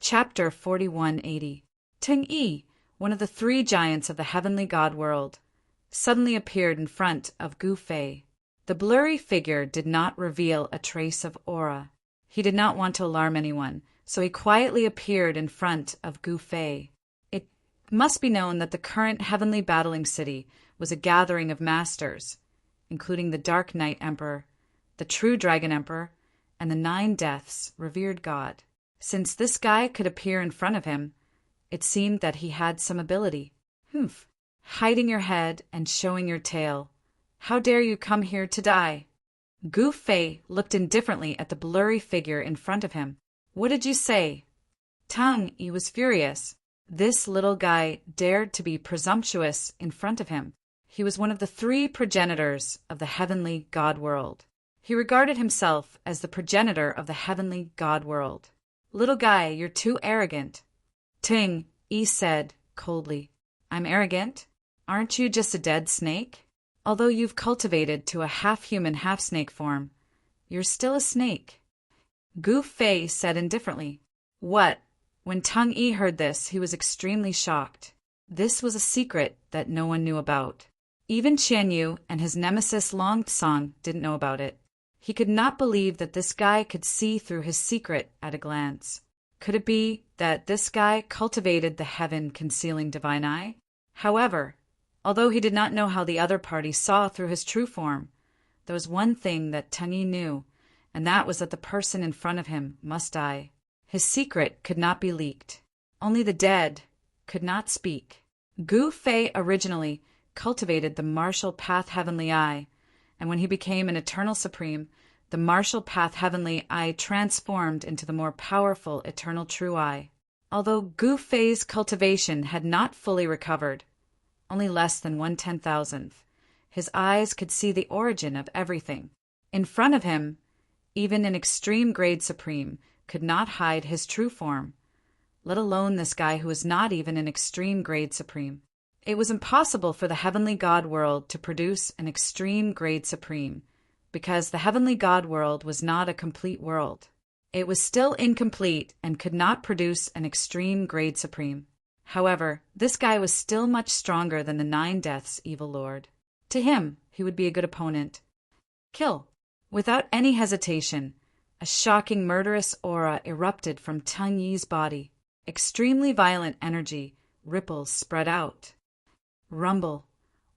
Chapter 4180. Teng-yi, one of the three giants of the heavenly god world, suddenly appeared in front of Gu Fei. The blurry figure did not reveal a trace of aura. He did not want to alarm anyone, so he quietly appeared in front of Gu Fei. It must be known that the current heavenly battling city was a gathering of masters, including the Dark Knight Emperor, the True Dragon Emperor, and the 9 Deaths, revered god. Since this guy could appear in front of him, it seemed that he had some ability. Hiding your head and showing your tail. How dare you come here to die? Gu Fei looked indifferently at the blurry figure in front of him. What did you say? Teng-yi was furious. This little guy dared to be presumptuous in front of him. He was one of the 3 progenitors of the heavenly god world. He regarded himself as the progenitor of the heavenly god world. Little guy, you're too arrogant. Teng-yi said coldly. I'm arrogant? Aren't you just a dead snake? Although you've cultivated to a half-human, half-snake form, you're still a snake. Gu Fei said indifferently. What? When Teng-yi heard this, he was extremely shocked. This was a secret that no one knew about. Even Qianyu and his nemesis Long Tsang didn't know about it. He could not believe that this guy could see through his secret at a glance. Could it be that this guy cultivated the heaven-concealing divine eye? However, although he did not know how the other party saw through his true form, there was one thing that Teng-yi knew, and that was that the person in front of him must die. His secret could not be leaked. Only the dead could not speak. Gu Fei originally cultivated the martial path heavenly eye, and when he became an eternal supreme, the martial path heavenly eye transformed into the more powerful eternal true eye. Although Gu Fei's cultivation had not fully recovered, only less than 1/10,000th, his eyes could see the origin of everything. In front of him, even an extreme grade supreme could not hide his true form, let alone this guy who was not even an extreme grade supreme. It was impossible for the heavenly god world to produce an extreme grade supreme, because the heavenly god world was not a complete world. It was still incomplete and could not produce an extreme grade supreme. However, this guy was still much stronger than the 9 Deaths evil lord. To him, he would be a good opponent. Kill. Without any hesitation, a shocking murderous aura erupted from Teng-yi's body. Extremely violent energy, ripples spread out. Rumble.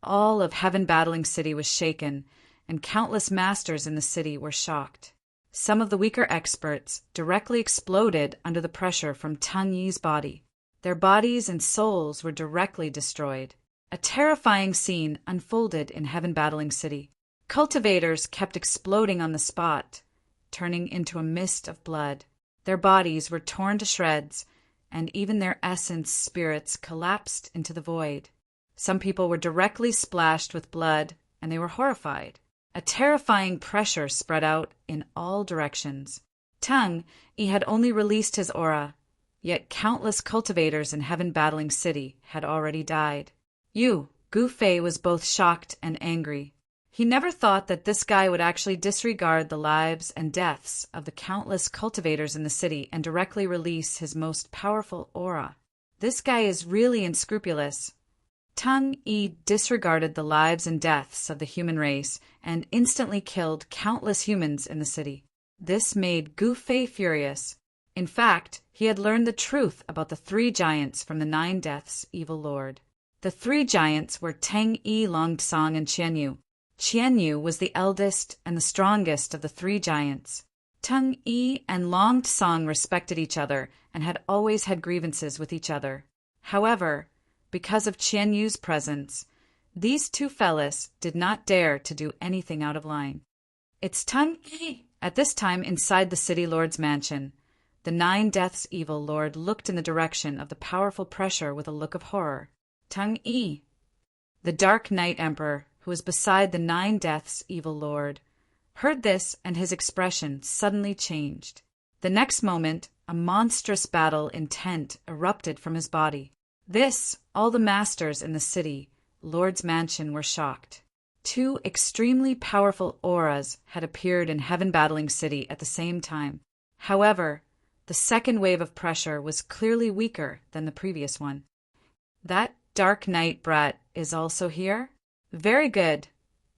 All of Heaven Battling City was shaken, and countless masters in the city were shocked. Some of the weaker experts directly exploded under the pressure from Teng-yi's body. Their bodies and souls were directly destroyed. A terrifying scene unfolded in Heaven Battling City. Cultivators kept exploding on the spot, turning into a mist of blood. Their bodies were torn to shreds, and even their essence spirits collapsed into the void. Some people were directly splashed with blood, and they were horrified. A terrifying pressure spread out in all directions. Teng-yi had only released his aura, yet countless cultivators in Heaven Battling City had already died. Gu Fei was both shocked and angry. He never thought that this guy would actually disregard the lives and deaths of the countless cultivators in the city and directly release his most powerful aura. This guy is really unscrupulous. Teng-yi disregarded the lives and deaths of the human race and instantly killed countless humans in the city. This made Gu Fei furious. In fact, he had learned the truth about the 3 giants from the 9 Deaths evil lord. The 3 giants were Teng-yi, Long Tsang, and Qianyu. Qianyu was the eldest and the strongest of the 3 giants. Teng-yi and Long Tsang respected each other and had always had grievances with each other. However, because of Qianyu's presence, these 2 fellas did not dare to do anything out of line. It's Teng-yi. At this time, inside the city lord's mansion, the 9 Deaths evil lord looked in the direction of the powerful pressure with a look of horror. Teng-yi. The Dark Knight Emperor, who was beside the 9 Deaths evil lord, heard this, and his expression suddenly changed. The next moment, a monstrous battle intent erupted from his body. All the masters in the city lord's mansion were shocked. 2 extremely powerful auras had appeared in Heaven Battling City at the same time. However, The second wave of pressure was clearly weaker than the previous one. That Dark Knight brat is also here? Very good.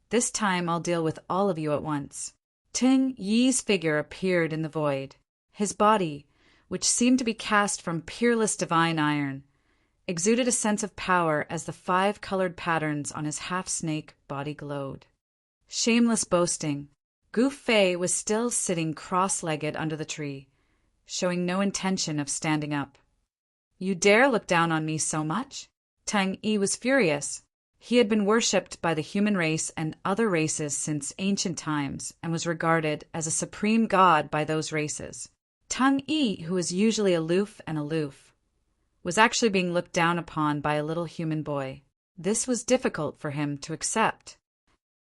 This time I'll deal with all of you at once. Ting Yi's figure appeared in the void. His body, which seemed to be cast from peerless divine iron, exuded a sense of power as the 5 colored patterns on his half-snake body glowed. Shameless boasting, Gu Fei was still sitting cross-legged under the tree, showing no intention of standing up. You dare look down on me so much? Tang Yi was furious. He had been worshipped by the human race and other races since ancient times and was regarded as a supreme god by those races. Tang Yi, who was usually aloof, was actually being looked down upon by a little human boy. This was difficult for him to accept.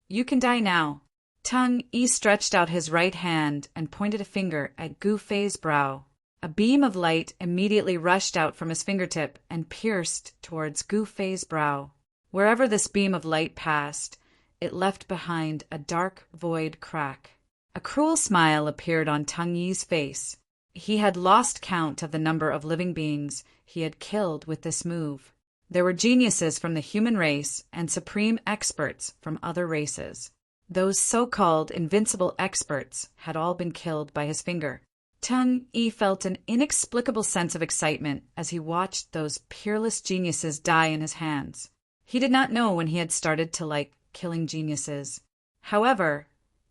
You can die now. Tang Yi stretched out his right hand and pointed a finger at Gu Fei's brow. A beam of light immediately rushed out from his fingertip and pierced towards Gu Fei's brow. Wherever this beam of light passed, it left behind a dark void crack. A cruel smile appeared on Tang Yi's face. He had lost count of the number of living beings he had killed with this move. There were geniuses from the human race and supreme experts from other races. Those so-called invincible experts had all been killed by his finger. Tang Yi felt an inexplicable sense of excitement as he watched those peerless geniuses die in his hands. He did not know when he had started to like killing geniuses. However,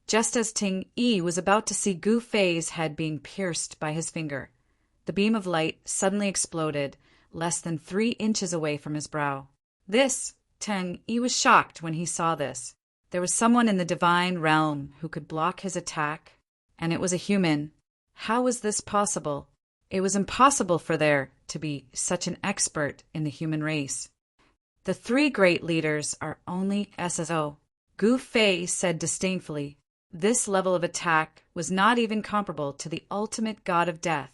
just as Tang Yi was about to see Gu Fei's head being pierced by his finger, the beam of light suddenly exploded less than 3 inches away from his brow. Tang Yi was shocked when he saw this. There was someone in the divine realm who could block his attack, and it was a human. How was this possible? It was impossible for there to be such an expert in the human race. The 3 great leaders are only SSO. Gu Fei said disdainfully. This level of attack was not even comparable to the ultimate god of death.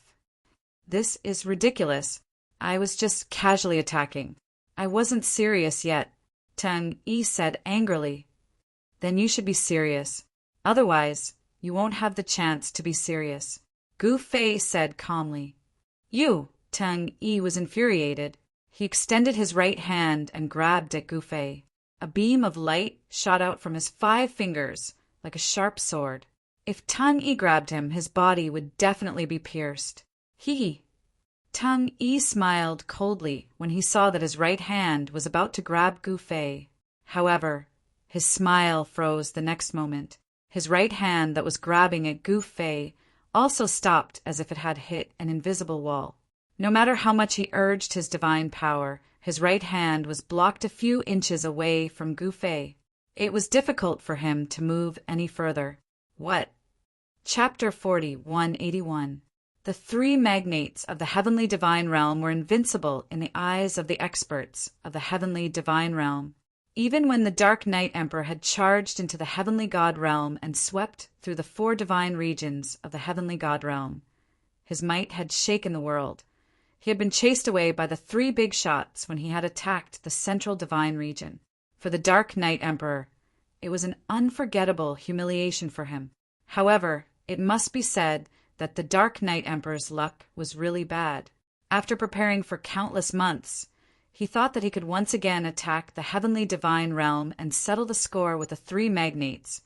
This is ridiculous. I was just casually attacking. I wasn't serious yet, Tang Yi said angrily. Then you should be serious. Otherwise, you won't have the chance to be serious, Gu Fei said calmly. You, Tang Yi was infuriated. He extended his right hand and grabbed at Gu Fei. A beam of light shot out from his 5 fingers like a sharp sword. If Tang Yi grabbed him, his body would definitely be pierced. Tang Yi smiled coldly when he saw that his right hand was about to grab Gu Fei. However, his smile froze the next moment. His right hand that was grabbing at Gu Fei also stopped as if it had hit an invisible wall. No matter how much he urged his divine power, his right hand was blocked a few inches away from Gu Fei. It was difficult for him to move any further. What? Chapter 40, 181. The 3 magnates of the heavenly divine realm were invincible in the eyes of the experts of the heavenly divine realm. Even when the Dark Knight Emperor had charged into the heavenly god realm and swept through the 4 divine regions of the heavenly god realm, his might had shaken the world. He had been chased away by the 3 big shots when he had attacked the central divine region. For the Dark Knight Emperor, it was an unforgettable humiliation for him. However, it must be said that the Dark Knight Emperor's luck was really bad. After preparing for countless months, he thought that he could once again attack the heavenly divine realm and settle the score with the 3 magnates.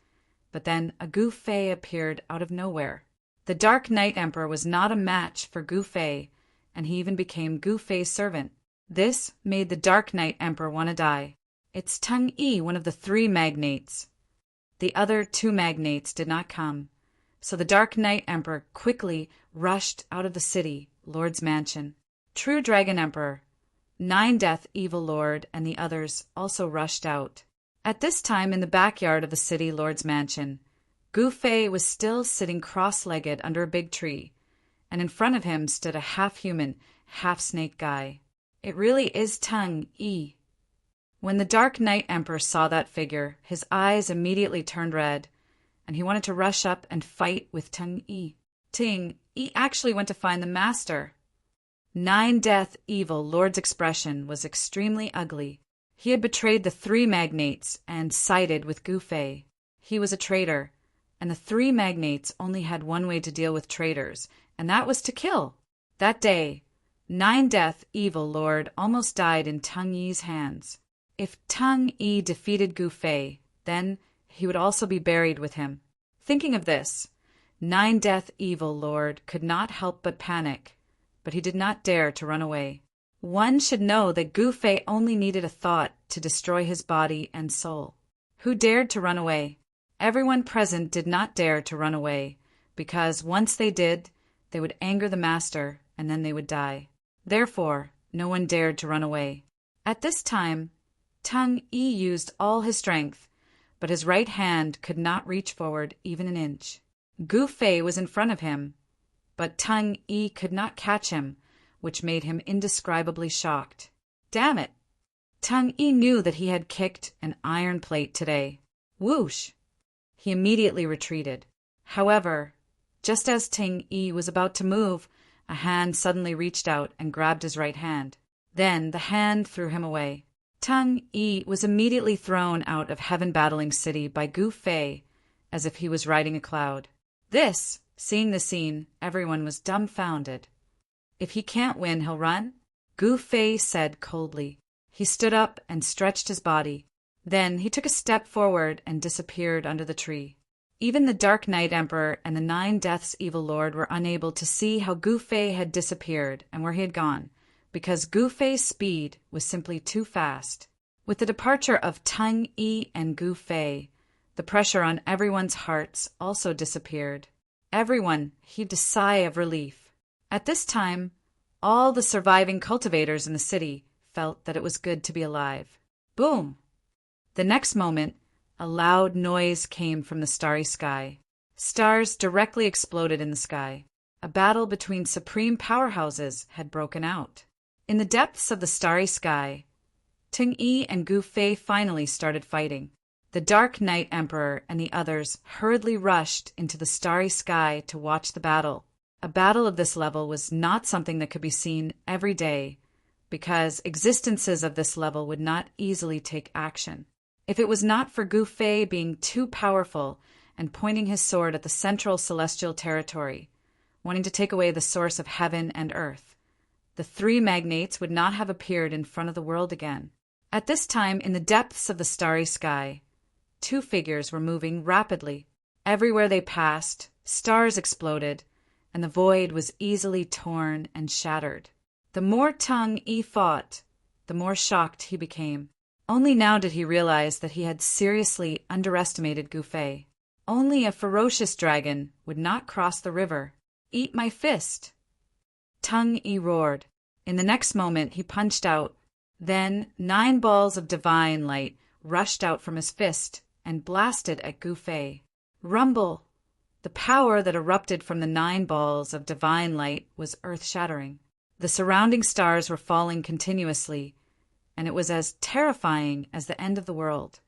But then a Gu Fei appeared out of nowhere. The Dark Knight Emperor was not a match for Gu Fei, and he even became Gu Fei's servant. This made the Dark Knight Emperor want to die. It's Tang Yi, one of the 3 magnates. The other 2 magnates did not come, so the Dark Knight Emperor quickly rushed out of the city, Lord's mansion. True Dragon Emperor, 9 Death Evil Lord, and the others also rushed out. At this time, in the backyard of the city Lord's mansion, Gu Fei was still sitting cross-legged under a big tree, and in front of him stood a half-human, half-snake guy. It really is Tang Yi. When the Dark Knight Emperor saw that figure, his eyes immediately turned red, and he wanted to rush up and fight with Tang Yi. Tang Yi actually went to find the master. 9 Death Evil Lord's expression was extremely ugly. He had betrayed the 3 magnates and sided with Gu Fei. He was a traitor, and the 3 magnates only had one way to deal with traitors, and that was to kill. That day, 9-death evil lord almost died in Teng Yi's hands. If Teng Yi defeated Gu Fei, then he would also be buried with him. Thinking of this, 9-death evil lord could not help but panic, but he did not dare to run away. One should know that Gu Fei only needed a thought to destroy his body and soul. Who dared to run away? Everyone present did not dare to run away, because once they did, they would anger the master, and then they would die. Therefore, no one dared to run away. At this time, Teng Yi used all his strength, but his right hand could not reach forward even an inch. Gu Fei was in front of him, but Teng Yi could not catch him, which made him indescribably shocked. Damn it! Teng Yi knew that he had kicked an iron plate today. Whoosh! He immediately retreated. However, just as Teng Yi was about to move, a hand suddenly reached out and grabbed his right hand. Then the hand threw him away. Teng Yi was immediately thrown out of Heaven Battling City by Gu Fei, as if he was riding a cloud. Seeing the scene, everyone was dumbfounded. If he can't win, he'll run? Gu Fei said coldly. He stood up and stretched his body. Then he took a step forward and disappeared under the tree. Even the Dark Knight Emperor and the 9 Deaths Evil Lord were unable to see how Gu Fei had disappeared and where he had gone, because Gu Fei's speed was simply too fast. With the departure of Teng Yi and Gu Fei, the pressure on everyone's hearts also disappeared. Everyone heaved a sigh of relief. At this time, all the surviving cultivators in the city felt that it was good to be alive. Boom! The next moment, a loud noise came from the starry sky. Stars directly exploded in the sky. A battle between supreme powerhouses had broken out. In the depths of the starry sky, Teng Yi and Gu Fei finally started fighting. The Dark Knight Emperor and the others hurriedly rushed into the starry sky to watch the battle. A battle of this level was not something that could be seen every day, because existences of this level would not easily take action. If it was not for Gu Fei being too powerful and pointing his sword at the central celestial territory, wanting to take away the source of heaven and earth, the 3 magnates would not have appeared in front of the world again. At this time, in the depths of the starry sky, 2 figures were moving rapidly. Everywhere they passed, stars exploded, and the void was easily torn and shattered. The more Teng Yi fought, the more shocked he became. Only now did he realize that he had seriously underestimated Gu Fei. Only a ferocious dragon would not cross the river. Eat my fist! Teng Yi roared. In the next moment, he punched out. Then 9 balls of divine light rushed out from his fist and blasted at Gu Fei. Rumble! The power that erupted from the 9 balls of divine light was earth-shattering. The surrounding stars were falling continuously, and it was as terrifying as the end of the world.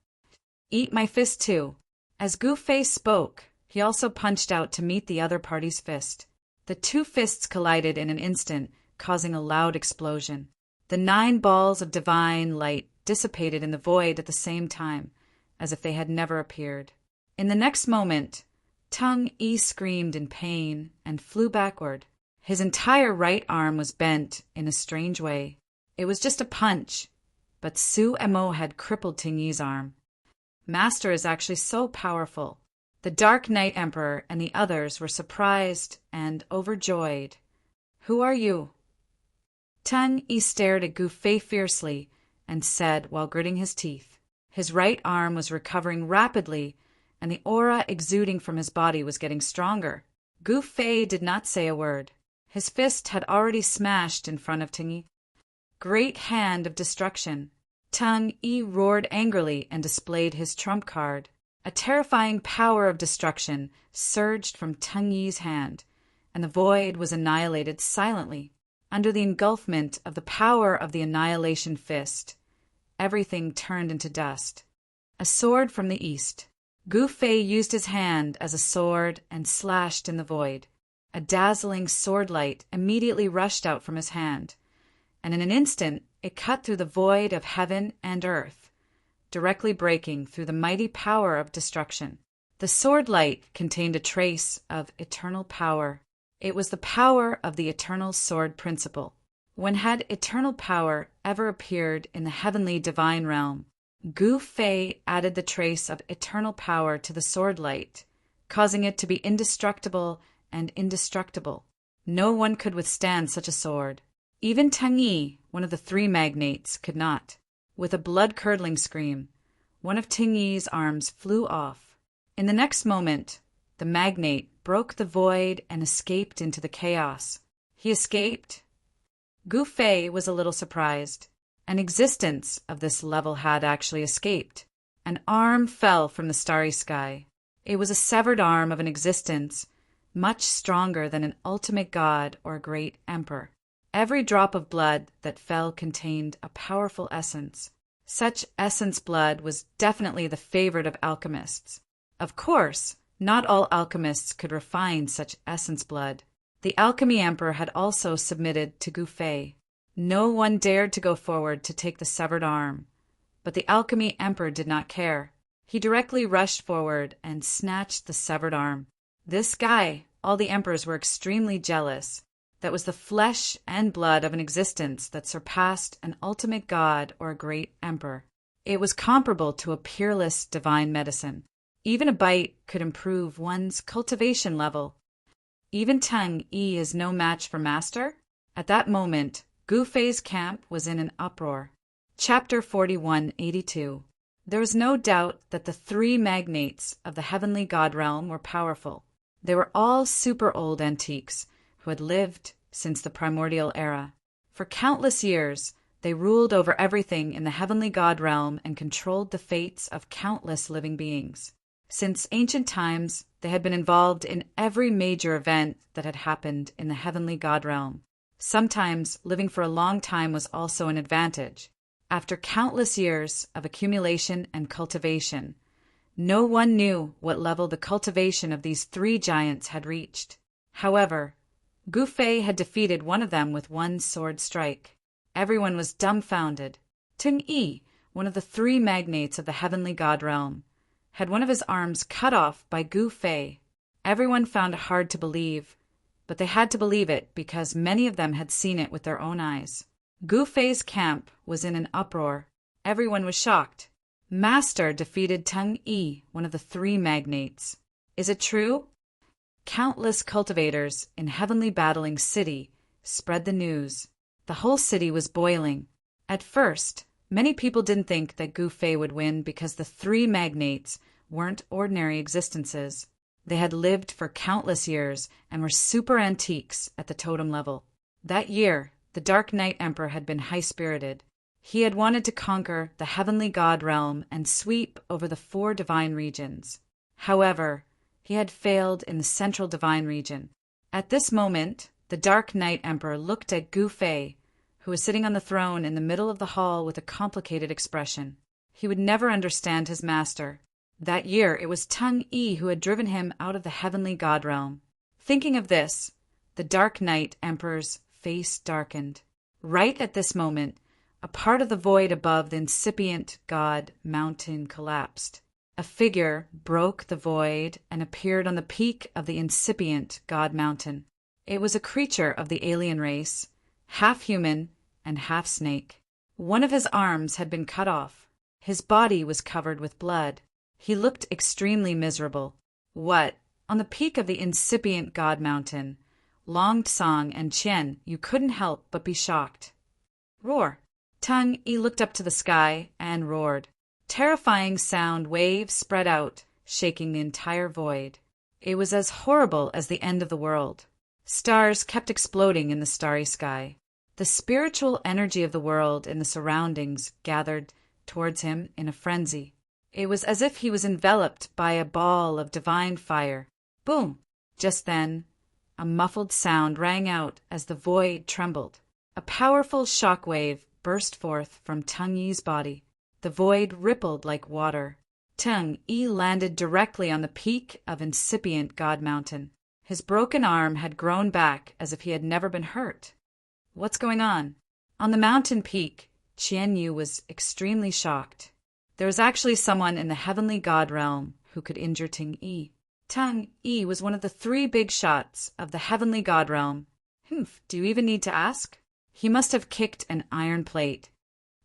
Eat my fist too. As Gu Fei spoke, he also punched out to meet the other party's fist. The 2 fists collided in an instant, causing a loud explosion. The 9 balls of divine light dissipated in the void at the same time, as if they had never appeared. In the next moment, Teng Yi screamed in pain and flew backward. His entire right arm was bent in a strange way. It was just a punch, but Su Emo had crippled Teng Yi's arm. Master is actually so powerful. The Dark Knight Emperor and the others were surprised and overjoyed. Who are you? Teng Yi stared at Gu Fei fiercely and said while gritting his teeth. His right arm was recovering rapidly, and the aura exuding from his body was getting stronger. Gu Fei did not say a word. His fist had already smashed in front of Teng Yi. Great hand of destruction. Teng Yi roared angrily and displayed his trump card. A terrifying power of destruction surged from Teng Yi's hand, and the void was annihilated silently. Under the engulfment of the power of the annihilation fist, everything turned into dust. A sword from the east. Gu Fei used his hand as a sword and slashed in the void. A dazzling sword light immediately rushed out from his hand, and in an instant it cut through the void of heaven and earth, directly breaking through the mighty power of destruction. The sword light contained a trace of eternal power. It was the power of the eternal sword principle. When had eternal power ever appeared in the heavenly divine realm? Gu Fei added the trace of eternal power to the sword light, causing it to be indestructible and indestructible. No one could withstand such a sword. Even Teng Yi, one of the three magnates, could not. With a blood-curdling scream, one of Teng Yi's arms flew off. In the next moment, the magnate broke the void and escaped into the chaos. He escaped. Gu Fei was a little surprised. An existence of this level had actually escaped. An arm fell from the starry sky. It was a severed arm of an existence much stronger than an ultimate god or a great emperor. Every drop of blood that fell contained a powerful essence. Such essence blood was definitely the favorite of alchemists. Of course, not all alchemists could refine such essence blood. The alchemy emperor had also submitted to Gu Fei. No one dared to go forward to take the severed arm, but the alchemy emperor did not care. He directly rushed forward and snatched the severed arm. This guy, all the emperors were extremely jealous. That was the flesh and blood of an existence that surpassed an ultimate god or a great emperor. It was comparable to a peerless divine medicine. Even a bite could improve one's cultivation level. Even Teng Yi is no match for master? At that moment, Gu Fei's camp was in an uproar. Chapter 4182. There was no doubt that the three magnates of the heavenly god realm were powerful. They were all super old antiques who had lived since the primordial era. For countless years, they ruled over everything in the heavenly god realm and controlled the fates of countless living beings. Since ancient times, they had been involved in every major event that had happened in the heavenly god realm. Sometimes living for a long time was also an advantage. After countless years of accumulation and cultivation, no one knew what level the cultivation of these three giants had reached. However, Gu Fei had defeated one of them with one sword strike. Everyone was dumbfounded. Teng Yi, one of the three magnates of the heavenly god realm, had one of his arms cut off by Gu Fei. Everyone found it hard to believe, but they had to believe it because many of them had seen it with their own eyes. Gu Fei's camp was in an uproar. Everyone was shocked. Master defeated Teng Yi, one of the three magnates. Is it true? Countless cultivators in Heavenly Battling City spread the news. The whole city was boiling. At first, many people didn't think that Gu Fei would win because the three magnates weren't ordinary existences. They had lived for countless years and were super antiques at the totem level. That year, the Dark Knight Emperor had been high-spirited. He had wanted to conquer the heavenly god realm and sweep over the 4 divine regions. However, he had failed in the central divine region. At this moment, the Dark Knight Emperor looked at Gu Fei, who was sitting on the throne in the middle of the hall with a complicated expression. He would never understand his master. That year, it was Teng Yi who had driven him out of the heavenly god realm. Thinking of this, the Dark Knight Emperor's face darkened. Right at this moment, a part of the void above the incipient god mountain collapsed. A figure broke the void and appeared on the peak of the incipient god mountain. It was a creature of the alien race, half human and half snake. One of his arms had been cut off. His body was covered with blood. He looked extremely miserable. What? On the peak of the incipient god mountain, Long Tsang and Qian, you couldn't help but be shocked. Roar! Teng Yi looked up to the sky and roared. Terrifying sound waves spread out, shaking the entire void. It was as horrible as the end of the world. Stars kept exploding in the starry sky. The spiritual energy of the world and the surroundings gathered towards him in a frenzy. It was as if he was enveloped by a ball of divine fire. Boom! Just then, a muffled sound rang out as the void trembled. A powerful shock wave burst forth from Teng Yi's body. The void rippled like water. Teng Yi landed directly on the peak of incipient God Mountain. His broken arm had grown back as if he had never been hurt. What's going on? On the mountain peak, Qian Yu was extremely shocked. There was actually someone in the heavenly god realm who could injure Teng Yi. Tang-yi was one of the three big shots of the heavenly god realm. Humph, do you even need to ask? He must have kicked an iron plate.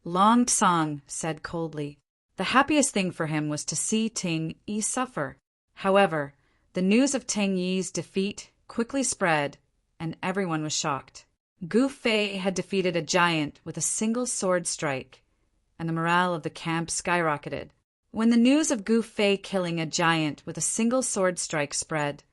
Long Tsang said coldly. The happiest thing for him was to see Ting-yi suffer. However, the news of Ting-yi's defeat quickly spread, and everyone was shocked. Gu Fei had defeated a giant with a single sword strike, and the morale of the camp skyrocketed. When the news of Gu Fei killing a giant with a single sword strike spread,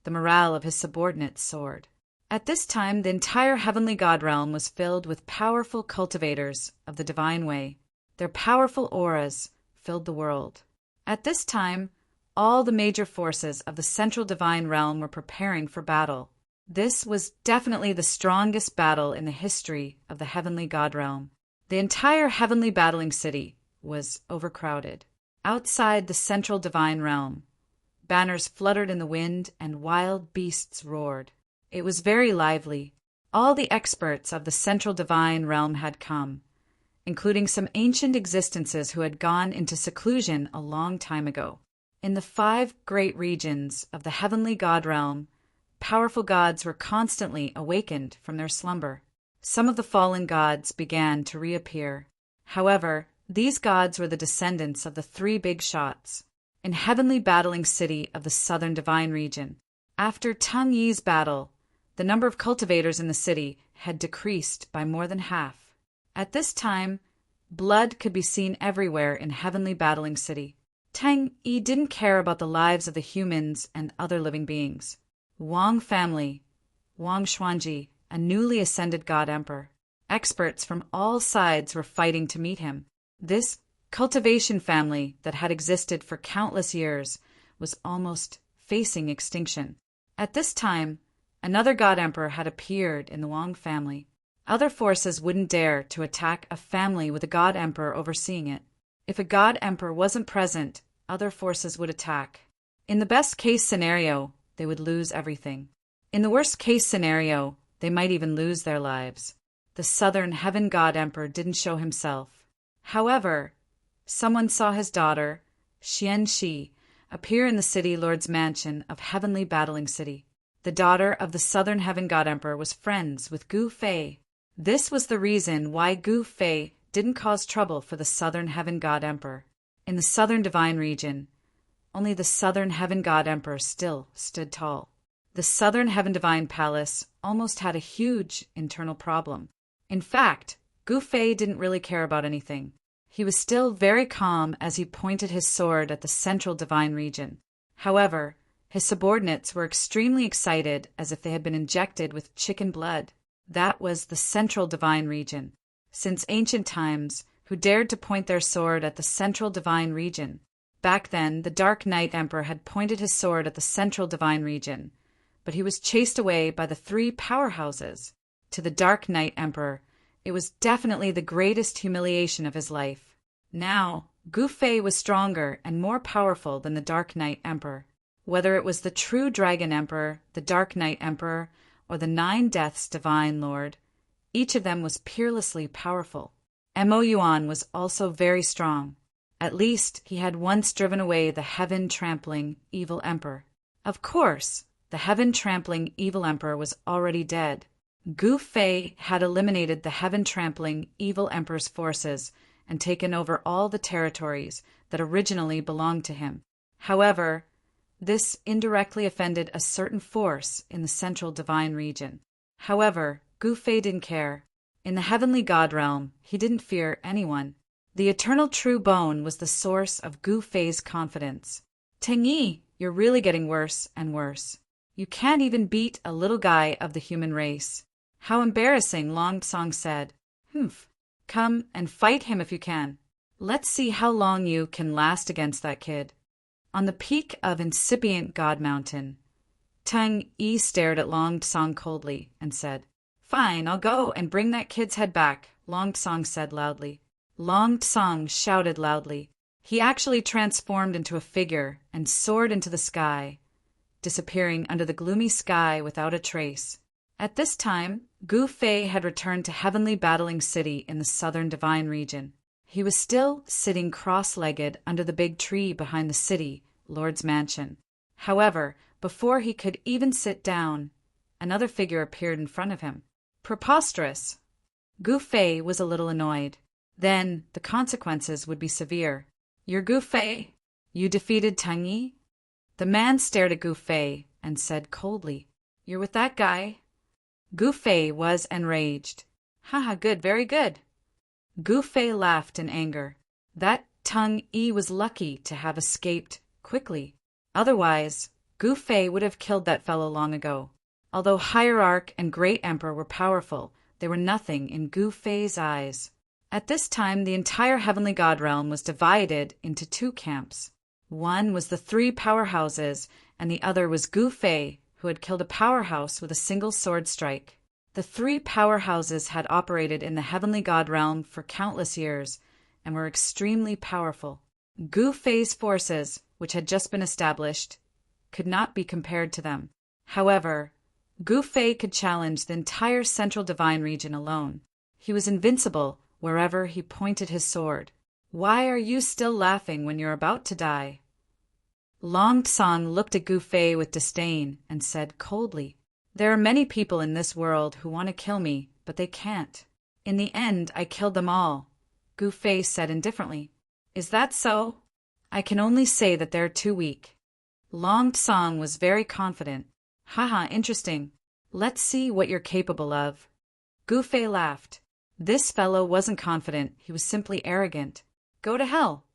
the morale of his subordinates soared. At this time, the entire heavenly god realm was filled with powerful cultivators of the divine way. Their powerful auras filled the world. At this time, all the major forces of the central divine realm were preparing for battle. This was definitely the strongest battle in the history of the heavenly god realm. The entire heavenly battling city was overcrowded. Outside the central divine realm, banners fluttered in the wind and wild beasts roared. It was very lively. All the experts of the central divine realm had come, including some ancient existences who had gone into seclusion a long time ago. In the 5 great regions of the heavenly god realm, powerful gods were constantly awakened from their slumber. Some of the fallen gods began to reappear. However, these gods were the descendants of the 3 big shots. In heavenly battling city of the southern divine region, after Tang-yi's battle, the number of cultivators in the city had decreased by more than half. At this time, blood could be seen everywhere in heavenly battling city. Tang-yi didn't care about the lives of the humans and other living beings. Wang family, Wang Xuanji, a newly ascended god emperor. Experts from all sides were fighting to meet him. This cultivation family that had existed for countless years was almost facing extinction. At this time, another god emperor had appeared in the Wang family. Other forces wouldn't dare to attack a family with a god emperor overseeing it. If a god emperor wasn't present, other forces would attack. In the best case scenario, they would lose everything. In the worst case scenario, they might even lose their lives. The southern heaven god emperor didn't show himself. However, someone saw his daughter, Xian Shi, appear in the city lord's mansion of heavenly battling city. The daughter of the southern heaven god emperor was friends with Gu Fei. This was the reason why Gu Fei didn't cause trouble for the southern heaven god emperor. In the southern divine region, only the southern heaven god emperor still stood tall. The southern heaven divine palace almost had a huge internal problem. In fact, Gu Fei didn't really care about anything. He was still very calm as he pointed his sword at the central divine region. However, his subordinates were extremely excited as if they had been injected with chicken blood. That was the central divine region. Since ancient times, who dared to point their sword at the central divine region? Back then, the Dark Knight Emperor had pointed his sword at the central divine region, but he was chased away by the 3 powerhouses. To the Dark Knight Emperor, it was definitely the greatest humiliation of his life. Now, Gu Fei was stronger and more powerful than the Dark Knight Emperor. Whether it was the true Dragon Emperor, the Dark Knight Emperor, or the 9 Deaths Divine Lord, each of them was peerlessly powerful. Mo Yuan was also very strong. At least he had once driven away the heaven-trampling evil emperor. Of course, the heaven-trampling evil emperor was already dead. Gu Fei had eliminated the heaven-trampling evil emperor's forces and taken over all the territories that originally belonged to him. However, this indirectly offended a certain force in the central divine region. However, Gu Fei didn't care. In the heavenly god realm, he didn't fear anyone. The eternal true bone was the source of Gu Fei's confidence. Ting-yi, you're really getting worse and worse. You can't even beat a little guy of the human race. How embarrassing, Long Song said. Humph. Come and fight him if you can. Let's see how long you can last against that kid. On the peak of incipient God Mountain, Tang-yi stared at Long Song coldly and said, Fine, I'll go and bring that kid's head back, Long Song said loudly. Long Song shouted loudly. He actually transformed into a figure and soared into the sky, disappearing under the gloomy sky without a trace. At this time, Gu Fei had returned to heavenly battling city in the southern divine region. He was still sitting cross-legged under the big tree behind the city, Lord's mansion. However, before he could even sit down, another figure appeared in front of him. Preposterous! Gu Fei was a little annoyed. Then the consequences would be severe. "You're Gu Fei? You defeated Teng Yi?" The man stared at Gu Fei and said coldly, "You're with that guy?" Gu Fei was enraged. "Haha, good, very good." Gu Fei laughed in anger. That Teng Yi was lucky to have escaped quickly. Otherwise, Gu Fei would have killed that fellow long ago. Although Hierarch and Great Emperor were powerful, they were nothing in Gu Fei's eyes. At this time, the entire heavenly god realm was divided into two camps. One was the three powerhouses, and the other was Gu Fei, who had killed a powerhouse with a single sword strike. The three powerhouses had operated in the heavenly god realm for countless years and were extremely powerful. Gu Fei's forces, which had just been established, could not be compared to them. However, Gu Fei could challenge the entire central divine region alone. He was invincible wherever he pointed his sword. "Why are you still laughing when you're about to die?" Long Tsang looked at Gu Fei with disdain and said coldly, "There are many people in this world who want to kill me, but they can't. In the end, I killed them all," Gu Fei said indifferently. "Is that so? I can only say that they're too weak." Long Tsang was very confident. "Haha, interesting. Let's see what you're capable of." Gu Fei laughed. This fellow wasn't confident, he was simply arrogant. "Go to hell."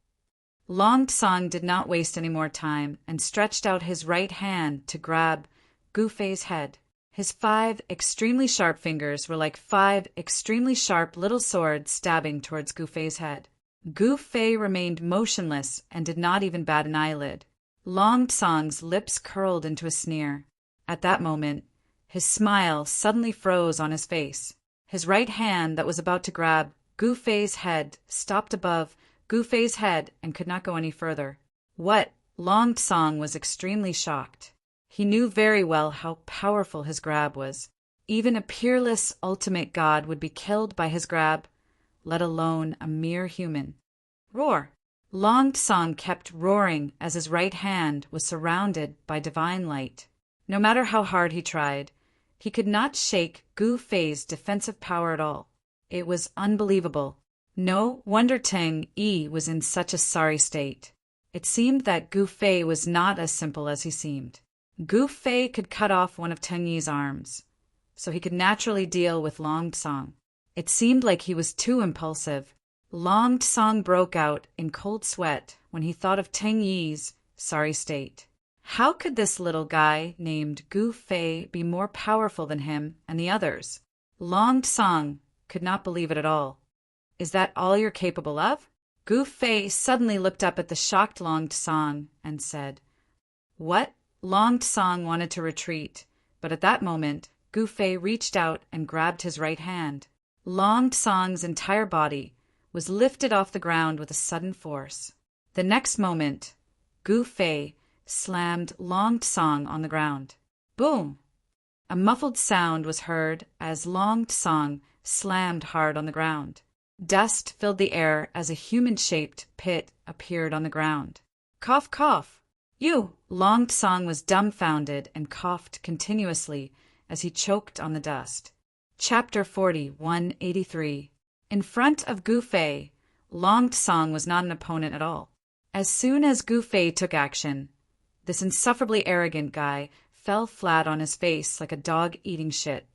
Long Tsang did not waste any more time and stretched out his right hand to grab Gu Fei's head. His 5 extremely sharp fingers were like 5 extremely sharp little swords stabbing towards Gu Fei's head. Gu Fei remained motionless and did not even bat an eyelid. Long Tsang's lips curled into a sneer. At that moment, his smile suddenly froze on his face. His right hand that was about to grab Gu Fei's head stopped above Gu Fei's head and could not go any further. "What?" Long Tsang was extremely shocked. He knew very well how powerful his grab was. Even a peerless ultimate god would be killed by his grab, let alone a mere human. "Roar!" Long Tsang kept roaring as his right hand was surrounded by divine light. No matter how hard he tried, he could not shake Gu Fei's defensive power at all. It was unbelievable. No wonder Teng Yi was in such a sorry state. It seemed that Gu Fei was not as simple as he seemed. Gu Fei could cut off one of Teng Yi's arms, so he could naturally deal with Long Tsang. It seemed like he was too impulsive. Long Tsang broke out in cold sweat when he thought of Teng Yi's sorry state. How could this little guy named Gu Fei be more powerful than him and the others? Long Tsang could not believe it at all. "Is that all you're capable of?" Gu Fei suddenly looked up at the shocked Long Tsang and said, "What?" Long Tsang wanted to retreat, but at that moment, Gu Fei reached out and grabbed his right hand. Long Tsang's entire body was lifted off the ground with a sudden force. The next moment, Gu Fei slammed Long Tsang on the ground. Boom! A muffled sound was heard as Long Tsang slammed hard on the ground. Dust filled the air as a human-shaped pit appeared on the ground. "Cough, cough! You!" Long Tsang was dumbfounded and coughed continuously as he choked on the dust. Chapter 4183. In front of Gu Fei, Long Tsang was not an opponent at all. As soon as Gu Fei took action, this insufferably arrogant guy fell flat on his face like a dog eating shit,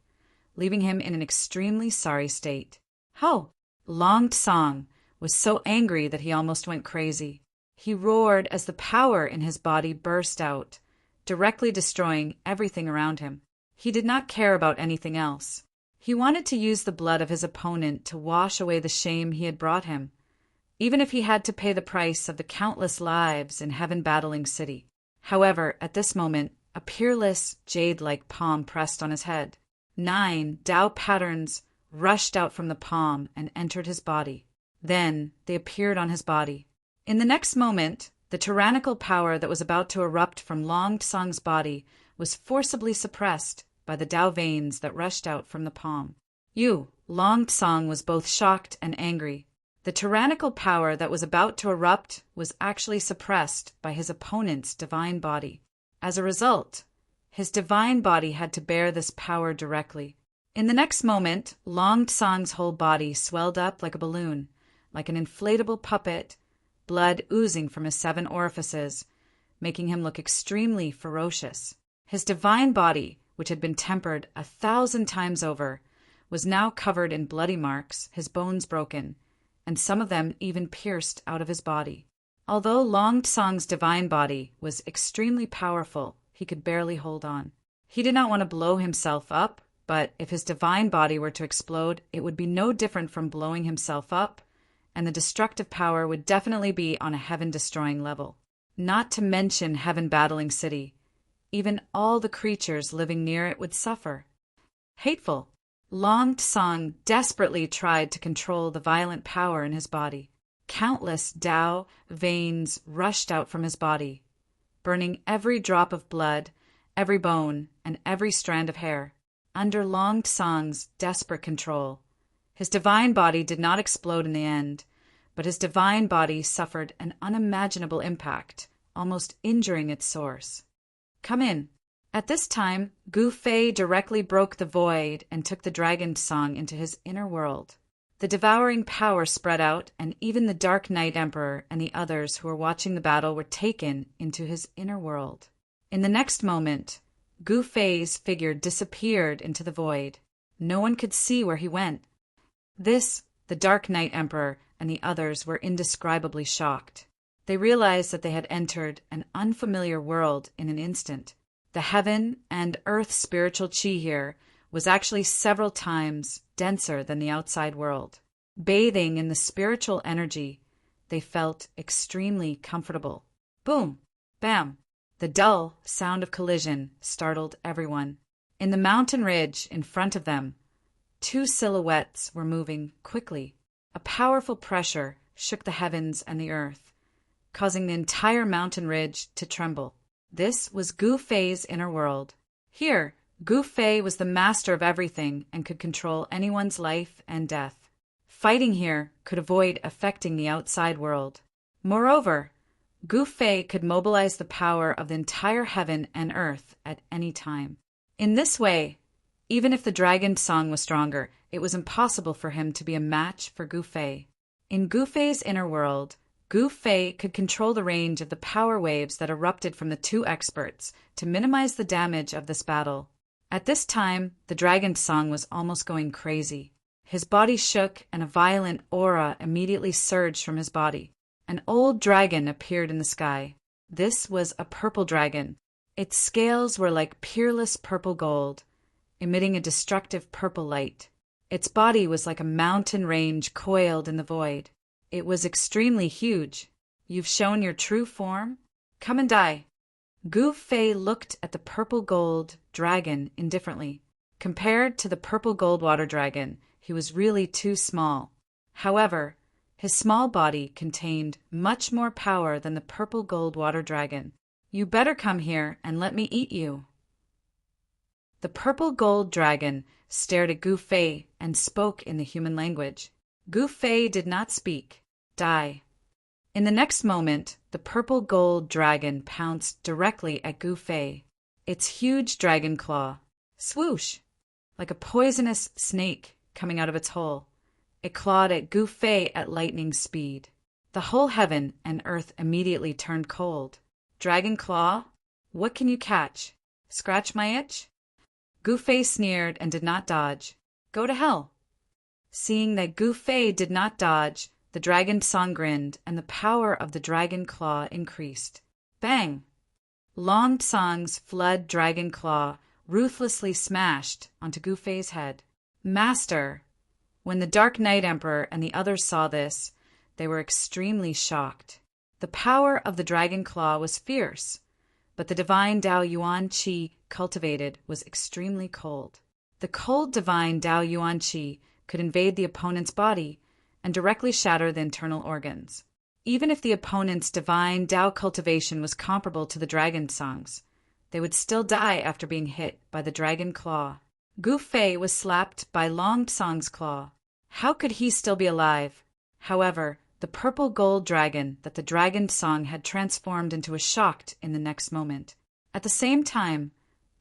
leaving him in an extremely sorry state. "Ho!" Long Tsang was so angry that he almost went crazy. He roared as the power in his body burst out, directly destroying everything around him. He did not care about anything else. He wanted to use the blood of his opponent to wash away the shame he had brought him, even if he had to pay the price of the countless lives in Heaven Battling City. However, at this moment, a peerless, jade-like palm pressed on his head. 9 Tao patterns rushed out from the palm and entered his body. Then they appeared on his body. In the next moment, the tyrannical power that was about to erupt from Long Tsang's body was forcibly suppressed by the Tao veins that rushed out from the palm. Long Tsang was both shocked and angry. The tyrannical power that was about to erupt was actually suppressed by his opponent's divine body. As a result, his divine body had to bear this power directly. In the next moment, Long Tsang's whole body swelled up like a balloon, like an inflatable puppet, blood oozing from his 7 orifices, making him look extremely ferocious. His divine body, which had been tempered 1,000 times over, was now covered in bloody marks, his bones broken, and some of them even pierced out of his body. Although Long Tsang's divine body was extremely powerful, he could barely hold on. He did not want to blow himself up, but if his divine body were to explode, it would be no different from blowing himself up, and the destructive power would definitely be on a heaven-destroying level. Not to mention heaven-battling city. Even all the creatures living near it would suffer. Hateful. Long Tsang desperately tried to control the violent power in his body. Countless Tao veins rushed out from his body, burning every drop of blood, every bone, and every strand of hair. Under Long Tsang's desperate control, his divine body did not explode in the end, but his divine body suffered an unimaginable impact, almost injuring its source. Come in. At this time, Gu Fei directly broke the void and took the dragon song into his inner world. The devouring power spread out, and even the Dark Knight Emperor and the others who were watching the battle were taken into his inner world. In the next moment, Gu Fei's figure disappeared into the void. No one could see where he went. This, the Dark Knight Emperor and the others were indescribably shocked. They realized that they had entered an unfamiliar world in an instant. The heaven and earth spiritual chi here was actually several times denser than the outside world. Bathing in the spiritual energy, they felt extremely comfortable. Boom! Bam! The dull sound of collision startled everyone. In the mountain ridge in front of them, 2 silhouettes were moving quickly. A powerful pressure shook the heavens and the earth, causing the entire mountain ridge to tremble. This was Gu Fei's inner world. Here, Gu Fei was the master of everything and could control anyone's life and death. Fighting here could avoid affecting the outside world. Moreover, Gu Fei could mobilize the power of the entire heaven and earth at any time. In this way, even if the dragon song was stronger, it was impossible for him to be a match for Gu Fei. In Gu Fei's inner world, Gu Fei could control the range of the power waves that erupted from the 2 experts to minimize the damage of this battle. At this time, the dragon song was almost going crazy. His body shook and a violent aura immediately surged from his body. An old dragon appeared in the sky. This was a purple dragon. Its scales were like peerless purple gold, emitting a destructive purple light. Its body was like a mountain range coiled in the void. It was extremely huge. You've shown your true form? Come and die. Gu Fei looked at the purple gold dragon indifferently. Compared to the purple gold water dragon, he was really too small. However, his small body contained much more power than the purple gold water dragon. You better come here and let me eat you. The purple gold dragon stared at Gu Fei and spoke in the human language. Gu Fei did not speak. Die. In the next moment, the purple gold dragon pounced directly at Gu Fei. Its huge dragon claw, swoosh, like a poisonous snake coming out of its hole. It clawed at Gu Fei at lightning speed. The whole heaven and earth immediately turned cold. Dragon claw? What can you catch? Scratch my itch? Gu Fei sneered and did not dodge. Go to hell. Seeing that Gu Fei did not dodge, the dragon song grinned, and the power of the dragon claw increased. Bang! Long Tsang's flood dragon claw ruthlessly smashed onto Gu Fei's head. Master! When the Dark Knight Emperor and the others saw this, they were extremely shocked. The power of the dragon claw was fierce, but the divine Dao Yuan Qi cultivated was extremely cold. The cold divine Dao Yuan Qi could invade the opponent's body and directly shatter the internal organs. Even if the opponent's divine Dao cultivation was comparable to the dragon songs, they would still die after being hit by the dragon claw. Gu Fei was slapped by Long Tsang's claw. How could he still be alive? However, the purple gold dragon that the dragon song had transformed into was shocked in the next moment. At the same time,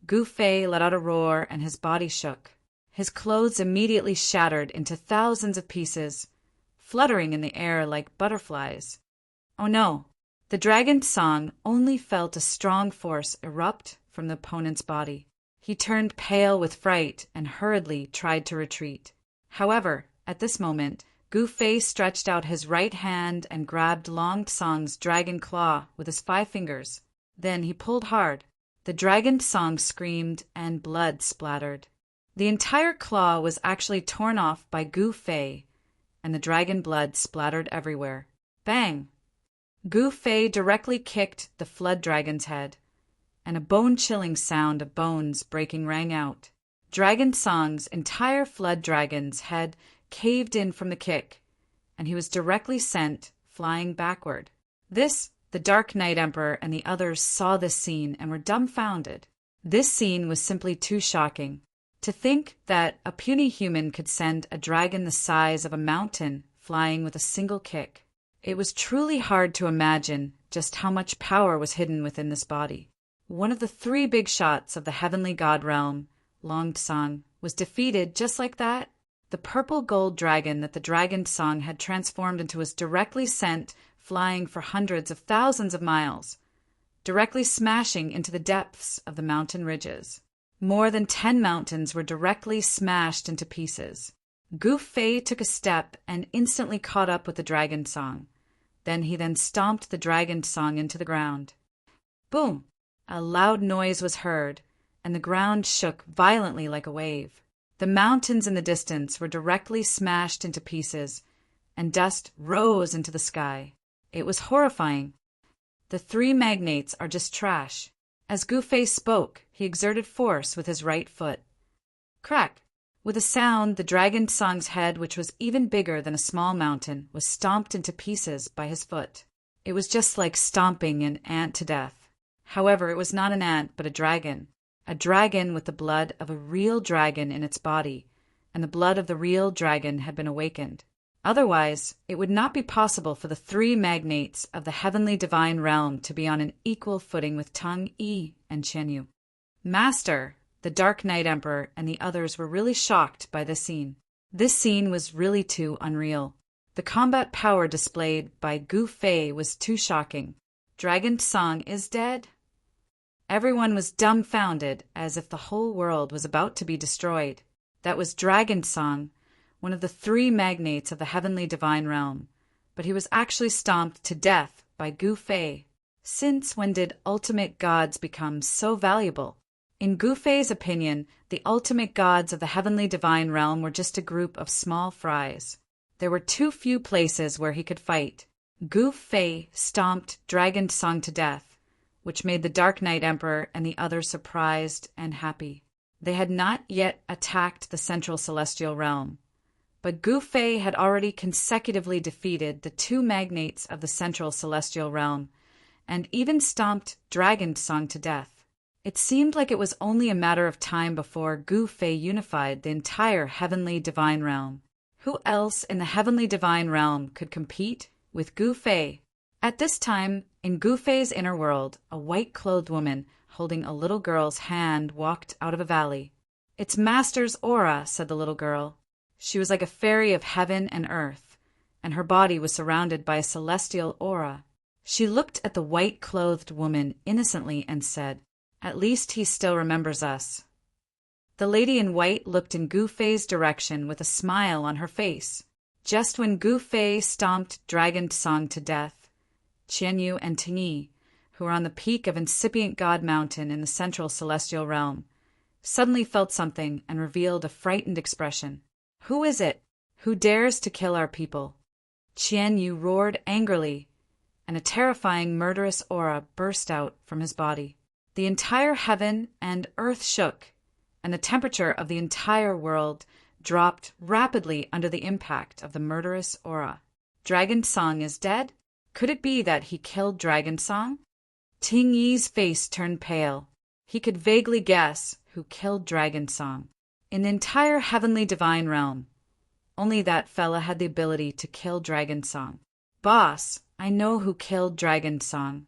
Gu Fei let out a roar and his body shook. His clothes immediately shattered into thousands of pieces, fluttering in the air like butterflies. Oh no! The dragon's song only felt a strong force erupt from the opponent's body. He turned pale with fright and hurriedly tried to retreat. However, at this moment, Gu Fei stretched out his right hand and grabbed Long Tsang's dragon claw with his 5 fingers. Then he pulled hard. The dragon song screamed and blood splattered. The entire claw was actually torn off by Gu Fei, and the dragon blood splattered everywhere. Bang! Gu Fei directly kicked the flood dragon's head, and a bone-chilling sound of bones breaking rang out. Dragon Song's entire flood dragon's head caved in from the kick, and he was directly sent flying backward. The Dark Knight Emperor and the others saw this scene and were dumbfounded. This scene was simply too shocking. To think that a puny human could send a dragon the size of a mountain flying with a single kick. It was truly hard to imagine just how much power was hidden within this body. One of the 3 big shots of the heavenly god realm, Long Tsang, was defeated just like that. The purple gold dragon that the dragon song had transformed into was directly sent flying for hundreds of thousands of miles, directly smashing into the depths of the mountain ridges. More than 10 mountains were directly smashed into pieces. Gu Fei took a step and instantly caught up with the dragon song. He stomped the dragon song into the ground. Boom! A loud noise was heard, and the ground shook violently like a wave. The mountains in the distance were directly smashed into pieces, and dust rose into the sky. It was horrifying. The 3 magnates are just trash. As Gu Fei spoke, he exerted force with his right foot. Crack! With a sound, the dragon song's head, which was even bigger than a small mountain, was stomped into pieces by his foot. It was just like stomping an ant to death. However, it was not an ant, but a dragon with the blood of a real dragon in its body, and the blood of the real dragon had been awakened. Otherwise, it would not be possible for the 3 magnates of the heavenly divine realm to be on an equal footing with Tang Yi and Qian Yu. Master, the Dark Knight Emperor, and the others were really shocked by this scene. This scene was really too unreal. The combat power displayed by Gu Fei was too shocking. Dragon Song is dead? Everyone was dumbfounded, as if the whole world was about to be destroyed. That was Dragon Song, one of the 3 magnates of the heavenly divine realm, but he was actually stomped to death by Gu Fei. Since when did ultimate gods become so valuable? In Gu Fei's opinion, the ultimate gods of the heavenly divine realm were just a group of small fries. There were too few places where he could fight. Gu Fei stomped Dragon Song to death, which made the Dark Knight Emperor and the others surprised and happy. They had not yet attacked the central celestial realm, but Gu Fei had already consecutively defeated the 2 magnates of the central celestial realm, and even stomped Dragon Song to death. It seemed like it was only a matter of time before Gu Fei unified the entire heavenly divine realm. Who else in the heavenly divine realm could compete with Gu Fei? At this time, in Gu Fei's inner world, a white-clothed woman holding a little girl's hand walked out of a valley. "It's Master's aura," said the little girl. She was like a fairy of heaven and earth, and her body was surrounded by a celestial aura. She looked at the white-clothed woman innocently and said, "At least he still remembers us." The lady in white looked in Gu Fei's direction with a smile on her face. Just when Gu Fei stomped Dragon Song to death, Qian Yu and Ting Yi, who were on the peak of Incipient God Mountain in the central celestial realm, suddenly felt something and revealed a frightened expression. "Who is it? Who dares to kill our people?" Qian Yu roared angrily, and a terrifying murderous aura burst out from his body. The entire heaven and earth shook, and the temperature of the entire world dropped rapidly under the impact of the murderous aura. Dragon Song is dead? Could it be that he killed Dragon Song? Ting Yi's face turned pale. He could vaguely guess who killed Dragon Song. In the entire heavenly divine realm, only that fella had the ability to kill Dragon Song. "Boss, I know who killed Dragon Song,"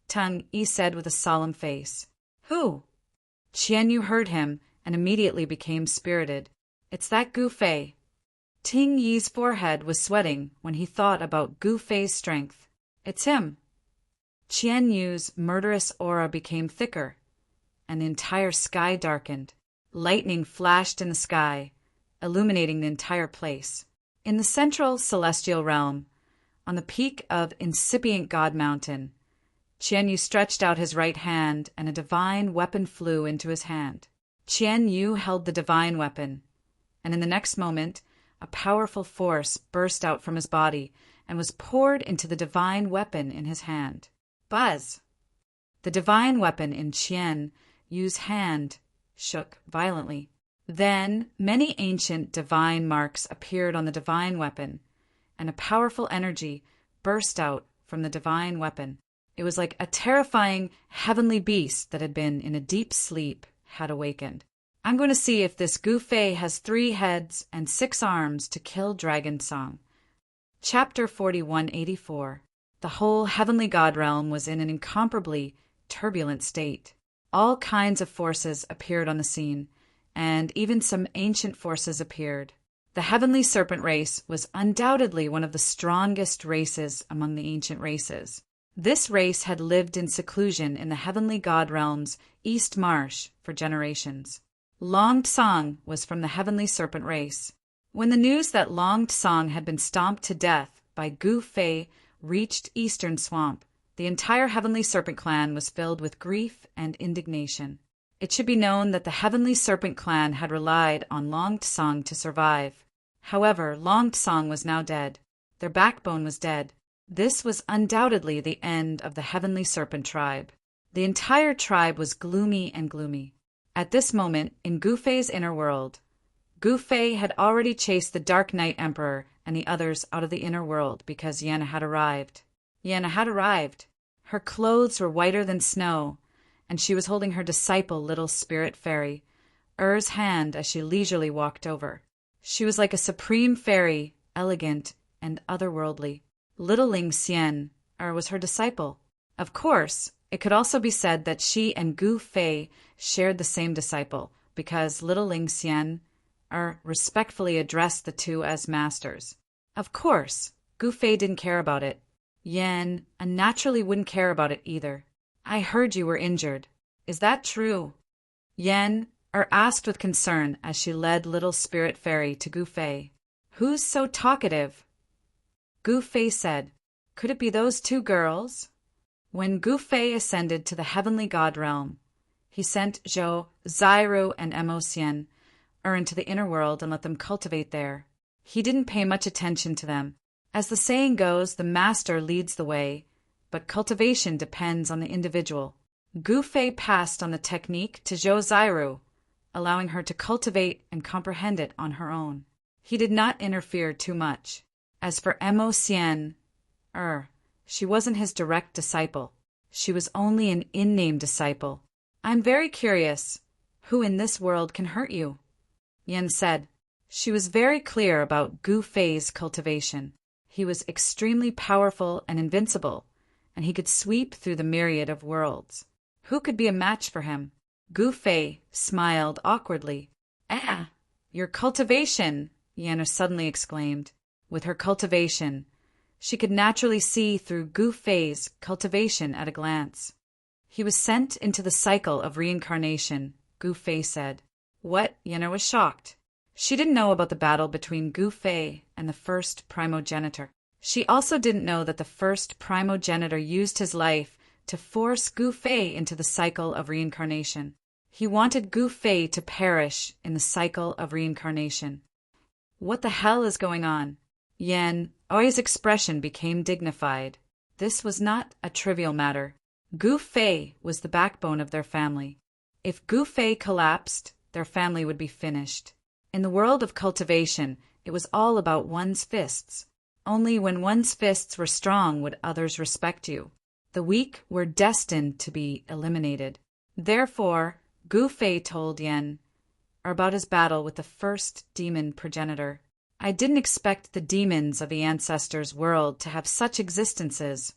Tang Yi said with a solemn face. Who? Qian Yu heard him and immediately became spirited. It's that Gu Fei. Ting Yi's forehead was sweating when he thought about Gu Fei's strength. It's him. Qian Yu's murderous aura became thicker, and the entire sky darkened. Lightning flashed in the sky, illuminating the entire place. In the central celestial realm, on the peak of incipient God Mountain, Qian Yu stretched out his right hand, and a divine weapon flew into his hand. Qian Yu held the divine weapon, and in the next moment, a powerful force burst out from his body and was poured into the divine weapon in his hand. Buzz! The divine weapon in Qian Yu's hand shook violently. Then many ancient divine marks appeared on the divine weapon, and a powerful energy burst out from the divine weapon. It was like a terrifying heavenly beast that had been in a deep sleep had awakened. I'm going to see if this Gu Fei has 3 heads and 6 arms to kill Dragon Song. Chapter 4184. The whole heavenly god realm was in an incomparably turbulent state. All kinds of forces appeared on the scene, and even some ancient forces appeared. The heavenly serpent race was undoubtedly one of the strongest races among the ancient races. This race had lived in seclusion in the heavenly god realm's East Marsh for generations. Long Tsang was from the heavenly serpent race. When the news that Long Tsang had been stomped to death by Gu Fei reached Eastern Swamp, the entire heavenly serpent clan was filled with grief and indignation. It should be known that the heavenly serpent clan had relied on Long Tsang to survive. However, Long Tsang was now dead. Their backbone was dead. This was undoubtedly the end of the heavenly serpent tribe. The entire tribe was gloomy and gloomy. At this moment, in Gu Fei's inner world, Gu Fei had already chased the Dark Knight Emperor and the others out of the inner world because Yenna had arrived. Yenna had arrived. Her clothes were whiter than snow, and she was holding her disciple, little spirit fairy, Er's hand as she leisurely walked over. She was like a supreme fairy, elegant and otherworldly. Little Ling Xian, was her disciple. Of course, it could also be said that she and Gu Fei shared the same disciple, because little Ling Xian respectfully addressed the two as masters. Of course, Gu Fei didn't care about it. Yan naturally wouldn't care about it either. I heard you were injured. Is that true? Yan asked with concern as she led little spirit fairy to Gu Fei. Who's so talkative? Gu Fei said, could it be those 2 girls? When Gu Fei ascended to the heavenly god realm, he sent Zhou, Zairu, and Mo Xian into the inner world and let them cultivate there. He didn't pay much attention to them. As the saying goes, the master leads the way, but cultivation depends on the individual. Gu Fei passed on the technique to Zhou Zairu, allowing her to cultivate and comprehend it on her own. He did not interfere too much. As for Mo Xian, she wasn't his direct disciple. She was only an in-name disciple. I'm very curious. Who in this world can hurt you? Yan said. She was very clear about Gu Fei's cultivation. He was extremely powerful and invincible, and he could sweep through the myriad of worlds. Who could be a match for him? Gu Fei smiled awkwardly. Your cultivation, Yan suddenly exclaimed. With her cultivation, she could naturally see through Gu Fei's cultivation at a glance. He was sent into the cycle of reincarnation, Gu Fei said. What? Yenna was shocked. She didn't know about the battle between Gu Fei and the first primogenitor. She also didn't know that the first primogenitor used his life to force Gu Fei into the cycle of reincarnation. He wanted Gu Fei to perish in the cycle of reincarnation. What the hell is going on? Yan Oi's expression became dignified. This was not a trivial matter. Gu Fei was the backbone of their family. If Gu Fei collapsed, their family would be finished. In the world of cultivation, it was all about one's fists. Only when one's fists were strong would others respect you. The weak were destined to be eliminated. Therefore, Gu Fei told Yan about his battle with the first demon progenitor. I didn't expect the demons of the ancestors' world to have such existences.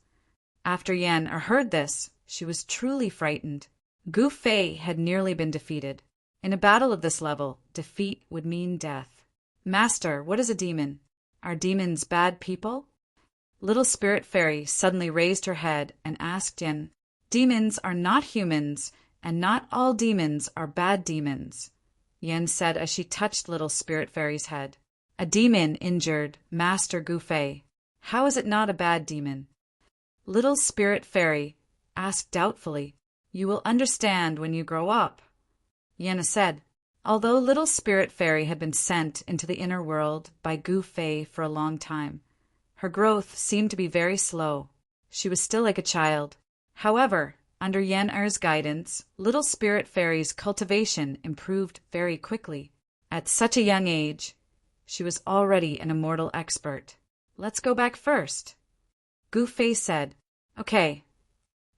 After Yan heard this, she was truly frightened. Gu Fei had nearly been defeated. In a battle of this level, defeat would mean death. Master, what is a demon? Are demons bad people? Little Spirit Fairy suddenly raised her head and asked Yen, Demons are not humans, and not all demons are bad demons, Yen said as she touched Little Spirit Fairy's head. A demon injured Master Gu Fei. How is it not a bad demon? Little Spirit Fairy asked doubtfully, You will understand when you grow up, Yen said. Although Little Spirit Fairy had been sent into the inner world by Gu Fei for a long time, her growth seemed to be very slow. She was still like a child. However, under Yen Er's guidance, Little Spirit Fairy's cultivation improved very quickly. At such a young age, she was already an immortal expert. Let's go back first. Gu Fei said, Okay.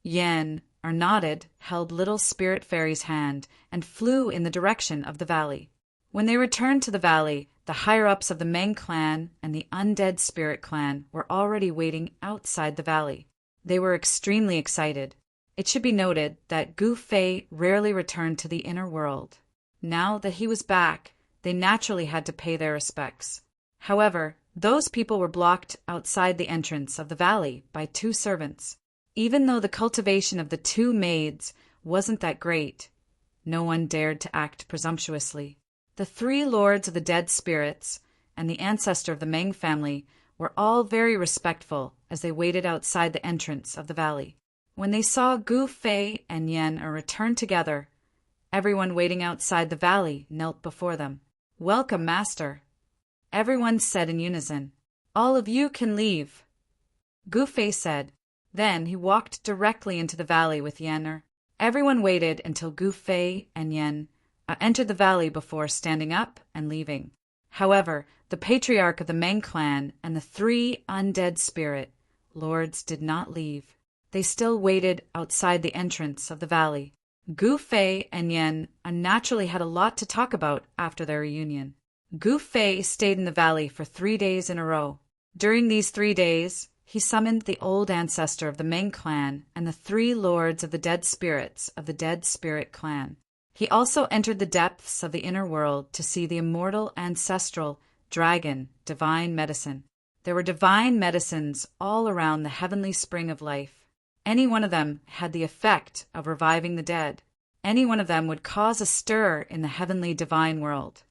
Yen Er nodded, held Little Spirit Fairy's hand, and flew in the direction of the valley. When they returned to the valley, the higher-ups of the Meng clan and the Undead Spirit clan were already waiting outside the valley. They were extremely excited. It should be noted that Gu Fei rarely returned to the inner world. Now that he was back, they naturally had to pay their respects. However, those people were blocked outside the entrance of the valley by 2 servants. Even though the cultivation of the 2 maids wasn't that great, no one dared to act presumptuously. The 3 lords of the dead spirits and the ancestor of the Meng family were all very respectful as they waited outside the entrance of the valley. When they saw Gu Fei and Yen return together, everyone waiting outside the valley knelt before them. Welcome, Master. Everyone said in unison. All of you can leave. Gu Fei said. Then he walked directly into the valley with Yen. Everyone waited until Gu Fei and Yen entered the valley before standing up and leaving. However, the patriarch of the Meng clan and the 3 undead spirit lords did not leave. They still waited outside the entrance of the valley. Gu Fei and Yen naturally had a lot to talk about after their reunion. Gu Fei stayed in the valley for 3 days in a row. During these 3 days, he summoned the old ancestor of the Meng clan and the 3 lords of the dead spirits of the Dead Spirit clan. He also entered the depths of the inner world to see the immortal ancestral dragon, Divine Medicine. There were divine medicines all around the heavenly spring of life. Any one of them had the effect of reviving the dead. Any one of them would cause a stir in the heavenly divine world.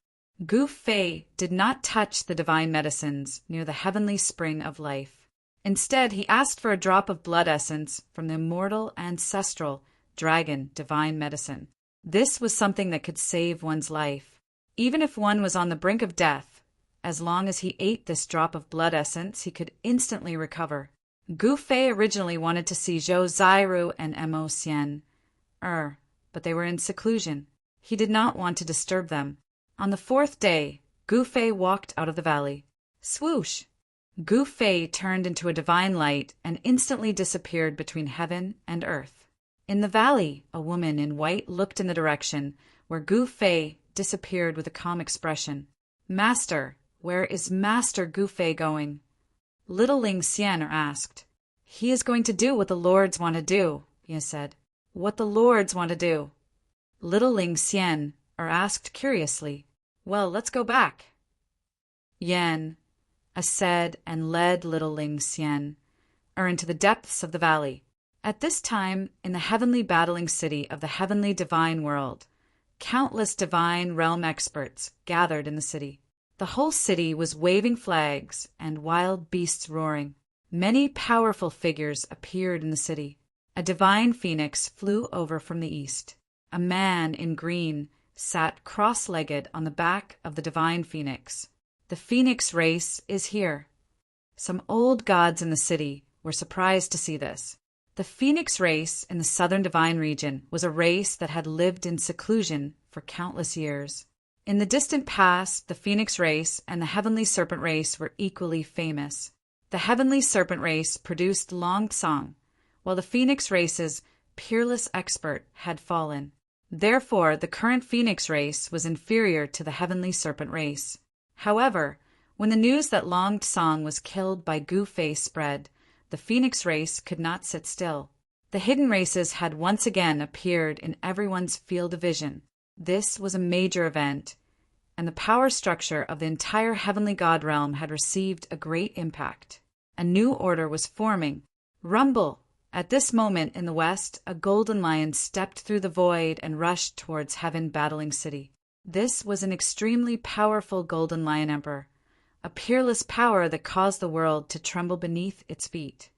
Gu Fei did not touch the divine medicines near the heavenly spring of life. Instead, he asked for a drop of blood essence from the immortal ancestral dragon Divine Medicine. This was something that could save one's life. Even if one was on the brink of death, as long as he ate this drop of blood essence, he could instantly recover. Gu Fei originally wanted to see Zhou Zairu and Mo Xian, but they were in seclusion. He did not want to disturb them. On the 4th day, Gu Fei walked out of the valley. Swoosh! Gu Fei turned into a divine light and instantly disappeared between heaven and earth. In the valley, a woman in white looked in the direction where Gu Fei disappeared with a calm expression. Master, where is Master Gu Fei going? Little Ling Xian asked. He is going to do what the lords want to do, Ye said. What the lords want to do? Little Ling Xian asked curiously. Well, let's go back. Yen said and led Little Ling Xian into the depths of the valley. At this time, in the heavenly battling city of the heavenly divine world, countless divine realm experts gathered in the city. The whole city was waving flags and wild beasts roaring. Many powerful figures appeared in the city. A divine phoenix flew over from the east. A man in green sat cross-legged on the back of the divine phoenix. The phoenix race is here. Some old gods in the city were surprised to see this. The phoenix race in the southern divine region was a race that had lived in seclusion for countless years. In the distant past, the phoenix race and the heavenly serpent race were equally famous. The heavenly serpent race produced Long Tsang, while the phoenix race's peerless expert had fallen. Therefore, the current phoenix race was inferior to the heavenly serpent race. However, when the news that Long Tsang was killed by Gu Fei spread, the phoenix race could not sit still. The hidden races had once again appeared in everyone's field of vision. This was a major event, and the power structure of the entire heavenly God realm had received a great impact. A new order was forming. Rumble! At this moment in the west, a golden lion stepped through the void and rushed towards heaven battling city. This was an extremely powerful golden lion emperor, a peerless power that caused the world to tremble beneath its feet.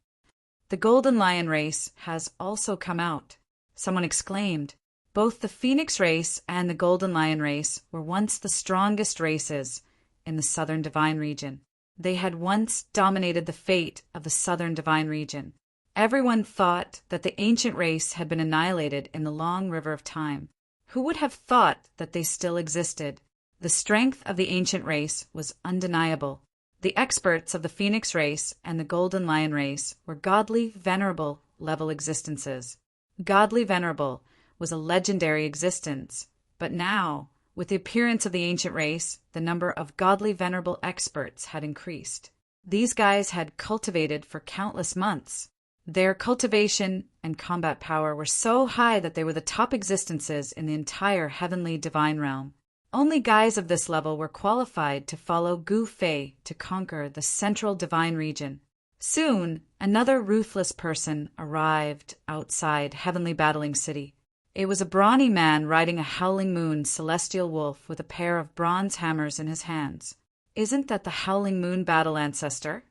The golden lion race has also come out, someone exclaimed. Both the phoenix race and the golden lion race were once the strongest races in the southern divine region. They had once dominated the fate of the southern divine region. Everyone thought that the ancient race had been annihilated in the long river of time. Who would have thought that they still existed? The strength of the ancient race was undeniable. The experts of the phoenix race and the golden lion race were godly, venerable level existences. Godly Venerable was a legendary existence, but now, with the appearance of the ancient race, the number of godly venerable experts had increased. These guys had cultivated for countless months. Their cultivation and combat power were so high that they were the top existences in the entire heavenly divine realm. Only guys of this level were qualified to follow Gu Fei to conquer the central divine region. Soon, another ruthless person arrived outside heavenly battling city. It was a brawny man riding a howling moon celestial wolf with a pair of bronze hammers in his hands. Isn't that the howling moon battle ancestor?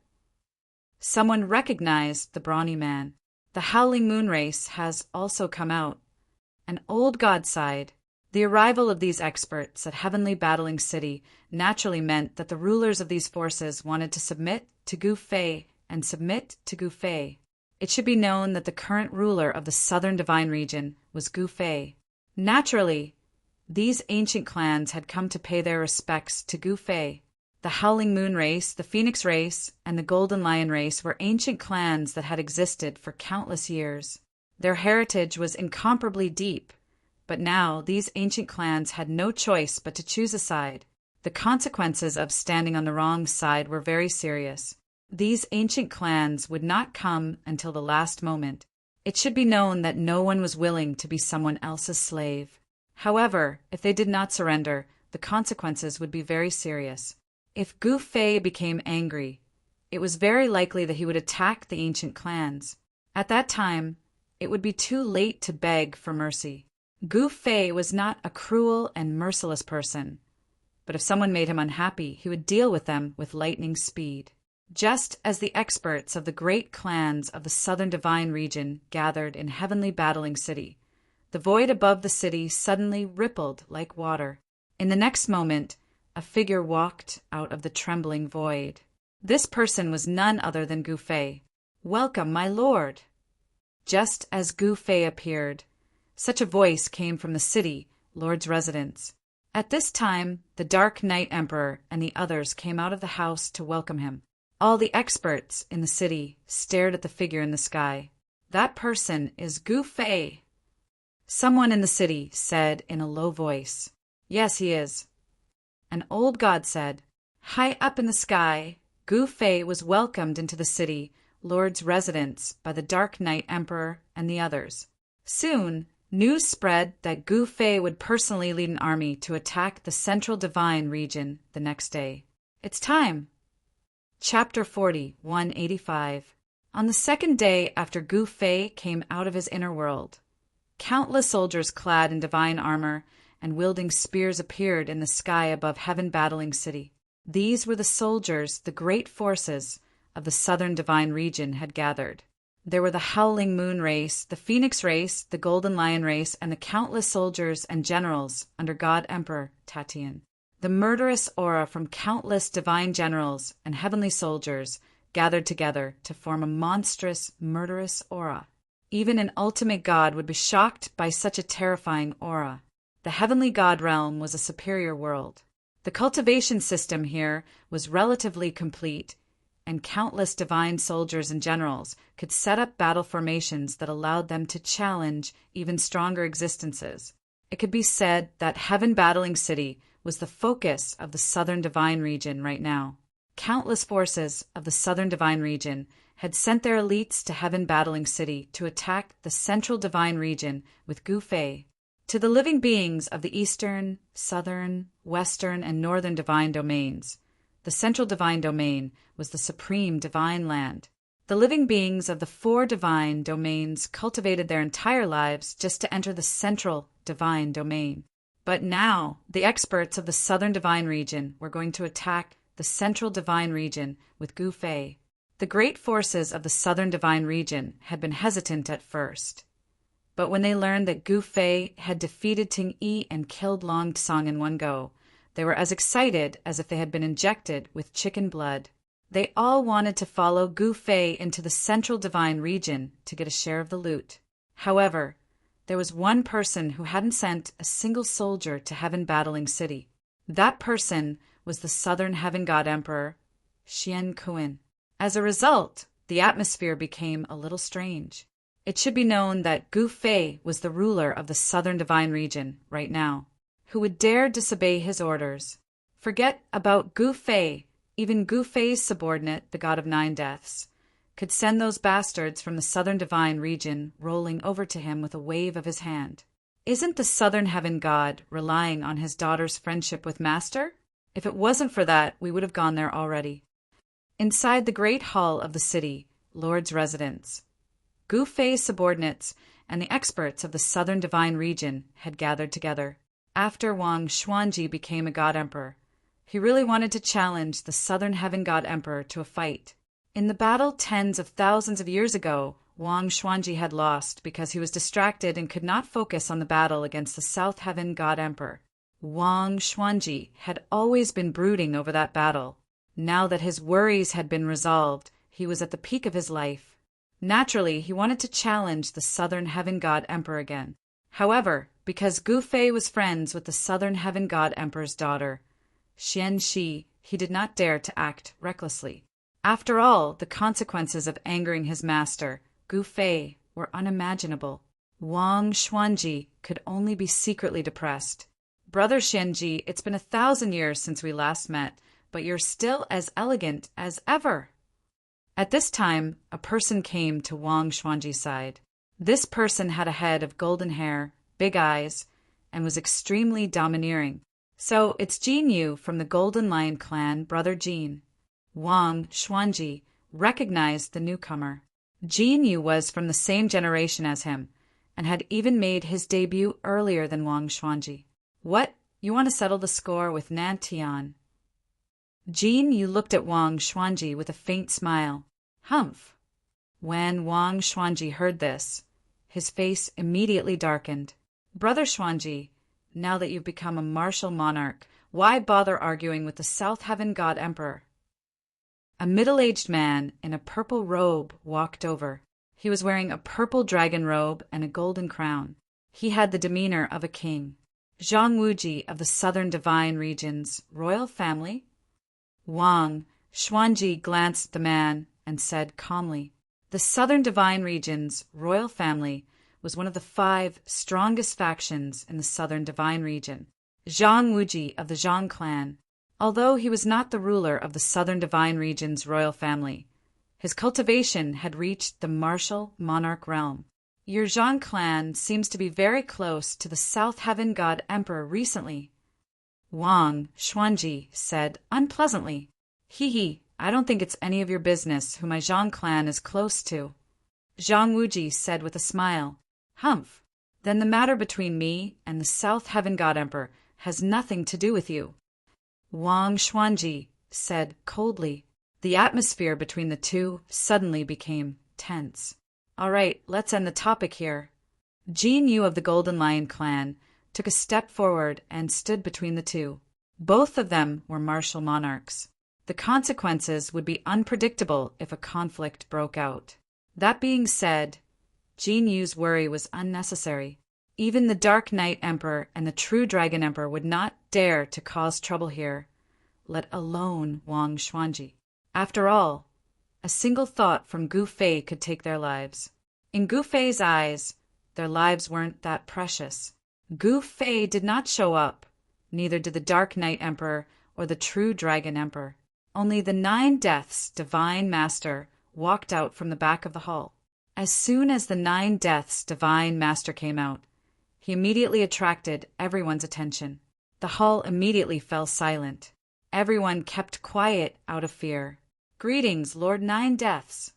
Someone recognized the brawny man. The howling moon race has also come out. An old god sighed. The arrival of these experts at heavenly battling city naturally meant that the rulers of these forces wanted to submit to Gu Fei and submit to Gu Fei. It should be known that the current ruler of the southern divine region was Gu Fei. Naturally, these ancient clans had come to pay their respects to Gu Fei. The Howling Moon race, the Phoenix race, and the Golden Lion race were ancient clans that had existed for countless years. Their heritage was incomparably deep, but now these ancient clans had no choice but to choose a side. The consequences of standing on the wrong side were very serious. These ancient clans would not come until the last moment. It should be known that no one was willing to be someone else's slave. However, if they did not surrender, the consequences would be very serious. If Gu Fei became angry, it was very likely that he would attack the ancient clans. At that time, it would be too late to beg for mercy. Gu Fei was not a cruel and merciless person, but if someone made him unhappy, he would deal with them with lightning speed. Just as the experts of the great clans of the southern divine region gathered in heavenly battling city, the void above the city suddenly rippled like water. In the next moment, a figure walked out of the trembling void. This person was none other than Gu Fei. "Welcome, my lord!" Just as Gu Fei appeared, such a voice came from the city, Lord's residence. At this time, the Dark Knight Emperor and the others came out of the house to welcome him. All the experts in the city stared at the figure in the sky. "That person is Gu Fei." Someone in the city said in a low voice, "Yes, he is." An old god said, "High up in the sky, Gu Fei was welcomed into the city, Lord's residence, by the Dark Knight Emperor and the others. Soon, news spread that Gu Fei would personally lead an army to attack the central divine region the next day. It's time." Chapter 40, 185. On the second day after Gu Fei came out of his inner world, countless soldiers clad in divine armor and wielding spears appeared in the sky above heaven battling city. These were the soldiers the great forces of the southern divine region had gathered. There were the Howling Moon race, the Phoenix race, the Golden Lion race, and the countless soldiers and generals under God Emperor Tatian. The murderous aura from countless divine generals and heavenly soldiers gathered together to form a monstrous, murderous aura. Even an ultimate god would be shocked by such a terrifying aura. The heavenly god realm was a superior world. The cultivation system here was relatively complete, and countless divine soldiers and generals could set up battle formations that allowed them to challenge even stronger existences. It could be said that Heaven Battling City was the focus of the Southern Divine Region right now. Countless forces of the Southern Divine Region had sent their elites to Heaven Battling City to attack the central divine region with Gu Fei. To the living beings of the eastern, southern, western, and northern divine domains, the central divine domain was the supreme divine land. The living beings of the 4 divine domains cultivated their entire lives just to enter the central divine domain. But now, the experts of the southern divine region were going to attack the central divine region with Gu Fei. The great forces of the southern divine region had been hesitant at first. But when they learned that Gu Fei had defeated Ting Yi and killed Long Tsang in one go, they were as excited as if they had been injected with chicken blood. They all wanted to follow Gu Fei into the central divine region to get a share of the loot. However, there was one person who hadn't sent a single soldier to Heaven Battling City. That person was the Southern Heaven God Emperor, Xian Kuan. As a result, the atmosphere became a little strange. It should be known that Gu Fei was the ruler of the Southern Divine Region right now. Who would dare disobey his orders? Forget about Gu Fei. Even Gu Fei's subordinate, the God of 9 Deaths, could send those bastards from the Southern Divine Region rolling over to him with a wave of his hand. Isn't the Southern Heaven God relying on his daughter's friendship with Master? If it wasn't for that, we would have gone there already. Inside the great hall of the city, Lord's residence, Gu Fei's subordinates and the experts of the Southern Divine Region had gathered together. After Wang Xuanji became a God Emperor, he really wanted to challenge the Southern Heaven God Emperor to a fight. In the battle tens of thousands of years ago, Wang Xuanji had lost because he was distracted and could not focus on the battle against the South Heaven God Emperor. Wang Xuanji had always been brooding over that battle. Now that his worries had been resolved, he was at the peak of his life. Naturally, he wanted to challenge the Southern Heaven God Emperor again. However, because Gu Fei was friends with the Southern Heaven God Emperor's daughter, Xian Shi, he did not dare to act recklessly. After all, the consequences of angering his master, Gu Fei, were unimaginable. Wang Xuanji could only be secretly depressed. Brother Xianji, it's been 1,000 years since we last met, but you're still as elegant as ever. At this time, a person came to Wang Xuanji's side. This person had a head of golden hair, big eyes, and was extremely domineering. So it's Jin Yu from the Golden Lion clan, Brother Jin. Wang Xuanji recognized the newcomer. Jin Yu was from the same generation as him, and had even made his debut earlier than Wang Xuanji. What? You want to settle the score with Nan Tian? Jin Yu looked at Wang Xuanji with a faint smile. Humph. When Wang Xuanji heard this, his face immediately darkened. Brother Xuanji, now that you've become a martial monarch, why bother arguing with the South Heaven God Emperor? A middle-aged man in a purple robe walked over. He was wearing a purple dragon robe and a golden crown. He had the demeanor of a king. Zhang Wuji of the Southern Divine Region's royal family? Wang Xuanji glanced at the man and said calmly, the Southern Divine Region's royal family was one of the 5 strongest factions in the Southern Divine Region. Zhang Wuji of the Zhang clan, although he was not the ruler of the Southern Divine Region's royal family, his cultivation had reached the martial monarch realm. Your Zhang clan seems to be very close to the South Heaven God Emperor recently. Wang Xuanji said unpleasantly, Hee, I don't think it's any of your business who my Zhang clan is close to. Zhang Wuji said with a smile, Humph, then the matter between me and the South Heaven God Emperor has nothing to do with you. Wang Xuanji said coldly. The atmosphere between the two suddenly became tense. All right, let's end the topic here. Jin Yu of the Golden Lion clan took a step forward and stood between the two. Both of them were martial monarchs. The consequences would be unpredictable if a conflict broke out. That being said, Jin Yu's worry was unnecessary. Even the Dark Knight Emperor and the True Dragon Emperor would not dare to cause trouble here, let alone Wang Xuanji. After all, a single thought from Gu Fei could take their lives. In Gu Fei's eyes, their lives weren't that precious. Gu Fei did not show up, neither did the Dark Knight Emperor or the True Dragon Emperor. Only the 9 Deaths Divine Master, walked out from the back of the hall. As soon as the 9 Deaths' Divine Master came out, he immediately attracted everyone's attention. The hall immediately fell silent. Everyone kept quiet out of fear. "Greetings, Lord 9 Deaths."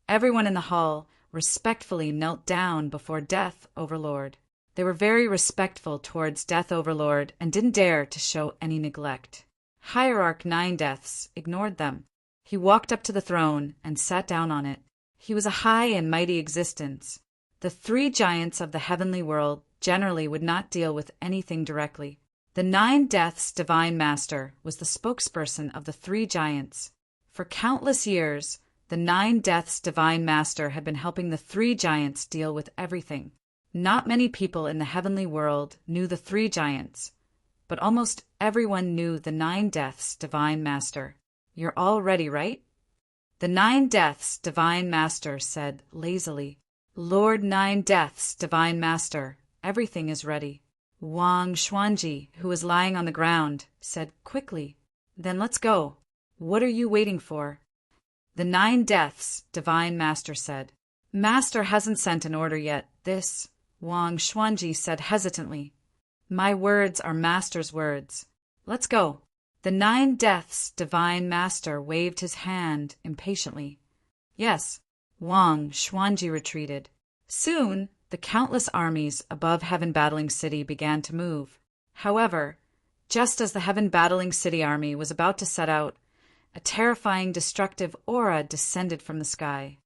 Everyone in the hall respectfully knelt down before Death Overlord. They were very respectful towards Death Overlord and didn't dare to show any neglect. Hierarch 9 Deaths ignored them. He walked up to the throne and sat down on it. He was a high and mighty existence. The 3 giants of the heavenly world generally would not deal with anything directly. The 9 Deaths' Divine Master was the spokesperson of the 3 giants. For countless years, the 9 Deaths' Divine Master had been helping the 3 giants deal with everything. Not many people in the heavenly world knew the 3 giants, but almost everyone knew the 9 Deaths' Divine Master. "You're all ready, right?" The 9 Deaths' Divine Master said lazily. "Lord 9 Deaths' Divine Master, everything is ready." Wang Xuanji, who was lying on the ground, said quickly, "Then let's go. What are you waiting for?" The 9 Deaths' Divine Master said, "Master hasn't sent an order yet. This," Wang Xuanji said hesitantly. "My words are Master's words. Let's go." The 9 Deaths' Divine Master waved his hand impatiently. Yes, Wang Xuanji retreated. Soon, the countless armies above Heaven Battling City began to move. However, just as the Heaven Battling City army was about to set out, a terrifying destructive aura descended from the sky.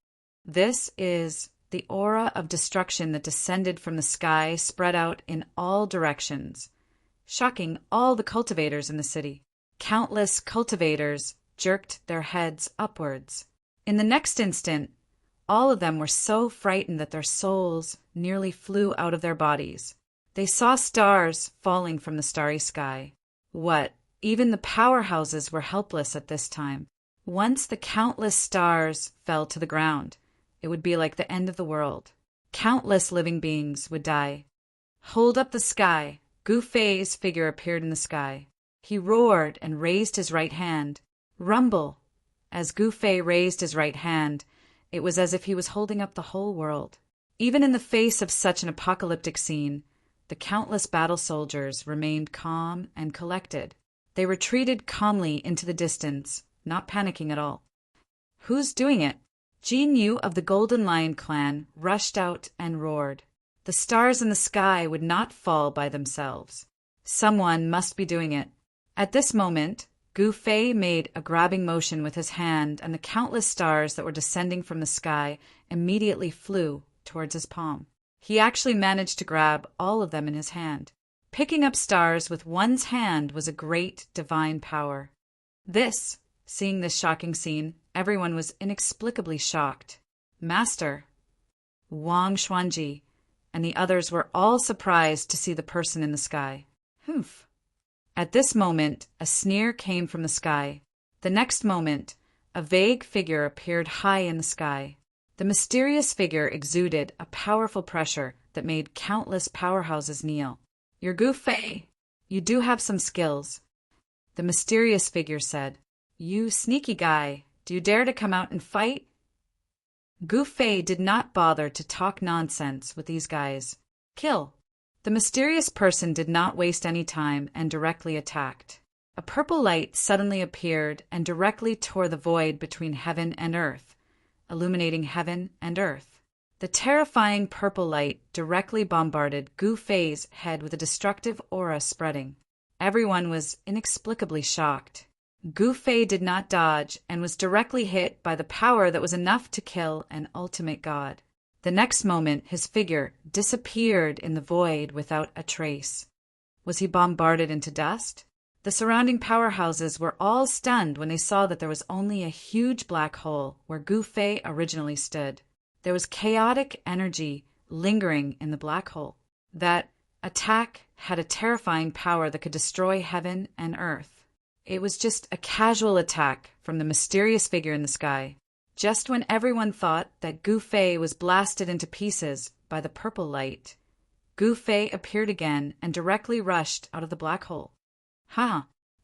This is the aura of destruction that descended from the sky, spread out in all directions, shocking all the cultivators in the city. Countless cultivators jerked their heads upwards. In the next instant, all of them were so frightened that their souls nearly flew out of their bodies. They saw stars falling from the starry sky. What? Even the powerhouses were helpless at this time. Once the countless stars fell to the ground, it would be like the end of the world. Countless living beings would die. "Hold up the sky." Gu Fei's figure appeared in the sky. He roared and raised his right hand. Rumble! As Gu Fei raised his right hand, it was as if he was holding up the whole world. Even in the face of such an apocalyptic scene, the countless battle soldiers remained calm and collected. They retreated calmly into the distance, not panicking at all. "Who's doing it?" Jin Yu of the Golden Lion clan rushed out and roared. The stars in the sky would not fall by themselves. Someone must be doing it. At this moment, Gu Fei made a grabbing motion with his hand, and the countless stars that were descending from the sky immediately flew towards his palm. He actually managed to grab all of them in his hand. Picking up stars with one's hand was a great divine power. Seeing this shocking scene, everyone was inexplicably shocked. Master, Wang Xuanji, and the others were all surprised to see the person in the sky. Humph. At this moment, a sneer came from the sky. The next moment, a vague figure appeared high in the sky. The mysterious figure exuded a powerful pressure that made countless powerhouses kneel. "You're Gu Fei. You do have some skills." The mysterious figure said, "You sneaky guy, do you dare to come out and fight?" Gu Fei did not bother to talk nonsense with these guys. "Kill." The mysterious person did not waste any time and directly attacked. A purple light suddenly appeared and directly tore the void between heaven and earth, illuminating heaven and earth. The terrifying purple light directly bombarded Gu Fei's head with a destructive aura spreading. Everyone was inexplicably shocked. Gu Fei did not dodge and was directly hit by the power that was enough to kill an ultimate god. The next moment, his figure disappeared in the void without a trace. Was he bombarded into dust? The surrounding powerhouses were all stunned when they saw that there was only a huge black hole where Gu Fei originally stood. There was chaotic energy lingering in the black hole. That attack had a terrifying power that could destroy heaven and earth. It was just a casual attack from the mysterious figure in the sky. Just when everyone thought that Gu Fei was blasted into pieces by the purple light, Gu Fei appeared again and directly rushed out of the black hole.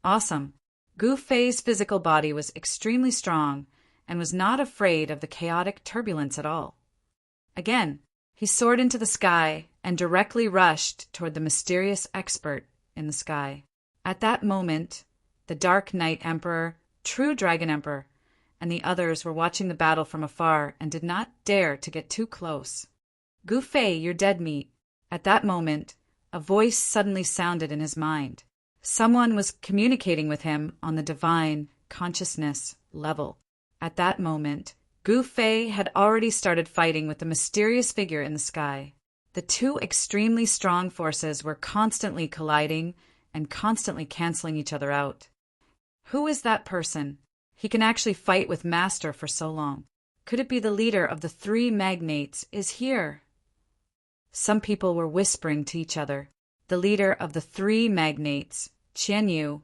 Awesome. Gu Fei's physical body was extremely strong, and was not afraid of the chaotic turbulence at all. Again, he soared into the sky and directly rushed toward the mysterious expert in the sky. At that moment, the Dark Knight Emperor, True Dragon Emperor, and the others were watching the battle from afar and did not dare to get too close. "Gu Fei, you're dead meat." At that moment, a voice suddenly sounded in his mind. Someone was communicating with him on the divine consciousness level. At that moment, Gu Fei had already started fighting with the mysterious figure in the sky. The two extremely strong forces were constantly colliding and constantly canceling each other out. Who is that person? He can actually fight with Master for so long. Could it be the leader of the three magnates is here? Some people were whispering to each other. The leader of the three magnates, Qian Yu,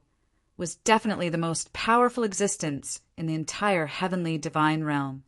was definitely the most powerful existence in the entire heavenly divine realm.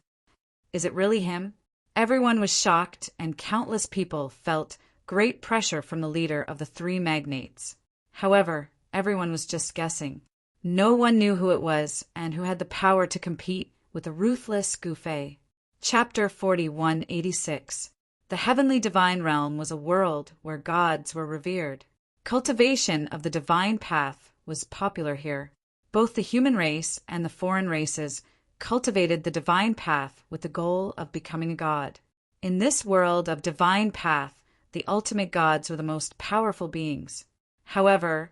Is it really him? Everyone was shocked, and countless people felt great pressure from the leader of the three magnates. However, everyone was just guessing. No one knew who it was and who had the power to compete with the ruthless Gu Fei. Chapter 4186. The heavenly divine realm was a world where gods were revered. Cultivation of the divine path was popular here. Both the human race and the foreign races cultivated the divine path with the goal of becoming a god. In this world of divine path, the ultimate gods were the most powerful beings. However,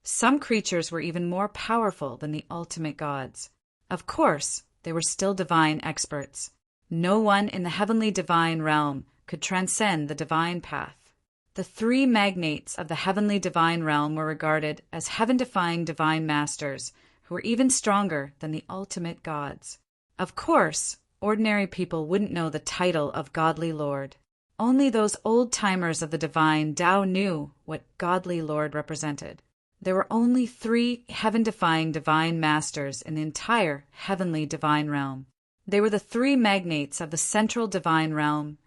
some creatures were even more powerful than the ultimate gods. Of course, they were still divine experts. No one in the heavenly divine realm could transcend the divine path. The three magnates of the heavenly divine realm were regarded as heaven-defying divine masters who were even stronger than the ultimate gods. Of course, ordinary people wouldn't know the title of Godly Lord. Only those old-timers of the divine Tao knew what Godly Lord represented. There were only three heaven-defying divine masters in the entire heavenly divine realm. They were the three magnates of the central divine realm,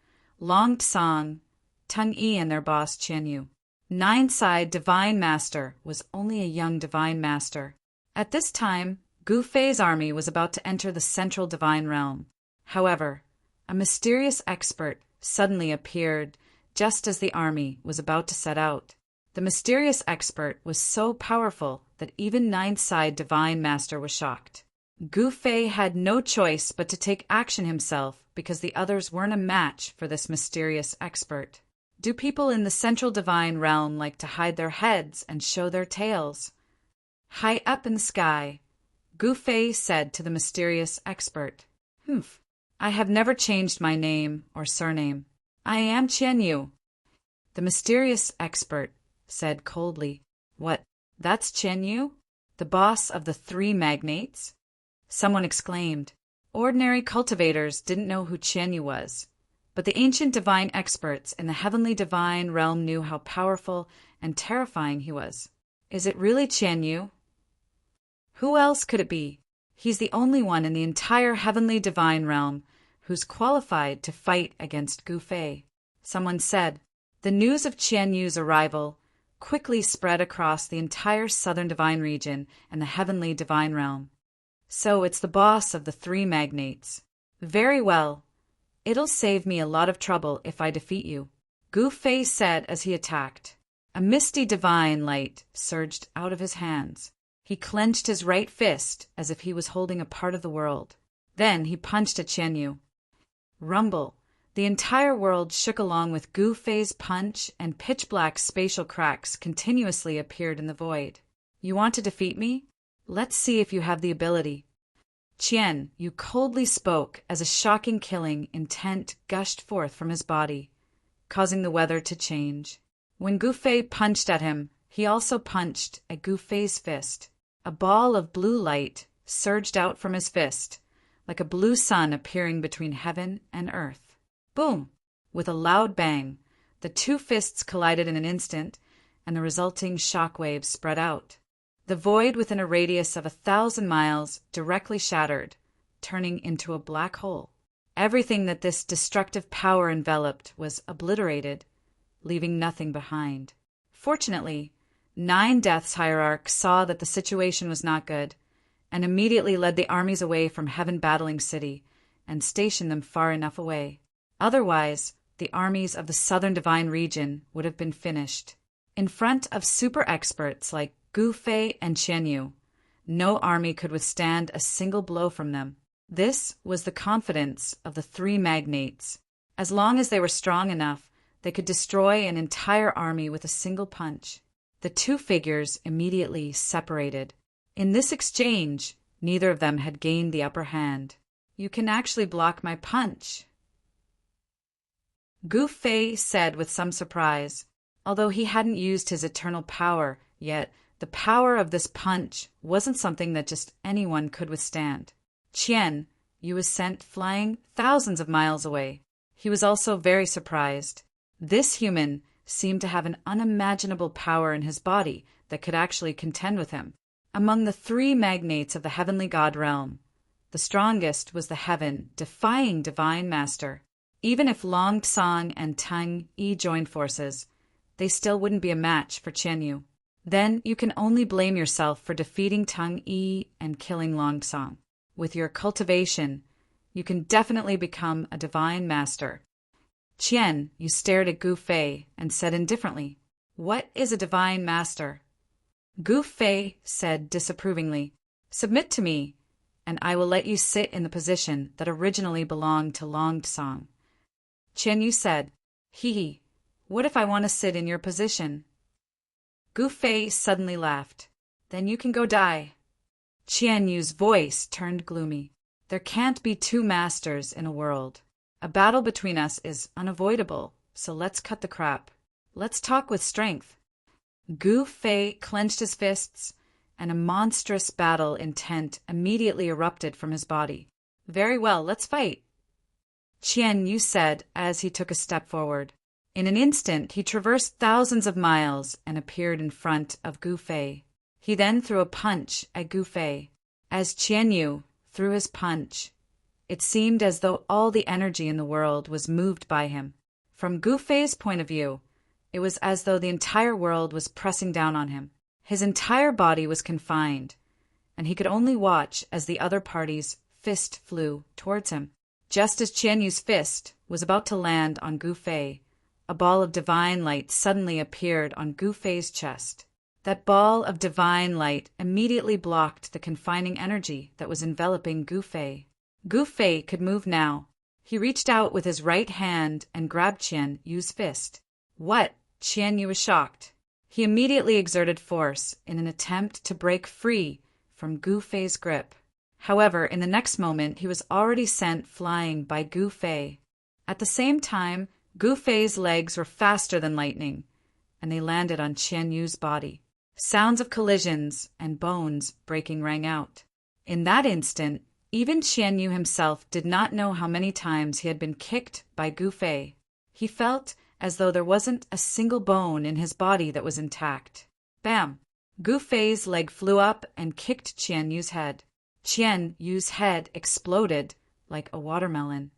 Long Tsang, Tung Yi, and their boss Qian Yu. Nine-Side Divine Master was only a young divine master. At this time, Gu Fei's army was about to enter the central divine realm. However, a mysterious expert suddenly appeared just as the army was about to set out. The mysterious expert was so powerful that even Nine-Side Divine Master was shocked. Gu Fei had no choice but to take action himself because the others weren't a match for this mysterious expert. Do people in the central divine realm like to hide their heads and show their tails? High up in the sky, Gu Fei said to the mysterious expert, I have never changed my name or surname. I am Qian Yu." The mysterious expert said coldly, "What, that's Qian Yu? The boss of the three magnates?" Someone exclaimed. Ordinary cultivators didn't know who Qian Yu was, but the ancient divine experts in the heavenly divine realm knew how powerful and terrifying he was. Is it really Qian Yu? Who else could it be? He's the only one in the entire heavenly divine realm who's qualified to fight against Gu Fei. Someone said. The news of Qian Yu's arrival quickly spread across the entire southern divine region and the heavenly divine realm. So it's the boss of the three magnates. Very well. It'll save me a lot of trouble if I defeat you, Gu Fei said as he attacked. A misty divine light surged out of his hands. He clenched his right fist as if he was holding a part of the world. Then he punched at Qian Yu. Rumble. The entire world shook along with Gu Fei's punch, and pitch-black spatial cracks continuously appeared in the void. You want to defeat me? Let's see if you have the ability. Qian Yu coldly spoke as a shocking killing intent gushed forth from his body, causing the weather to change. When Gu Fei punched at him, he also punched at Gu Fei's fist. A ball of blue light surged out from his fist, like a blue sun appearing between heaven and earth. Boom! With a loud bang, the two fists collided in an instant, and the resulting shock waves spread out. The void within a radius of 1,000 miles directly shattered, turning into a black hole. Everything that this destructive power enveloped was obliterated, leaving nothing behind. Fortunately, 9 Death's hierarchs saw that the situation was not good, and immediately led the armies away from Heaven Battling City and stationed them far enough away. Otherwise, the armies of the southern divine region would have been finished. In front of super experts like Gu Fei and Qian Yu, no army could withstand a single blow from them. This was the confidence of the three magnates. As long as they were strong enough, they could destroy an entire army with a single punch. The two figures immediately separated. In this exchange, neither of them had gained the upper hand. "You can actually block my punch," Gu Fei said with some surprise. Although he hadn't used his eternal power yet, the power of this punch wasn't something that just anyone could withstand. Qian Yu was sent flying thousands of miles away. He was also very surprised. This human seemed to have an unimaginable power in his body that could actually contend with him. Among the three magnates of the heavenly god realm, the strongest was the heaven-defying divine master. Even if Long Tsang and Tang Yi joined forces, they still wouldn't be a match for Qian Yu. Then you can only blame yourself for defeating Tang Yi and killing Long Tsang. With your cultivation, you can definitely become a divine master. Qian Yu stared at Gu Fei and said indifferently, "What is a divine master?" Gu Fei said disapprovingly, "Submit to me, and I will let you sit in the position that originally belonged to Long Tsang." Qian Yu said, "Hee, what if I want to sit in your position?" Gu Fei suddenly laughed. "Then you can go die." Qian Yu's voice turned gloomy. "There can't be two masters in a world. A battle between us is unavoidable, so let's cut the crap. Let's talk with strength." Gu Fei clenched his fists, and a monstrous battle intent immediately erupted from his body. "Very well, let's fight," Qian Yu said as he took a step forward. In an instant, he traversed thousands of miles and appeared in front of Gu Fei. He then threw a punch at Gu Fei. As Qian Yu threw his punch, it seemed as though all the energy in the world was moved by him. From Gu Fei's point of view, it was as though the entire world was pressing down on him. His entire body was confined, and he could only watch as the other party's fist flew towards him. Just as Qian Yu's fist was about to land on Gu Fei, a ball of divine light suddenly appeared on Gu Fei's chest. That ball of divine light immediately blocked the confining energy that was enveloping Gu Fei. Gu Fei could move now. He reached out with his right hand and grabbed Qian Yu's fist. "What?" Qian Yu was shocked. He immediately exerted force in an attempt to break free from Gu Fei's grip. However, in the next moment, he was already sent flying by Gu Fei. At the same time, Gu Fei's legs were faster than lightning, and they landed on Qian Yu's body. Sounds of collisions and bones breaking rang out. In that instant, even Qian Yu himself did not know how many times he had been kicked by Gu Fei. He felt as though there wasn't a single bone in his body that was intact. Bam! Gu Fei's leg flew up and kicked Qian Yu's head. Qian Yu's head exploded like a watermelon.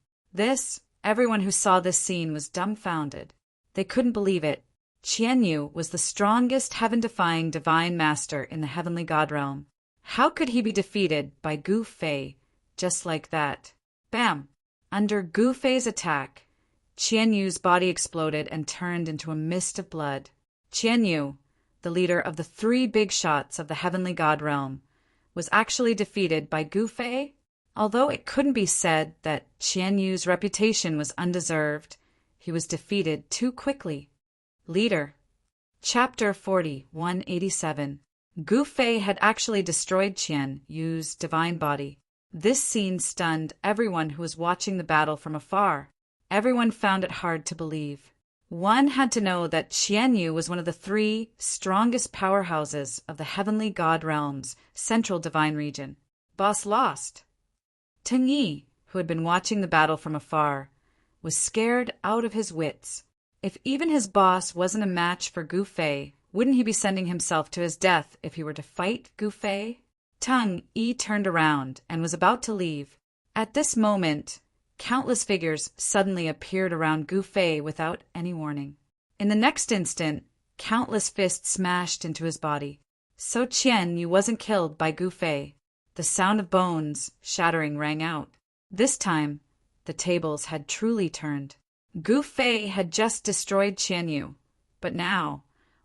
Everyone who saw this scene was dumbfounded. They couldn't believe it. Qian Yu was the strongest heaven-defying divine master in the heavenly god realm. How could he be defeated by Gu Fei just like that? Bam! Under Gu Fei's attack, Qian Yu's body exploded and turned into a mist of blood. Qian Yu, the leader of the three big shots of the heavenly god realm, was actually defeated by Gu Fei. Although it couldn't be said that Qian Yu's reputation was undeserved, he was defeated too quickly. Leader. Chapter 40, 187. Gu Fei had actually destroyed Qian Yu's divine body. This scene stunned everyone who was watching the battle from afar. Everyone found it hard to believe. One had to know that Qian Yu was one of the three strongest powerhouses of the heavenly god realm's central divine region. Boss lost. Tang Yi, who had been watching the battle from afar, was scared out of his wits. If even his boss wasn't a match for Gu Fei, wouldn't he be sending himself to his death if he were to fight Gu Fei? Tang Yi turned around and was about to leave. At this moment, countless figures suddenly appeared around Gu Fei without any warning. In the next instant, countless fists smashed into his body. So Qian Yu wasn't killed by Gu Fei. The sound of bones shattering rang out. This time, the tables had truly turned. Gu Fei had just destroyed Qian Yu, but now,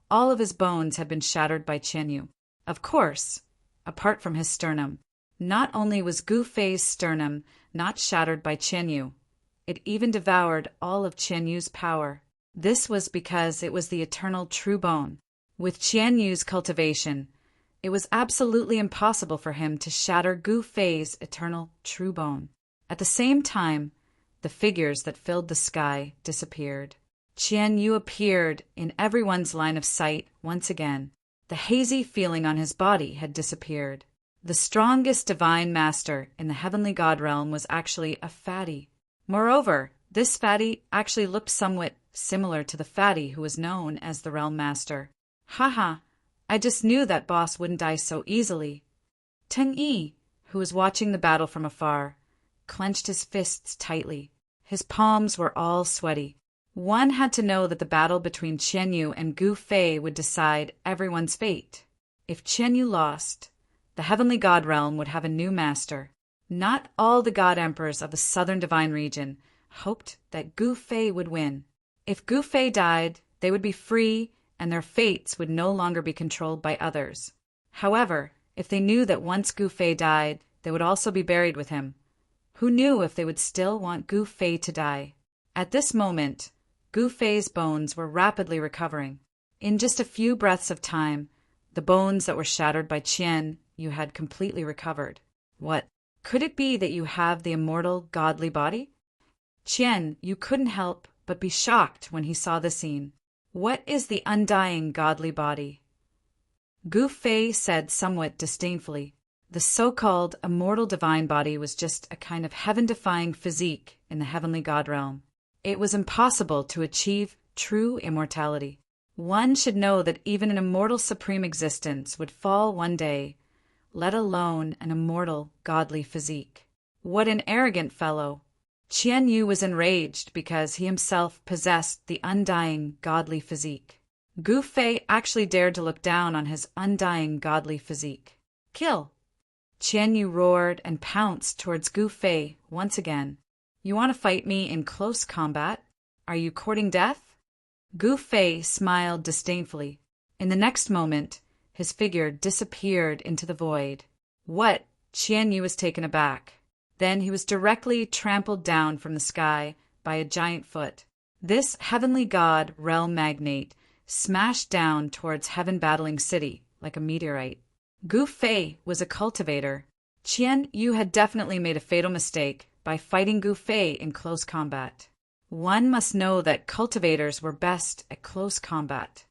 all of his bones had been shattered by Qian Yu. Of course, apart from his sternum. Not only was Gu Fei's sternum not shattered by Qian Yu, it even devoured all of Qian Yu's power. This was because it was the eternal true bone. With Qian Yu's cultivation, it was absolutely impossible for him to shatter Gu Fei's eternal true bone. At the same time, the figures that filled the sky disappeared. Qian Yu appeared in everyone's line of sight once again. The hazy feeling on his body had disappeared. The strongest divine master in the heavenly god realm was actually a fatty. Moreover, this fatty actually looked somewhat similar to the fatty who was known as the realm master. Haha, I just knew that boss wouldn't die so easily. Teng Yi, who was watching the battle from afar, clenched his fists tightly. His palms were all sweaty. One had to know that the battle between Qian Yu and Gu Fei would decide everyone's fate. If Qian Yu lost, the heavenly god realm would have a new master. Not all the god emperors of the southern divine region hoped that Gu Fei would win. If Gu Fei died, they would be free and their fates would no longer be controlled by others. However, if they knew that once Gu Fei died, they would also be buried with him, who knew if they would still want Gu Fei to die? At this moment, Gu Fei's bones were rapidly recovering. In just a few breaths of time, the bones that were shattered by Qian Yu had completely recovered. What? Could it be that you have the immortal godly body? Qian Yu couldn't help but be shocked when he saw the scene. What is the undying godly body? Gu Fei said somewhat disdainfully. The so-called immortal divine body was just a kind of heaven-defying physique in the heavenly god realm. It was impossible to achieve true immortality. One should know that even an immortal supreme existence would fall one day, let alone an immortal godly physique. What an arrogant fellow! Qian Yu was enraged because he himself possessed the undying godly physique. Gu Fei actually dared to look down on his undying godly physique. Kill! Qian Yu roared and pounced towards Gu Fei once again. You want to fight me in close combat? Are you courting death? Gu Fei smiled disdainfully. In the next moment, his figure disappeared into the void. What? Qian Yu was taken aback. Then he was directly trampled down from the sky by a giant foot. This heavenly god realm magnate smashed down towards heaven battling city like a meteorite. Gu Fei was a cultivator. Qian Yu had definitely made a fatal mistake by fighting Gu Fei in close combat. One must know that cultivators were best at close combat.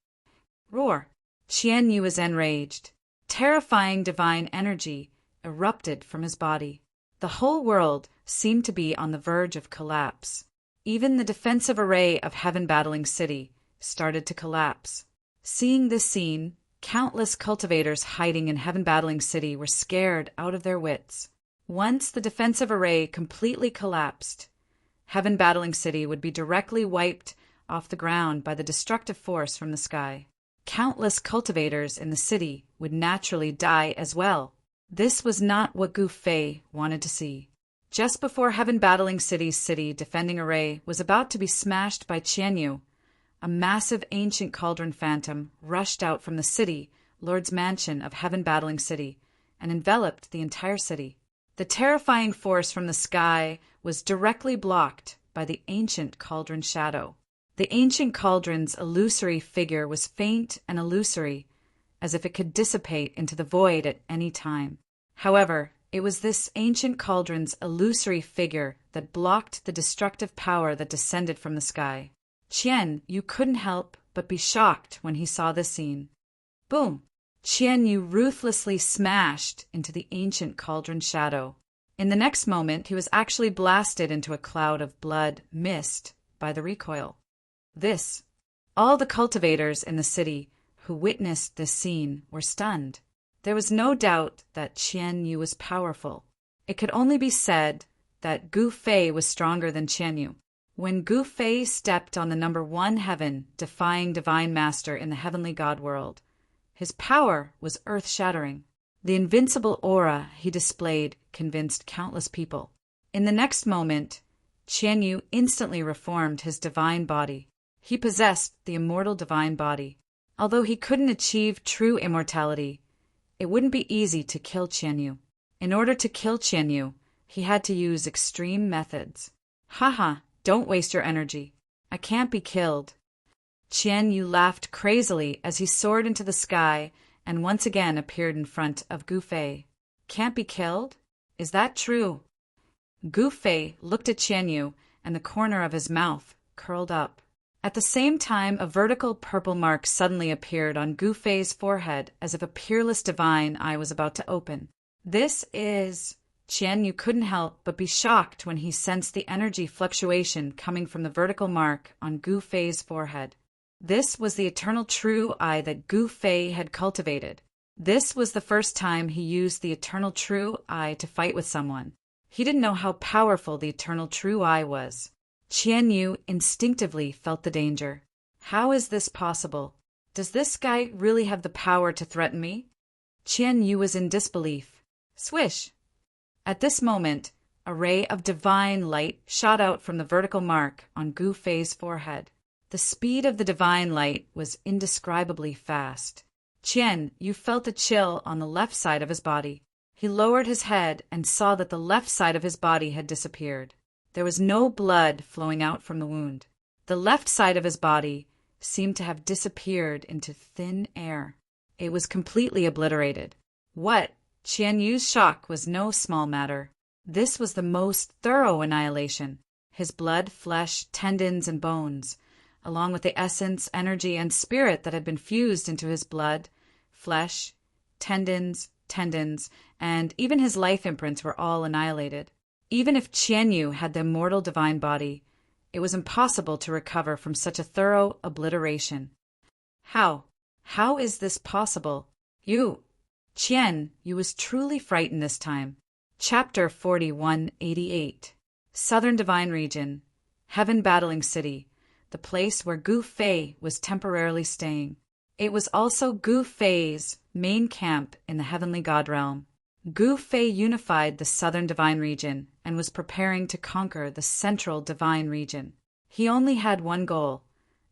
Roar! Qian Yu was enraged. Terrifying divine energy erupted from his body. The whole world seemed to be on the verge of collapse. Even the defensive array of heaven battling city started to collapse. Seeing this scene, countless cultivators hiding in heaven battling city were scared out of their wits. Once the defensive array completely collapsed, heaven battling city would be directly wiped off the ground by the destructive force from the sky. Countless cultivators in the city would naturally die as well. This was not what Gu Fei wanted to see. Just before heaven battling city's city defending array was about to be smashed by Qian Yu, a massive ancient cauldron phantom rushed out from the city, Lord's mansion of heaven battling city, and enveloped the entire city. The terrifying force from the sky was directly blocked by the ancient cauldron shadow. The ancient cauldron's illusory figure was faint and illusory, as if it could dissipate into the void at any time. However, it was this ancient cauldron's illusory figure that blocked the destructive power that descended from the sky. Qian Yu couldn't help but be shocked when he saw this scene. Boom! Qian Yu ruthlessly smashed into the ancient cauldron shadow. In the next moment, he was actually blasted into a cloud of blood mist by the recoil. All the cultivators in the city who witnessed this scene were stunned. There was no doubt that Qian Yu was powerful. It could only be said that Gu Fei was stronger than Qian Yu. When Gu Fei stepped on the number one heaven, defying divine master in the heavenly god world, his power was earth-shattering. The invincible aura he displayed convinced countless people. In the next moment, Qian Yu instantly reformed his divine body. He possessed the immortal divine body. Although he couldn't achieve true immortality, it wouldn't be easy to kill Qian Yu. In order to kill Qian Yu, he had to use extreme methods. Haha, don't waste your energy. I can't be killed. Qian Yu laughed crazily as he soared into the sky and once again appeared in front of Gu Fei. Can't be killed? Is that true? Gu Fei looked at Qian Yu, and the corner of his mouth curled up. At the same time, a vertical purple mark suddenly appeared on Gu Fei's forehead as if a peerless divine eye was about to open. This is... Qian Yu couldn't help but be shocked when he sensed the energy fluctuation coming from the vertical mark on Gu Fei's forehead. This was the eternal true eye that Gu Fei had cultivated. This was the first time he used the eternal true eye to fight with someone. He didn't know how powerful the eternal true eye was. Qian Yu instinctively felt the danger. How is this possible? Does this guy really have the power to threaten me? Qian Yu was in disbelief. Swish! At this moment, a ray of divine light shot out from the vertical mark on Gu Fei's forehead. The speed of the divine light was indescribably fast. Qian Yu felt a chill on the left side of his body. He lowered his head and saw that the left side of his body had disappeared. There was no blood flowing out from the wound. The left side of his body seemed to have disappeared into thin air. It was completely obliterated. What? Qian Yu's shock was no small matter. This was the most thorough annihilation. His blood, flesh, tendons, and bones, along with the essence, energy, and spirit that had been fused into his blood, flesh, tendons, and even his life imprints were all annihilated. Even if Qian Yu had the immortal divine body, it was impossible to recover from such a thorough obliteration. How? How is this possible? Qian Yu was truly frightened this time. Chapter 4188. Southern Divine Region. Heaven Battling City. The place where Gu Fei was temporarily staying. It was also Gu Fei's main camp in the Heavenly God Realm. Gu Fei unified the Southern Divine Region and was preparing to conquer the Central Divine Region. He only had one goal,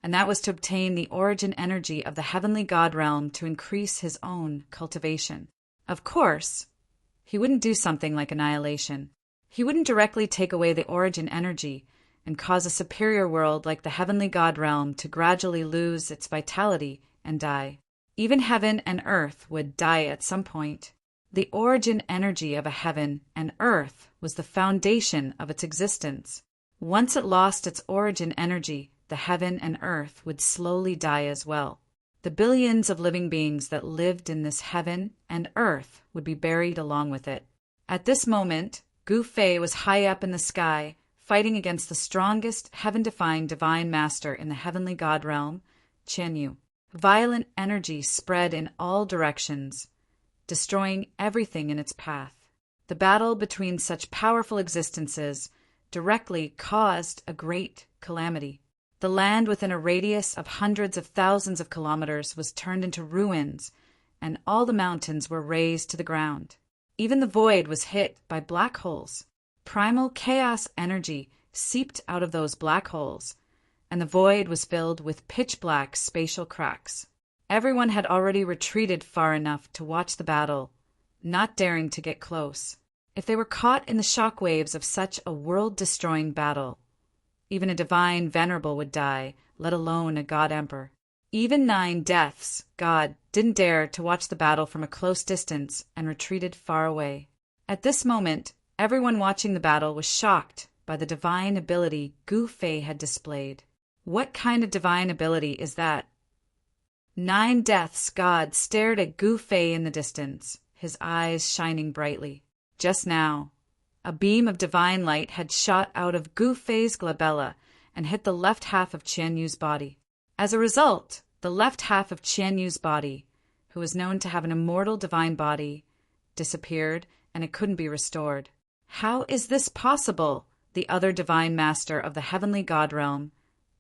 and that was to obtain the origin energy of the Heavenly God Realm to increase his own cultivation. Of course, he wouldn't do something like annihilation. He wouldn't directly take away the origin energy and cause a superior world like the Heavenly God Realm to gradually lose its vitality and die. Even heaven and earth would die at some point. The origin energy of a heaven and earth was the foundation of its existence. Once it lost its origin energy, the heaven and earth would slowly die as well. The billions of living beings that lived in this heaven and earth would be buried along with it. At this moment, Gu Fei was high up in the sky, fighting against the strongest heaven-defined divine master in the Heavenly God Realm, Qian Yu. Violent energy spread in all directions, destroying everything in its path. The battle between such powerful existences directly caused a great calamity. The land within a radius of hundreds of thousands of kilometers was turned into ruins, and all the mountains were razed to the ground. Even the void was hit by black holes. Primal chaos energy seeped out of those black holes, and the void was filled with pitch-black spatial cracks. Everyone had already retreated far enough to watch the battle, not daring to get close. If they were caught in the shock waves of such a world-destroying battle, even a divine Venerable would die, let alone a God Emperor. Even 9 deaths, God didn't dare to watch the battle from a close distance and retreated far away. At this moment, everyone watching the battle was shocked by the divine ability Gu Fei had displayed. What kind of divine ability is that? 9 deaths, God stared at Gu Fei in the distance, his eyes shining brightly. Just now, a beam of divine light had shot out of Gu Fei's glabella and hit the left half of Qian Yu's body. As a result, the left half of Qian Yu's body, who was known to have an immortal divine body, disappeared and it couldn't be restored. How is this possible? The other divine master of the Heavenly God Realm,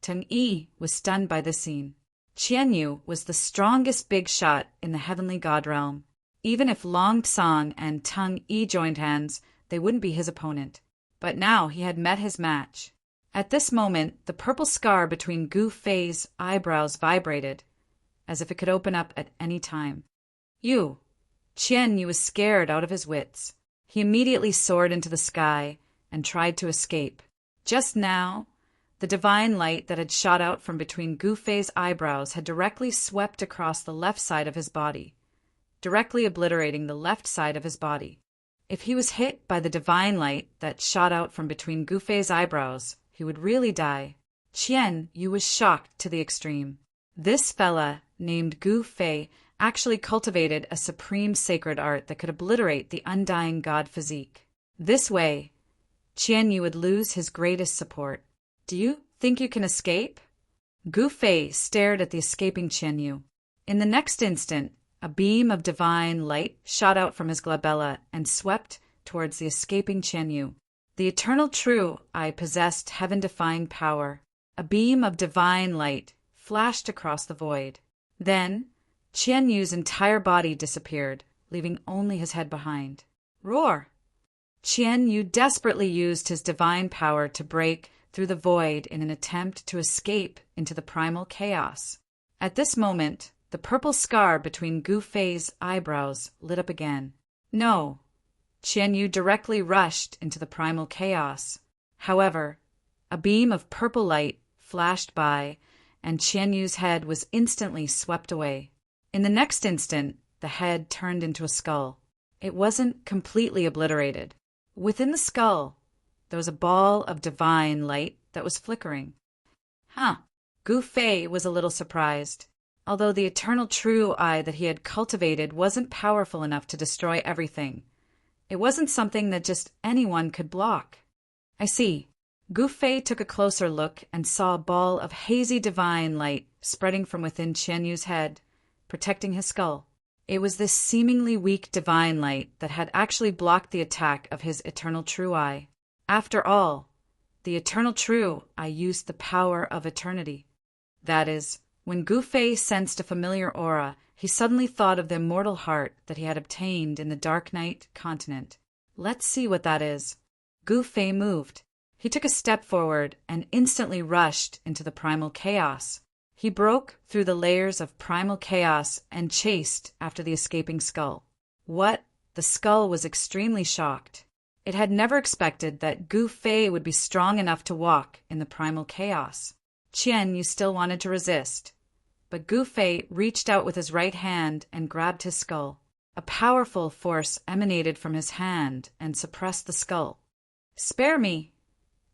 Teng Yi, was stunned by this scene. Qian Yu was the strongest big shot in the Heavenly God Realm. Even if Long Tsang and Tung Yi joined hands, they wouldn't be his opponent. But now he had met his match. At this moment, the purple scar between Gu Fei's eyebrows vibrated, as if it could open up at any time. Qian Yu was scared out of his wits. He immediately soared into the sky and tried to escape. Just now, the divine light that had shot out from between Gu Fei's eyebrows had directly swept across the left side of his body, directly obliterating the left side of his body. If he was hit by the divine light that shot out from between Gu Fei's eyebrows, he would really die. Qian Yu was shocked to the extreme. This fella, named Gu Fei, actually cultivated a supreme sacred art that could obliterate the undying god physique. This way, Qian Yu would lose his greatest support. Do you think you can escape? Gu Fei stared at the escaping Qian Yu. In the next instant, a beam of divine light shot out from his glabella and swept towards the escaping Qian Yu. The eternal true I possessed heaven-defying power. A beam of divine light flashed across the void. Then, Qian Yu's entire body disappeared, leaving only his head behind. Roar! Qian Yu desperately used his divine power to break through the void in an attempt to escape into the primal chaos. At this moment, the purple scar between Gu Fei's eyebrows lit up again. No! Qian Yu directly rushed into the primal chaos. However, a beam of purple light flashed by, and Qian Yu's head was instantly swept away. In the next instant, the head turned into a skull. It wasn't completely obliterated. Within the skull, there was a ball of divine light that was flickering. Gu Fei was a little surprised. Although the eternal true eye that he had cultivated wasn't powerful enough to destroy everything, it wasn't something that just anyone could block. I see. Gu Fei took a closer look and saw a ball of hazy divine light spreading from within Qian Yu's head, protecting his skull. It was this seemingly weak divine light that had actually blocked the attack of his eternal true eye. After all, the eternal true eye used the power of eternity. That is, when Gu Fei sensed a familiar aura, he suddenly thought of the immortal heart that he had obtained in the Dark Night continent. Let's see what that is. Gu Fei moved. He took a step forward and instantly rushed into the primal chaos. He broke through the layers of primal chaos and chased after the escaping skull. What? The skull was extremely shocked. It had never expected that Gu Fei would be strong enough to walk in the primal chaos. Qian Yu still wanted to resist, but Gu Fei reached out with his right hand and grabbed his skull. A powerful force emanated from his hand and suppressed the skull. Spare me!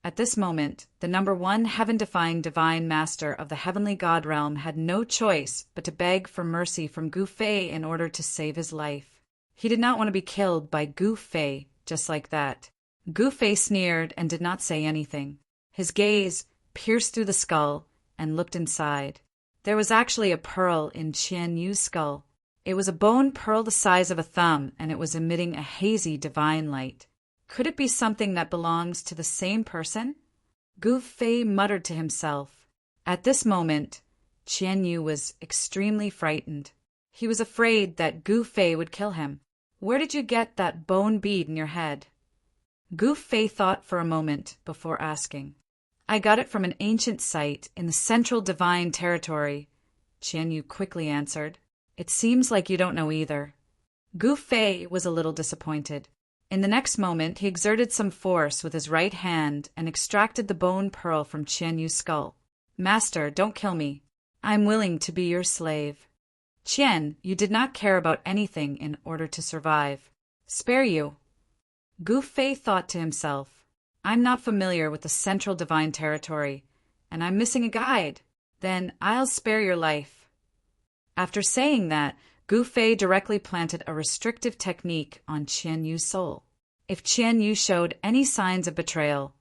At this moment, the number one heaven-defying divine master of the heavenly god realm had no choice but to beg for mercy from Gu Fei in order to save his life. He did not want to be killed by Gu Fei just like that. Gu Fei sneered and did not say anything. His gaze pierced through the skull and looked inside. There was actually a pearl in Qian Yu's skull. It was a bone pearl the size of a thumb, and it was emitting a hazy divine light. Could it be something that belongs to the same person? Gu Fei muttered to himself. At this moment, Qian Yu was extremely frightened. He was afraid that Gu Fei would kill him. Where did you get that bone bead in your head? Gu Fei thought for a moment before asking. I got it from an ancient site in the central divine territory, Qian Yu quickly answered. It seems like you don't know either. Gu Fei was a little disappointed. In the next moment, he exerted some force with his right hand and extracted the bone pearl from Qian Yu's skull. Master, don't kill me. I'm willing to be your slave. Qian, you did not care about anything in order to survive. Spare you. Gu Fei thought to himself, I'm not familiar with the central divine territory, and I'm missing a guide. Then I'll spare your life. After saying that, Gu Fei directly planted a restrictive technique on Qian Yu's soul. If Qian Yu showed any signs of betrayal,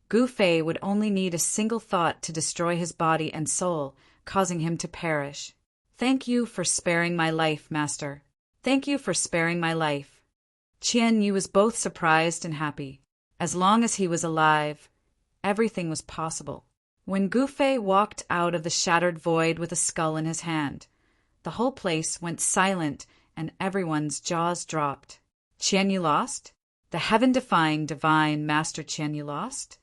Gu Fei would only need a single thought to destroy his body and soul, causing him to perish. Thank you for sparing my life, Master. Thank you for sparing my life. Qian Yu was both surprised and happy. As long as he was alive, everything was possible. When Gu Fei walked out of the shattered void with a skull in his hand, the whole place went silent and everyone's jaws dropped. Qian Yu lost? The heaven-defying divine Master Qian Yu lost?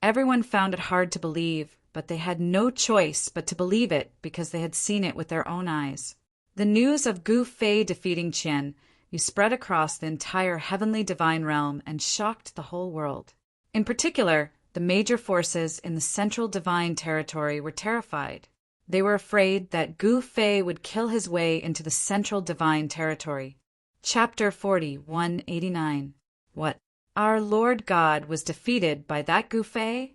Everyone found it hard to believe, but they had no choice but to believe it because they had seen it with their own eyes. The news of Gu Fei defeating Qian Yu spread across the entire heavenly divine realm and shocked the whole world. In particular, the major forces in the central divine territory were terrified. They were afraid that Gu Fei would kill his way into the central divine territory. Chapter 40, 189. What? Our Lord God was defeated by that Gu Fei?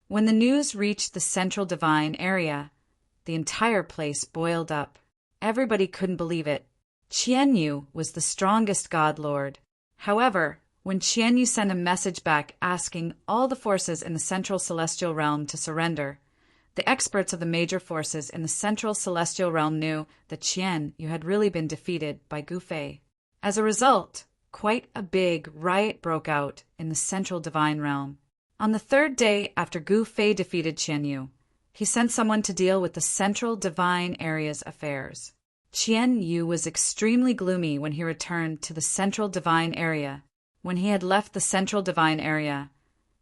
When the news reached the central divine area, the entire place boiled up. Everybody couldn't believe it. Qian Yu was the strongest god lord. However, when Qian Yu sent a message back asking all the forces in the central celestial realm to surrender, the experts of the major forces in the central celestial realm knew that Qian Yu had really been defeated by Gu Fei. As a result, quite a big riot broke out in the central divine realm. On the third day after Gu Fei defeated Qian Yu, he sent someone to deal with the central divine area's affairs. Qian Yu was extremely gloomy when he returned to the central divine area. When he had left the central divine area,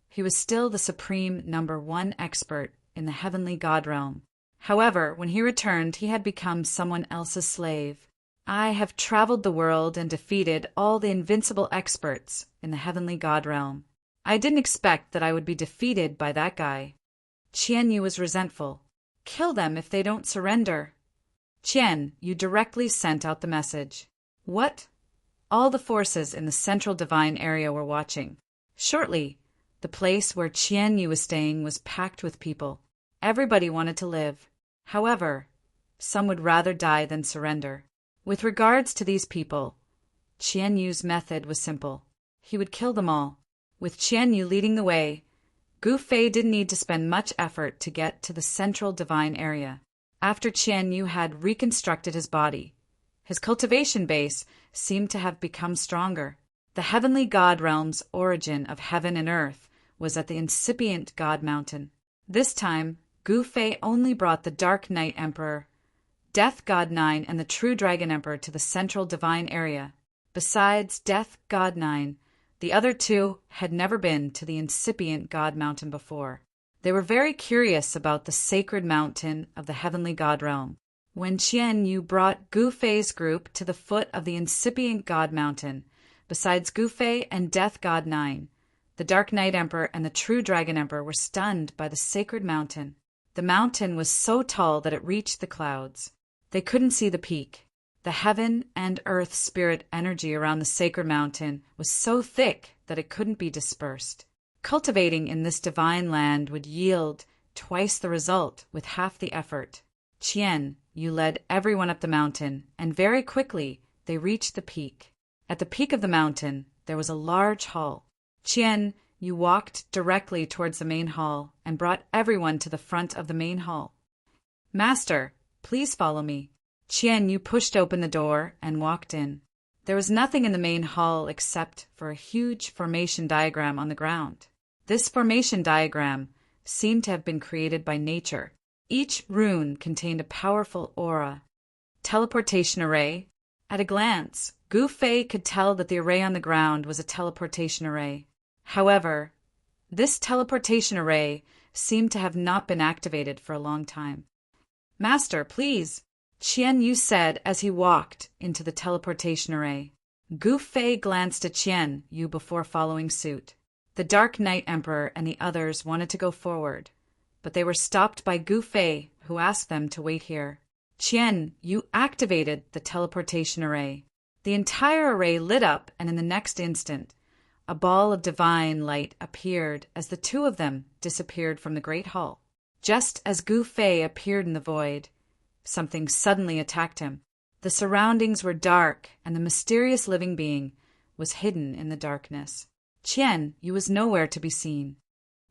he was still the supreme #1 expert in the heavenly god realm. However, when he returned, he had become someone else's slave. I have traveled the world and defeated all the invincible experts in the heavenly god realm. I didn't expect that I would be defeated by that guy. Qian Yu was resentful. Kill them if they don't surrender. Qian Yu directly sent out the message. What? All the forces in the central divine area were watching. Shortly, the place where Qian Yu was staying was packed with people. Everybody wanted to live. However, some would rather die than surrender. With regards to these people, Qian Yu's method was simple. He would kill them all. With Qian Yu leading the way, Gu Fei didn't need to spend much effort to get to the central divine area. After Qian Yu had reconstructed his body, his cultivation base seemed to have become stronger. The heavenly god realm's origin of heaven and earth was at the incipient god mountain. This time, Gu Fei only brought the Dark Knight Emperor, Death God 9, and the True Dragon Emperor to the central divine area. Besides Death God 9, the other two had never been to the incipient god mountain before. They were very curious about the sacred mountain of the heavenly god realm. When Qian Yu brought Gu Fei's group to the foot of the incipient god mountain, besides Gu Fei and Death God 9, the Dark Knight Emperor and the True Dragon Emperor were stunned by the sacred mountain. The mountain was so tall that it reached the clouds. They couldn't see the peak. The heaven and earth spirit energy around the sacred mountain was so thick that it couldn't be dispersed. Cultivating in this divine land would yield twice the result with half the effort. Qian Yu led everyone up the mountain, and very quickly they reached the peak. At the peak of the mountain, there was a large hall. Qian Yu walked directly towards the main hall and brought everyone to the front of the main hall. Master, please follow me. Qian Yu pushed open the door and walked in. There was nothing in the main hall except for a huge formation diagram on the ground. This formation diagram seemed to have been created by nature. Each rune contained a powerful aura. Teleportation array. At a glance, Gu Fei could tell that the array on the ground was a teleportation array. However, this teleportation array seemed to have not been activated for a long time. Master, please, Qian Yu said as he walked into the teleportation array. Gu Fei glanced at Qian Yu before following suit. The Dark Knight Emperor and the others wanted to go forward, but they were stopped by Gu Fei, who asked them to wait here. Qian Yu activated the teleportation array. The entire array lit up, and in the next instant, a ball of divine light appeared as the two of them disappeared from the great hall. Just as Gu Fei appeared in the void, something suddenly attacked him. The surroundings were dark, and the mysterious living being was hidden in the darkness. Qian Yu was nowhere to be seen.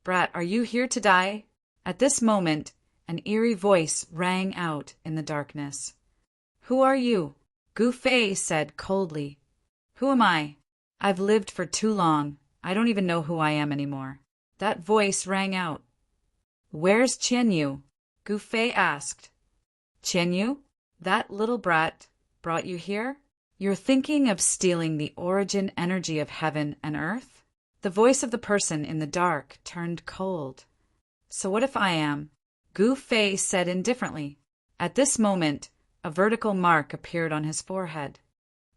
Brat, are you here to die? At this moment, an eerie voice rang out in the darkness. Who are you? Gu Fei said coldly. Who am I? I've lived for too long. I don't even know who I am anymore. That voice rang out. Where's Qian Yu? Gu Fei asked. Qian Yu? That little brat brought you here? You're thinking of stealing the origin energy of heaven and earth? The voice of the person in the dark turned cold. So what if I am? Gu Fei said indifferently. At this moment, a vertical mark appeared on his forehead.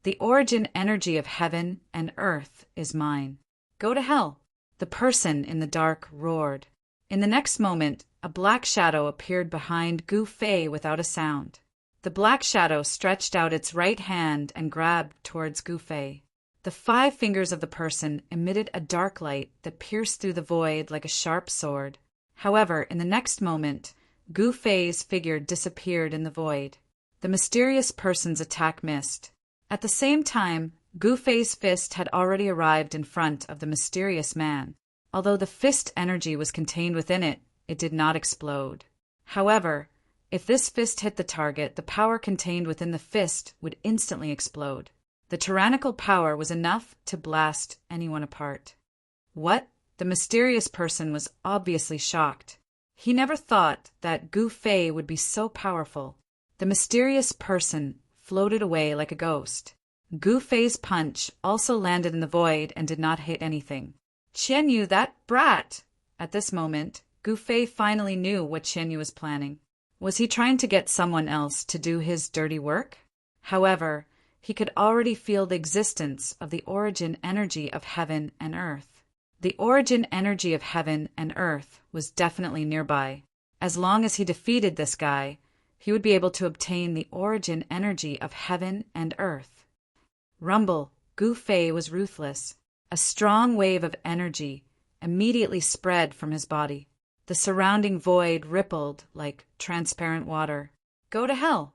The origin energy of heaven and earth is mine. Go to hell! The person in the dark roared. In the next moment, a black shadow appeared behind Gu Fei without a sound. The black shadow stretched out its right hand and grabbed towards Gu Fei. The 5 fingers of the person emitted a dark light that pierced through the void like a sharp sword. However, in the next moment, Gu Fei's figure disappeared in the void. The mysterious person's attack missed. At the same time, Gu Fei's fist had already arrived in front of the mysterious man. Although the fist energy was contained within it, it did not explode. However, if this fist hit the target, the power contained within the fist would instantly explode. The tyrannical power was enough to blast anyone apart. What? The mysterious person was obviously shocked. He never thought that Gu Fei would be so powerful. The mysterious person floated away like a ghost. Gu Fei's punch also landed in the void and did not hit anything. Qianyu, that brat! At this moment, Gu Fei finally knew what Qianyu was planning. Was he trying to get someone else to do his dirty work? However, he could already feel the existence of the origin energy of heaven and earth. The origin energy of heaven and earth was definitely nearby. As long as he defeated this guy, he would be able to obtain the origin energy of heaven and earth. Rumble, Gu Fei was ruthless. A strong wave of energy immediately spread from his body. The surrounding void rippled like transparent water. Go to hell!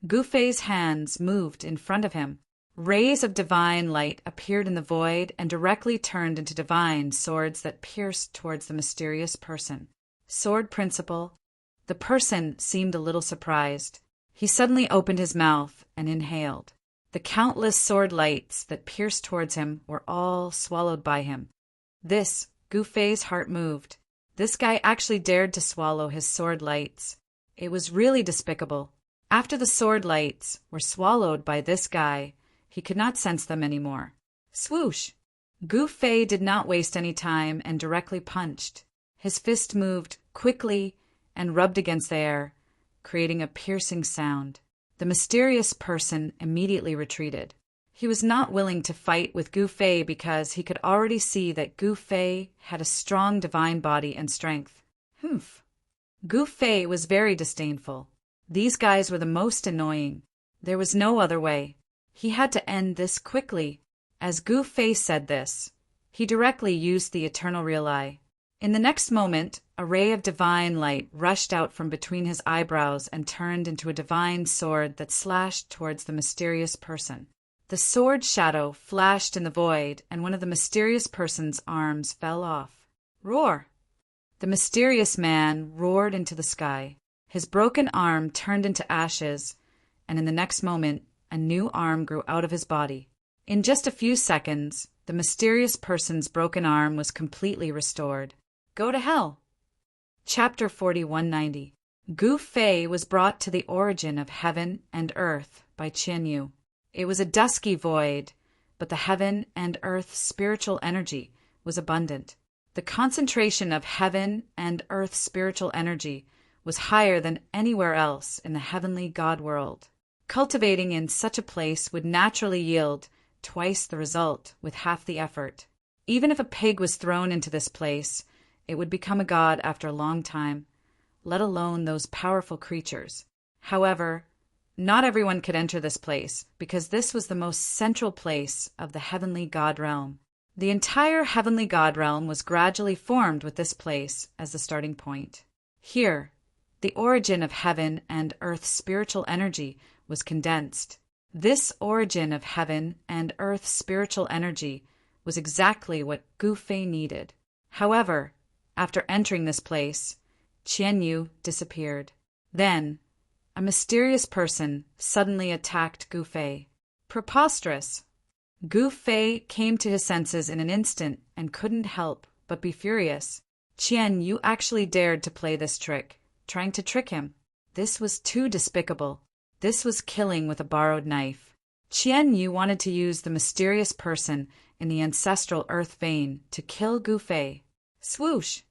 Gu Fei's hands moved in front of him. Rays of divine light appeared in the void and directly turned into divine swords that pierced towards the mysterious person. Sword principle. The person seemed a little surprised. He suddenly opened his mouth and inhaled. The countless sword lights that pierced towards him were all swallowed by him. Gu Fei's heart moved. This guy actually dared to swallow his sword lights. It was really despicable. After the sword lights were swallowed by this guy, he could not sense them anymore. Swoosh! Gu Fei did not waste any time and directly punched. His fist moved quickly and rubbed against the air, creating a piercing sound. The mysterious person immediately retreated. He was not willing to fight with Gu Fei because he could already see that Gu Fei had a strong divine body and strength. Humph! Gu Fei was very disdainful. These guys were the most annoying. There was no other way. He had to end this quickly. As Gu Fei said this, he directly used the eternal real eye. In the next moment, a ray of divine light rushed out from between his eyebrows and turned into a divine sword that slashed towards the mysterious person. The sword shadow flashed in the void, and one of the mysterious person's arms fell off. Roar! The mysterious man roared into the sky. His broken arm turned into ashes, and in the next moment, a new arm grew out of his body. In just a few seconds, the mysterious person's broken arm was completely restored. Go to hell! Chapter 4190. Gu Fei was brought to the origin of heaven and earth by Qianyu. It was a dusky void, but the heaven and earth spiritual energy was abundant. The concentration of heaven and earth spiritual energy was higher than anywhere else in the heavenly God world. Cultivating in such a place would naturally yield twice the result with half the effort. Even if a pig was thrown into this place, it would become a god after a long time, let alone those powerful creatures. However, not everyone could enter this place, because this was the most central place of the heavenly god realm. The entire heavenly god realm was gradually formed with this place as the starting point. Here, the origin of heaven and earth spiritual energy was condensed. This origin of heaven and earth spiritual energy was exactly what Gu Fei needed. However, after entering this place, Qianyu disappeared. Then, a mysterious person suddenly attacked Gu Fei. Preposterous! Gu Fei came to his senses in an instant and couldn't help but be furious. Qian, you actually dared to play this trick, trying to trick him. This was too despicable. This was killing with a borrowed knife. Qian Yu wanted to use the mysterious person in the ancestral earth vein to kill Gu Fei. Swoosh!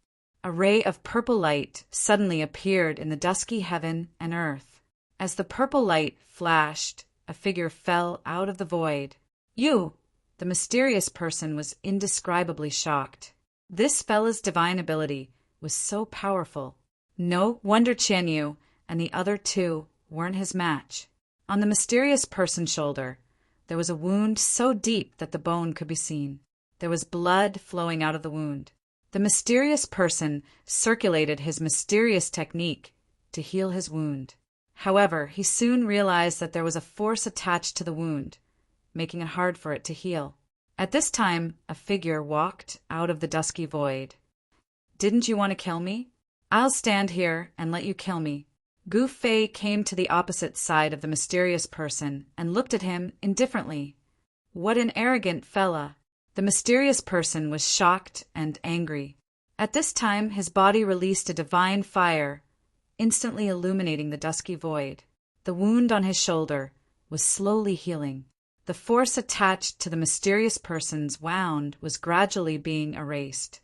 A ray of purple light suddenly appeared in the dusky heaven and earth. As the purple light flashed, a figure fell out of the void. You! The mysterious person was indescribably shocked. This fella's divine ability was so powerful. No wonder Qian Yu and the other two weren't his match. On the mysterious person's shoulder, there was a wound so deep that the bone could be seen. There was blood flowing out of the wound. The mysterious person circulated his mysterious technique to heal his wound. However, he soon realized that there was a force attached to the wound, making it hard for it to heal. At this time, a figure walked out of the dusky void. Didn't you want to kill me? I'll stand here and let you kill me. Gu Fei came to the opposite side of the mysterious person and looked at him indifferently. What an arrogant fella! The mysterious person was shocked and angry. At this time, his body released a divine fire, instantly illuminating the dusky void. The wound on his shoulder was slowly healing. The force attached to the mysterious person's wound was gradually being erased.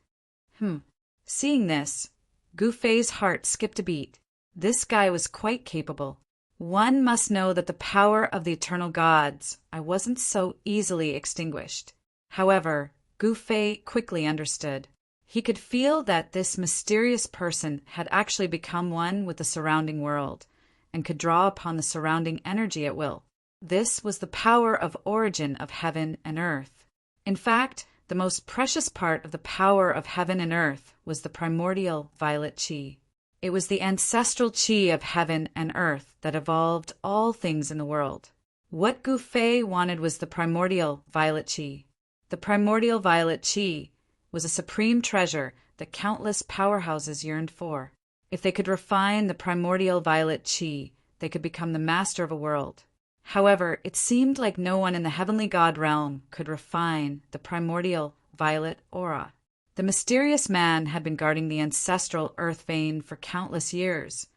Seeing this, Gu Fei's heart skipped a beat. This guy was quite capable. One must know that the power of the eternal gods I wasn't so easily extinguished. However, Gu Fei quickly understood. He could feel that this mysterious person had actually become one with the surrounding world, and could draw upon the surrounding energy at will. This was the power of origin of heaven and earth. In fact, the most precious part of the power of heaven and earth was the primordial violet qi. It was the ancestral qi of heaven and earth that evolved all things in the world. What Gu Fei wanted was the primordial violet qi. The primordial violet qi was a supreme treasure that countless powerhouses yearned for. If they could refine the primordial violet qi, they could become the master of a world. However, it seemed like no one in the heavenly god realm could refine the primordial violet aura. The mysterious man had been guarding the ancestral earth vein for countless years,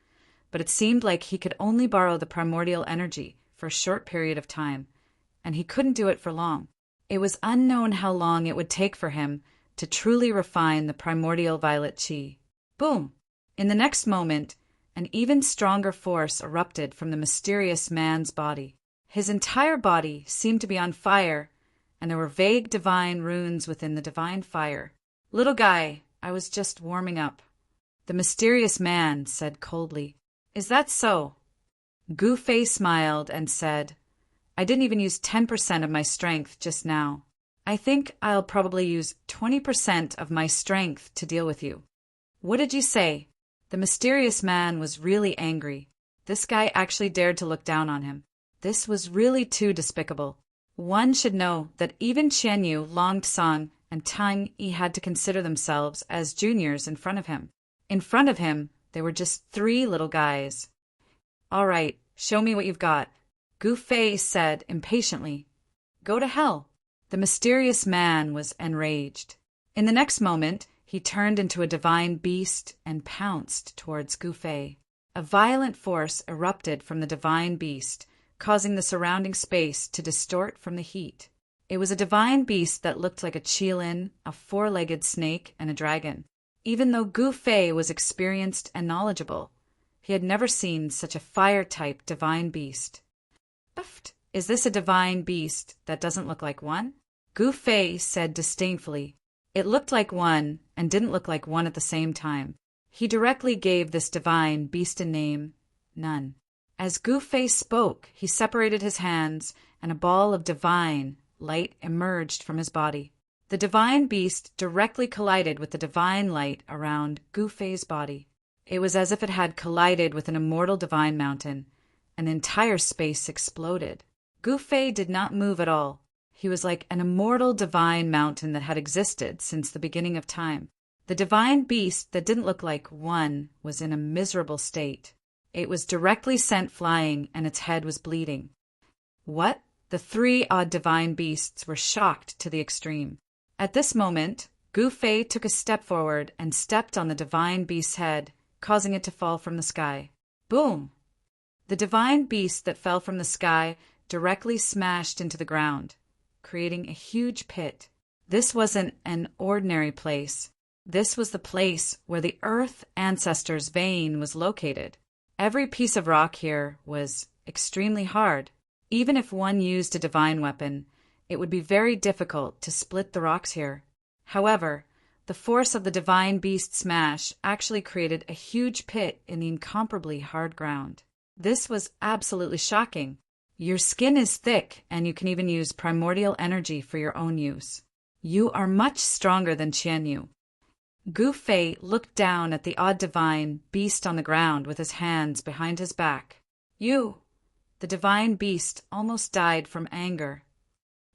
but it seemed like he could only borrow the primordial energy for a short period of time, and he couldn't do it for long. It was unknown how long it would take for him to truly refine the primordial violet qi. Boom! In the next moment, an even stronger force erupted from the mysterious man's body. His entire body seemed to be on fire, and there were vague divine runes within the divine fire. Little guy, I was just warming up. The mysterious man said coldly. Is that so? Gu Fei smiled and said, I didn't even use 10% of my strength just now. I think I'll probably use 20% of my strength to deal with you. What did you say? The mysterious man was really angry. This guy actually dared to look down on him. This was really too despicable. One should know that even Qian Yu, Long Tsang, and Tang Yi had to consider themselves as juniors in front of him. In front of him, there were just 3 little guys. All right, show me what you've got, Gu Fei said impatiently. Go to hell. The mysterious man was enraged. In the next moment, he turned into a divine beast and pounced towards Gu Fei. A violent force erupted from the divine beast, causing the surrounding space to distort from the heat. It was a divine beast that looked like a qilin, a 4-legged snake, and a dragon. Even though Gu Fei was experienced and knowledgeable, he had never seen such a fire-type divine beast. Buffed. Is this a divine beast that doesn't look like one? Gu Fei said disdainfully. It looked like one and didn't look like one at the same time. He directly gave this divine beast a name, None. As Gu Fei spoke, he separated his hands, and a ball of divine light emerged from his body. The divine beast directly collided with the divine light around Gu Fei's body. It was as if it had collided with an immortal divine mountain, and the entire space exploded. Gu Fei did not move at all. He was like an immortal divine mountain that had existed since the beginning of time. The divine beast that didn't look like one was in a miserable state. It was directly sent flying, and its head was bleeding. What? The 3 odd divine beasts were shocked to the extreme. At this moment, Gu Fei took a step forward and stepped on the divine beast's head, causing it to fall from the sky. Boom! The divine beast that fell from the sky directly smashed into the ground, creating a huge pit. This wasn't an ordinary place. This was the place where the Earth Ancestors' vein was located. Every piece of rock here was extremely hard. Even if one used a divine weapon, it would be very difficult to split the rocks here. However, the force of the divine beast smash actually created a huge pit in the incomparably hard ground. This was absolutely shocking. Your skin is thick, and you can even use primordial energy for your own use. You are much stronger than Qianyu. Gu Fei looked down at the odd divine beast on the ground with his hands behind his back. You! The divine beast almost died from anger.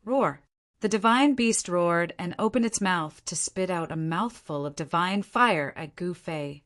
Roar! The divine beast roared and opened its mouth to spit out a mouthful of divine fire at Gu Fei.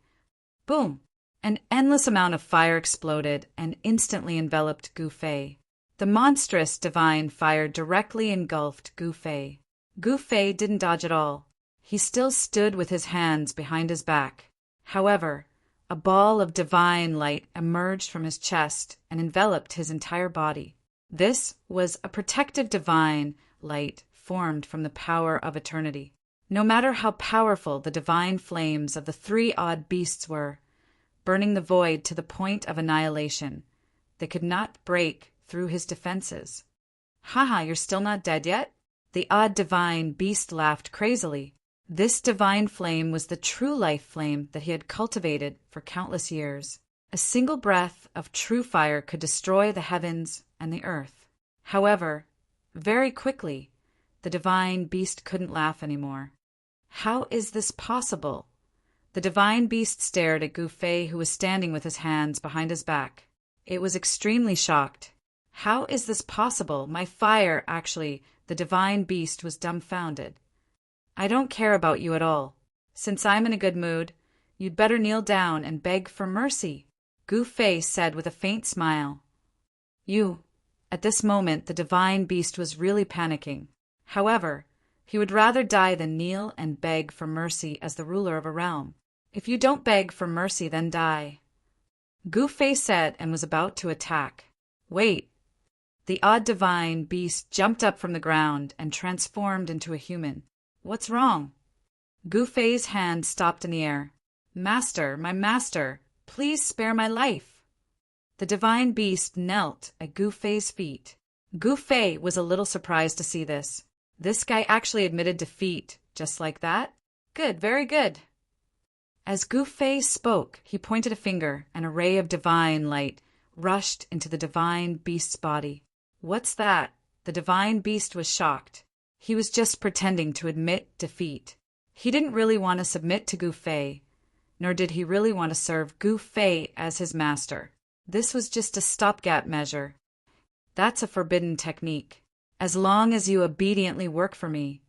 Boom! An endless amount of fire exploded and instantly enveloped Gu Fei. The monstrous divine fire directly engulfed Gu Fei. Gu Fei didn't dodge at all. He still stood with his hands behind his back. However, a ball of divine light emerged from his chest and enveloped his entire body. This was a protective divine light formed from the power of eternity. No matter how powerful the divine flames of the three odd beasts were, burning the void to the point of annihilation, they could not break through his defenses. Haha, you're still not dead yet? The odd divine beast laughed crazily. This divine flame was the true life flame that he had cultivated for countless years. A single breath of true fire could destroy the heavens and the earth. However, very quickly, the divine beast couldn't laugh anymore. How is this possible? The divine beast stared at Gu Fei, who was standing with his hands behind his back. It was extremely shocked. How is this possible? My fire, actually, the divine beast was dumbfounded. I don't care about you at all. Since I'm in a good mood, you'd better kneel down and beg for mercy, Gu Fei said with a faint smile. At this moment, the divine beast was really panicking. However, he would rather die than kneel and beg for mercy as the ruler of a realm. If you don't beg for mercy, then die, Gu Fei said and was about to attack. Wait. The odd divine beast jumped up from the ground and transformed into a human. What's wrong? Gu Fei's hand stopped in the air. Master, my master, please spare my life. The divine beast knelt at Gu Fei's feet. Gu Fei was a little surprised to see this. This guy actually admitted defeat, just like that? Good, very good. As Gu Fei spoke, he pointed a finger, and a ray of divine light rushed into the divine beast's body. What's that? The divine beast was shocked. He was just pretending to admit defeat. He didn't really want to submit to Gu Fei, nor did he really want to serve Gu Fei as his master. This was just a stopgap measure. That's a forbidden technique. As long as you obediently work for me,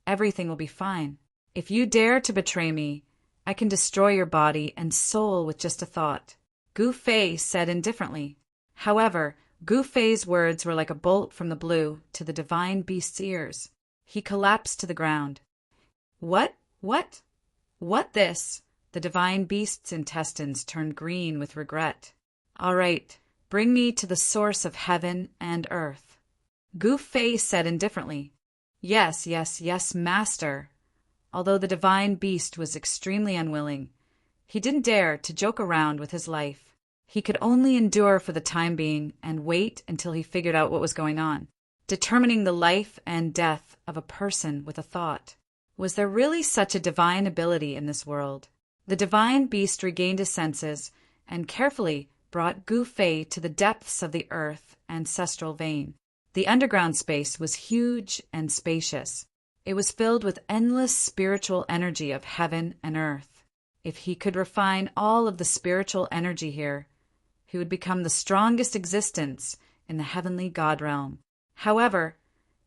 everything will be fine. If you dare to betray me, I can destroy your body and soul with just a thought, Gu Fei said indifferently. However, Gu Fei's words were like a bolt from the blue to the divine beast's ears. He collapsed to the ground. What this? The divine beast's intestines turned green with regret. All right, bring me to the source of heaven and earth, Gu Fei said indifferently. Yes, master. Although the divine beast was extremely unwilling, he didn't dare to joke around with his life. He could only endure for the time being and wait until he figured out what was going on, determining the life and death of a person with a thought. Was there really such a divine ability in this world? The divine beast regained his senses and carefully brought Gu Fei to the depths of the earth ancestral vein. The underground space was huge and spacious. It was filled with endless spiritual energy of heaven and earth. If he could refine all of the spiritual energy here, he would become the strongest existence in the heavenly god realm. However,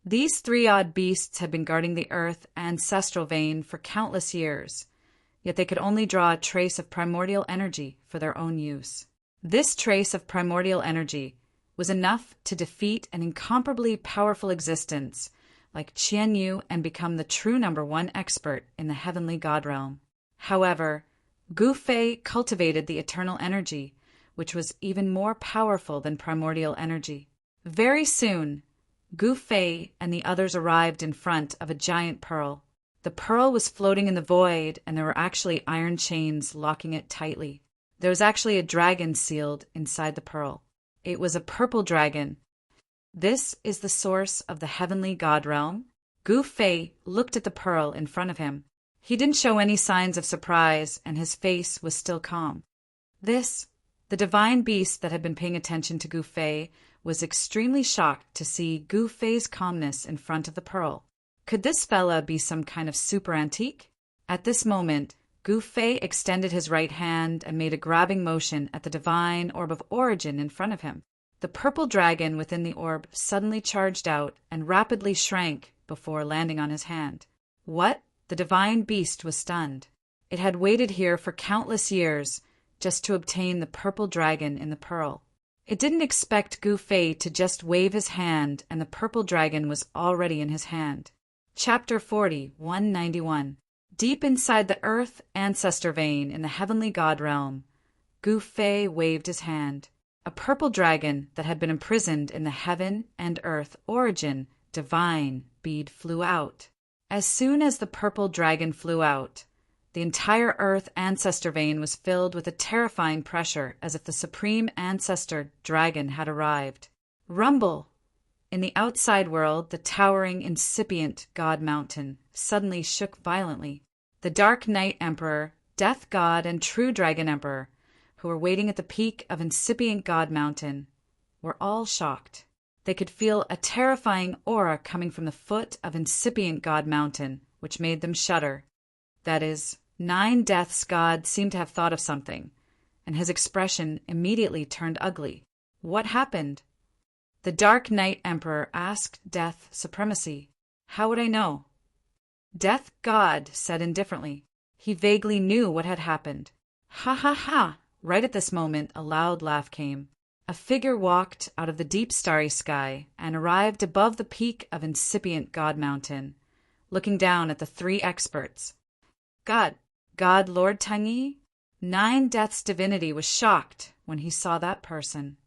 these three odd beasts had been guarding the earth ancestral vein for countless years, yet they could only draw a trace of primordial energy for their own use. This trace of primordial energy was enough to defeat an incomparably powerful existence like Qianyu and become the true #1 expert in the heavenly god realm. However, Gu Fei cultivated the eternal energy, which was even more powerful than primordial energy. Very soon, Gu Fei and the others arrived in front of a giant pearl. The pearl was floating in the void, and there were actually iron chains locking it tightly. There was actually a dragon sealed inside the pearl. It was a purple dragon. This is the source of the heavenly god realm. Gu Fei looked at the pearl in front of him. He didn't show any signs of surprise, and his face was still calm. The divine beast that had been paying attention to Gu Fei, was extremely shocked to see Gu Fei's calmness in front of the pearl. Could this fella be some kind of super antique? At this moment, Gu Fei extended his right hand and made a grabbing motion at the divine orb of origin in front of him. The purple dragon within the orb suddenly charged out and rapidly shrank before landing on his hand. What? The divine beast was stunned. It had waited here for countless years just to obtain the purple dragon in the pearl. It didn't expect Gu Fei to just wave his hand, and the purple dragon was already in his hand. Chapter 40, 191. Deep inside the earth ancestor vein in the heavenly god realm, Gu Fei waved his hand. A purple dragon that had been imprisoned in the heaven and earth origin divine bead flew out. As soon as the purple dragon flew out, the entire earth ancestor vein was filled with a terrifying pressure, as if the supreme ancestor dragon had arrived. Rumble! In the outside world, the towering, incipient god mountain suddenly shook violently. The Dark Knight Emperor, Death God, and True Dragon Emperor, who were waiting at the peak of incipient god mountain, were all shocked. They could feel a terrifying aura coming from the foot of incipient god mountain, which made them shudder. That is, 9 Deaths God seemed to have thought of something, and his expression immediately turned ugly. What happened? The Dark Knight Emperor asked Death Supremacy. How would I know? Death God said indifferently. He vaguely knew what had happened. Ha ha ha! Right at this moment, a loud laugh came. A figure walked out of the deep starry sky and arrived above the peak of incipient God Mountain, looking down at the 3 experts. God Lord Tang-yi? 9 Deaths divinity was shocked when he saw that person.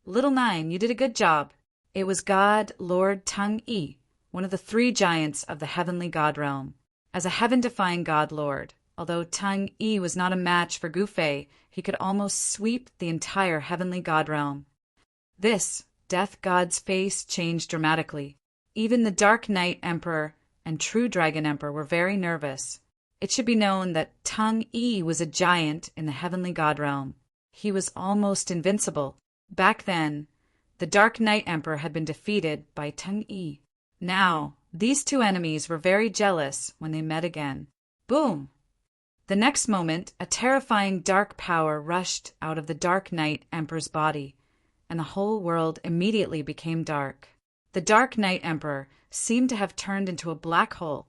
Little 9, you did a good job. It was God Lord Tang-yi, one of the 3 giants of the heavenly god realm. As a heaven-defying god lord, although Tang-yi was not a match for Gu Fei, he could almost sweep the entire heavenly god realm. This Death God's face changed dramatically. Even the Dark Knight Emperor and True Dragon Emperor were very nervous. It should be known that Tang-yi was a giant in the heavenly god realm. He was almost invincible. Back then, the Dark Knight Emperor had been defeated by Tang-yi. Now, these 2 enemies were very jealous when they met again. Boom! The next moment, a terrifying dark power rushed out of the Dark Knight Emperor's body, and the whole world immediately became dark. The Dark Knight Emperor seemed to have turned into a black hole,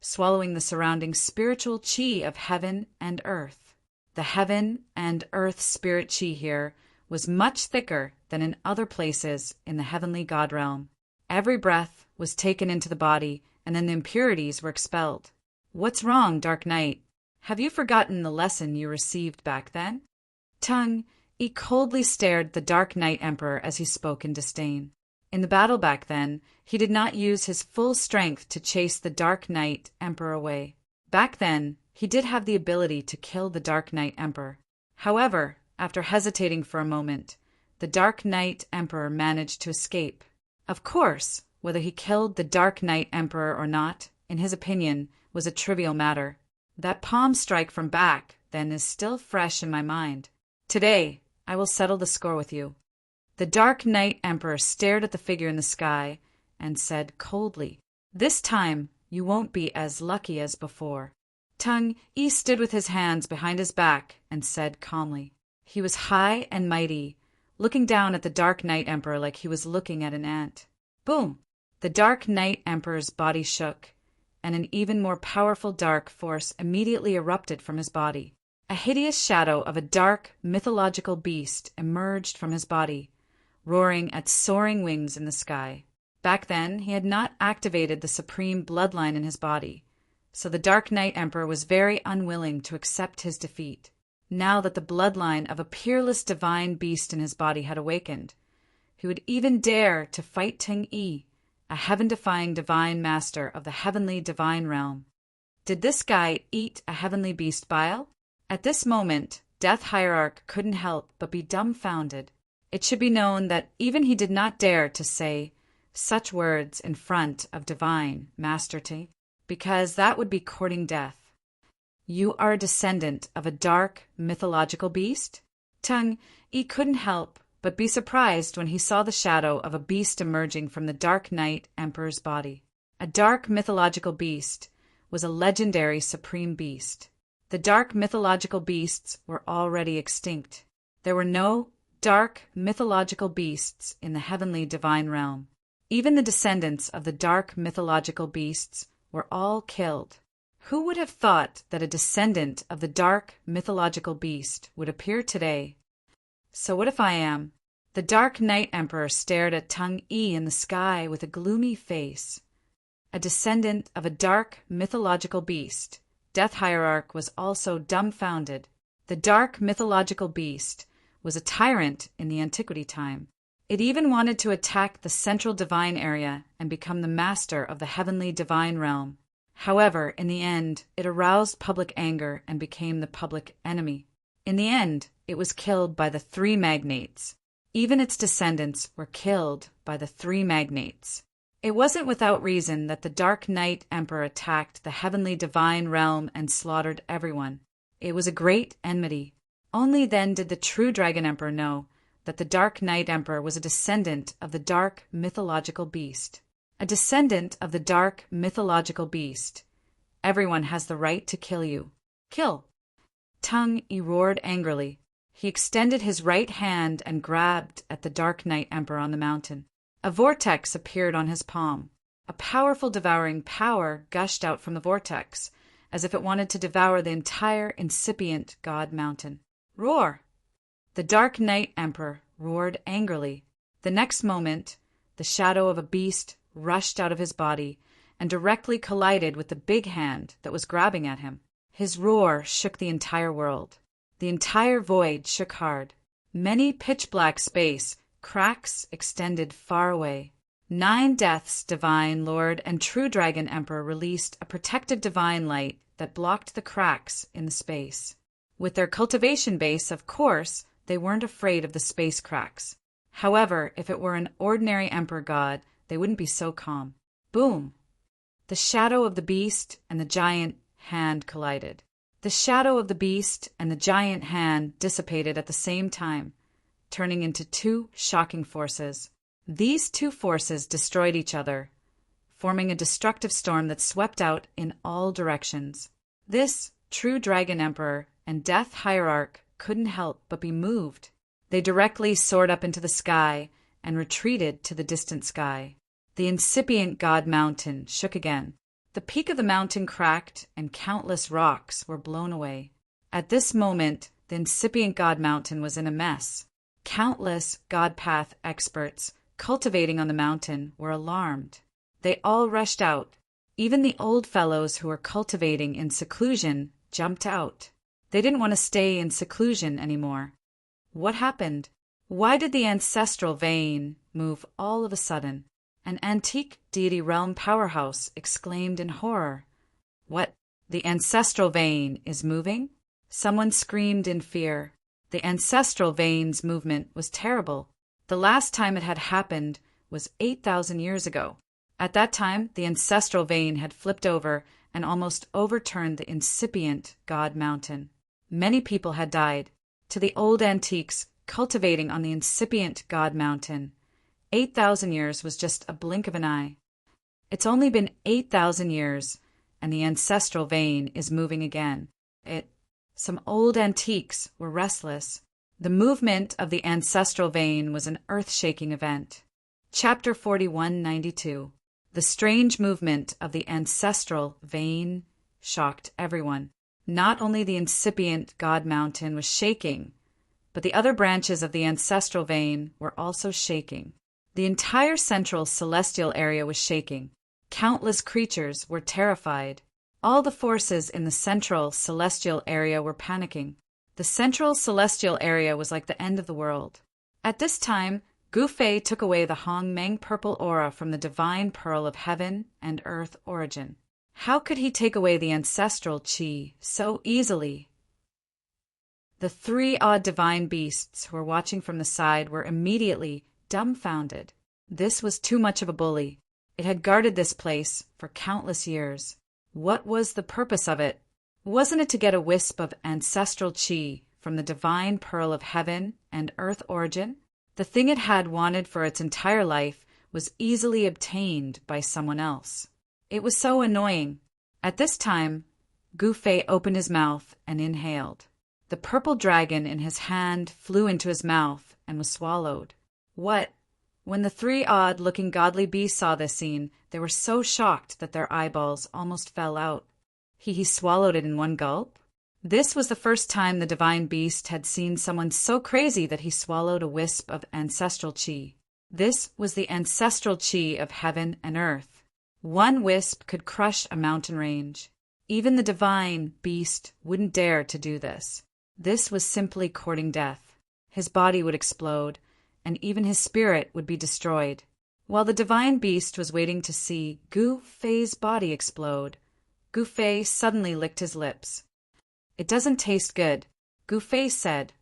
swallowing the surrounding spiritual chi of heaven and earth. The heaven and earth spirit chi here was much thicker than in other places in the heavenly god realm. Every breath was taken into the body, and then the impurities were expelled. What's wrong, Dark Knight? Have you forgotten the lesson you received back then? Tang-yi coldly stared the Dark Knight Emperor as he spoke in disdain. In the battle back then, he did not use his full strength to chase the Dark Knight Emperor away. Back then, he did have the ability to kill the Dark Knight Emperor. However, after hesitating for a moment, the Dark Knight Emperor managed to escape. Of course, whether he killed the Dark Knight Emperor or not, in his opinion, was a trivial matter. That palm strike from back, then, is still fresh in my mind. Today, I will settle the score with you. The Dark Knight Emperor stared at the figure in the sky and said coldly, This time, you won't be as lucky as before. Tang-yi stood with his hands behind his back and said calmly. He was high and mighty, looking down at the Dark Knight Emperor like he was looking at an ant. Boom! The Dark Knight Emperor's body shook, and an even more powerful dark force immediately erupted from his body. A hideous shadow of a dark, mythological beast emerged from his body, roaring at soaring wings in the sky. Back then, he had not activated the supreme bloodline in his body, so the Dark Knight Emperor was very unwilling to accept his defeat. Now that the bloodline of a peerless divine beast in his body had awakened, who would even dare to fight Ting-yi, a heaven-defying divine master of the heavenly divine realm. Did this guy eat a heavenly beast bile? At this moment, Death Hierarch couldn't help but be dumbfounded. It should be known that even he did not dare to say such words in front of divine Master Ting, because that would be courting death. You are a descendant of a dark mythological beast? Ting-yi couldn't help but be surprised when he saw the shadow of a beast emerging from the Dark Knight Emperor's body. A dark mythological beast was a legendary supreme beast. The dark mythological beasts were already extinct. There were no dark mythological beasts in the heavenly divine realm. Even the descendants of the dark mythological beasts were all killed. Who would have thought that a descendant of the dark mythological beast would appear today? So what if I am? The Dark Knight Emperor stared at Ting-yi in the sky with a gloomy face. A descendant of a dark mythological beast, Death Hierarch was also dumbfounded. The dark mythological beast was a tyrant in the antiquity time. It even wanted to attack the central divine area and become the master of the heavenly divine realm. However, in the end, it aroused public anger and became the public enemy. In the end, it was killed by the three magnates. Even its descendants were killed by the three magnates. It wasn't without reason that the Dark Knight Emperor attacked the heavenly divine realm and slaughtered everyone. It was a great enmity. Only then did the true Dragon Emperor know that the Dark Knight Emperor was a descendant of the dark mythological beast. A descendant of the dark mythological beast. Everyone has the right to kill you. Kill! Ting-yi roared angrily. He extended his right hand and grabbed at the Dark Knight Emperor on the mountain. A vortex appeared on his palm. A powerful devouring power gushed out from the vortex, as if it wanted to devour the entire incipient god mountain. Roar! The Dark Knight Emperor roared angrily. The next moment, the shadow of a beast rushed out of his body and directly collided with the big hand that was grabbing at him. His roar shook the entire world. The entire void shook hard. Many pitch-black space cracks extended far away. 9 deaths, Divine Lord and True Dragon Emperor released a protective divine light that blocked the cracks in the space. With their cultivation base, of course, they weren't afraid of the space cracks. However, if it were an ordinary Emperor God, they wouldn't be so calm. Boom! The shadow of the beast and the giant hand collided. The shadow of the beast and the giant hand dissipated at the same time, turning into 2 shocking forces. These 2 forces destroyed each other, forming a destructive storm that swept out in all directions. This True Dragon Emperor and Death Hierarch couldn't help but be moved. They directly soared up into the sky and retreated to the distant sky. The incipient god mountain shook again. The peak of the mountain cracked and countless rocks were blown away. At this moment, the incipient god mountain was in a mess. Countless god path experts cultivating on the mountain were alarmed. They all rushed out. Even the old fellows who were cultivating in seclusion jumped out. They didn't want to stay in seclusion anymore. What happened? Why did the ancestral vein move all of a sudden? An antique deity realm powerhouse exclaimed in horror. What? The ancestral vein is moving? Someone screamed in fear. The ancestral vein's movement was terrible. The last time it had happened was 8,000 years ago. At that time, the ancestral vein had flipped over and almost overturned the incipient god mountain. Many people had died. To the old antiques cultivating on the incipient god mountain, 8,000 years was just a blink of an eye. It's only been 8,000 years, and the ancestral vein is moving again. Some old antiques were restless. The movement of the ancestral vein was an earth-shaking event. Chapter 4192. The strange movement of the ancestral vein shocked everyone. Not only the incipient god mountain was shaking, but the other branches of the ancestral vein were also shaking. The entire central celestial area was shaking. Countless creatures were terrified. All the forces in the central celestial area were panicking. The central celestial area was like the end of the world. At this time, Gu Fei took away the Hong Meng purple aura from the divine pearl of heaven and earth origin. How could he take away the ancestral qi so easily? The three odd divine beasts who were watching from the side were immediately dumbfounded. This was too much of a bully. It had guarded this place for countless years. What was the purpose of it? Wasn't it to get a wisp of ancestral qi from the divine pearl of heaven and earth origin? The thing it had wanted for its entire life was easily obtained by someone else. It was so annoying. At this time, Gu Fei opened his mouth and inhaled. The purple dragon in his hand flew into his mouth and was swallowed. What? When the three odd-looking godly beasts saw this scene, they were so shocked that their eyeballs almost fell out. He swallowed it in one gulp? This was the first time the divine beast had seen someone so crazy that he swallowed a wisp of ancestral qi. This was the ancestral qi of heaven and earth. One wisp could crush a mountain range. Even the divine beast wouldn't dare to do this. This was simply courting death. His body would explode, and even his spirit would be destroyed. While the divine beast was waiting to see Gu Fei's body explode, Gu Fei suddenly licked his lips. "It doesn't taste good," Gu Fei said.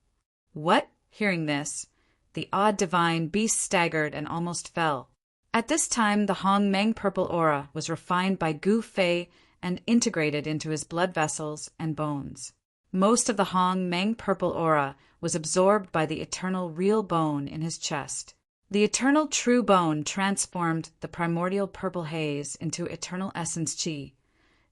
"What?" Hearing this, the odd divine beast staggered and almost fell. At this time, the Hong Meng purple aura was refined by Gu Fei and integrated into his blood vessels and bones. Most of the Hong Meng purple aura was absorbed by the eternal real bone in his chest. The eternal true bone transformed the primordial purple haze into eternal essence qi,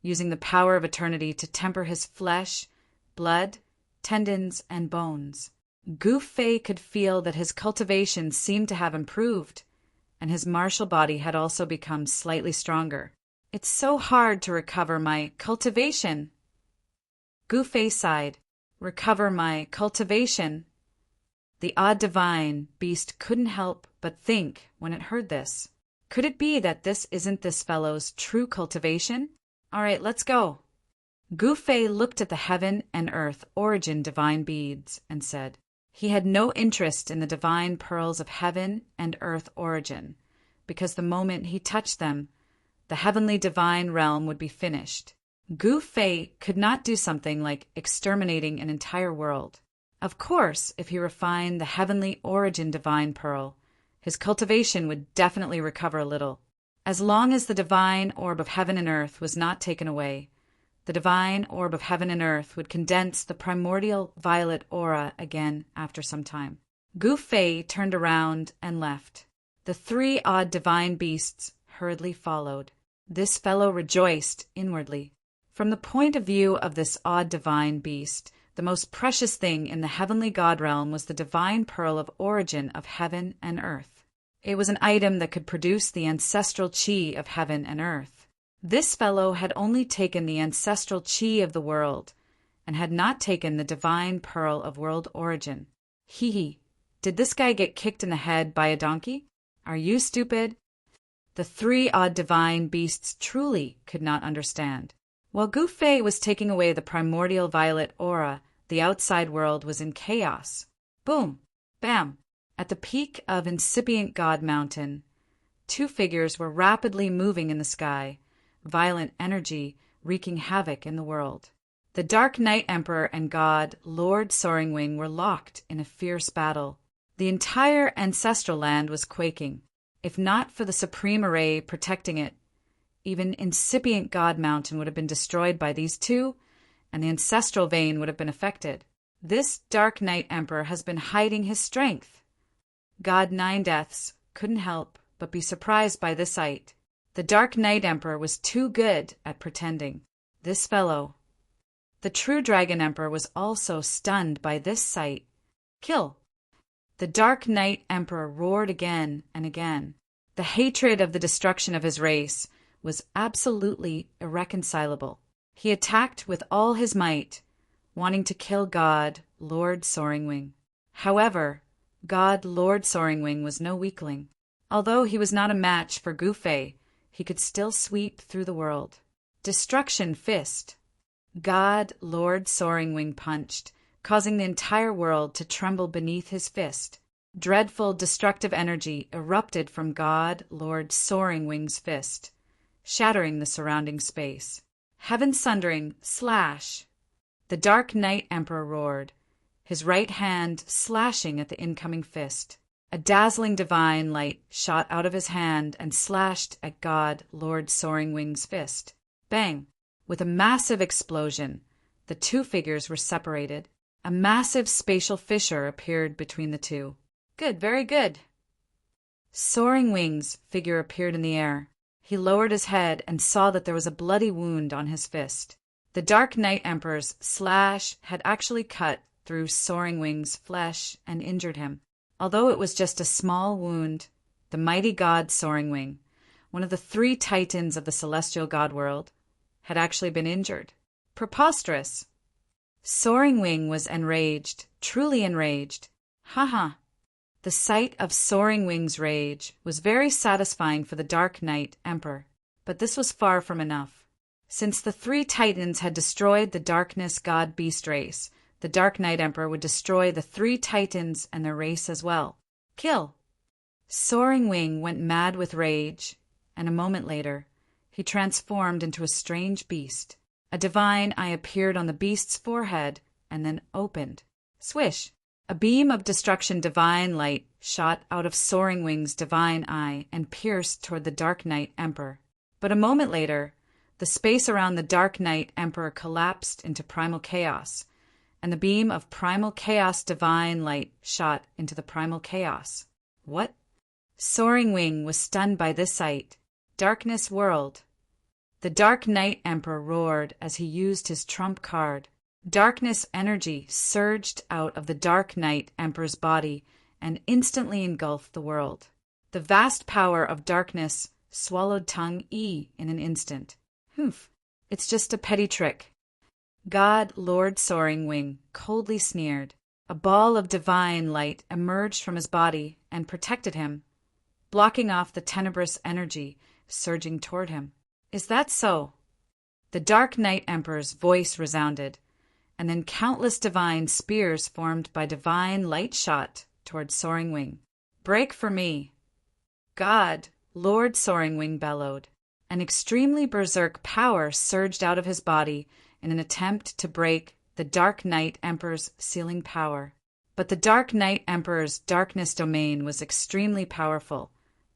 using the power of eternity to temper his flesh, blood, tendons, and bones. Gu Fei could feel that his cultivation seemed to have improved, and his martial body had also become slightly stronger. "It's so hard to recover my cultivation." Gu Fei sighed. "Recover my cultivation?" The odd divine beast couldn't help but think when it heard this. Could it be that this isn't this fellow's true cultivation? All right, let's go. Gu Fei looked at the heaven and earth origin divine beads and said he had no interest in the divine pearls of heaven and earth origin, because the moment he touched them, the heavenly divine realm would be finished. Gu Fei could not do something like exterminating an entire world. Of course, if he refined the heavenly origin divine pearl, his cultivation would definitely recover a little. As long as the divine orb of heaven and earth was not taken away, the divine orb of heaven and earth would condense the primordial violet aura again after some time. Gu Fei turned around and left. The three odd divine beasts hurriedly followed. This fellow rejoiced inwardly. From the point of view of this odd divine beast, the most precious thing in the heavenly god realm was the divine pearl of origin of heaven and earth. It was an item that could produce the ancestral qi of heaven and earth. This fellow had only taken the ancestral qi of the world, and had not taken the divine pearl of world origin. Did this guy get kicked in the head by a donkey? Are you stupid? The three odd divine beasts truly could not understand. While Gu Fei was taking away the primordial violet aura, the outside world was in chaos. Boom! Bam! At the peak of incipient God Mountain, two figures were rapidly moving in the sky, violent energy wreaking havoc in the world. The Dark Knight Emperor and God, Lord Soaring Wing, were locked in a fierce battle. The entire ancestral land was quaking. If not for the supreme array protecting it, even incipient God Mountain would have been destroyed by these two, and the ancestral vein would have been affected. This Dark Knight Emperor has been hiding his strength. God Nine Deaths couldn't help but be surprised by this sight. The Dark Knight Emperor was too good at pretending. This fellow. The true Dragon Emperor was also stunned by this sight. Kill. The Dark Knight Emperor roared again and again. The hatred of the destruction of his race was absolutely irreconcilable. He attacked with all his might, wanting to kill God, Lord Soaring Wing. However, God, Lord Soaring Wing was no weakling. Although he was not a match for Gu Fei, he could still sweep through the world. Destruction Fist. God, Lord Soaring Wing punched, causing the entire world to tremble beneath his fist. Dreadful, destructive energy erupted from God Lord Soaring Wing's fist, shattering the surrounding space. Heaven sundering, slash! The Dark Knight Emperor roared, his right hand slashing at the incoming fist. A dazzling divine light shot out of his hand and slashed at God Lord Soaring Wing's fist. Bang! With a massive explosion, the two figures were separated. A massive spatial fissure appeared between the two. Good, very good. Soaring Wing's figure appeared in the air. He lowered his head and saw that there was a bloody wound on his fist. The Dark Knight Emperor's slash had actually cut through Soaring Wing's flesh and injured him. Although it was just a small wound, the mighty god Soaring Wing, one of the three titans of the celestial god world, had actually been injured. Preposterous! Soaring Wing was enraged, truly enraged. Ha! The sight of Soaring Wing's rage was very satisfying for the Dark Knight Emperor, but this was far from enough. Since the three titans had destroyed the darkness god beast race, the Dark Knight Emperor would destroy the three titans and their race as well. Kill! Soaring Wing went mad with rage, and a moment later, he transformed into a strange beast. A divine eye appeared on the beast's forehead and then opened. Swish! A beam of destruction divine light shot out of Soaring Wing's divine eye and pierced toward the Dark Knight Emperor. But a moment later, the space around the Dark Knight Emperor collapsed into primal chaos, and the beam of primal chaos divine light shot into the primal chaos. What? Soaring Wing was stunned by this sight. Darkness world. The Dark Knight Emperor roared as he used his trump card. Darkness energy surged out of the Dark Knight Emperor's body and instantly engulfed the world. The vast power of darkness swallowed Tongue E in an instant. Humph, it's just a petty trick. God Lord Soaring Wing coldly sneered. A ball of divine light emerged from his body and protected him, blocking off the tenebrous energy surging toward him. Is that so? The Dark Knight Emperor's voice resounded, and then countless divine spears formed by divine light shot toward Soaring Wing. Break for me! God, Lord Soaring Wing bellowed. An extremely berserk power surged out of his body in an attempt to break the Dark Knight Emperor's sealing power. But the Dark Knight Emperor's darkness domain was extremely powerful,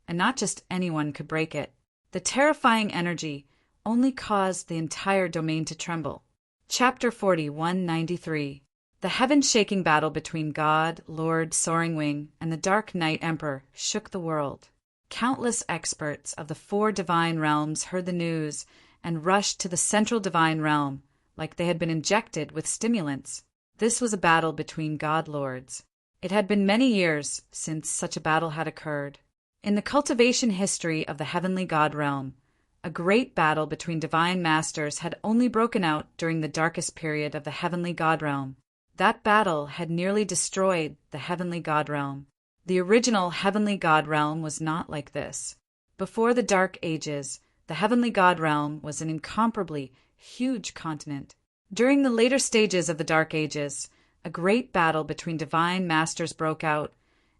and not just anyone could break it. The terrifying energy only caused the entire domain to tremble. Chapter 4193. The heaven-shaking battle between God, Lord Soaring Wing, and the Dark Knight Emperor shook the world. Countless experts of the four divine realms heard the news and rushed to the central divine realm like they had been injected with stimulants. This was a battle between god lords. It had been many years since such a battle had occurred. In the cultivation history of the heavenly god realm, a great battle between divine masters had only broken out during the darkest period of the heavenly god realm. That battle had nearly destroyed the heavenly god realm. The original heavenly god realm was not like this. Before the Dark Ages, the heavenly god realm was an incomparably huge continent. During the later stages of the Dark Ages, a great battle between divine masters broke out,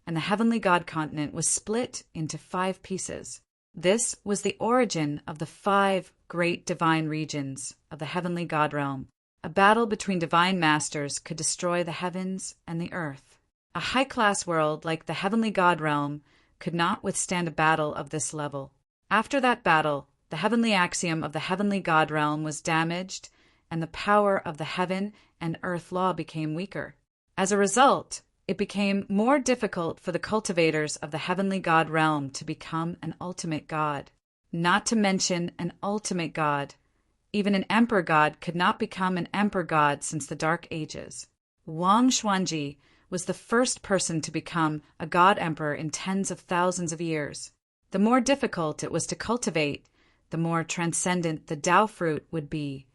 and the heavenly god continent was split into 5 pieces. This was the origin of the 5 great divine regions of the heavenly god realm. A battle between divine masters could destroy the heavens and the earth. A high-class world like the heavenly god realm could not withstand a battle of this level. After that battle, the heavenly axiom of the heavenly god realm was damaged, and the power of the heaven and earth law became weaker. As a result, it became more difficult for the cultivators of the heavenly god realm to become an ultimate god. Not to mention an ultimate god. Even an emperor god could not become an emperor god since the Dark Ages. Wang Xuanji was the first person to become a god emperor in tens of thousands of years. The more difficult it was to cultivate, the more transcendent the Tao fruit would be,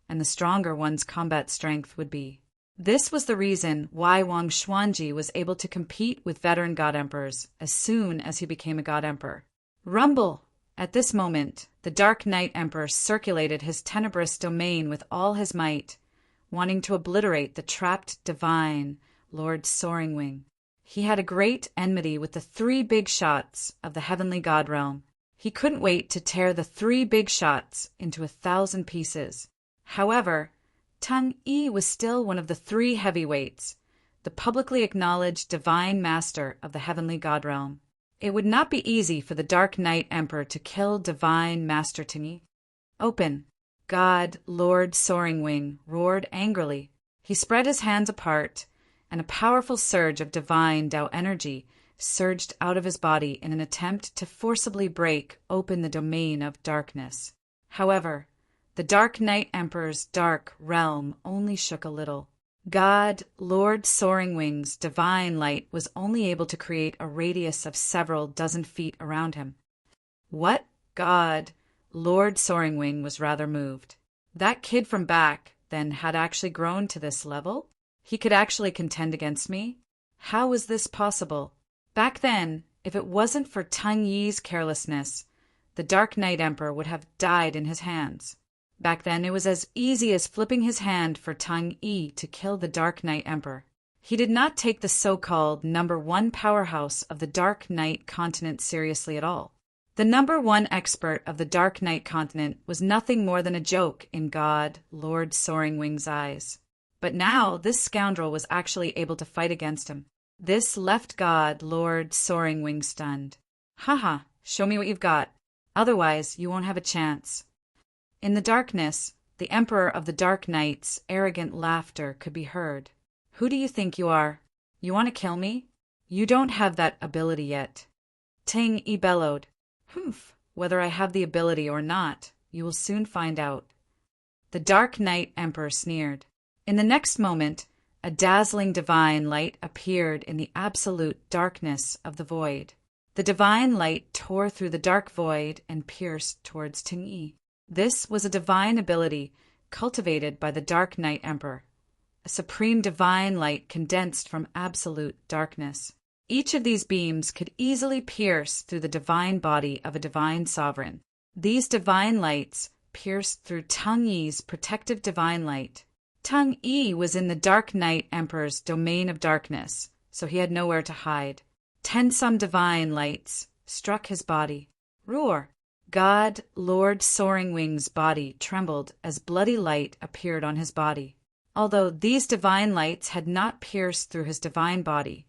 and the stronger one's combat strength would be. This was the reason why Wang Xuanji was able to compete with veteran god emperors as soon as he became a god emperor. Rumble! At this moment, the Dark Knight Emperor circulated his tenebrous domain with all his might, wanting to obliterate the trapped divine Lord Soaring Wing. He had a great enmity with the three big shots of the heavenly god realm. He couldn't wait to tear the three big shots into 1,000 pieces. However, Teng-yi was still one of the three heavyweights, the publicly acknowledged divine master of the heavenly god realm. It would not be easy for the Dark Knight Emperor to kill divine master Teng-yi. Open! God, Lord Soaring Wing, roared angrily. He spread his hands apart, and a powerful surge of divine Tao energy surged out of his body in an attempt to forcibly break open the domain of darkness. However, the Dark Knight Emperor's dark realm only shook a little. God, Lord Soaring Wing's divine light was only able to create a radius of several dozen feet around him. What? God, Lord Soaring Wing was rather moved. That kid from back, then, had actually grown to this level? He could actually contend against me? How was this possible? Back then, if it wasn't for Teng-yi's carelessness, the Dark Knight Emperor would have died in his hands. Back then, it was as easy as flipping his hand for Teng-yi to kill the Dark Knight Emperor. He did not take the so-called #1 powerhouse of the Dark Knight continent seriously at all. The #1 expert of the Dark Knight continent was nothing more than a joke in God, Lord Soaring Wing's eyes. But now this scoundrel was actually able to fight against him. This left God, Lord Soaring Wing stunned. Haha, show me what you've got. Otherwise, you won't have a chance. In the darkness, the Emperor of the Dark Knights' arrogant laughter could be heard. Who do you think you are? You want to kill me? You don't have that ability yet. Teng-yi bellowed. Humph, whether I have the ability or not, you will soon find out. The Dark Knight Emperor sneered. In the next moment, a dazzling divine light appeared in the absolute darkness of the void. The divine light tore through the dark void and pierced towards Teng-yi. This was a divine ability cultivated by the Dark Knight Emperor, a supreme divine light condensed from absolute darkness. Each of these beams could easily pierce through the divine body of a divine sovereign. These divine lights pierced through Teng-yi's protective divine light. Teng-yi was in the Dark Knight Emperor's domain of darkness, so he had nowhere to hide. 10-some divine lights struck his body. Roar! God, Lord Soaring Wing's body trembled as bloody light appeared on his body. Although these divine lights had not pierced through his divine body,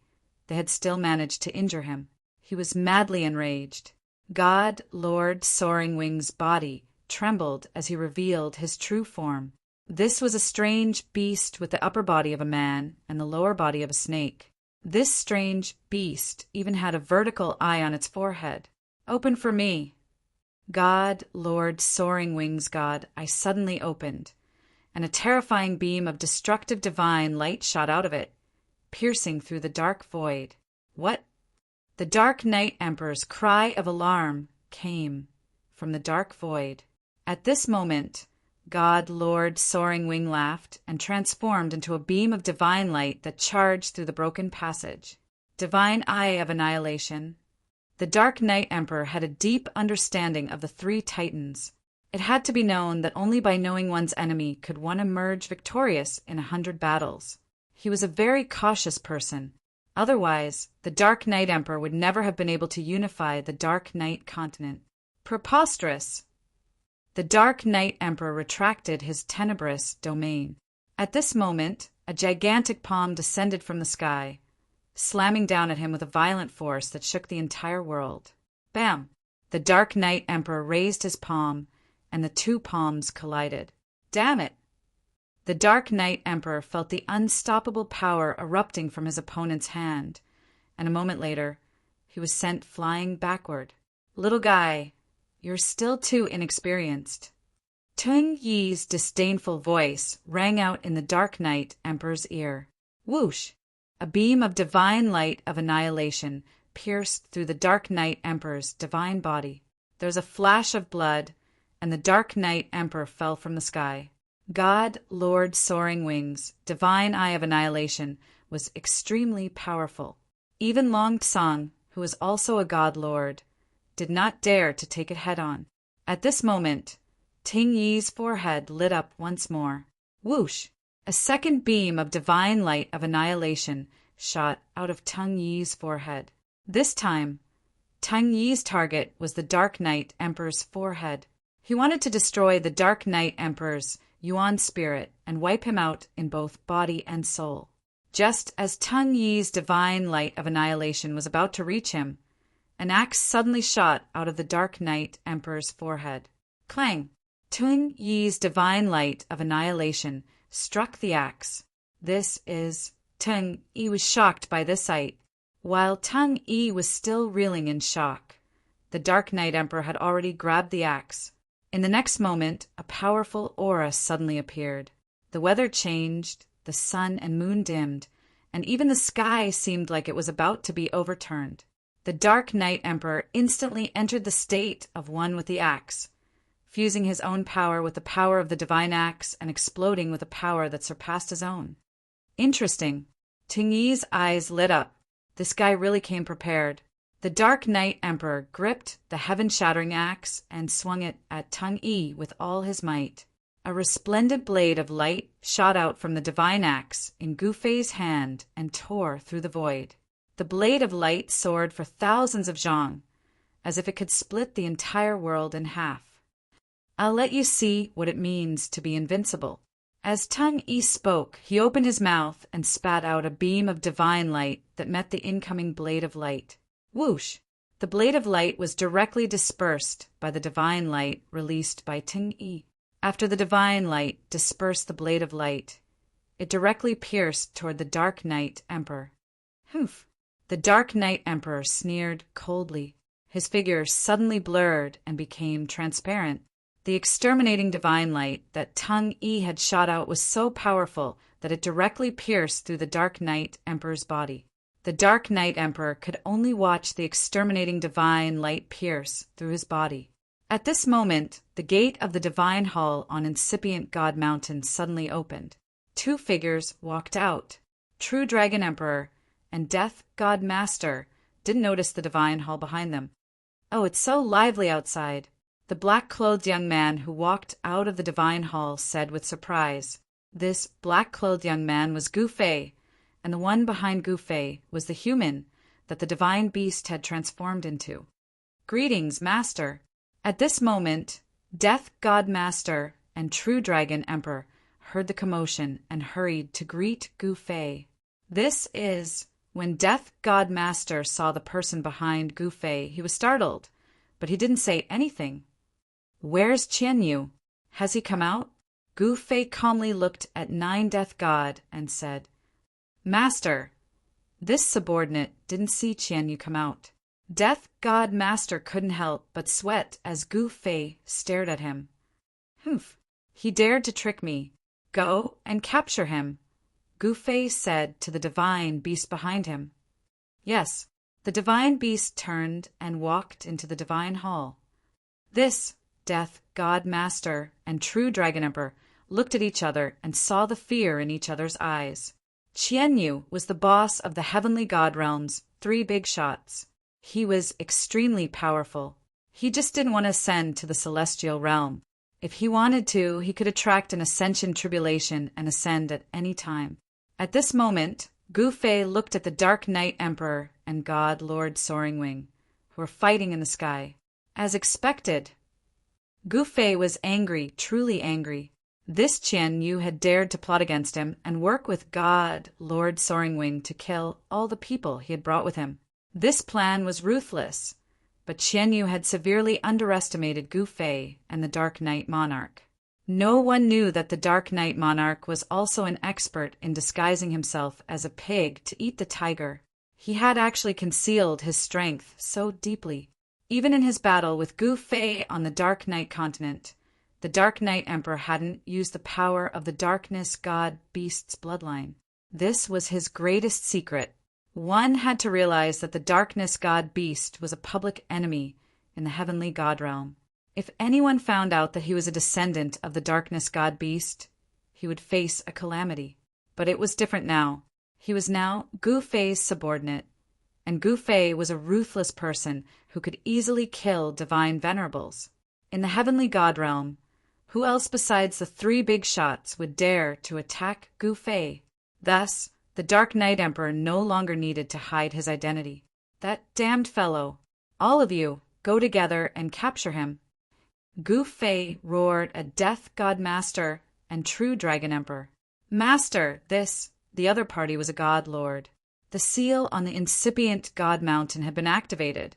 they had still managed to injure him. He was madly enraged. God, Lord Soaring Wing's body trembled as he revealed his true form. This was a strange beast with the upper body of a man and the lower body of a snake. This strange beast even had a vertical eye on its forehead. Open for me. God, Lord Soaring Wing's God, I suddenly opened, and a terrifying beam of destructive divine light shot out of it, piercing through the dark void. What? The Dark Knight Emperor's cry of alarm came from the dark void. At this moment, God, Lord Soaring Wing laughed and transformed into a beam of divine light that charged through the broken passage. Divine Eye of Annihilation. The Dark Knight Emperor had a deep understanding of the three titans. It had to be known that only by knowing one's enemy could one emerge victorious in 100 battles. He was a very cautious person. Otherwise, the Dark Knight Emperor would never have been able to unify the Dark Knight continent. Preposterous! The Dark Knight Emperor retracted his tenebrous domain. At this moment, a gigantic palm descended from the sky, slamming down at him with a violent force that shook the entire world. Bam! The Dark Knight Emperor raised his palm, and the two palms collided. Damn it! The Dark Knight Emperor felt the unstoppable power erupting from his opponent's hand, and a moment later, he was sent flying backward. Little guy, you're still too inexperienced. Teng-yi's disdainful voice rang out in the Dark Knight Emperor's ear. Whoosh! A beam of divine light of annihilation pierced through the Dark Knight Emperor's divine body. There was a flash of blood, and the Dark Knight Emperor fell from the sky. God, Lord Soaring Wing's divine Eye of Annihilation was extremely powerful. Even Long Tsang, who was also a God Lord, did not dare to take it head-on. At this moment, Teng-yi's forehead lit up once more. Whoosh! A second beam of divine light of annihilation shot out of Teng Yi's forehead. This time, Teng Yi's target was the Dark Knight Emperor's forehead. He wanted to destroy the Dark Knight Emperor's Yuan spirit and wipe him out in both body and soul. Just as Teng Yi's divine light of annihilation was about to reach him, an axe suddenly shot out of the Dark Knight Emperor's forehead. Clang! Teng Yi's divine light of annihilation struck the axe. Teng Yi was shocked by this sight. While Teng Yi was still reeling in shock, the Dark Knight Emperor had already grabbed the axe. In the next moment, a powerful aura suddenly appeared. The weather changed, the sun and moon dimmed, and even the sky seemed like it was about to be overturned. The Dark Knight Emperor instantly entered the state of one with the axe, fusing his own power with the power of the divine axe and exploding with a power that surpassed his own. Interesting. Teng Yi's eyes lit up. This guy really came prepared. The Dark Knight Emperor gripped the heaven-shattering axe and swung it at Teng Yi with all his might. A resplendent blade of light shot out from the divine axe in Gu Fei's hand and tore through the void. The blade of light soared for thousands of zhang, as if it could split the entire world in half. I'll let you see what it means to be invincible. As Teng Yi spoke, he opened his mouth and spat out a beam of divine light that met the incoming blade of light. Whoosh! The blade of light was directly dispersed by the divine light released by Teng Yi. After the divine light dispersed the blade of light, it directly pierced toward the Dark Knight Emperor. Humph! The Dark Knight Emperor sneered coldly. His figure suddenly blurred and became transparent. The exterminating divine light that Teng Yi had shot out was so powerful that it directly pierced through the Dark Knight Emperor's body. The Dark Knight Emperor could only watch the exterminating divine light pierce through his body. At this moment, the gate of the divine hall on incipient God Mountain suddenly opened. Two figures walked out. True Dragon Emperor and Death God Master didn't notice the divine hall behind them. Oh, it's so lively outside. The black-clothed young man who walked out of the divine hall said with surprise. This black-clothed young man was Gu Fei, and the one behind Gu Fei was the human that the divine beast had transformed into. Greetings, Master. At this moment, Death God Master and True Dragon Emperor heard the commotion and hurried to greet Gu Fei. When Death God Master saw the person behind Gu Fei, he was startled, but he didn't say anything. Where's Qian Yu? Has he come out? Gu Fei calmly looked at Nine Death God and said, Master, this subordinate didn't see Qian Yu come out. Death God Master couldn't help but sweat as Gu Fei stared at him. Humph, he dared to trick me. Go and capture him, Gu Fei said to the divine beast behind him. Yes, the divine beast turned and walked into the divine hall. This Death God Master and True Dragon Emperor looked at each other and saw the fear in each other's eyes. Qian Yu was the boss of the heavenly god realm's 3 big shots. He was extremely powerful. He just didn't want to ascend to the celestial realm. If he wanted to, he could attract an ascension tribulation and ascend at any time. At this moment, Gu Fei looked at the Dark Knight Emperor and God Lord Soaring Wing, who were fighting in the sky. As expected, Gu Fei was angry, truly angry. This Qian Yu had dared to plot against him and work with God Lord Soaring Wing to kill all the people he had brought with him. This plan was ruthless, but Qian Yu had severely underestimated Gu Fei and the Dark Knight Monarch. No one knew that the Dark Knight Monarch was also an expert in disguising himself as a pig to eat the tiger. He had actually concealed his strength so deeply. Even in his battle with Gu Fei on the Dark Knight continent, the Dark Knight Emperor hadn't used the power of the Darkness God Beast's bloodline. This was his greatest secret. One had to realize that the Darkness God Beast was a public enemy in the heavenly god realm. If anyone found out that he was a descendant of the Darkness God Beast, he would face a calamity. But it was different now. He was now Gu Fei's subordinate, and Gu Fei was a ruthless person who could easily kill divine venerables. In the heavenly god realm, who else besides the 3 big shots would dare to attack Gu Fei? Thus, The Dark Knight Emperor no longer needed to hide his identity. "That damned fellow! All of you, go together and capture him!" Gu Fei roared, a death god master and true dragon emperor. "Master, the other party was a god lord. The seal on the incipient god mountain had been activated,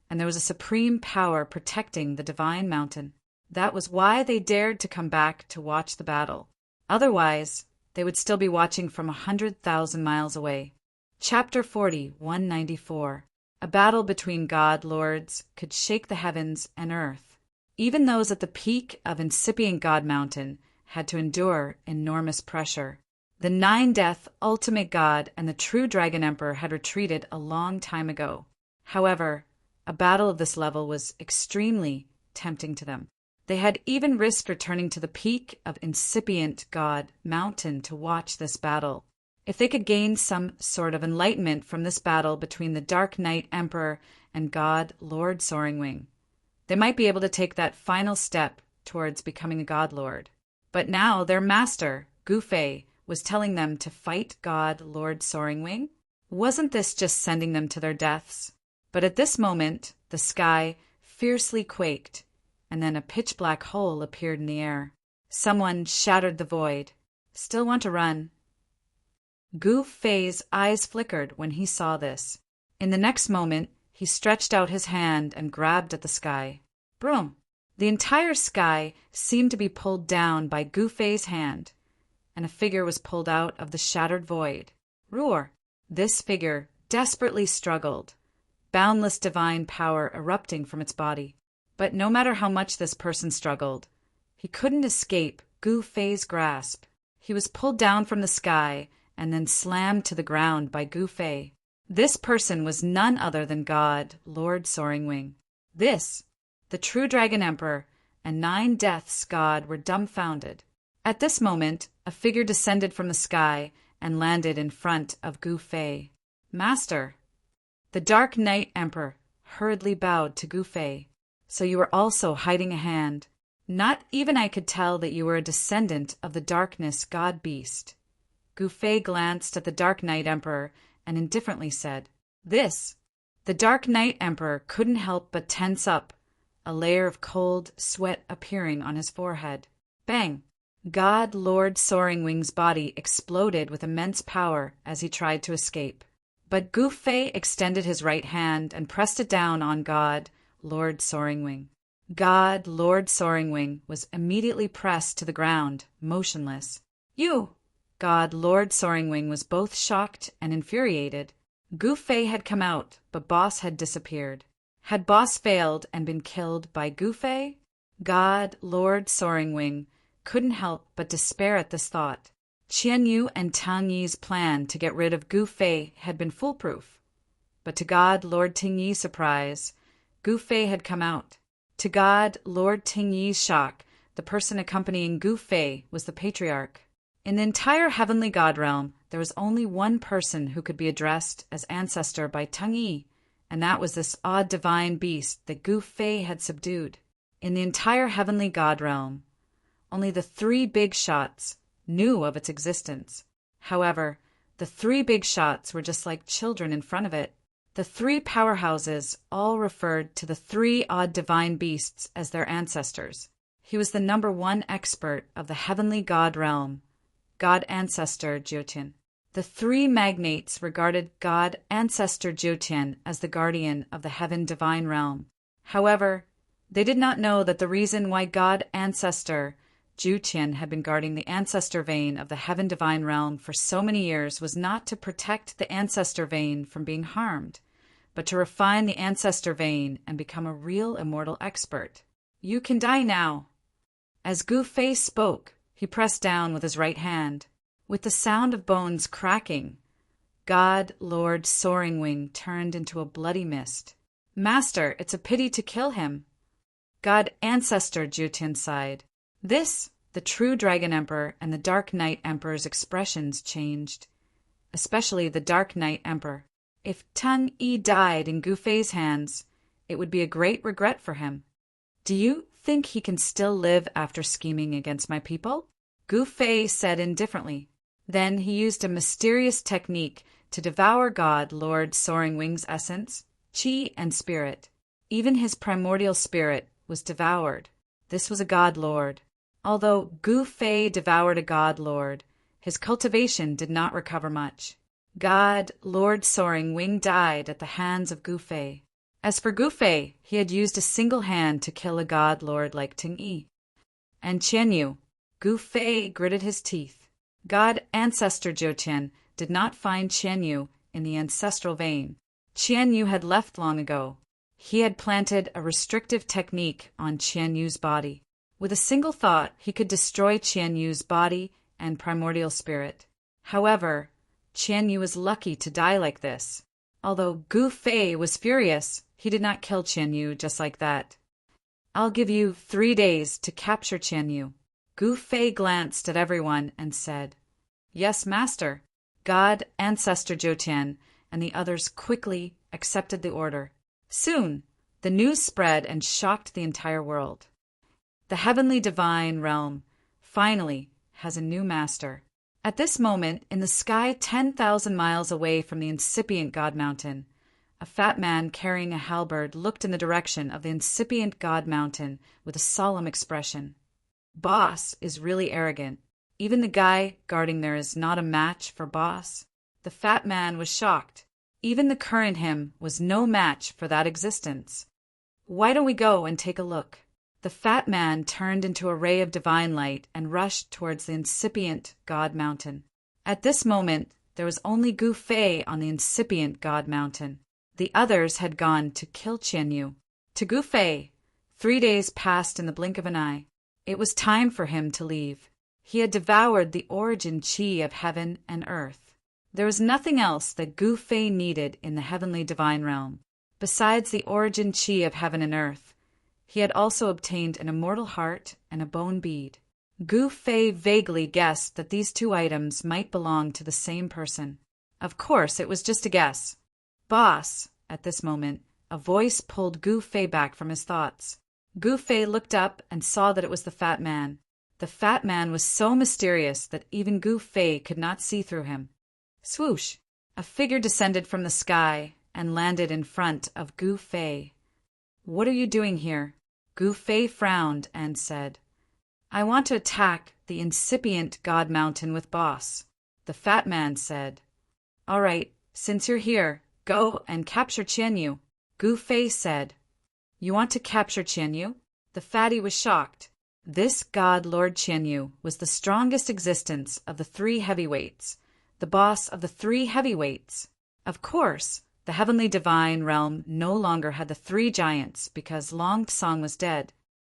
and there was a supreme power protecting the divine mountain. That was why they dared to come back to watch the battle. Otherwise, they would still be watching from 100,000 miles away." Chapter 40, 194. A battle between god lords could shake the heavens and earth. Even those at the peak of incipient god mountain had to endure enormous pressure. The nine-death ultimate god and the true dragon emperor had retreated a long time ago. However, a battle of this level was extremely tempting to them. They had even risked returning to the peak of incipient god mountain to watch this battle. If they could gain some sort of enlightenment from this battle between the Dark Knight Emperor and God Lord Soaring Wing, they might be able to take that final step towards becoming a god lord. But now their master, Gu Fei, was telling them to fight God Lord Soaring Wing? Wasn't this just sending them to their deaths? But at this moment, the sky fiercely quaked, and then a pitch-black hole appeared in the air. Someone shattered the void. "Still want to run?" Gu Fei's eyes flickered when he saw this. In the next moment, he stretched out his hand and grabbed at the sky. Broom! The entire sky seemed to be pulled down by Gu Fei's hand, and a figure was pulled out of the shattered void. Roar! This figure desperately struggled, boundless divine power erupting from its body. But no matter how much this person struggled, he couldn't escape Gu Fei's grasp. He was pulled down from the sky and then slammed to the ground by Gu Fei. This person was none other than God, Lord Soaring Wing. This, the true Dragon Emperor, and 9 Deaths God were dumbfounded. At this moment, a figure descended from the sky and landed in front of Gu Fei. "Master!" The Dark Knight Emperor hurriedly bowed to Gu Fei. "So you were also hiding a hand. Not even I could tell that you were a descendant of the darkness god beast." Gu Fei glanced at the Dark Knight Emperor and indifferently said, "This." The Dark Knight Emperor couldn't help but tense up, a layer of cold sweat appearing on his forehead. Bang! God Lord Soaring Wing's body exploded with immense power as he tried to escape. But Gu Fei extended his right hand and pressed it down on God Lord Soaring Wing. God Lord Soaring Wing was immediately pressed to the ground, motionless. "You!" God Lord Soaring Wing was both shocked and infuriated. Gu Fei had come out, but Boss had disappeared. Had Boss failed and been killed by Gu Fei? God Lord Soaring Wing couldn't help but despair at this thought. Qian Yu and Tang Yi's plan to get rid of Gu Fei had been foolproof. But to God Lord Ting Yi's surprise, Gu Fei had come out. To God Lord Ting Yi's shock, the person accompanying Gu Fei was the Patriarch. In the entire heavenly god realm, there was only one person who could be addressed as ancestor by Tang Yi, and that was this odd divine beast that Gu Fei had subdued. In the entire heavenly god realm, only the 3 big shots knew of its existence. However, the 3 big shots were just like children in front of it. The 3 powerhouses all referred to the 3 odd divine beasts as their ancestors. He was the #1 expert of the heavenly god realm, God Ancestor Jiutian. The 3 magnates regarded God Ancestor Jiutian as the guardian of the heaven divine realm. However, they did not know that the reason why God Ancestor Jiutian had been guarding the ancestor vein of the heaven divine realm for so many years was not to protect the ancestor vein from being harmed, but to refine the ancestor vein and become a real immortal expert. "You can die now." As Gu Fei spoke, he pressed down with his right hand. With the sound of bones cracking, God Lord Soaring Wing turned into a bloody mist. "Master, it's a pity to kill him." God Ancestor Jiutian sighed. This, the true Dragon Emperor and the Dark Knight Emperor's expressions changed, especially the Dark Knight Emperor. If Tang Yi died in Gu Fei's hands, it would be a great regret for him. "Do you think he can still live after scheming against my people?" Gu Fei said indifferently. Then he used a mysterious technique to devour God Lord Soaring Wing's essence, chi, and spirit. Even his primordial spirit was devoured. This was a God Lord. Although Gu Fei devoured a God Lord, his cultivation did not recover much. God Lord Soaring Wing died at the hands of Gu Fei. As for Gu Fei, he had used a single hand to kill a God Lord like Ting Yi. And Qian Yu, Gu Fei gritted his teeth. God Ancestor Zhou Qian did not find Qian Yu in the ancestral vein. Qian Yu had left long ago. He had planted a restrictive technique on Qian Yu's body. With a single thought, he could destroy Qian Yu's body and primordial spirit. However, Qian Yu was lucky to die like this. Although Gu Fei was furious, he did not kill Qian Yu just like that. I'll give you 3 days to capture Qian Yu. Gu Fei glanced at everyone and said, Yes, Master. God, Ancestor Zhou Qian, and the others quickly accepted the order. Soon, the news spread and shocked the entire world. The heavenly divine realm, finally, has a new master. At this moment, in the sky 10,000 miles away from the incipient God Mountain, a fat man carrying a halberd looked in the direction of the incipient God Mountain with a solemn expression. Boss is really arrogant. Even the guy guarding there is not a match for Boss. The fat man was shocked. Even the current him was no match for that existence. Why don't we go and take a look? The fat man turned into a ray of divine light and rushed towards the incipient God Mountain. At this moment, there was only Gu Fei on the incipient God Mountain. The others had gone to kill Qian Yu. To Gu Fei, 3 days passed in the blink of an eye. It was time for him to leave. He had devoured the origin chi of heaven and earth. There was nothing else that Gu Fei needed in the heavenly divine realm. Besides the origin chi of heaven and earth, he had also obtained an immortal heart and a bone bead. Gu Fei vaguely guessed that these 2 items might belong to the same person. Of course, it was just a guess. Boss, at this moment, a voice pulled Gu Fei back from his thoughts. Gu Fei looked up and saw that it was the fat man. The fat man was so mysterious that even Gu Fei could not see through him. Swoosh! A figure descended from the sky and landed in front of Gu Fei. What are you doing here? Gu Fei frowned and said, I want to attack the incipient God Mountain with Boss. The fat man said, All right, since you're here, go and capture Qian Yu. Gu Fei said, You want to capture Qian Yu? The fatty was shocked. This God Lord Qian Yu was the strongest existence of the 3 heavyweights, the boss of the 3 heavyweights. Of course, the heavenly divine realm no longer had the 3 giants because Long Tsong was dead.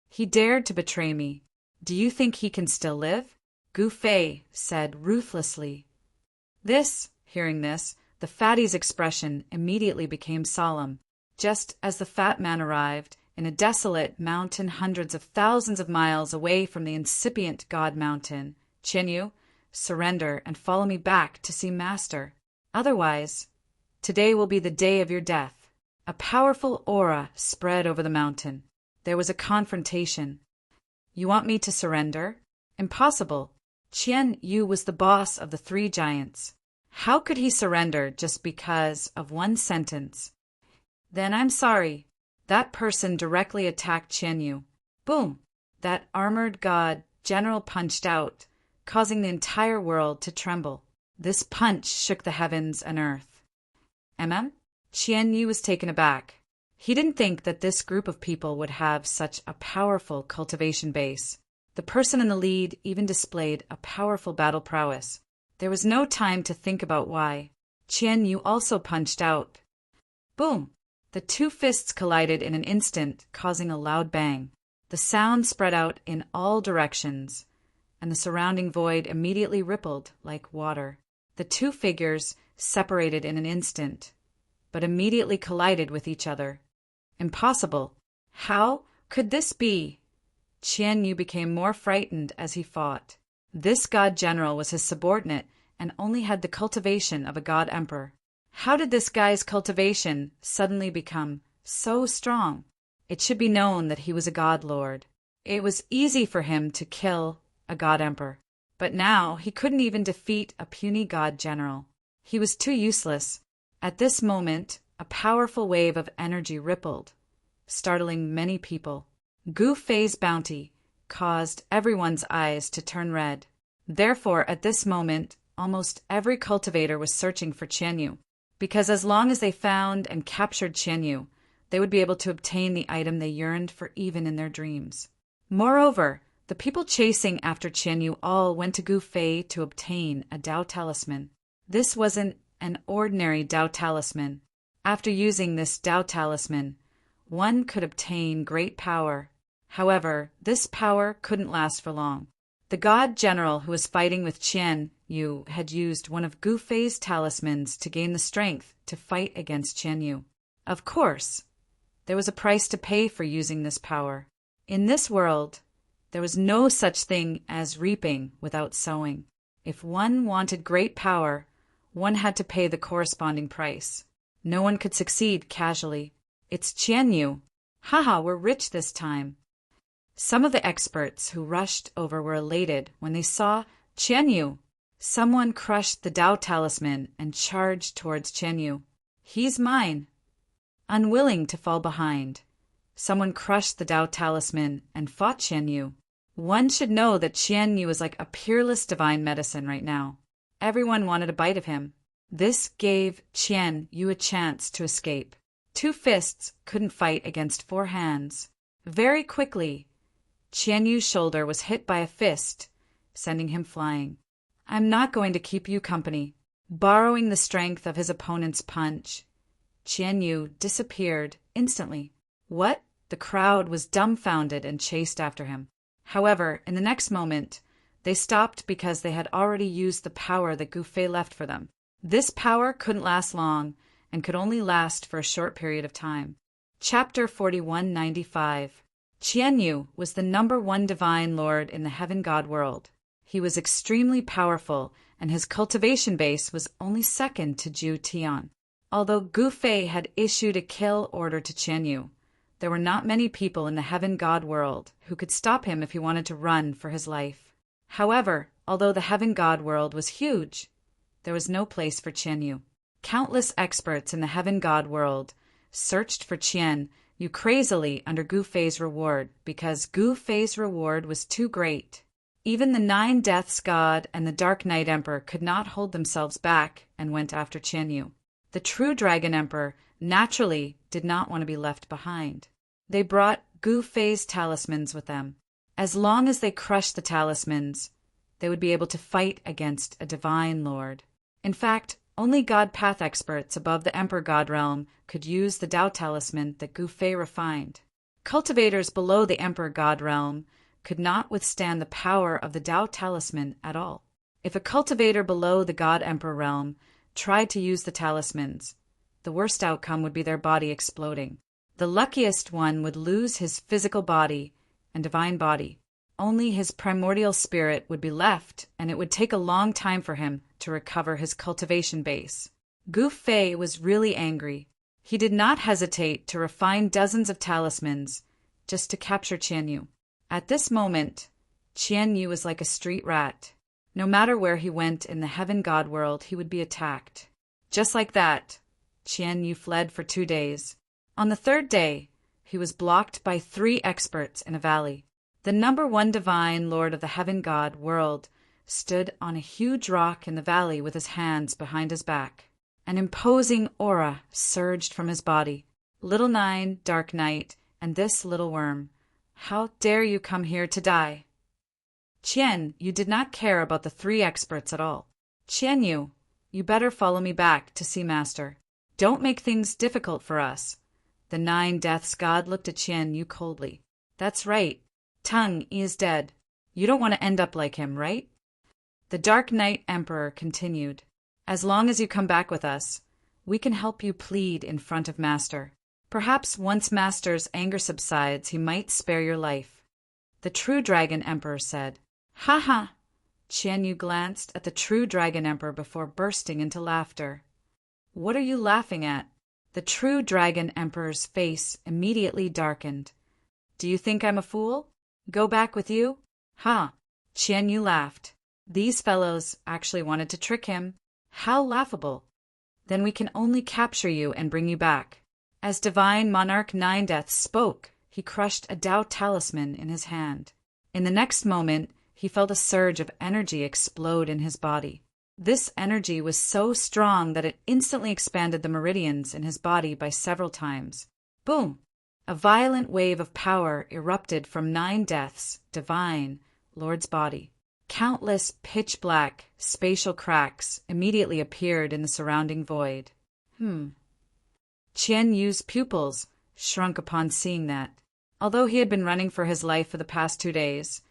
He dared to betray me. Do you think he can still live? Gu Fei said ruthlessly. Hearing this, the fatty's expression immediately became solemn. Just as the fat man arrived, in a desolate mountain hundreds of thousands of miles away from the incipient God Mountain, Qian Yu, surrender and follow me back to see Master. Otherwise, today will be the day of your death. A powerful aura spread over the mountain. There was a confrontation. You want me to surrender? Impossible. Qian Yu was the boss of the 3 giants. How could he surrender just because of 1 sentence? Then I'm sorry. That person directly attacked Qian Yu. Boom! That armored god general punched out, causing the entire world to tremble. This punch shook the heavens and earth. Qian Yu was taken aback. He didn't think that this group of people would have such a powerful cultivation base. The person in the lead even displayed a powerful battle prowess. There was no time to think about why. Qian Yu also punched out. Boom! The 2 fists collided in an instant, causing a loud bang. The sound spread out in all directions, and the surrounding void immediately rippled like water. The 2 figures separated in an instant, but immediately collided with each other. Impossible! How could this be? Qian Yu became more frightened as he fought. This god general was his subordinate and only had the cultivation of a god emperor. How did this guy's cultivation suddenly become so strong? It should be known that he was a god lord. It was easy for him to kill a god emperor. But now he couldn't even defeat a puny god general. He was too useless. At this moment, a powerful wave of energy rippled, startling many people. Gu Fei's bounty caused everyone's eyes to turn red. Therefore, at this moment, almost every cultivator was searching for Qianyu, because as long as they found and captured Qianyu, they would be able to obtain the item they yearned for even in their dreams. Moreover, the people chasing after Qianyu all went to Gu Fei to obtain a Dao talisman. This wasn't an ordinary Dao talisman. After using this Dao talisman, one could obtain great power. However, this power couldn't last for long. The god general who was fighting with Qianyu had used one of Gu Fei's talismans to gain the strength to fight against Qianyu. Of course, there was a price to pay for using this power. In this world, there was no such thing as reaping without sowing. If one wanted great power, one had to pay the corresponding price. No one could succeed casually. It's Qianyu. Haha, we're rich this time. Some of the experts who rushed over were elated when they saw Qianyu. Someone crushed the Dao talisman and charged towards Qianyu. He's mine. Unwilling to fall behind, someone crushed the Dao talisman and fought Qianyu. One should know that Qianyu is like a peerless divine medicine right now. Everyone wanted a bite of him. This gave Qianyu a chance to escape. 2 fists couldn't fight against 4 hands. Very quickly, Qianyu's shoulder was hit by a fist, sending him flying. I'm not going to keep you company. Borrowing the strength of his opponent's punch, Qianyu disappeared instantly. What? The crowd was dumbfounded and chased after him. However, in the next moment, they stopped because they had already used the power that Gu Fei left for them. This power couldn't last long and could only last for a short period of time. Chapter 4195. Qianyu was the #1 divine lord in the heaven god world. He was extremely powerful, and his cultivation base was only second to Zhu Tian. Although Gu Fei had issued a kill order to Qianyu, there were not many people in the heaven god world who could stop him if he wanted to run for his life. However, although the heaven god world was huge, there was no place for Qianyu. Countless experts in the heaven god world searched for Qianyu crazily under Gu Fei's reward because Gu Fei's reward was too great. Even the 9 Deaths God and the Dark Knight Emperor could not hold themselves back and went after Qianyu. The true Dragon Emperor naturally did not want to be left behind. They brought Gu Fei's talismans with them. As long as they crushed the talismans, they would be able to fight against a divine lord. In fact, only God Path experts above the Emperor God realm could use the Dao talisman that Gu Fei refined. Cultivators below the Emperor God realm could not withstand the power of the Dao talisman at all. If a cultivator below the God Emperor realm tried to use the talismans, the worst outcome would be their body exploding. The luckiest one would lose his physical body and divine body. Only his primordial spirit would be left, and it would take a long time for him to recover his cultivation base. Gu Fei was really angry. He did not hesitate to refine dozens of talismans just to capture Qianyu. At this moment, Qianyu was like a street rat. No matter where he went in the heaven god world, he would be attacked. Just like that, Qianyu fled for 2 days. On the 3rd day, he was blocked by 3 experts in a valley. The #1 divine lord of the heaven god world stood on a huge rock in the valley with his hands behind his back. An imposing aura surged from his body. Little 9, Dark Knight, and this little worm. How dare you come here to die? Qianyu did not care about the 3 experts at all. Qianyu, you better follow me back to see Master. Don't make things difficult for us. The 9 Deaths God looked at Qianyu coldly. That's right. Tung is dead. You don't want to end up like him, right? The Dark Knight Emperor continued. As long as you come back with us, we can help you plead in front of Master. Perhaps once Master's anger subsides, he might spare your life. The true Dragon Emperor said. Ha ha! Qianyu glanced at the true Dragon Emperor before bursting into laughter. What are you laughing at? The true Dragon Emperor's face immediately darkened. Do you think I'm a fool? Go back with you? Ha! Qianyu laughed. These fellows actually wanted to trick him. How laughable! Then we can only capture you and bring you back. As Divine Monarch Nine Deaths spoke, he crushed a Tao talisman in his hand. In the next moment, he felt a surge of energy explode in his body. This energy was so strong that it instantly expanded the meridians in his body by several times. Boom! A violent wave of power erupted from Nine Deaths, Divine, Lord's body. Countless pitch-black, spatial cracks immediately appeared in the surrounding void. Qian Yu's pupils shrunk upon seeing that. Although he had been running for his life for the past 2 days,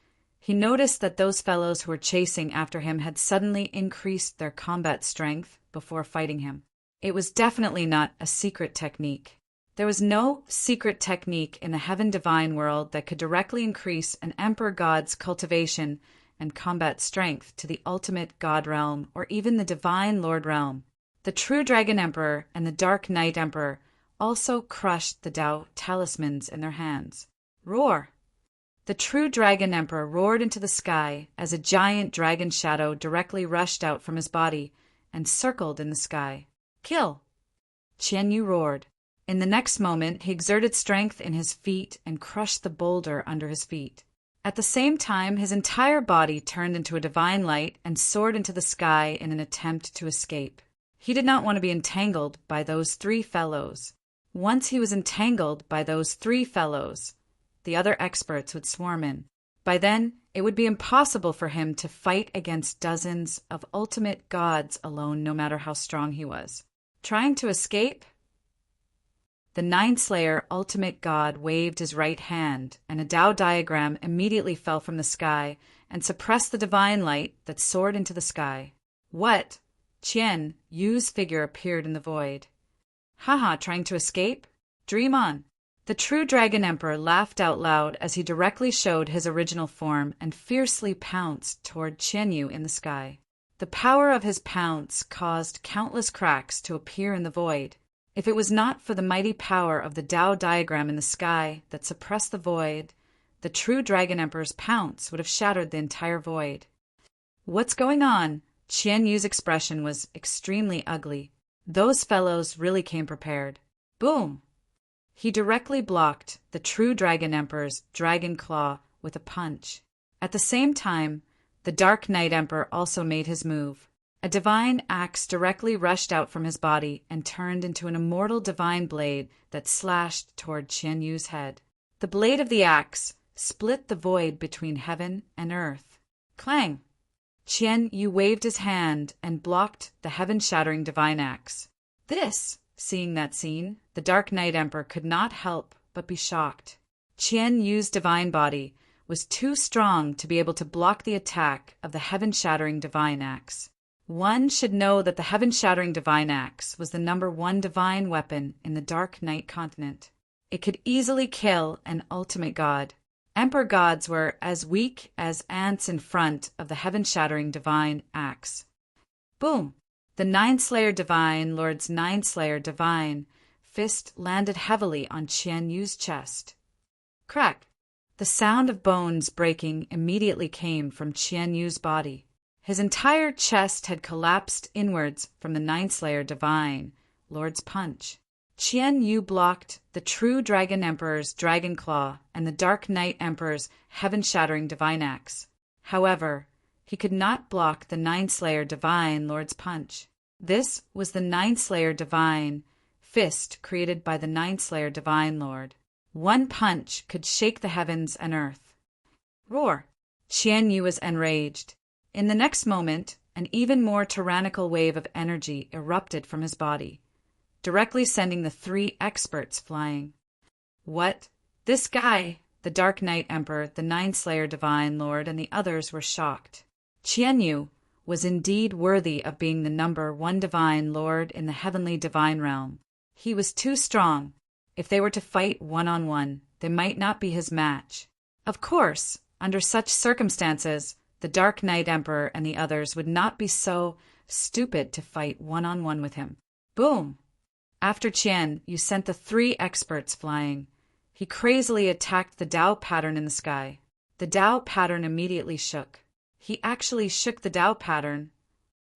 he noticed that those fellows who were chasing after him had suddenly increased their combat strength before fighting him. It was definitely not a secret technique. There was no secret technique in the heaven divine world that could directly increase an emperor god's cultivation and combat strength to the ultimate god realm or even the divine lord realm. The true dragon emperor and the dark knight emperor also crushed the Tao talismans in their hands. Roar! The true dragon emperor roared into the sky as a giant dragon shadow directly rushed out from his body and circled in the sky. Kill! Qian Yu roared. In the next moment, he exerted strength in his feet and crushed the boulder under his feet. At the same time, his entire body turned into a divine light and soared into the sky in an attempt to escape. He did not want to be entangled by those 3 fellows. Once he was entangled by those 3 fellows, the other experts would swarm in. By then, it would be impossible for him to fight against dozens of ultimate gods alone, no matter how strong he was. Trying to escape? The Nine-Slayer ultimate god waved his right hand, and a Tao diagram immediately fell from the sky and suppressed the divine light that soared into the sky. What? Qian Yu's figure appeared in the void. Haha, trying to escape? Dream on. The true Dragon Emperor laughed out loud as he directly showed his original form and fiercely pounced toward Qian Yu in the sky. The power of his pounce caused countless cracks to appear in the void. If it was not for the mighty power of the Tao diagram in the sky that suppressed the void, the true Dragon Emperor's pounce would have shattered the entire void. What's going on? Qian Yu's expression was extremely ugly. Those fellows really came prepared. Boom! He directly blocked the true Dragon Emperor's dragon claw with a punch. At the same time, the Dark Knight Emperor also made his move. A divine axe directly rushed out from his body and turned into an immortal divine blade that slashed toward Qian Yu's head. The blade of the axe split the void between heaven and earth. Clang! Qian Yu waved his hand and blocked the heaven-shattering divine axe. Seeing that scene, the Dark Knight Emperor could not help but be shocked. Qian Yu's divine body was too strong to be able to block the attack of the heaven-shattering divine axe. One should know that the heaven-shattering divine axe was the #1 divine weapon in the Dark Knight continent. It could easily kill an ultimate god. Emperor gods were as weak as ants in front of the heaven-shattering divine axe. Boom! The Nine-Slayer Divine Lord's Nine-Slayer Divine fist landed heavily on Qian Yu's chest. Crack! The sound of bones breaking immediately came from Qian Yu's body. His entire chest had collapsed inwards from the Nine-Slayer Divine Lord's punch. Qian Yu blocked the true Dragon Emperor's Dragon Claw and the Dark Knight Emperor's heaven-shattering divine axe. However, he could not block the Nine-Slayer Divine Lord's punch. This was the Nine-Slayer Divine fist created by the Nine-Slayer Divine Lord. One punch could shake the heavens and earth. Roar! Qian Yu was enraged. In the next moment, an even more tyrannical wave of energy erupted from his body, directly sending the 3 experts flying. What? This guy! The Dark Knight Emperor, the Nine-Slayer Divine Lord, and the others were shocked. Qian Yu was indeed worthy of being the #1 Divine Lord in the heavenly divine realm. He was too strong. If they were to fight one-on-one, they might not be his match. Of course, under such circumstances, the Dark Knight Emperor and the others would not be so stupid to fight one-on-one with him. Boom! After Qian Yu sent the 3 experts flying. He crazily attacked the Tao pattern in the sky. The Tao pattern immediately shook. He actually shook the Tao pattern.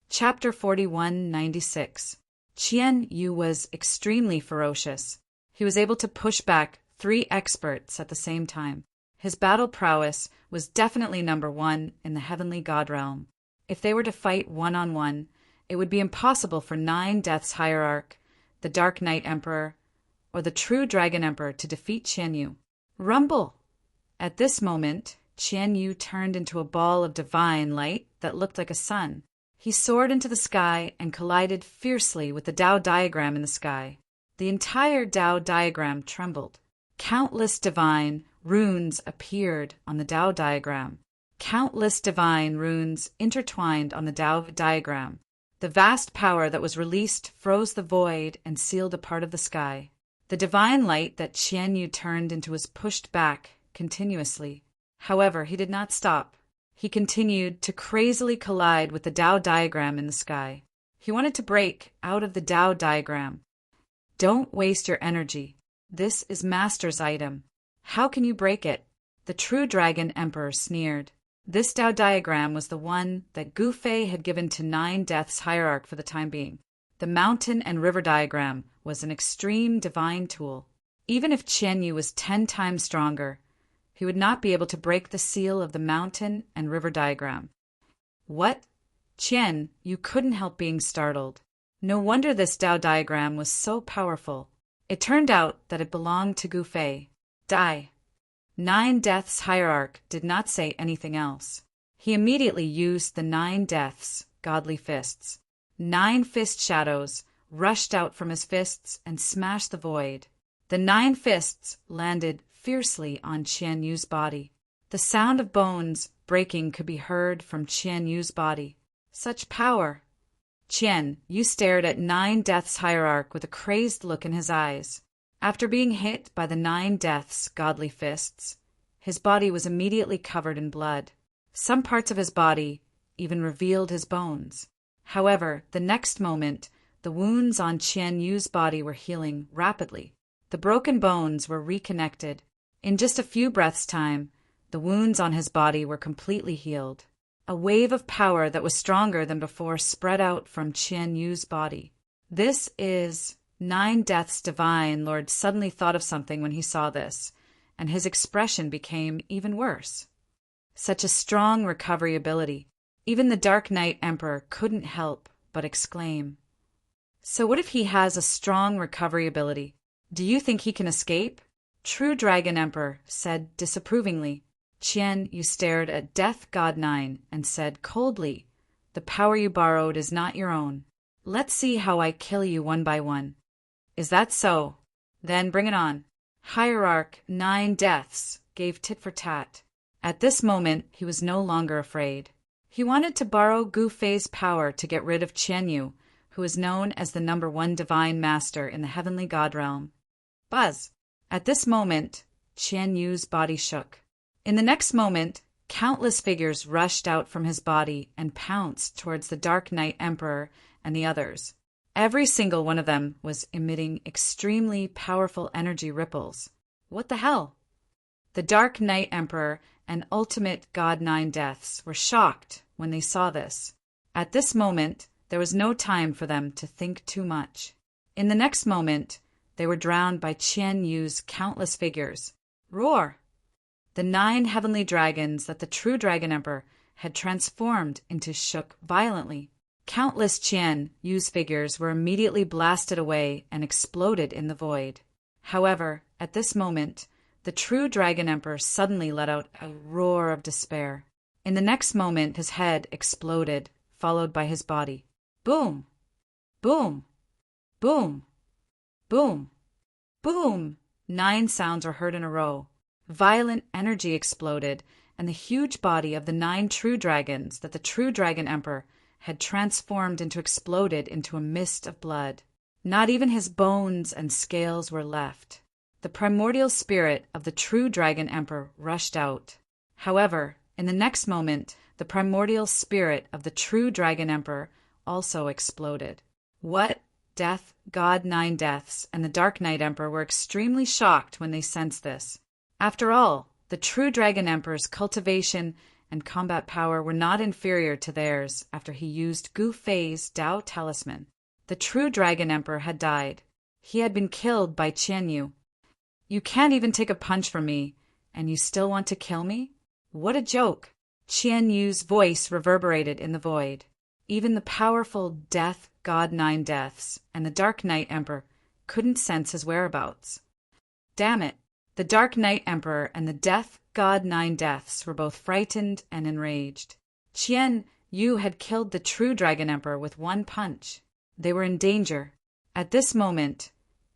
Chapter 4196. Qian Yu was extremely ferocious. He was able to push back 3 experts at the same time. His battle prowess was definitely number 1 in the heavenly god realm. If they were to fight one-on-one, it would be impossible for 9 Deaths Hierarch, the Dark Knight Emperor, or the True Dragon Emperor to defeat Qian Yu. Rumble! At this moment, Qian Yu turned into a ball of divine light that looked like a sun. He soared into the sky and collided fiercely with the Tao diagram in the sky. The entire Tao diagram trembled. Countless divine runes appeared on the Tao diagram. Countless divine runes intertwined on the Tao diagram. The vast power that was released froze the void and sealed a part of the sky. The divine light that Qian Yu turned into was pushed back continuously. However, he did not stop. He continued to crazily collide with the Tao diagram in the sky. He wanted to break out of the Tao diagram. Don't waste your energy. This is Master's item. How can you break it? The True Dragon Emperor sneered. This Tao diagram was the one that Gu Fei had given to 9 Deaths Hierarch for the time being. The mountain and river diagram was an extreme divine tool. Even if Qian Yu was 10 times stronger, he would not be able to break the seal of the mountain and river diagram. What? Qian, you couldn't help being startled. No wonder this Tao diagram was so powerful. It turned out that it belonged to Gu Fei. 9 Deaths Hierarch did not say anything else. He immediately used the 9 Deaths, godly fists. 9 fist shadows rushed out from his fists and smashed the void. The 9 fists landed fiercely on Qian Yu's body. The sound of bones breaking could be heard from Qian Yu's body. Such power! Qian Yu stared at 9 Deaths Hierarch with a crazed look in his eyes. After being hit by the 9 Deaths' godly fists, his body was immediately covered in blood. Some parts of his body even revealed his bones. However, the next moment, the wounds on Qian Yu's body were healing rapidly. The broken bones were reconnected. In just a few breaths' time, the wounds on his body were completely healed. A wave of power that was stronger than before spread out from Qian Yu's body. This is 9 Deaths Divine Lord suddenly thought of something when he saw this, and his expression became even worse. Such a strong recovery ability. Even the Dark Knight Emperor couldn't help but exclaim. So what if he has a strong recovery ability? Do you think he can escape? True Dragon Emperor said disapprovingly. Qian Yu stared at Death God 9 and said coldly, "The power you borrowed is not your own. Let's see how I kill you one by one." "Is that so? Then bring it on." Hierarch 9 Deaths gave tit for tat. At this moment, he was no longer afraid. He wanted to borrow Gu Fei's power to get rid of Qian Yu, who is known as the number 1 divine master in the heavenly god realm. Buzz! At this moment, Qian Yu's body shook. In the next moment, countless figures rushed out from his body and pounced towards the Dark Knight Emperor and the others. Every single one of them was emitting extremely powerful energy ripples. What the hell? The Dark Knight Emperor and Ultimate God 9 Deaths were shocked when they saw this. At this moment, there was no time for them to think too much. In the next moment, they were drowned by Qian Yu's countless figures. Roar! The 9 heavenly dragons that the True Dragon Emperor had transformed into shook violently. Countless Qian Yu's figures were immediately blasted away and exploded in the void. However, at this moment, the True Dragon Emperor suddenly let out a roar of despair. In the next moment, his head exploded, followed by his body. Boom! Boom! Boom! Boom! Boom! 9 sounds were heard in a row. Violent energy exploded, and the huge body of the 9 true dragons that the True Dragon Emperor had transformed exploded into a mist of blood. Not even his bones and scales were left. The primordial spirit of the True Dragon Emperor rushed out. However, in the next moment, the primordial spirit of the True Dragon Emperor also exploded. What? Death, God 9 Deaths, and the Dark Knight Emperor were extremely shocked when they sensed this. After all, the True Dragon Emperor's cultivation and combat power were not inferior to theirs after he used Gu Fei's Tao talisman. The true Dragon Emperor had died. He had been killed by Qian Yu. "You can't even take a punch from me, and you still want to kill me? What a joke!" Qian Yu's voice reverberated in the void. Even the powerful Death God Nine Deaths and the Dark Knight Emperor couldn't sense his whereabouts. Damn it! The Dark Knight Emperor and the Death God Nine Deaths were both frightened and enraged. Qian Yu had killed the true Dragon Emperor with one punch. They were in danger. At this moment,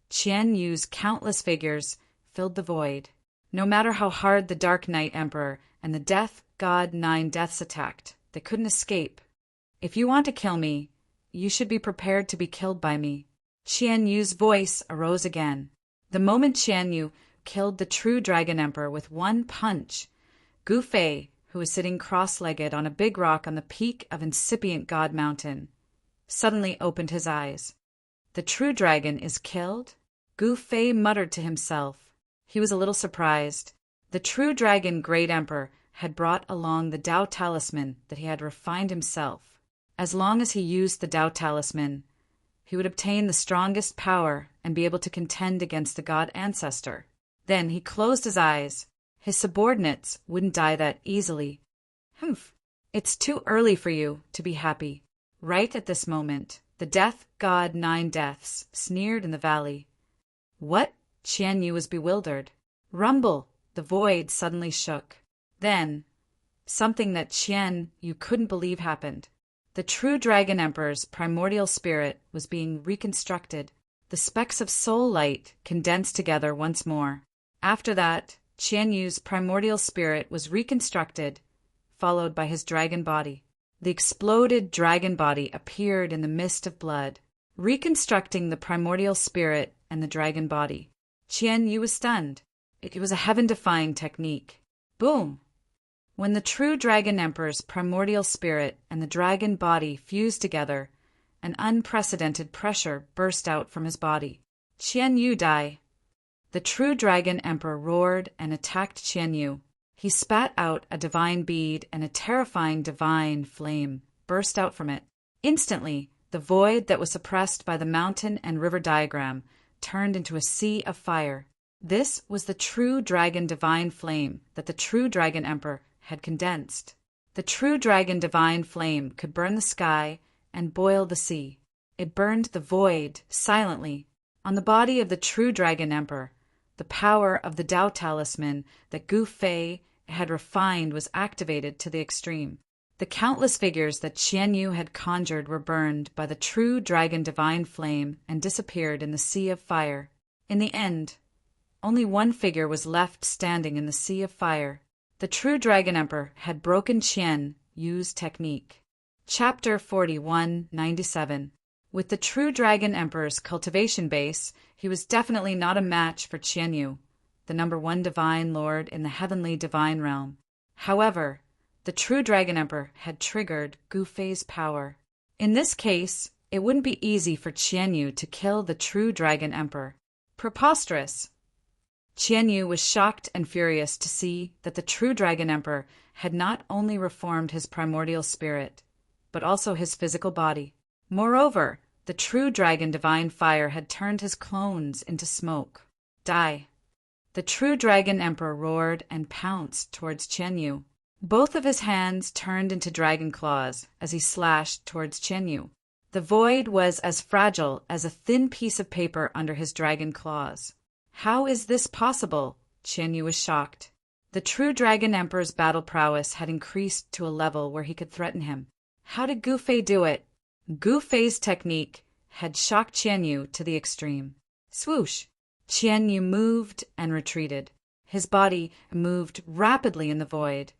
Qian Yu's countless figures filled the void. No matter how hard the Dark Knight Emperor and the Death God Nine Deaths attacked, they couldn't escape. "If you want to kill me, you should be prepared to be killed by me." Qian Yu's voice arose again. The moment Qian Yu killed the true Dragon Emperor with one punch, Gu Fei, who was sitting cross-legged on a big rock on the peak of incipient God Mountain, suddenly opened his eyes. "The true dragon is killed?" Gu Fei muttered to himself. He was a little surprised. The true Dragon Great Emperor had brought along the Tao talisman that he had refined himself. As long as he used the Tao talisman, he would obtain the strongest power and be able to contend against the god ancestor. Then he closed his eyes. His subordinates wouldn't die that easily. "Humph, it's too early for you to be happy." Right at this moment, the Death God Nine Deaths sneered in the valley. "What?" Qian Yu was bewildered. Rumble! The void suddenly shook. Then, something that Qian Yu couldn't believe happened. The true Dragon Emperor's primordial spirit was being reconstructed. The specks of soul light condensed together once more. After that, Qian Yu's primordial spirit was reconstructed, followed by his dragon body. The exploded dragon body appeared in the mist of blood, reconstructing the primordial spirit and the dragon body. Qian Yu was stunned. It was a heaven-defying technique. Boom! When the true Dragon Emperor's primordial spirit and the dragon body fused together, an unprecedented pressure burst out from his body. "Qian Yu die!" The true Dragon Emperor roared and attacked Qian Yu. He spat out a divine bead, and a terrifying divine flame burst out from it. Instantly, the void that was suppressed by the mountain and river diagram turned into a sea of fire. This was the true dragon divine flame that the true Dragon Emperor had condensed. The true dragon divine flame could burn the sky and boil the sea. It burned the void silently. On the body of the true Dragon Emperor, the power of the Tao talisman that Gu Fei had refined was activated to the extreme. The countless figures that Qian Yu had conjured were burned by the true dragon divine flame and disappeared in the sea of fire. In the end, only one figure was left standing in the sea of fire. The true Dragon Emperor had broken Qian Yu's technique. Chapter 4197. With the true Dragon Emperor's cultivation base, he was definitely not a match for Qian Yu, the #1 divine lord in the heavenly divine realm. However, the true Dragon Emperor had triggered Gu Fei's power. In this case, it wouldn't be easy for Qian Yu to kill the true Dragon Emperor. Preposterous! Qian Yu was shocked and furious to see that the true Dragon Emperor had not only reformed his primordial spirit, but also his physical body. Moreover, the true Dragon Divine Fire had turned his clones into smoke. Die! The true Dragon Emperor roared and pounced towards Qian Yu. Both of his hands turned into dragon claws as he slashed towards Qian Yu. The void was as fragile as a thin piece of paper under his dragon claws. How is this possible? Qian Yu was shocked. The true Dragon Emperor's battle prowess had increased to a level where he could threaten him. How did Gu Fei do it? Gu Fei's technique had shocked Qian Yu to the extreme. Swoosh! Qian Yu moved and retreated. His body moved rapidly in the void,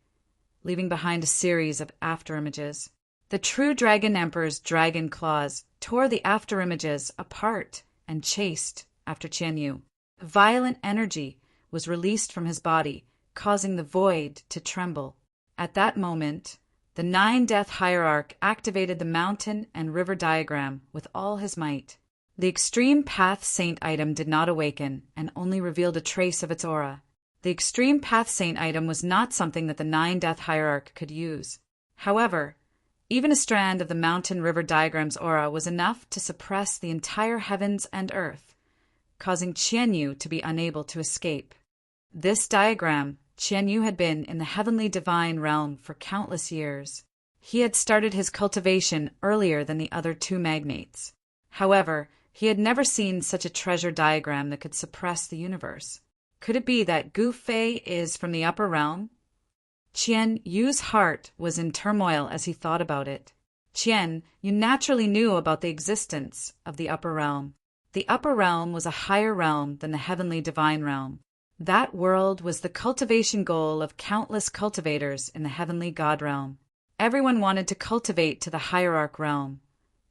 leaving behind a series of afterimages. The true Dragon Emperor's dragon claws tore the afterimages apart and chased after Qian Yu. Violent energy was released from his body, causing the void to tremble. At that moment, the Nine-Death Hierarch activated the mountain and river diagram with all his might. The Extreme Path Saint item did not awaken and only revealed a trace of its aura. The extreme path saint item was not something that the Nine Death Hierarch could use. However, even a strand of the mountain river diagram's aura was enough to suppress the entire heavens and earth, causing Qianyu to be unable to escape. This diagram, Qianyu had been in the heavenly divine realm for countless years. He had started his cultivation earlier than the other two magnates. However, he had never seen such a treasure diagram that could suppress the universe. Could it be that Gu Fei is from the upper realm? Qian Yu's heart was in turmoil as he thought about it. Qian, you naturally knew about the existence of the upper realm. The upper realm was a higher realm than the heavenly divine realm. That world was the cultivation goal of countless cultivators in the heavenly God realm. Everyone wanted to cultivate to the hierarch realm,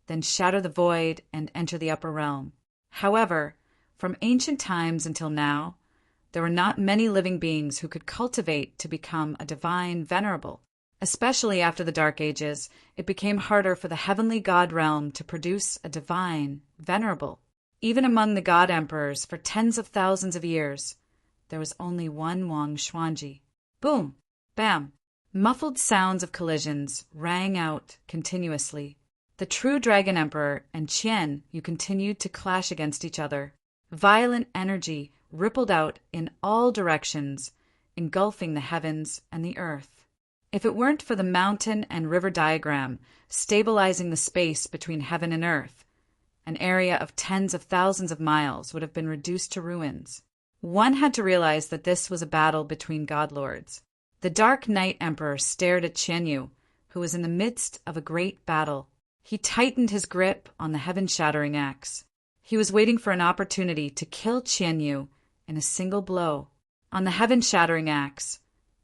then shatter the void and enter the upper realm. However, from ancient times until now, there were not many living beings who could cultivate to become a divine venerable. Especially after the Dark Ages, it became harder for the heavenly God realm to produce a divine venerable. Even among the God emperors for tens of thousands of years, there was only one Wang Xuanji. Boom! Bam! Muffled sounds of collisions rang out continuously. The true Dragon Emperor and Qian Yu continued to clash against each other. Violent energy rippled out in all directions, engulfing the heavens and the earth. If it weren't for the mountain and river diagram stabilizing the space between heaven and earth, an area of tens of thousands of miles would have been reduced to ruins. One had to realize that this was a battle between godlords. The Dark Knight Emperor stared at Qian Yu, who was in the midst of a great battle. He tightened his grip on the heaven-shattering axe. He was waiting for an opportunity to kill Qian Yu in a single blow. On the heaven-shattering axe,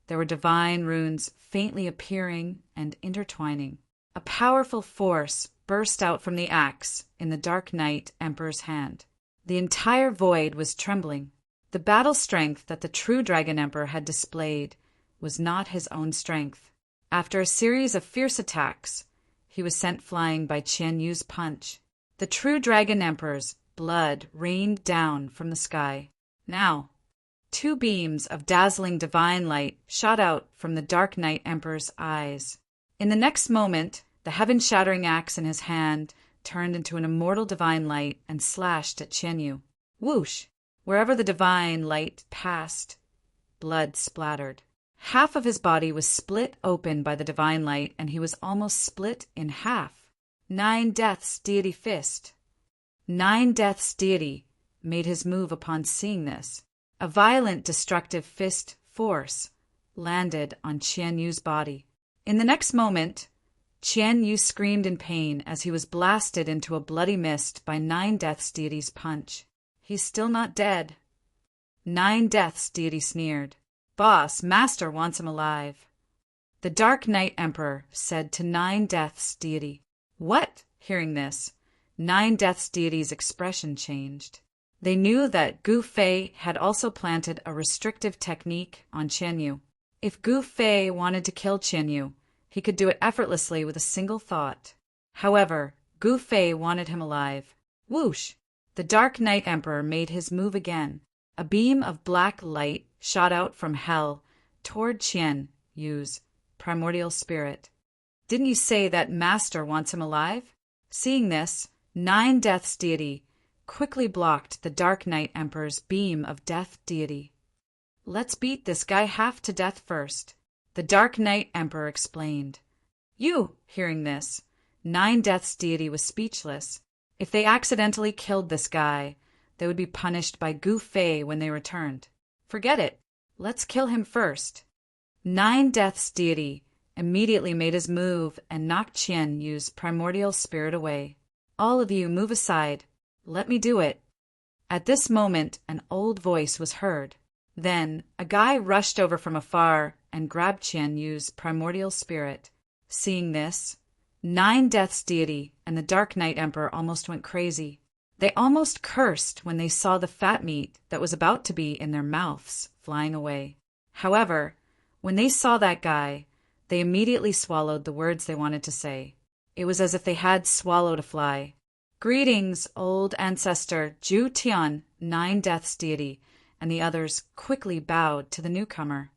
there were divine runes faintly appearing and intertwining. A powerful force burst out from the axe in the Dark Knight Emperor's hand. The entire void was trembling. The battle strength that the true Dragon Emperor had displayed was not his own strength. After a series of fierce attacks, he was sent flying by Qian Yu's punch. The true Dragon Emperor's blood rained down from the sky. Now, two beams of dazzling divine light shot out from the Dark Knight Emperor's eyes. In the next moment, the heaven-shattering axe in his hand turned into an immortal divine light and slashed at Qian Yu. Whoosh! Wherever the divine light passed, blood splattered. Half of his body was split open by the divine light, and he was almost split in half. Nine Deaths Deity Fist. Nine Deaths Deity made his move upon seeing this. A violent destructive fist force landed on Qian Yu's body. In the next moment, Qian Yu screamed in pain as he was blasted into a bloody mist by Nine Deaths Deity's punch. He's still not dead. Nine Deaths Deity sneered. Boss, Master wants him alive. The Dark Knight Emperor said to Nine Deaths Deity. What? Hearing this, Nine Deaths Deity's expression changed. They knew that Gu Fei had also planted a restrictive technique on Qian Yu. If Gu Fei wanted to kill Qian Yu, he could do it effortlessly with a single thought. However, Gu Fei wanted him alive. Whoosh! The Dark Knight Emperor made his move again. A beam of black light shot out from hell toward Qian Yu's primordial spirit. Didn't you say that Master wants him alive? Seeing this, Nine Deaths Deity quickly blocked the Dark Knight Emperor's beam of death deity. Let's beat this guy half to death first, the Dark Knight Emperor explained. Hearing this, Nine Deaths Deity was speechless. If they accidentally killed this guy, they would be punished by Gu Fei when they returned. Forget it. Let's kill him first. Nine Deaths Deity immediately made his move and knocked Qian Yu's primordial spirit away. All of you move aside. Let me do it. At this moment, an old voice was heard. Then, a guy rushed over from afar and grabbed Qian Yu's primordial spirit. Seeing this, Nine Deaths Deity and the Dark Knight Emperor almost went crazy. They almost cursed when they saw the fat meat that was about to be in their mouths flying away. However, when they saw that guy, they immediately swallowed the words they wanted to say. It was as if they had swallowed a fly. Greetings, old ancestor Ju Tian, Nine Deaths Deity, and the others quickly bowed to the newcomer.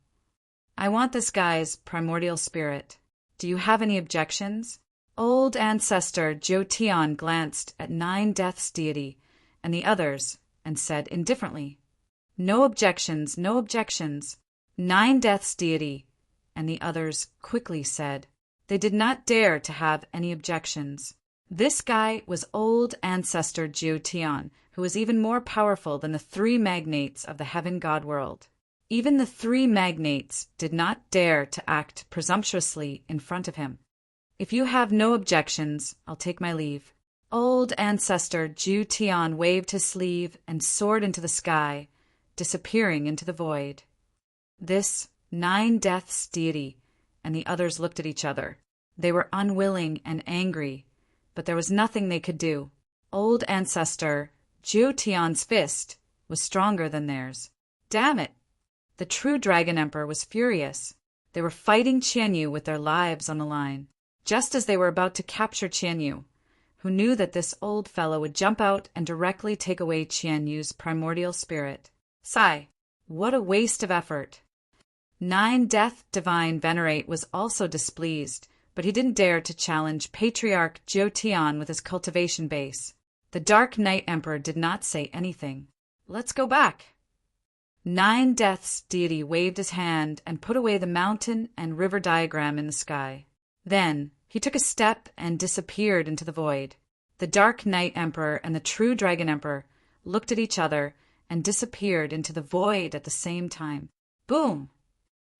"I want this guy's primordial spirit. Do you have any objections?" Old Ancestor Jotian glanced at Nine Deaths' deity and the others and said indifferently, "No objections, no objections." Nine Deaths' deity and the others quickly said they did not dare to have any objections. This guy was Old Ancestor Jotian, who was even more powerful than the three magnates of the heaven god world. Even the three magnates did not dare to act presumptuously in front of him. "If you have no objections, I'll take my leave." Old Ancestor Jotian waved his sleeve and soared into the sky, disappearing into the void. This Nine Deaths' deity and the others looked at each other. They were unwilling and angry, but there was nothing they could do. Old Ancestor Jotian's fist was stronger than theirs. Damn it! The true Dragon Emperor was furious. They were fighting Qianyu with their lives on the line. Just as they were about to capture Qianyu, who knew that this old fellow would jump out and directly take away Qianyu's primordial spirit. Sigh, what a waste of effort. Nine Death Divine Venerate was also displeased, but he didn't dare to challenge Patriarch Jotian with his cultivation base. The Dark Knight Emperor did not say anything. "Let's go back." Nine Deaths' deity waved his hand and put away the mountain and river diagram in the sky. Then he took a step and disappeared into the void. The Dark Knight Emperor and the true Dragon Emperor looked at each other and disappeared into the void at the same time. Boom!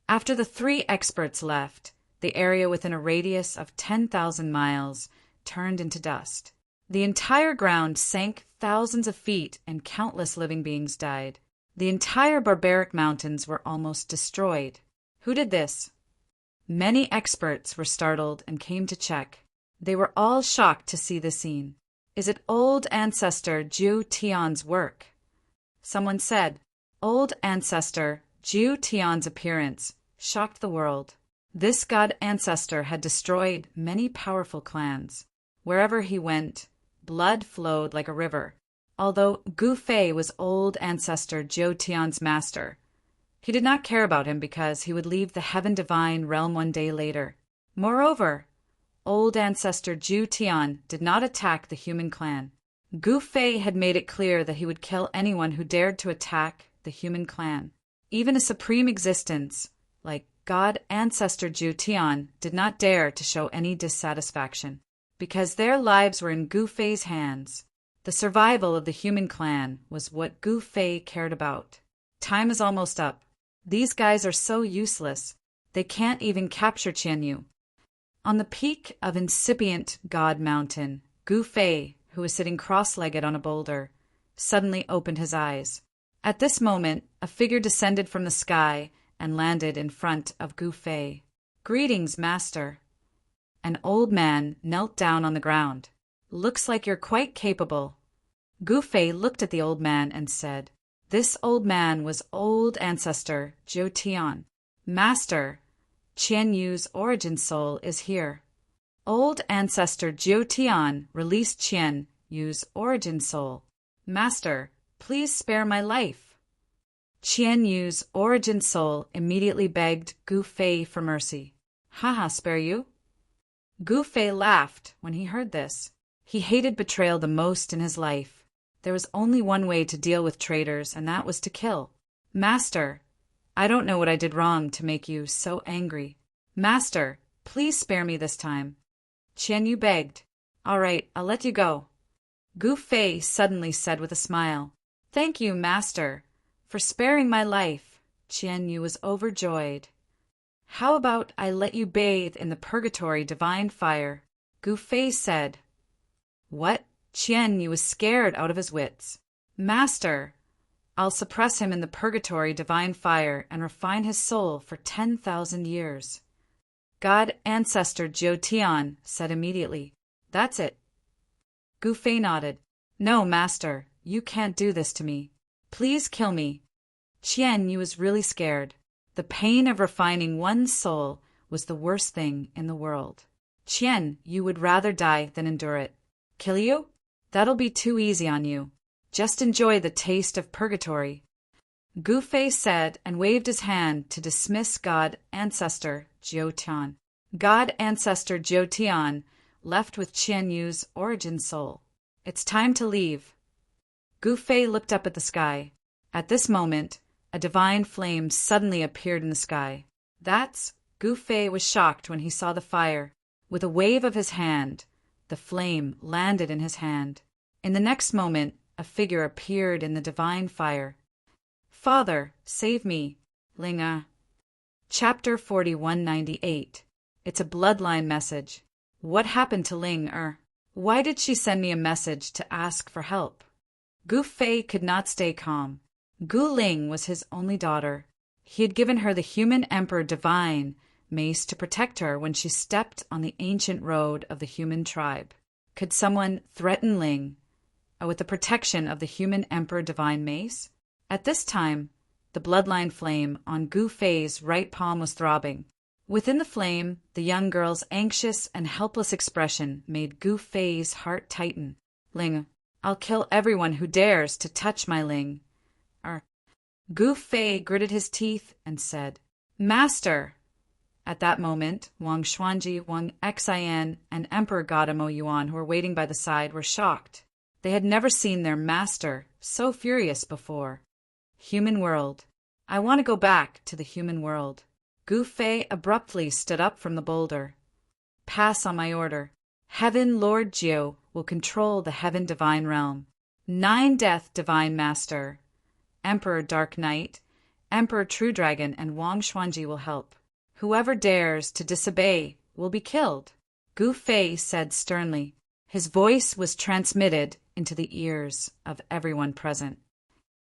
After the three experts left, the area within a radius of 10,000 miles turned into dust. The entire ground sank thousands of feet and countless living beings died. The entire barbaric mountains were almost destroyed. Who did this? Many experts were startled and came to check. They were all shocked to see the scene. Is it Old Ancestor Jotian's work? Someone said, Old Ancestor Jotian's appearance shocked the world. This god ancestor had destroyed many powerful clans. Wherever he went, blood flowed like a river. Although Gu Fei was Old Ancestor Jotian's master, he did not care about him because he would leave the Heaven Divine realm one day later. Moreover, Old Ancestor Jotian did not attack the human clan. Gu Fei had made it clear that he would kill anyone who dared to attack the human clan. Even a supreme existence, like God Ancestor Jotian, did not dare to show any dissatisfaction, because their lives were in Gu Fei's hands. The survival of the human clan was what Gu Fei cared about. Time is almost up. These guys are so useless. They can't even capture Qianyu. On the peak of incipient God Mountain, Gu Fei, who was sitting cross-legged on a boulder, suddenly opened his eyes. At this moment, a figure descended from the sky and landed in front of Gu Fei. "Greetings, Master." An old man knelt down on the ground. "Looks like you're quite capable." Gu Fei looked at the old man and said, this old man was Old Ancestor Jotian. "Master, Qianyu's origin soul is here." Old Ancestor Jotian released Qianyu's origin soul. "Master, please spare my life." Qianyu's origin soul immediately begged Gu Fei for mercy. "Haha, spare you?" Gu Fei laughed when he heard this. He hated betrayal the most in his life. There was only one way to deal with traitors, and that was to kill. "Master, I don't know what I did wrong to make you so angry. Master, please spare me this time." Qianyu begged. "All right, I'll let you go." Gu Fei suddenly said with a smile, "Thank you, Master, for sparing my life." Qianyu was overjoyed. "How about I let you bathe in the purgatory divine fire?" Gu Fei said. "What?" Qianyu was scared out of his wits. "Master, I'll suppress him in the purgatory divine fire and refine his soul for 10,000 years. God Ancestor Jotian said immediately, "That's it." Gu Fei nodded. "No, Master, you can't do this to me. Please kill me." Qianyu was really scared. The pain of refining one's soul was the worst thing in the world. "Qianyu would rather die than endure it." "Kill you? That'll be too easy on you. Just enjoy the taste of purgatory." Gu Fei said and waved his hand to dismiss God Ancestor Jiu Tian. God Ancestor Jiu Tian left with Qian Yu's origin soul. It's time to leave. Gu Fei looked up at the sky. At this moment, a divine flame suddenly appeared in the sky. Gu Fei was shocked when he saw the fire. With a wave of his hand, the flame landed in his hand. In the next moment, a figure appeared in the divine fire. Father, save me, Ling. Chapter 4198. It's a bloodline message. What happened to Ling? Why did she send me a message to ask for help? Gu Fei could not stay calm. Gu Ling was his only daughter. He had given her the human emperor divine mace to protect her when she stepped on the ancient road of the human tribe. Could someone threaten Ling with the protection of the human emperor divine mace? At this time, the bloodline flame on Gu Fei's right palm was throbbing. Within the flame, the young girl's anxious and helpless expression made Gu Fei's heart tighten. Ling, I'll kill everyone who dares to touch my Ling. Gu Fei gritted his teeth and said, Master! At that moment, Wang Xuanji, Wang Xian, and Emperor Gaudamo Yuan, who were waiting by the side, were shocked. They had never seen their master so furious before. Human world. I want to go back to the human world. Gu Fei abruptly stood up from the boulder. Pass on my order. Heaven Lord Jiu will control the Heaven Divine Realm. 9 Death Divine Master, Emperor Dark Knight, Emperor True Dragon, and Wang Xuanji will help. Whoever dares to disobey will be killed, Gu Fei said sternly. His voice was transmitted into the ears of everyone present.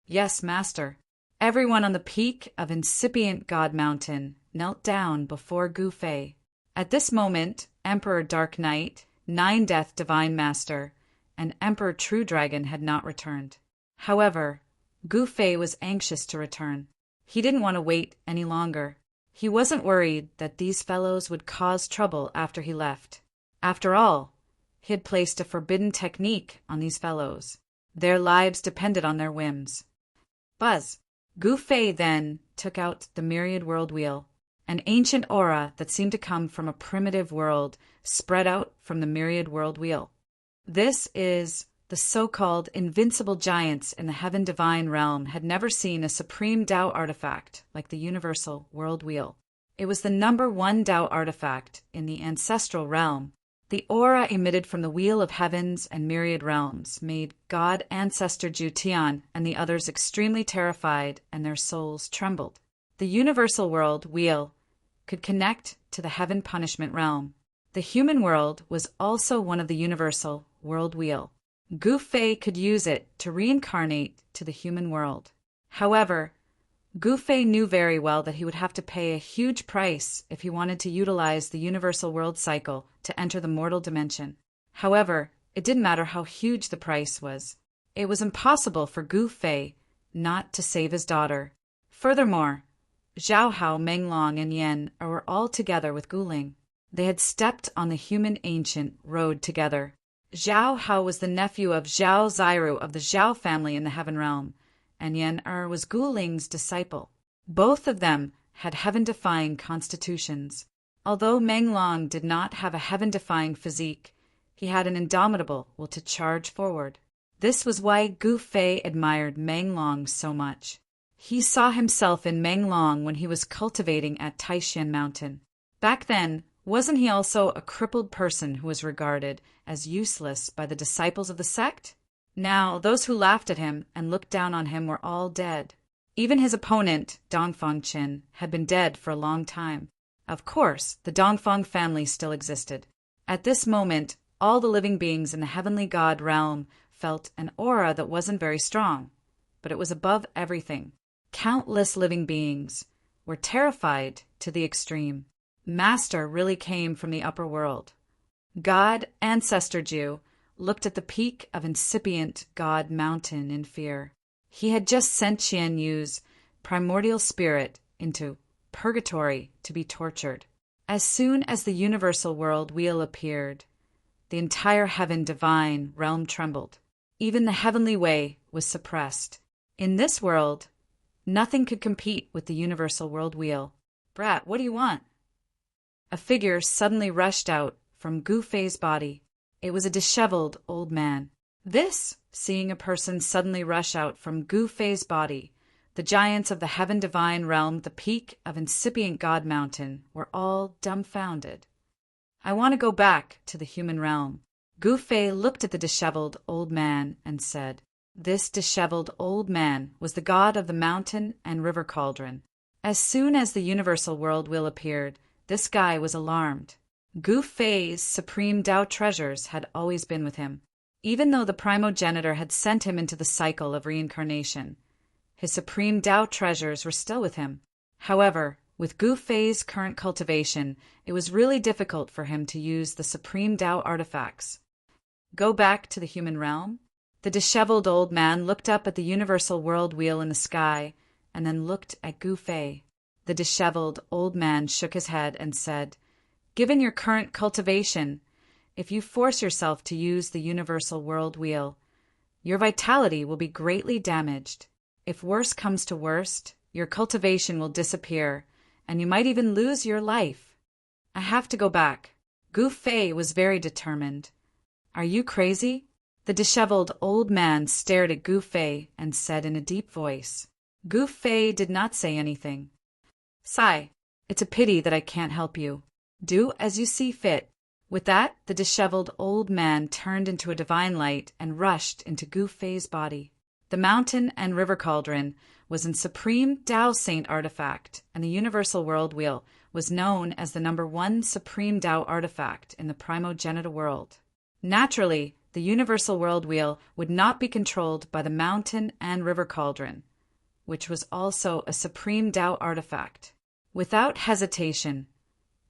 Yes, Master. Everyone on the peak of incipient God Mountain knelt down before Gu Fei. At this moment, Emperor Dark Knight, 9 Death Divine Master, and Emperor True Dragon had not returned. However, Gu Fei was anxious to return. He didn't want to wait any longer. He wasn't worried that these fellows would cause trouble after he left. After all, he had placed a forbidden technique on these fellows. Their lives depended on their whims. Buzz. Gu Fei then took out the myriad world wheel. An ancient aura that seemed to come from a primitive world spread out from the myriad world wheel. This is the so-called invincible giants in the Heaven Divine Realm had never seen a supreme Tao artifact like the universal world wheel. It was the number 1 Tao artifact in the ancestral realm. The aura emitted from the Wheel of Heavens and myriad realms made God Ancestor Jiu Tian and the others extremely terrified, and their souls trembled. The universal world wheel could connect to the heaven punishment realm. The human world was also one of the universal world wheel. Gu Fei could use it to reincarnate to the human world. However, Gu Fei knew very well that he would have to pay a huge price if he wanted to utilize the universal world cycle to enter the mortal dimension. However, it didn't matter how huge the price was. It was impossible for Gu Fei not to save his daughter. Furthermore, Zhao Hao, Meng Long, and Yan were all together with Gu Ling. They had stepped on the human ancient road together. Zhao Hao was the nephew of Zhao Zairu of the Zhao family in the Heaven Realm, and Yan was Gu Ling's disciple. Both of them had heaven-defying constitutions. Although Meng Long did not have a heaven-defying physique, he had an indomitable will to charge forward. This was why Gu Fei admired Meng Long so much. He saw himself in Meng Long when he was cultivating at Taishan Mountain. Back then, wasn't he also a crippled person who was regarded as useless by the disciples of the sect? Now, those who laughed at him and looked down on him were all dead. Even his opponent, Dongfang Qin, had been dead for a long time. Of course, the Dongfang family still existed. At this moment, all the living beings in the heavenly God realm felt an aura that wasn't very strong, but it was above everything. Countless living beings were terrified to the extreme. Master really came from the upper world. God Ancestor Jiu looked at the peak of incipient God Mountain in fear. He had just sent Qian Yu's primordial spirit into purgatory to be tortured. As soon as the universal world wheel appeared, the entire heaven divine realm trembled. Even the heavenly way was suppressed. In this world, Nothing could compete with the universal world wheel. "Brat, what do you want?" A figure suddenly rushed out from Gu Fei's body. It was a disheveled old man. Seeing a person suddenly rush out from Gu Fei's body, the giants of the heaven divine realm, the peak of incipient God Mountain, were all dumbfounded. "I want to go back to the human realm." Gu Fei looked at the disheveled old man and said, This disheveled old man was the god of the mountain and river cauldron. As soon as the universal world wheel appeared, this guy was alarmed. Gu Fei's supreme Tao treasures had always been with him. Even though the primogenitor had sent him into the cycle of reincarnation, his supreme Tao treasures were still with him. However, with Gu Fei's current cultivation, it was really difficult for him to use the supreme Tao artifacts. Go back to the human realm? The disheveled old man looked up at the universal world wheel in the sky and then looked at Gu Fei. The disheveled old man shook his head and said, Given your current cultivation, if you force yourself to use the universal world wheel, your vitality will be greatly damaged. If worst comes to worst, your cultivation will disappear, and you might even lose your life. I have to go back. Gu Fei was very determined. Are you crazy? The disheveled old man stared at Gu Fei and said in a deep voice. Gu Fei did not say anything. Sigh, it's a pity that I can't help you. Do as you see fit. With that, the disheveled old man turned into a divine light and rushed into Gu Fei's body. The mountain and river cauldron was in supreme Tao Saint artifact, and the universal world wheel was known as the #1 supreme Tao artifact in the primogenitor world. Naturally, the universal world wheel would not be controlled by the mountain and river cauldron, which was also a supreme Tao artifact. Without hesitation,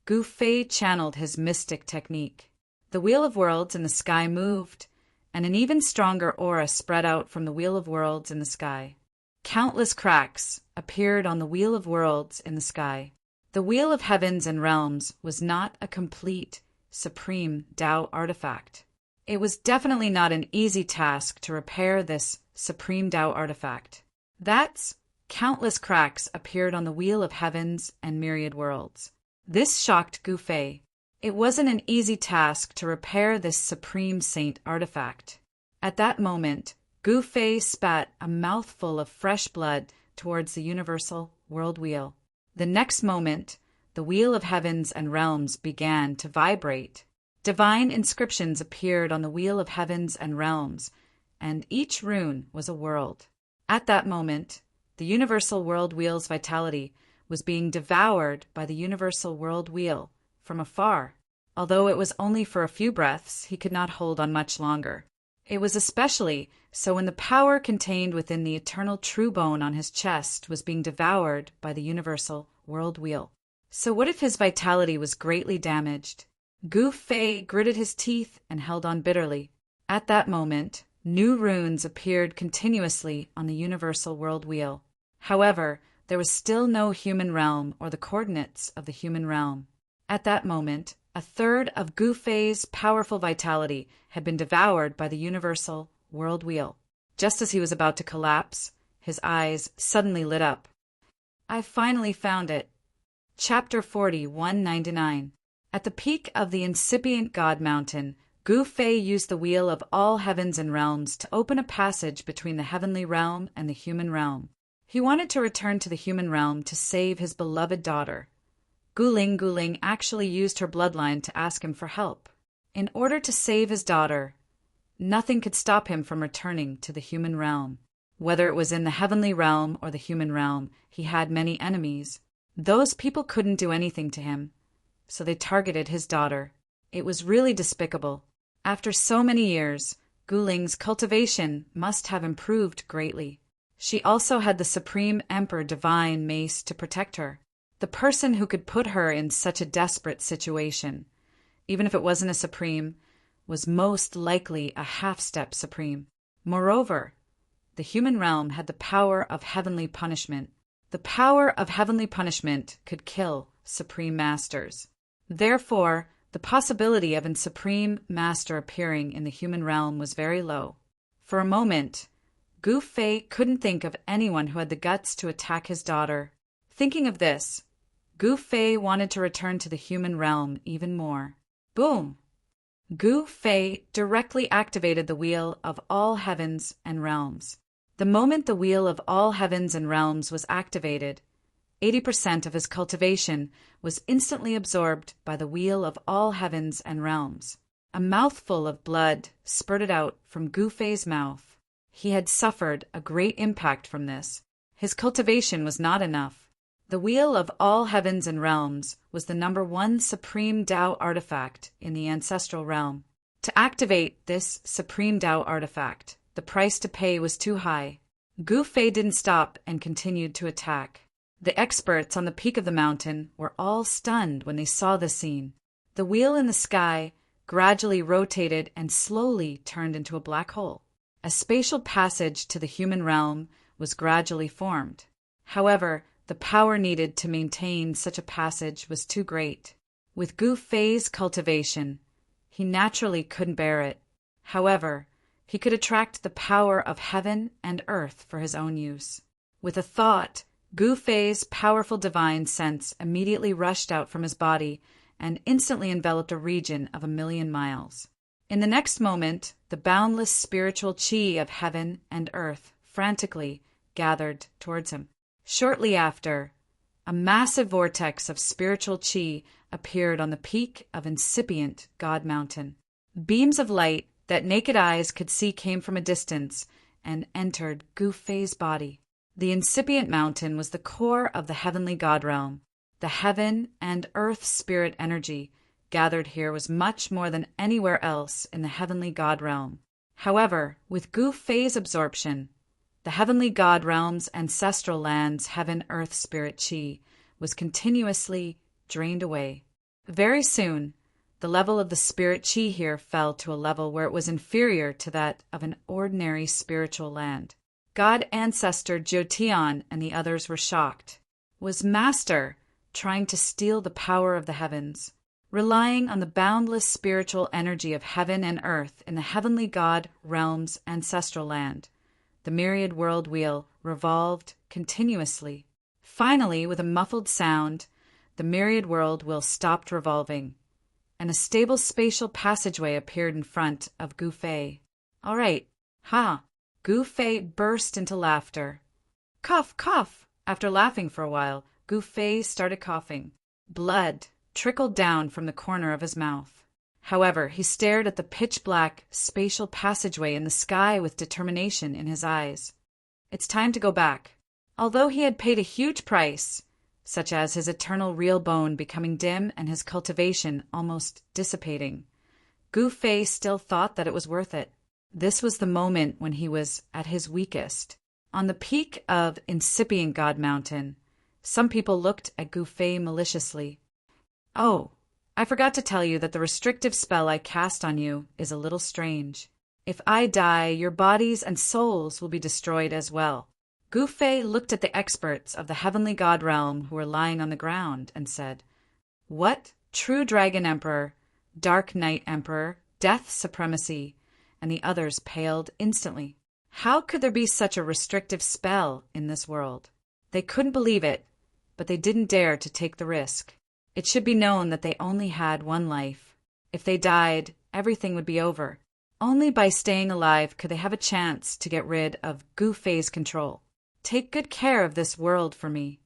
Gu Fei channeled his mystic technique. The Wheel of Worlds in the sky moved, and an even stronger aura spread out from the Wheel of Worlds in the sky. Countless cracks appeared on the Wheel of Worlds in the sky. The Wheel of Heavens and Realms was not a complete, supreme Tao artifact. It was definitely not an easy task to repair this supreme Tao artifact. Countless cracks appeared on the Wheel of Heavens and myriad worlds. This shocked Gu Fei. It wasn't an easy task to repair this supreme saint artifact. At that moment, Gu Fei spat a mouthful of fresh blood towards the universal world wheel. The next moment, the Wheel of Heavens and Realms began to vibrate. Divine inscriptions appeared on the Wheel of Heavens and Realms, and each rune was a world. At that moment, the universal world wheel's vitality was being devoured by the universal world wheel from afar. Although it was only for a few breaths, he could not hold on much longer. It was especially so when the power contained within the eternal true bone on his chest was being devoured by the universal world wheel. So what if his vitality was greatly damaged? Gu Fei gritted his teeth and held on bitterly. At that moment, new runes appeared continuously on the universal world wheel. However, there was still no human realm or the coordinates of the human realm. At that moment, a third of Gu Fei's powerful vitality had been devoured by the universal world wheel. Just as he was about to collapse, his eyes suddenly lit up. I finally found it. Chapter 40, 199. At the peak of the incipient God Mountain, Gu Fei used the Wheel of all heavens and realms to open a passage between the heavenly realm and the human realm. He wanted to return to the human realm to save his beloved daughter. Guling actually used her bloodline to ask him for help. In order to save his daughter, nothing could stop him from returning to the human realm. Whether it was in the heavenly realm or the human realm, he had many enemies. Those people couldn't do anything to him, so they targeted his daughter. It was really despicable. After so many years, Guling's cultivation must have improved greatly. She also had the Supreme Emperor Divine Mace to protect her. The person who could put her in such a desperate situation, even if it wasn't a Supreme, was most likely a half-step Supreme. Moreover, the human realm had the power of heavenly punishment. The power of heavenly punishment could kill Supreme Masters. Therefore, the possibility of a Supreme Master appearing in the human realm was very low. For a moment, Gu Fei couldn't think of anyone who had the guts to attack his daughter. Thinking of this, Gu Fei wanted to return to the human realm even more. Boom! Gu Fei directly activated the Wheel of all Heavens and Realms. The moment the Wheel of all Heavens and Realms was activated, 80% of his cultivation was instantly absorbed by the Wheel of all Heavens and Realms. A mouthful of blood spurted out from Gu Fei's mouth. He had suffered a great impact from this. His cultivation was not enough. The Wheel of all Heavens and Realms was the #1 Supreme Tao artifact in the ancestral realm. To activate this Supreme Tao artifact, the price to pay was too high. Gu Fei didn't stop and continued to attack. The experts on the peak of the mountain were all stunned when they saw the scene. The wheel in the sky gradually rotated and slowly turned into a black hole. A spatial passage to the human realm was gradually formed. However, the power needed to maintain such a passage was too great. With Gu Fei's cultivation, he naturally couldn't bear it. However, he could attract the power of heaven and earth for his own use. With a thought, Gu Fei's powerful divine sense immediately rushed out from his body and instantly enveloped a region of 1,000,000 miles. In the next moment, the boundless spiritual chi of heaven and earth frantically gathered towards him. Shortly after, a massive vortex of spiritual chi appeared on the peak of incipient God Mountain. Beams of light that naked eyes could see came from a distance and entered Gu Fei's body. The incipient mountain was the core of the heavenly God realm. The heaven and earth spirit energy gathered here was much more than anywhere else in the heavenly God realm. However, with Gu Fei's absorption, the heavenly God realm's ancestral land's heaven-earth spirit chi was continuously drained away. Very soon, the level of the spirit chi here fell to a level where it was inferior to that of an ordinary spiritual land. God Ancestor Jotian and the others were shocked. Was Master trying to steal the power of the heavens? Relying on the boundless spiritual energy of heaven and earth in the heavenly God realm's ancestral land, the myriad world wheel revolved continuously. Finally, with a muffled sound, the myriad world wheel stopped revolving, and a stable spatial passageway appeared in front of Gu Fei. All right, ha! Gu Fei burst into laughter. Cough, cough! After laughing for a while, Gu Fei started coughing. Blood trickled down from the corner of his mouth. However, he stared at the pitch-black spatial passageway in the sky with determination in his eyes. It's time to go back. Although he had paid a huge price, such as his eternal real bone becoming dim and his cultivation almost dissipating, Gu Fei still thought that it was worth it. This was the moment when he was at his weakest. On the peak of incipient God Mountain, some people looked at Gu Fei maliciously. Oh, I forgot to tell you that the restrictive spell I cast on you is a little strange. If I die, your bodies and souls will be destroyed as well. Gu Fei looked at the experts of the heavenly God realm who were lying on the ground and said, What? True Dragon Emperor, Dark Knight Emperor, Death Supremacy, and the others paled instantly. How could there be such a restrictive spell in this world? They couldn't believe it, but they didn't dare to take the risk. It should be known that they only had one life. If they died, everything would be over. Only by staying alive could they have a chance to get rid of Gu Fei's control. Take good care of this world for me.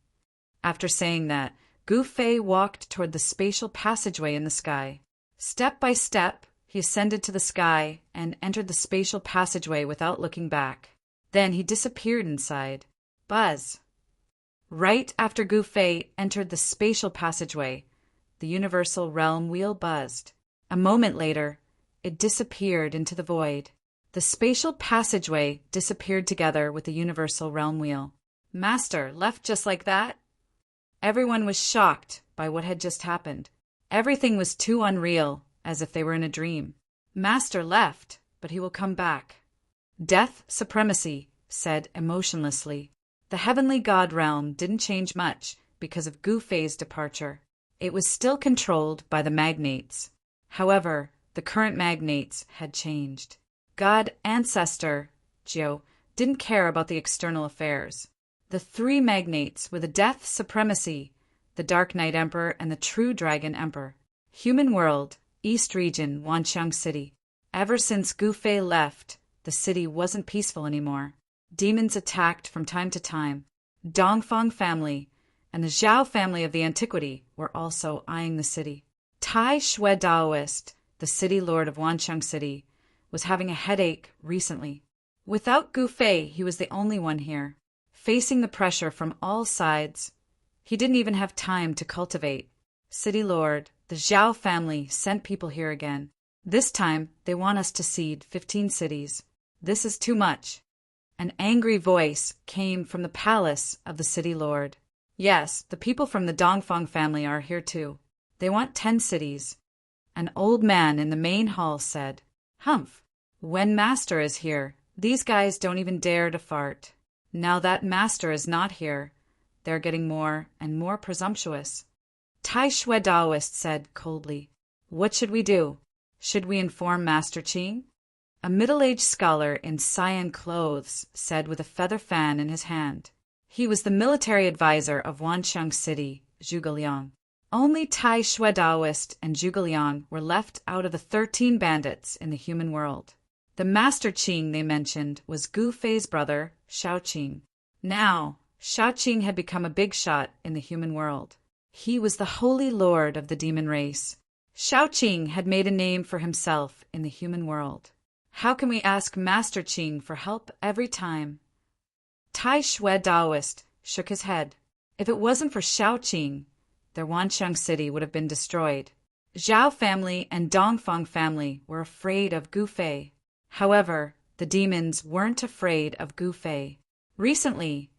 After saying that, Gu Fei walked toward the spatial passageway in the sky. Step by step, he ascended to the sky and entered the spatial passageway without looking back. Then he disappeared inside. Buzz! Right after Gu Fei entered the spatial passageway, the universal realm wheel buzzed. A moment later, it disappeared into the void. The spatial passageway disappeared together with the universal realm wheel. Master left just like that? Everyone was shocked by what had just happened. Everything was too unreal, as if they were in a dream. Master left, but he will come back. Death Supremacy said emotionlessly. The heavenly God realm didn't change much because of Gu Fei's departure. It was still controlled by the magnates. However, the current magnates had changed. God Ancestor Jiu didn't care about the external affairs. The three magnates were the Death Supremacy, the Dark Knight Emperor, and the True Dragon Emperor. Human World, East Region, Wanxiang City. Ever since Gu Fei left, the city wasn't peaceful anymore. Demons attacked from time to time. Dongfang family and the Zhao family of the antiquity were also eyeing the city. Tai Shui Daoist, the city lord of Wanxiang City, was having a headache recently. Without Gu Fei, he was the only one here, facing the pressure from all sides. He didn't even have time to cultivate. City lord, the Zhao family sent people here again. This time, they want us to cede 15 cities. This is too much. An angry voice came from the palace of the city lord. Yes, the people from the Dongfang family are here too. They want 10 cities. An old man in the main hall said, "Humph, when master is here, these guys don't even dare to fart. Now that master is not here, they're getting more and more presumptuous." Tai Shui Daoist said coldly, "What should we do? Should we inform Master Qing?" A middle-aged scholar in cyan clothes said with a feather fan in his hand. He was the military advisor of Wanxiang City, Zhuge Liang. Only Tai Shui Daoist and Zhuge Liang were left out of the 13 bandits in the human world. The Master Qing they mentioned was Gu Fei's brother, Shao Qing. Now, Shao Qing had become a big shot in the human world. He was the holy lord of the demon race. Shao Qing had made a name for himself in the human world. How can we ask Master Qing for help every time? Tai Shui Daoist shook his head. If it wasn't for Shao Qing, their Wanxiang City would have been destroyed. Zhao family and Dongfang family were afraid of Gu Fei. However, the demons weren't afraid of Gu Fei. Recently,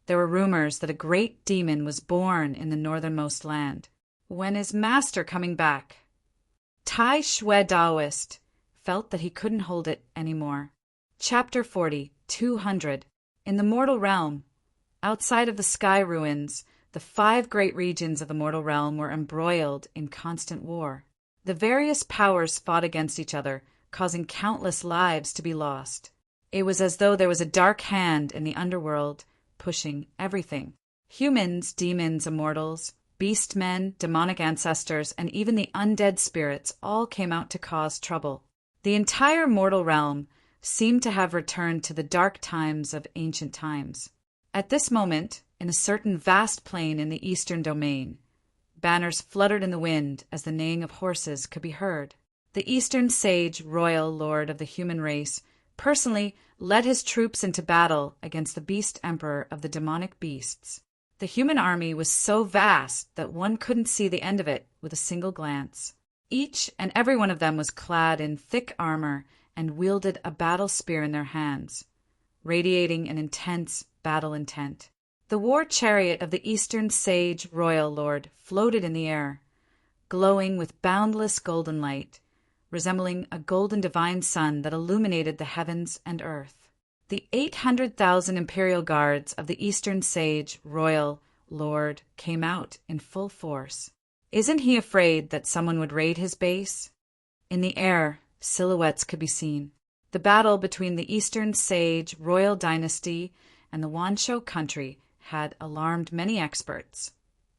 there were rumors that a great demon was born in the northernmost land. When is Master coming back? Tai Shui Daoist felt that he couldn't hold it anymore. Chapter 40, 200. In the mortal realm, outside of the sky ruins, the 5 great regions of the mortal realm were embroiled in constant war. The various powers fought against each other, causing countless lives to be lost. It was as though there was a dark hand in the underworld, pushing everything. Humans, demons, immortals, beast men, demonic ancestors, and even the undead spirits all came out to cause trouble. The entire mortal realm seemed to have returned to the dark times of ancient times. At this moment, in a certain vast plain in the eastern domain, banners fluttered in the wind as the neighing of horses could be heard. The eastern sage, royal lord of the human race, personally led his troops into battle against the beast emperor of the demonic beasts. The human army was so vast that one couldn't see the end of it with a single glance. Each and every one of them was clad in thick armor and wielded a battle spear in their hands, radiating an intense battle intent. The war chariot of the eastern sage royal lord floated in the air, glowing with boundless golden light, resembling a golden divine sun that illuminated the heavens and earth. The 800,000 imperial guards of the eastern sage royal lord came out in full force. Isn't he afraid that someone would raid his base? In the air, silhouettes could be seen. The battle between the eastern sage royal dynasty and the Wanshou country had alarmed many experts,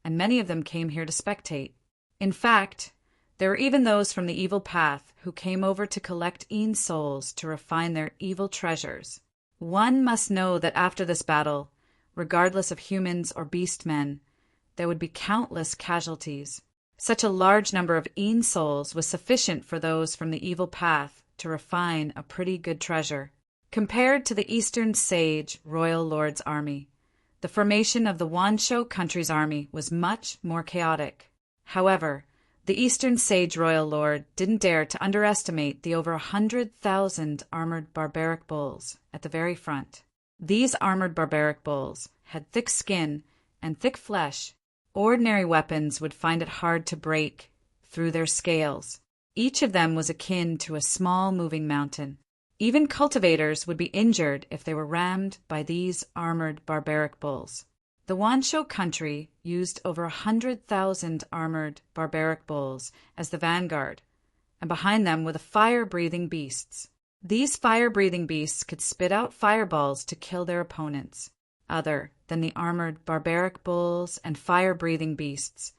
and many of them came here to spectate. In fact, there were even those from the evil path who came over to collect Een souls to refine their evil treasures. One must know that after this battle, regardless of humans or beast men, there would be countless casualties. Such a large number of Een souls was sufficient for those from the evil path to refine a pretty good treasure. Compared to the eastern sage royal lord's army, the formation of the Wanshou country's army was much more chaotic. However, the eastern sage royal lord didn't dare to underestimate the over 100,000 armored barbaric bulls at the very front. These armored barbaric bulls had thick skin and thick flesh. Ordinary weapons would find it hard to break through their scales. Each of them was akin to a small moving mountain. Even cultivators would be injured if they were rammed by these armored barbaric bulls. The Wanshou country used over 100,000 armored barbaric bulls as the vanguard, and behind them were the fire-breathing beasts. These fire-breathing beasts could spit out fireballs to kill their opponents. Other than the armored barbaric bulls and fire-breathing beasts,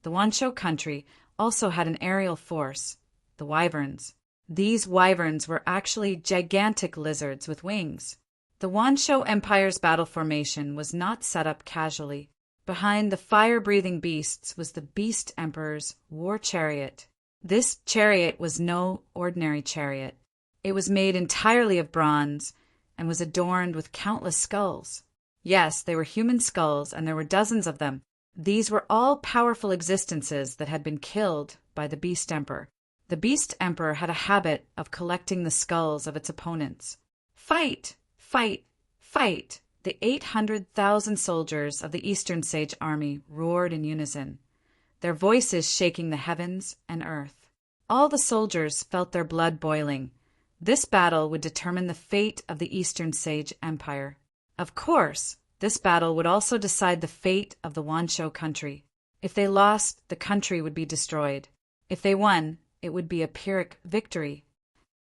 the Wanshou country also had an aerial force, the wyverns. These wyverns were actually gigantic lizards with wings. The Wanshou Empire's battle formation was not set up casually. Behind the fire-breathing beasts was the Beast Emperor's war chariot. This chariot was no ordinary chariot. It was made entirely of bronze and was adorned with countless skulls. Yes, they were human skulls, and there were dozens of them. These were all powerful existences that had been killed by the Beast Emperor. The Beast Emperor had a habit of collecting the skulls of its opponents. Fight! Fight! Fight! The 800,000 soldiers of the Eastern Sage army roared in unison, their voices shaking the heavens and earth. All the soldiers felt their blood boiling. This battle would determine the fate of the Eastern Sage Empire. Of course, this battle would also decide the fate of the Wanshou country. If they lost, the country would be destroyed. If they won, it would be a Pyrrhic victory.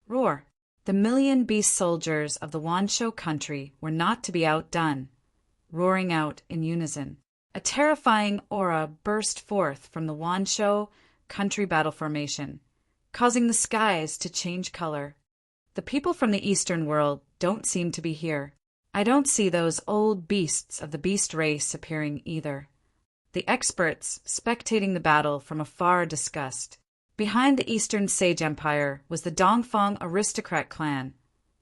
Roar! The million beast soldiers of the Wanshou country were not to be outdone, roaring out in unison. A terrifying aura burst forth from the Wanshou country battle formation, causing the skies to change color. The people from the Eastern world don't seem to be here. I don't see those old beasts of the beast race appearing either. The experts spectating the battle from afar discussed. Behind the Eastern Sage Empire was the Dongfang aristocrat clan,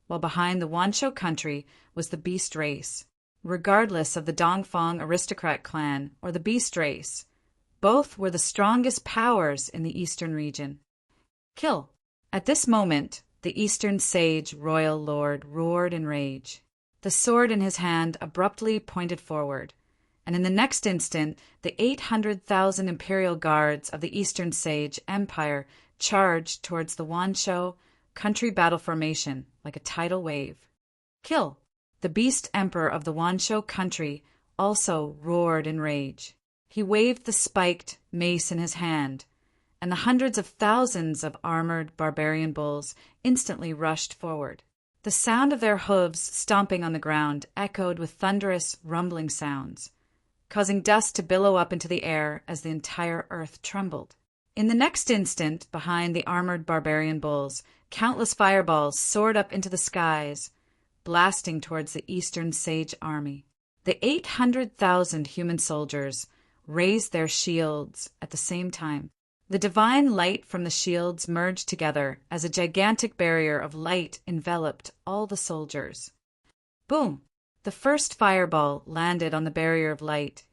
while behind the Wanshou country was the beast race. Regardless of the Dongfang aristocrat clan or the beast race, both were the strongest powers in the eastern region. Kill! At this moment, the Eastern Sage royal lord roared in rage. The sword in his hand abruptly pointed forward, and in the next instant the 800,000 imperial guards of the Eastern Sage Empire charged towards the Wanshou country battle formation like a tidal wave. Kill! The Beast Emperor of the Wanshou country also roared in rage. He waved the spiked mace in his hand, and the hundreds of thousands of armored barbarian bulls instantly rushed forward. The sound of their hooves stomping on the ground echoed with thunderous, rumbling sounds, causing dust to billow up into the air as the entire earth trembled. In the next instant, behind the armored barbarian bulls, countless fireballs soared up into the skies, blasting towards the Eastern Sage army. The 800,000 human soldiers raised their shields at the same time. The divine light from the shields merged together as a gigantic barrier of light enveloped all the soldiers. Boom! The first fireball landed on the barrier of light,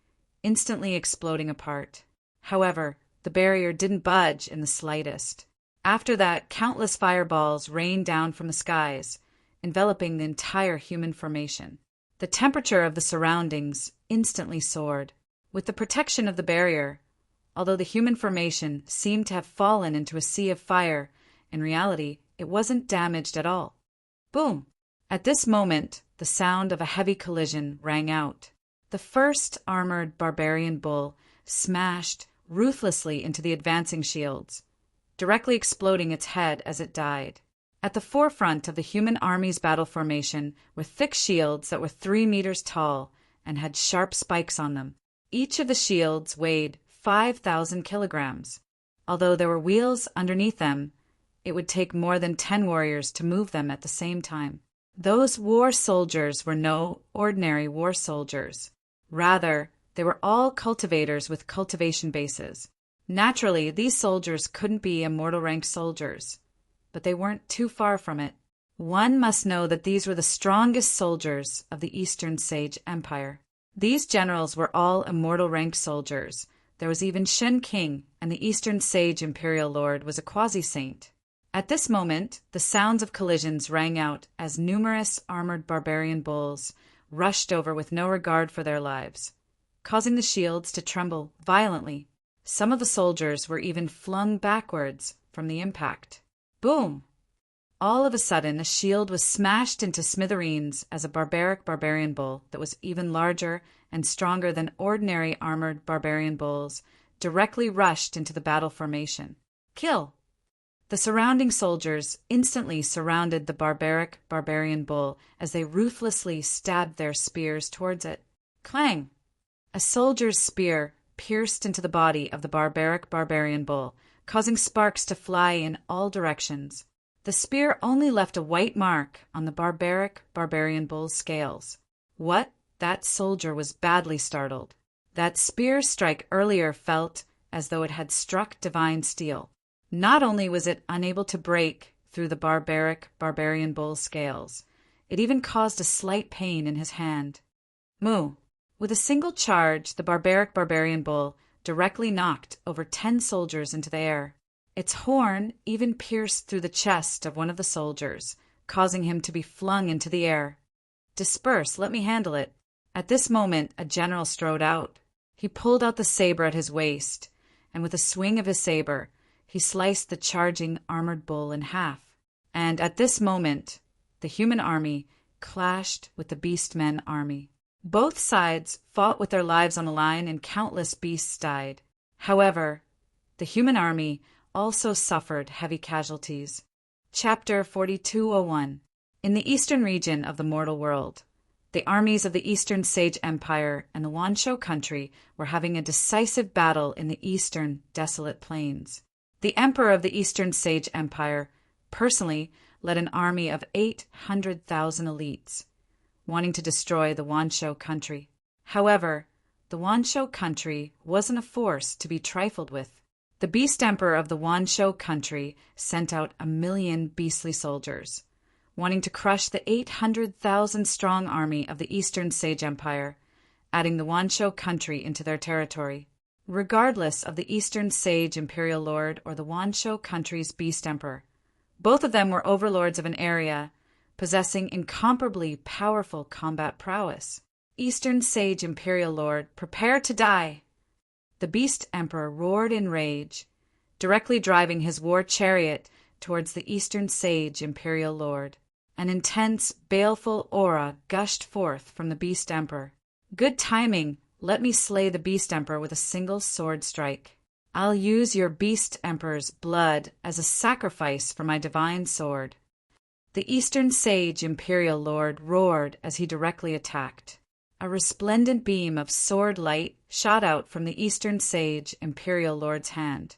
instantly exploding apart. However, the barrier didn't budge in the slightest. After that, countless fireballs rained down from the skies, enveloping the entire human formation. The temperature of the surroundings instantly soared. With the protection of the barrier, although the human formation seemed to have fallen into a sea of fire, in reality, it wasn't damaged at all. Boom! At this moment, the sound of a heavy collision rang out. The first armored barbarian bull smashed ruthlessly into the advancing shields, directly exploding its head as it died. At the forefront of the human army's battle formation were thick shields that were 3 meters tall and had sharp spikes on them. Each of the shields weighed 5,000 kilograms. Although there were wheels underneath them, it would take more than 10 warriors to move them at the same time. Those war soldiers were no ordinary war soldiers. Rather, they were all cultivators with cultivation bases. Naturally, these soldiers couldn't be immortal rank soldiers, but they weren't too far from it. One must know that these were the strongest soldiers of the Eastern Sage Empire. These generals were all immortal rank soldiers. There was even Shen King, and the Eastern Sage Imperial Lord was a quasi-saint. At this moment, the sounds of collisions rang out as numerous armored barbarian bulls rushed over with no regard for their lives, causing the shields to tremble violently. Some of the soldiers were even flung backwards from the impact. Boom! All of a sudden, a shield was smashed into smithereens as a barbarian bull that was even larger and stronger than ordinary armored barbarian bulls directly rushed into the battle formation. Kill! The surrounding soldiers instantly surrounded the barbarian bull as they ruthlessly stabbed their spears towards it. Clang! A soldier's spear pierced into the body of the barbarian bull, causing sparks to fly in all directions. The spear only left a white mark on the barbarian bull's scales. What? That soldier was badly startled. That spear strike earlier felt as though it had struck divine steel. Not only was it unable to break through the barbarian bull's scales, it even caused a slight pain in his hand. Moo! With a single charge, the barbarian bull directly knocked over 10 soldiers into the air. Its horn even pierced through the chest of one of the soldiers, causing him to be flung into the air. Disperse, let me handle it. At this moment, a general strode out. He pulled out the saber at his waist, and with a swing of his saber, he sliced the charging armored bull in half. And at this moment, the human army clashed with the beastmen army. Both sides fought with their lives on the line, and countless beasts died. However, the human army also suffered heavy casualties. Chapter 4201. In the eastern region of the mortal world, the armies of the Eastern Sage Empire and the Wanshou country were having a decisive battle in the eastern desolate plains. The Emperor of the Eastern Sage Empire personally led an army of 800,000 elites, wanting to destroy the Wanshou country. However, the Wanshou country wasn't a force to be trifled with. The Beast Emperor of the Wanshou country sent out 1,000,000 beastly soldiers, wanting to crush the 800,000-strong army of the Eastern Sage Empire, adding the Wanshou country into their territory. Regardless of the Eastern Sage Imperial Lord or the Wanshou country's Beast Emperor, both of them were overlords of an area possessing incomparably powerful combat prowess. Eastern Sage Imperial Lord, prepare to die! The Beast Emperor roared in rage, directly driving his war chariot towards the Eastern Sage Imperial Lord. An intense, baleful aura gushed forth from the Beast Emperor. Good timing! Let me slay the Beast Emperor with a single sword strike. I'll use your Beast Emperor's blood as a sacrifice for my divine sword. The Eastern Sage Imperial Lord roared as he directly attacked. A resplendent beam of sword light shot out from the Eastern Sage Imperial Lord's hand,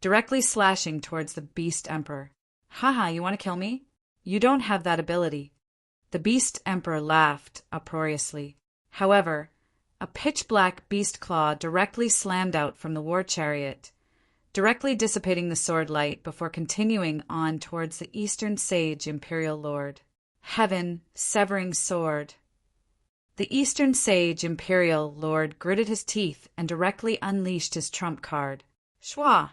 directly slashing towards the Beast Emperor. Haha, you want to kill me? You don't have that ability. The Beast Emperor laughed uproariously. However, a pitch-black beast claw directly slammed out from the war chariot, directly dissipating the sword light before continuing on towards the Eastern Sage Imperial Lord. Heaven, severing sword. The Eastern Sage Imperial Lord gritted his teeth and directly unleashed his trump card. Schwa!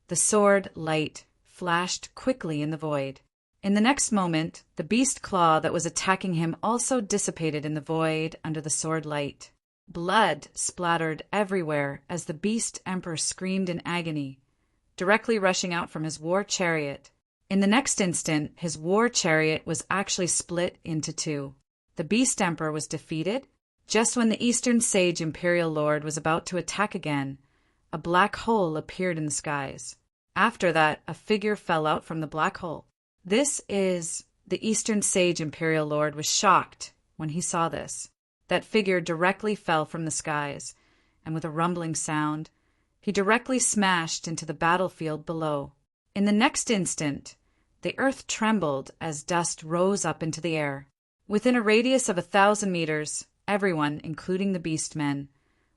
The sword light flashed quickly in the void. In the next moment, the beast claw that was attacking him also dissipated in the void under the sword light. Blood splattered everywhere as the Beast Emperor screamed in agony, directly rushing out from his war chariot. In the next instant, his war chariot was actually split into 2. The Beast Emperor was defeated. Just when the Eastern Sage Imperial Lord was about to attack again, a black hole appeared in the skies. After that, a figure fell out from the black hole. The Eastern Sage Imperial Lord was shocked when he saw this. That figure directly fell from the skies, and with a rumbling sound, he directly smashed into the battlefield below. In the next instant, the earth trembled as dust rose up into the air. Within a radius of 1,000 meters, everyone, including the beastmen,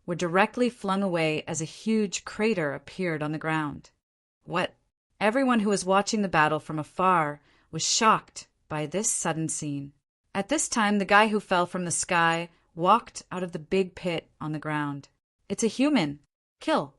were directly flung away as a huge crater appeared on the ground. What? Everyone who was watching the battle from afar was shocked by this sudden scene. At this time, the guy who fell from the sky walked out of the big pit on the ground. It's a human. Kill.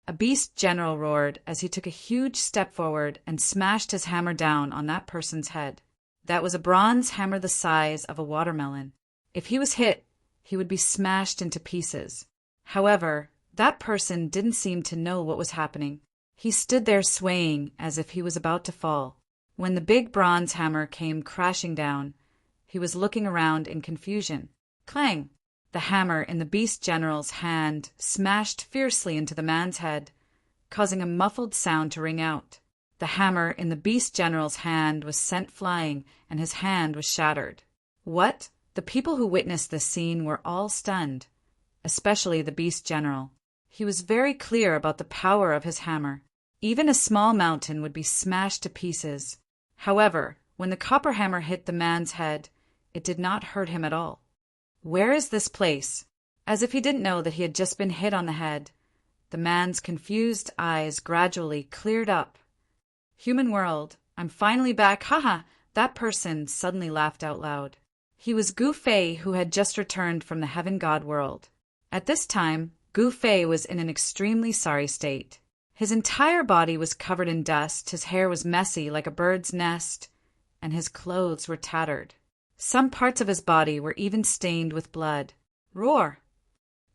A beast general roared as he took a huge step forward and smashed his hammer down on that person's head. That was a bronze hammer the size of a watermelon. If he was hit, he would be smashed into pieces. However, that person didn't seem to know what was happening. He stood there swaying as if he was about to fall. When the big bronze hammer came crashing down, he was looking around in confusion. Clang! The hammer in the beast general's hand smashed fiercely into the man's head, causing a muffled sound to ring out. The hammer in the Beast General's hand was sent flying, and his hand was shattered. What? The people who witnessed this scene were all stunned, especially the Beast General. He was very clear about the power of his hammer. Even a small mountain would be smashed to pieces. However, when the copper hammer hit the man's head, it did not hurt him at all. "Where is this place?" As if he didn't know that he had just been hit on the head. The man's confused eyes gradually cleared up. "Human world, I'm finally back, haha!" That person suddenly laughed out loud. He was Gu Fei, who had just returned from the Heaven God world. At this time, Gu Fei was in an extremely sorry state. His entire body was covered in dust, his hair was messy like a bird's nest, and his clothes were tattered. Some parts of his body were even stained with blood. Roar!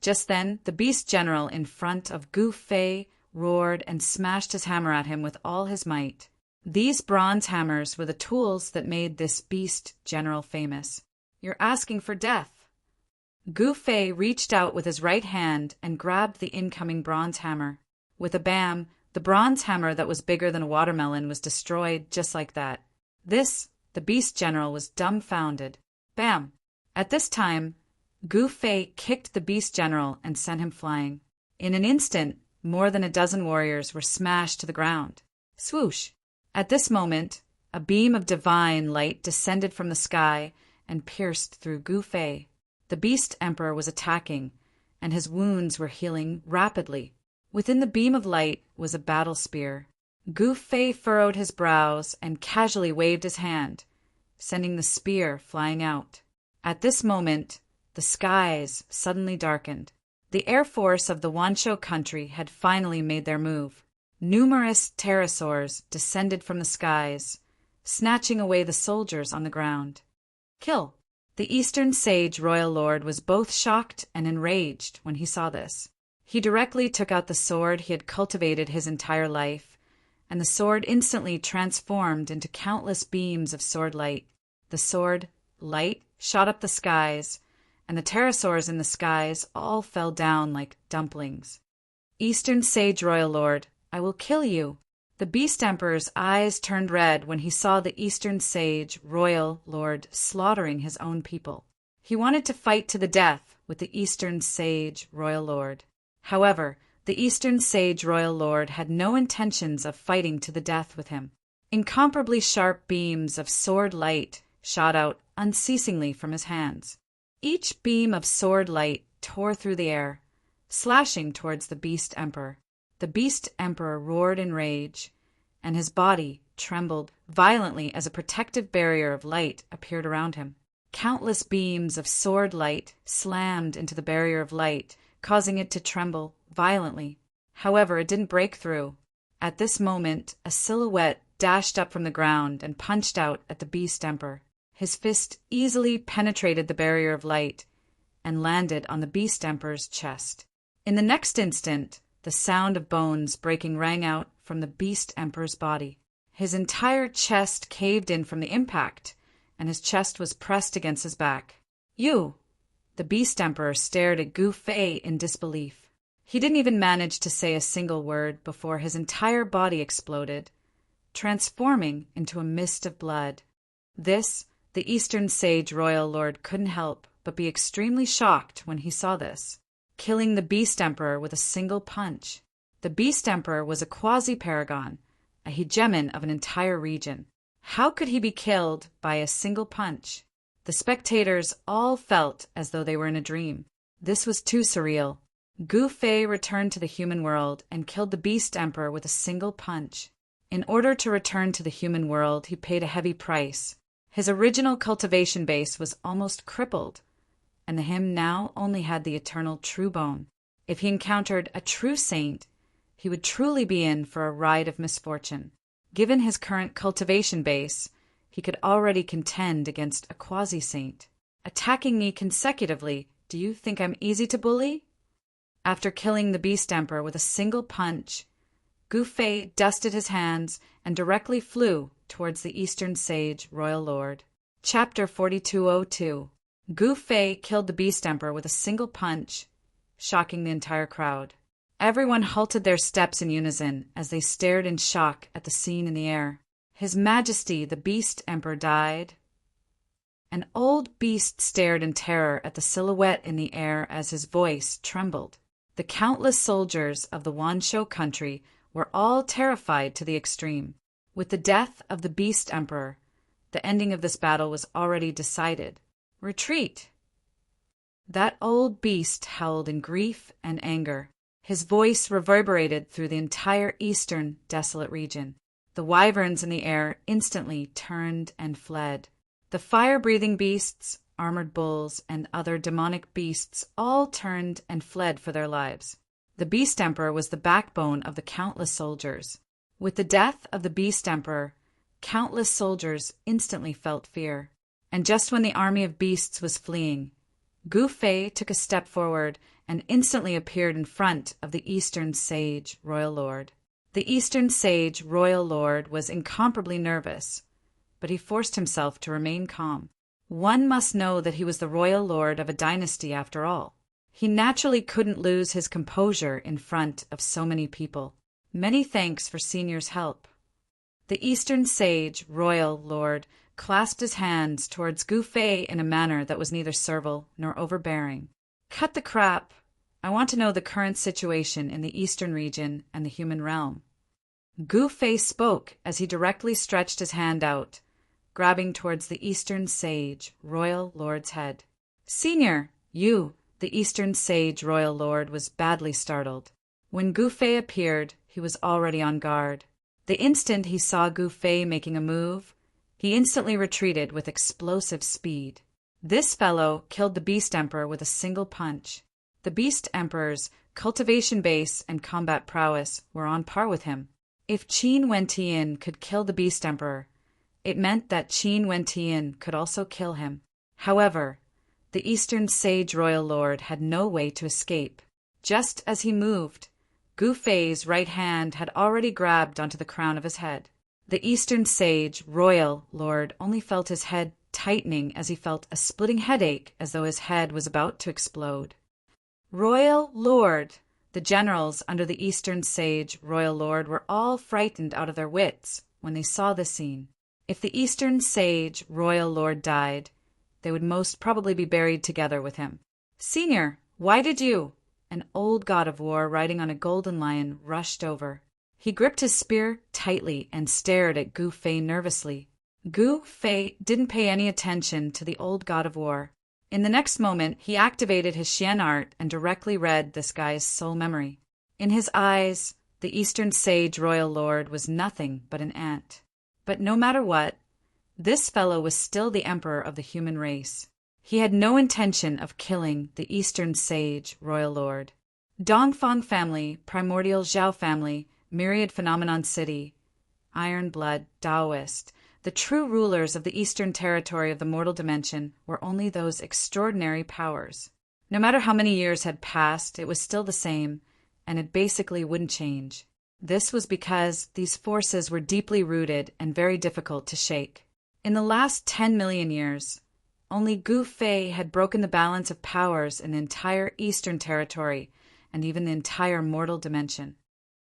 Just then, the Beast General in front of Gu Fei roared and smashed his hammer at him with all his might. These bronze hammers were the tools that made this Beast General famous. "You're asking for death." Gu Fei reached out with his right hand and grabbed the incoming bronze hammer. With a bam, the bronze hammer that was bigger than a watermelon was destroyed just like that. The Beast General was dumbfounded. Bam! At this time, Gu Fei kicked the Beast General and sent him flying. In an instant, more than a dozen warriors were smashed to the ground. Swoosh! At this moment, a beam of divine light descended from the sky and pierced through Gu Fei. The Beast Emperor was attacking, and his wounds were healing rapidly. Within the beam of light was a battle spear. Gu Fei furrowed his brows and casually waved his hand, sending the spear flying out. At this moment, the skies suddenly darkened. The Air Force of the Wanshou country had finally made their move. Numerous pterosaurs descended from the skies, snatching away the soldiers on the ground. Kill! The Eastern Sage Royal Lord was both shocked and enraged when he saw this. He directly took out the sword he had cultivated his entire life, and the sword instantly transformed into countless beams of sword light. The sword, light, shot up the skies, and the pterosaurs in the skies all fell down like dumplings. "Eastern Sage Royal Lord, I will kill you." The Beast Emperor's eyes turned red when he saw the Eastern Sage Royal Lord slaughtering his own people. He wanted to fight to the death with the Eastern Sage Royal Lord. However, the Eastern Sage Royal Lord had no intentions of fighting to the death with him. Incomparably sharp beams of sword light shot out unceasingly from his hands. Each beam of sword light tore through the air, slashing towards the Beast Emperor. The Beast Emperor roared in rage, and his body trembled violently as a protective barrier of light appeared around him. Countless beams of sword light slammed into the barrier of light, causing it to tremble violently. However, it didn't break through. At this moment, a silhouette dashed up from the ground and punched out at the Beast Emperor. His fist easily penetrated the barrier of light and landed on the Beast Emperor's chest. In the next instant, the sound of bones breaking rang out from the Beast Emperor's body. His entire chest caved in from the impact, and his chest was pressed against his back. "You!" The Beast Emperor stared at Gu Fei in disbelief. He didn't even manage to say a single word before his entire body exploded, transforming into a mist of blood. The Eastern Sage Royal Lord couldn't help but be extremely shocked when he saw this, killing the Beast Emperor with a single punch. The Beast Emperor was a quasi-paragon, a hegemon of an entire region. How could he be killed by a single punch? The spectators all felt as though they were in a dream. This was too surreal. Gu Fei returned to the human world and killed the Beast Emperor with a single punch. In order to return to the human world, he paid a heavy price. His original cultivation base was almost crippled, and him now only had the eternal true bone. If he encountered a true saint, he would truly be in for a ride of misfortune. Given his current cultivation base, he could already contend against a quasi-saint. Attacking me consecutively, do you think I'm easy to bully? After killing the Beast Emperor with a single punch, Gu Fei dusted his hands and directly flew towards the Eastern Sage Royal Lord. Chapter 4202. Gu Fei killed the Beast Emperor with a single punch, shocking the entire crowd. Everyone halted their steps in unison as they stared in shock at the scene in the air. His Majesty, the Beast Emperor, died. An old beast stared in terror at the silhouette in the air as his voice trembled. The countless soldiers of the Wanshou country were all terrified to the extreme. With the death of the Beast Emperor, the ending of this battle was already decided. Retreat! That old beast howled in grief and anger. His voice reverberated through the entire eastern desolate region. The wyverns in the air instantly turned and fled. The fire-breathing beasts, armored bulls, and other demonic beasts all turned and fled for their lives. The Beast Emperor was the backbone of the countless soldiers. With the death of the Beast Emperor, countless soldiers instantly felt fear. And just when the army of beasts was fleeing, Gu Fei took a step forward and instantly appeared in front of the Eastern Sage Royal Lord. The Eastern Sage Royal Lord was incomparably nervous, but he forced himself to remain calm. One must know that he was the Royal Lord of a dynasty after all. He naturally couldn't lose his composure in front of so many people. Many thanks for Senior's help. The Eastern Sage Royal Lord clasped his hands towards Gu Fei in a manner that was neither servile nor overbearing. Cut the crap. I want to know the current situation in the Eastern region and the human realm. Gu Fei spoke as he directly stretched his hand out, grabbing towards the Eastern Sage Royal Lord's head. Senior, you, the Eastern Sage Royal Lord, was badly startled. When Gu Fei appeared, he was already on guard. The instant he saw Gu Fei making a move, he instantly retreated with explosive speed. This fellow killed the Beast Emperor with a single punch. The Beast Emperor's cultivation base and combat prowess were on par with him. If Qin Wentian could kill the Beast Emperor, it meant that Qin Wentian could also kill him. However, the Eastern Sage Royal Lord had no way to escape. Just as he moved, Gu Fei's right hand had already grabbed onto the crown of his head. The Eastern Sage Royal Lord only felt his head tightening as he felt a splitting headache as though his head was about to explode. Royal Lord! The generals under the Eastern Sage Royal Lord were all frightened out of their wits when they saw the scene. If the Eastern Sage Royal Lord died, they would most probably be buried together with him. Senior, why did you? An old god of war riding on a golden lion rushed over. He gripped his spear tightly and stared at Gu Fei nervously. Gu Fei didn't pay any attention to the old god of war. In the next moment, he activated his Xian art and directly read this guy's soul memory. In his eyes, the Eastern Sage Royal Lord was nothing but an ant. But no matter what, this fellow was still the emperor of the human race. He had no intention of killing the Eastern Sage Royal Lord. Dongfang family, Primordial Zhao family, Myriad Phenomenon City, Iron Blood, Taoist, the true rulers of the eastern territory of the mortal dimension were only those extraordinary powers. No matter how many years had passed, it was still the same, and it basically wouldn't change. This was because these forces were deeply rooted and very difficult to shake. In the last 10 million years, only Gu Fei had broken the balance of powers in the entire eastern territory and even the entire mortal dimension.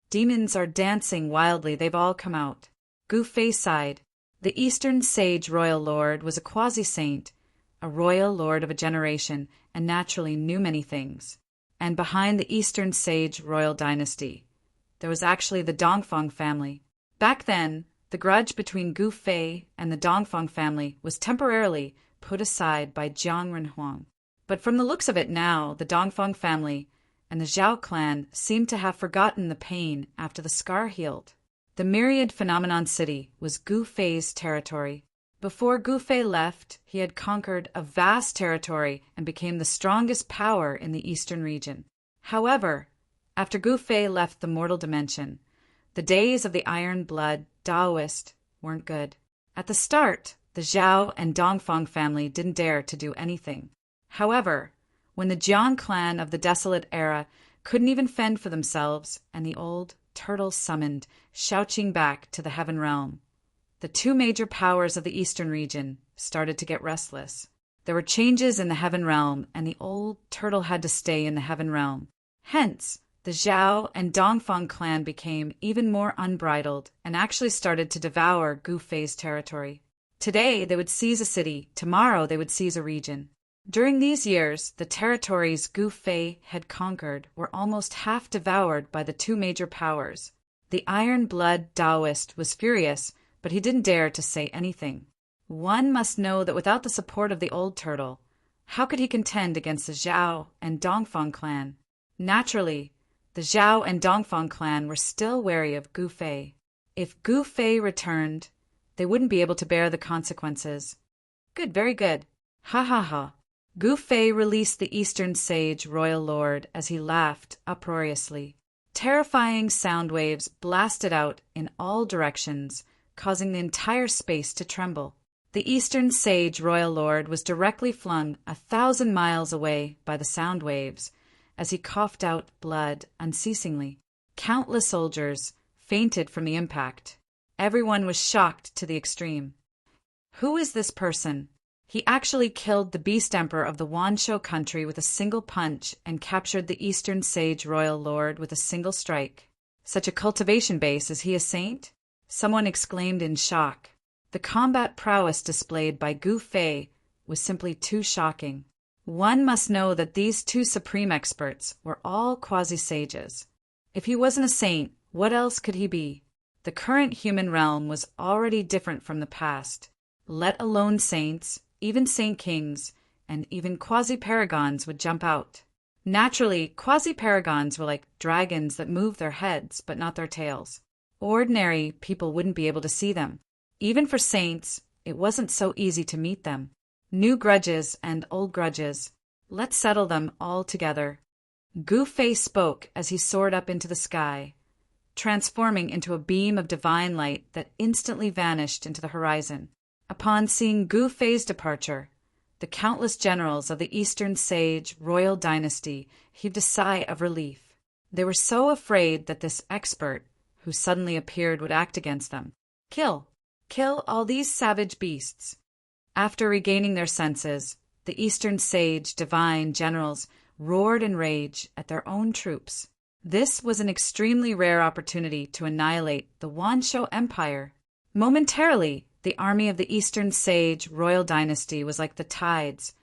Demons are dancing wildly, they've all come out. Gu Fei sighed. The Eastern Sage Royal Lord was a quasi-saint, a royal lord of a generation, and naturally knew many things. And behind the Eastern Sage Royal Dynasty, there was actually the Dongfang family. Back then, the grudge between Gu Fei and the Dongfang family was temporarily put aside by Jiang Renhuang. But from the looks of it now, the Dongfang family and the Zhao clan seemed to have forgotten the pain after the scar healed. The Myriad Phenomenon City was Gu Fei's territory. Before Gu Fei left, he had conquered a vast territory and became the strongest power in the eastern region. However, after Gu Fei left the mortal dimension, the days of the Iron Blood Taoist weren't good. At the start, the Zhao and Dongfang family didn't dare to do anything. However, when the Jiang clan of the Desolate Era couldn't even fend for themselves and the old turtle summoned, Shaoqing back to the heaven realm, the two major powers of the eastern region started to get restless. There were changes in the heaven realm, and the old turtle had to stay in the heaven realm. Hence, The Zhao and Dongfang clan became even more unbridled and actually started to devour Gu Fei's territory. Today, they would seize a city. Tomorrow, they would seize a region. During these years, the territories Gu Fei had conquered were almost half devoured by the two major powers. The iron-blood Taoist was furious, but he didn't dare to say anything. One must know that without the support of the old turtle, how could he contend against the Zhao and Dongfang clan? Naturally, the Zhao and Dongfang clan were still wary of Gu Fei. If Gu Fei returned, they wouldn't be able to bear the consequences. Good, very good. Ha ha ha. Gu Fei released the Eastern Sage Royal Lord as he laughed uproariously. Terrifying sound waves blasted out in all directions, causing the entire space to tremble. The Eastern Sage Royal Lord was directly flung 1,000 miles away by the sound waves as he coughed out blood unceasingly. Countless soldiers fainted from the impact. Everyone was shocked to the extreme. Who is this person? He actually killed the Beast Emperor of the Wanshou country with a single punch and captured the Eastern Sage Royal Lord with a single strike. Such a cultivation base, is he a saint? Someone exclaimed in shock. The combat prowess displayed by Gu Fei was simply too shocking. One must know that these two supreme experts were all quasi-sages. If he wasn't a saint, what else could he be? The current human realm was already different from the past. Let alone saints, even saint kings, and even quasi-paragons would jump out. Naturally, quasi-paragons were like dragons that move their heads but not their tails. Ordinary people wouldn't be able to see them. Even for saints, it wasn't so easy to meet them. New grudges and old grudges. Let's settle them all together. Gu Fei spoke as he soared up into the sky, transforming into a beam of divine light that instantly vanished into the horizon. Upon seeing Gu Fei's departure, the countless generals of the Eastern Sage royal dynasty heaved a sigh of relief. They were so afraid that this expert who suddenly appeared would act against them. Kill all these savage beasts. After regaining their senses, the Eastern Sage divine generals roared in rage at their own troops. This was an extremely rare opportunity to annihilate the Wanshou Empire. Momentarily, the army of the Eastern Sage royal dynasty was like the tides,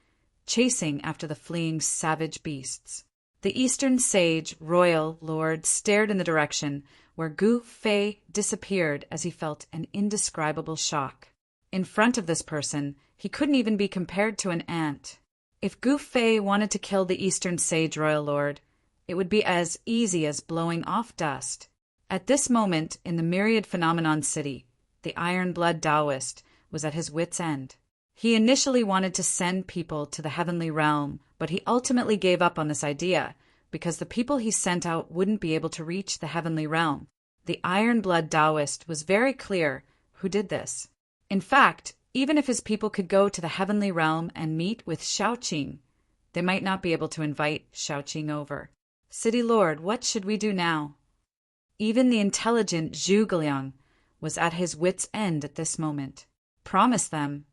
chasing after the fleeing savage beasts. The Eastern Sage royal lord stared in the direction where Gu Fei disappeared as he felt an indescribable shock. In front of this person, he couldn't even be compared to an ant. If Gu Fei wanted to kill the Eastern Sage royal lord, it would be as easy as blowing off dust. At this moment in the myriad phenomenon city, the iron-blood Taoist was at his wit's end. He initially wanted to send people to the heavenly realm, but he ultimately gave up on this idea because the people he sent out wouldn't be able to reach the heavenly realm. The iron-blood Taoist was very clear who did this. In fact, even if his people could go to the heavenly realm and meet with Shaoqing, they might not be able to invite Shaoqing over. City Lord, what should we do now? Even the intelligent Zhu Guiliang was at his wit's end at this moment. Promise them.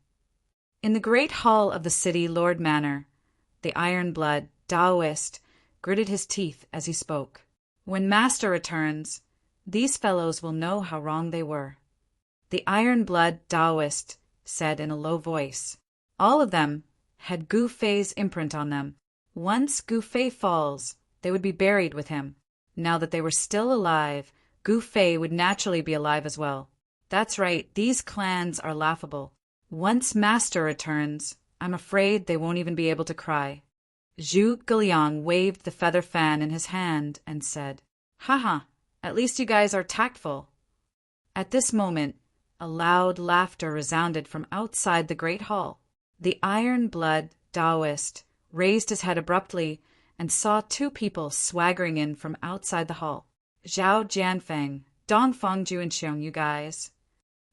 In the great hall of the city Lord Manor, the iron-blood Taoist gritted his teeth as he spoke. When Master returns, these fellows will know how wrong they were. The iron-blood Taoist said in a low voice. All of them had Gu Fei's imprint on them. Once Gu Fei falls, they would be buried with him. Now that they were still alive, Gu Fei would naturally be alive as well. That's right, these clans are laughable. Once Master returns, I'm afraid they won't even be able to cry. Zhu Guiliang waved the feather fan in his hand and said, "Haha, at least you guys are tactful." At this moment, a loud laughter resounded from outside the great hall. The iron-blood Taoist raised his head abruptly and saw two people swaggering in from outside the hall. "Zhao Jianfeng, Dongfang Juanxiong, you guys."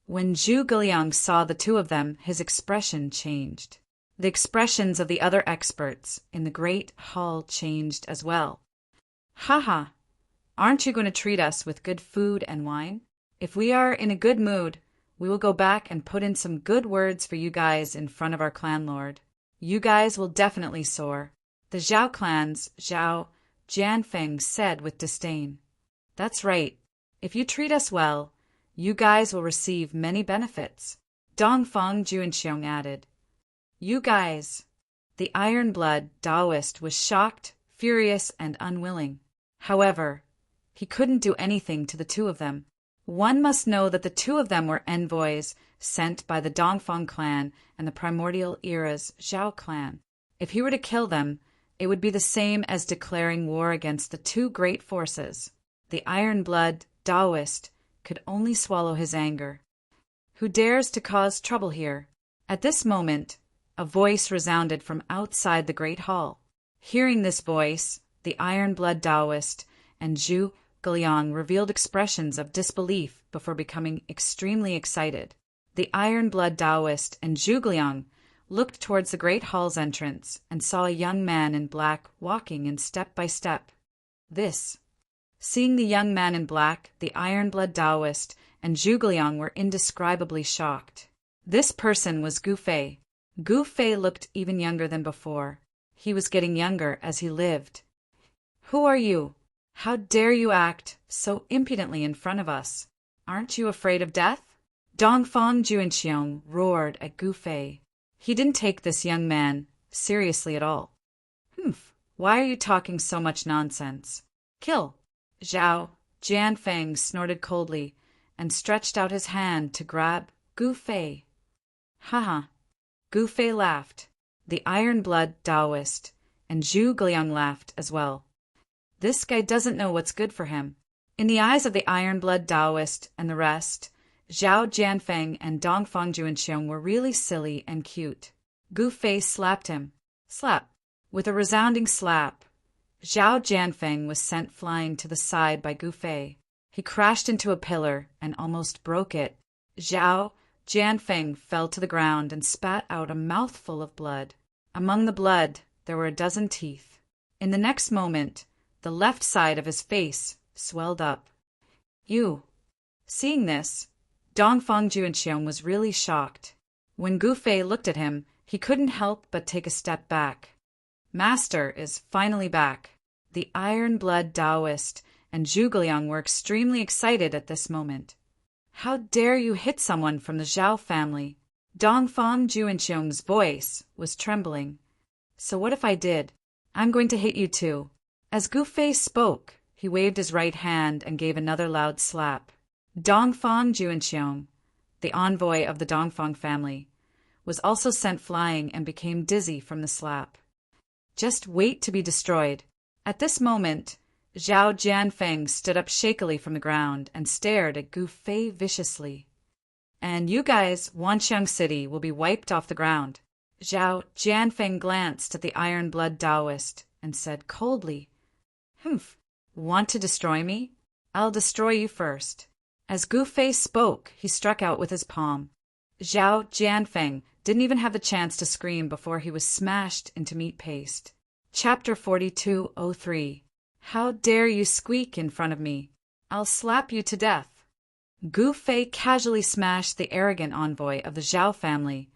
When Zhu Guiliang saw the two of them, his expression changed. The expressions of the other experts in the great hall changed as well. "Haha, aren't you going to treat us with good food and wine? If we are in a good mood, we will go back and put in some good words for you guys in front of our clan lord. You guys will definitely soar. The Zhao clans, Zhao, Jianfeng said with disdain. That's right. If you treat us well, you guys will receive many benefits, Dongfang Juanxiong added. You guys. The iron-blood Taoist was shocked, furious, and unwilling. However, he couldn't do anything to the two of them. One must know that the two of them were envoys sent by the Dongfang clan and the primordial era's Zhao clan. If he were to kill them, it would be the same as declaring war against the two great forces. The iron-blood Taoist could only swallow his anger. Who dares to cause trouble here? At this moment, a voice resounded from outside the great hall. Hearing this voice, the iron-blood Taoist and Zhu Guliang revealed expressions of disbelief before becoming extremely excited. The iron-blood Taoist and Zhu Guliang looked towards the great hall's entrance and saw a young man in black walking in step by step. Seeing the young man in black, the iron-blood Taoist and Zhu Guliang were indescribably shocked. This person was Gu Fei. Gu Fei looked even younger than before. He was getting younger as he lived. Who are you? How dare you act so impudently in front of us? Aren't you afraid of death? Dongfang Juanxiong roared at Gu Fei. He didn't take this young man seriously at all. Why are you talking so much nonsense? Kill! Zhao Jianfeng snorted coldly and stretched out his hand to grab Gu Fei. Haha! Gu Fei laughed. The iron-blood Taoist and Zhu Guliang laughed as well. This guy doesn't know what's good for him. In the eyes of the iron-blood Taoist and the rest, Zhao Jianfeng and Dongfang Juanxiong were really silly and cute. Gu Fei slapped him. Slap! With a resounding slap, Zhao Jianfeng was sent flying to the side by Gu Fei. He crashed into a pillar and almost broke it. Zhao Jianfeng fell to the ground and spat out a mouthful of blood. Among the blood, there were a dozen teeth. In the next moment, the left side of his face swelled up. You! Seeing this, Dongfang Juanxiong was really shocked. When Gu Fei looked at him, he couldn't help but take a step back. Master is finally back. The iron-blood Taoist and Zhu Guliang were extremely excited at this moment. How dare you hit someone from the Zhao family? Dongfang Juanxiong's voice was trembling. So what if I did? I'm going to hit you too. As Gu Fei spoke, he waved his right hand and gave another loud slap. Dongfang Juanxiong, the envoy of the Dongfang family, was also sent flying and became dizzy from the slap. Just wait to be destroyed. At this moment, Zhao Jianfeng stood up shakily from the ground and stared at Gu Fei viciously. And you guys, Wanxiang City, will be wiped off the ground. Zhao Jianfeng glanced at the iron-blood Taoist and said coldly, Want to destroy me? I'll destroy you first. As Gu Fei spoke, he struck out with his palm. Zhao Jianfeng didn't even have the chance to scream before he was smashed into meat paste. Chapter 4203. How dare you squeak in front of me? I'll slap you to death. Gu Fei casually smashed the arrogant envoy of the Zhao family,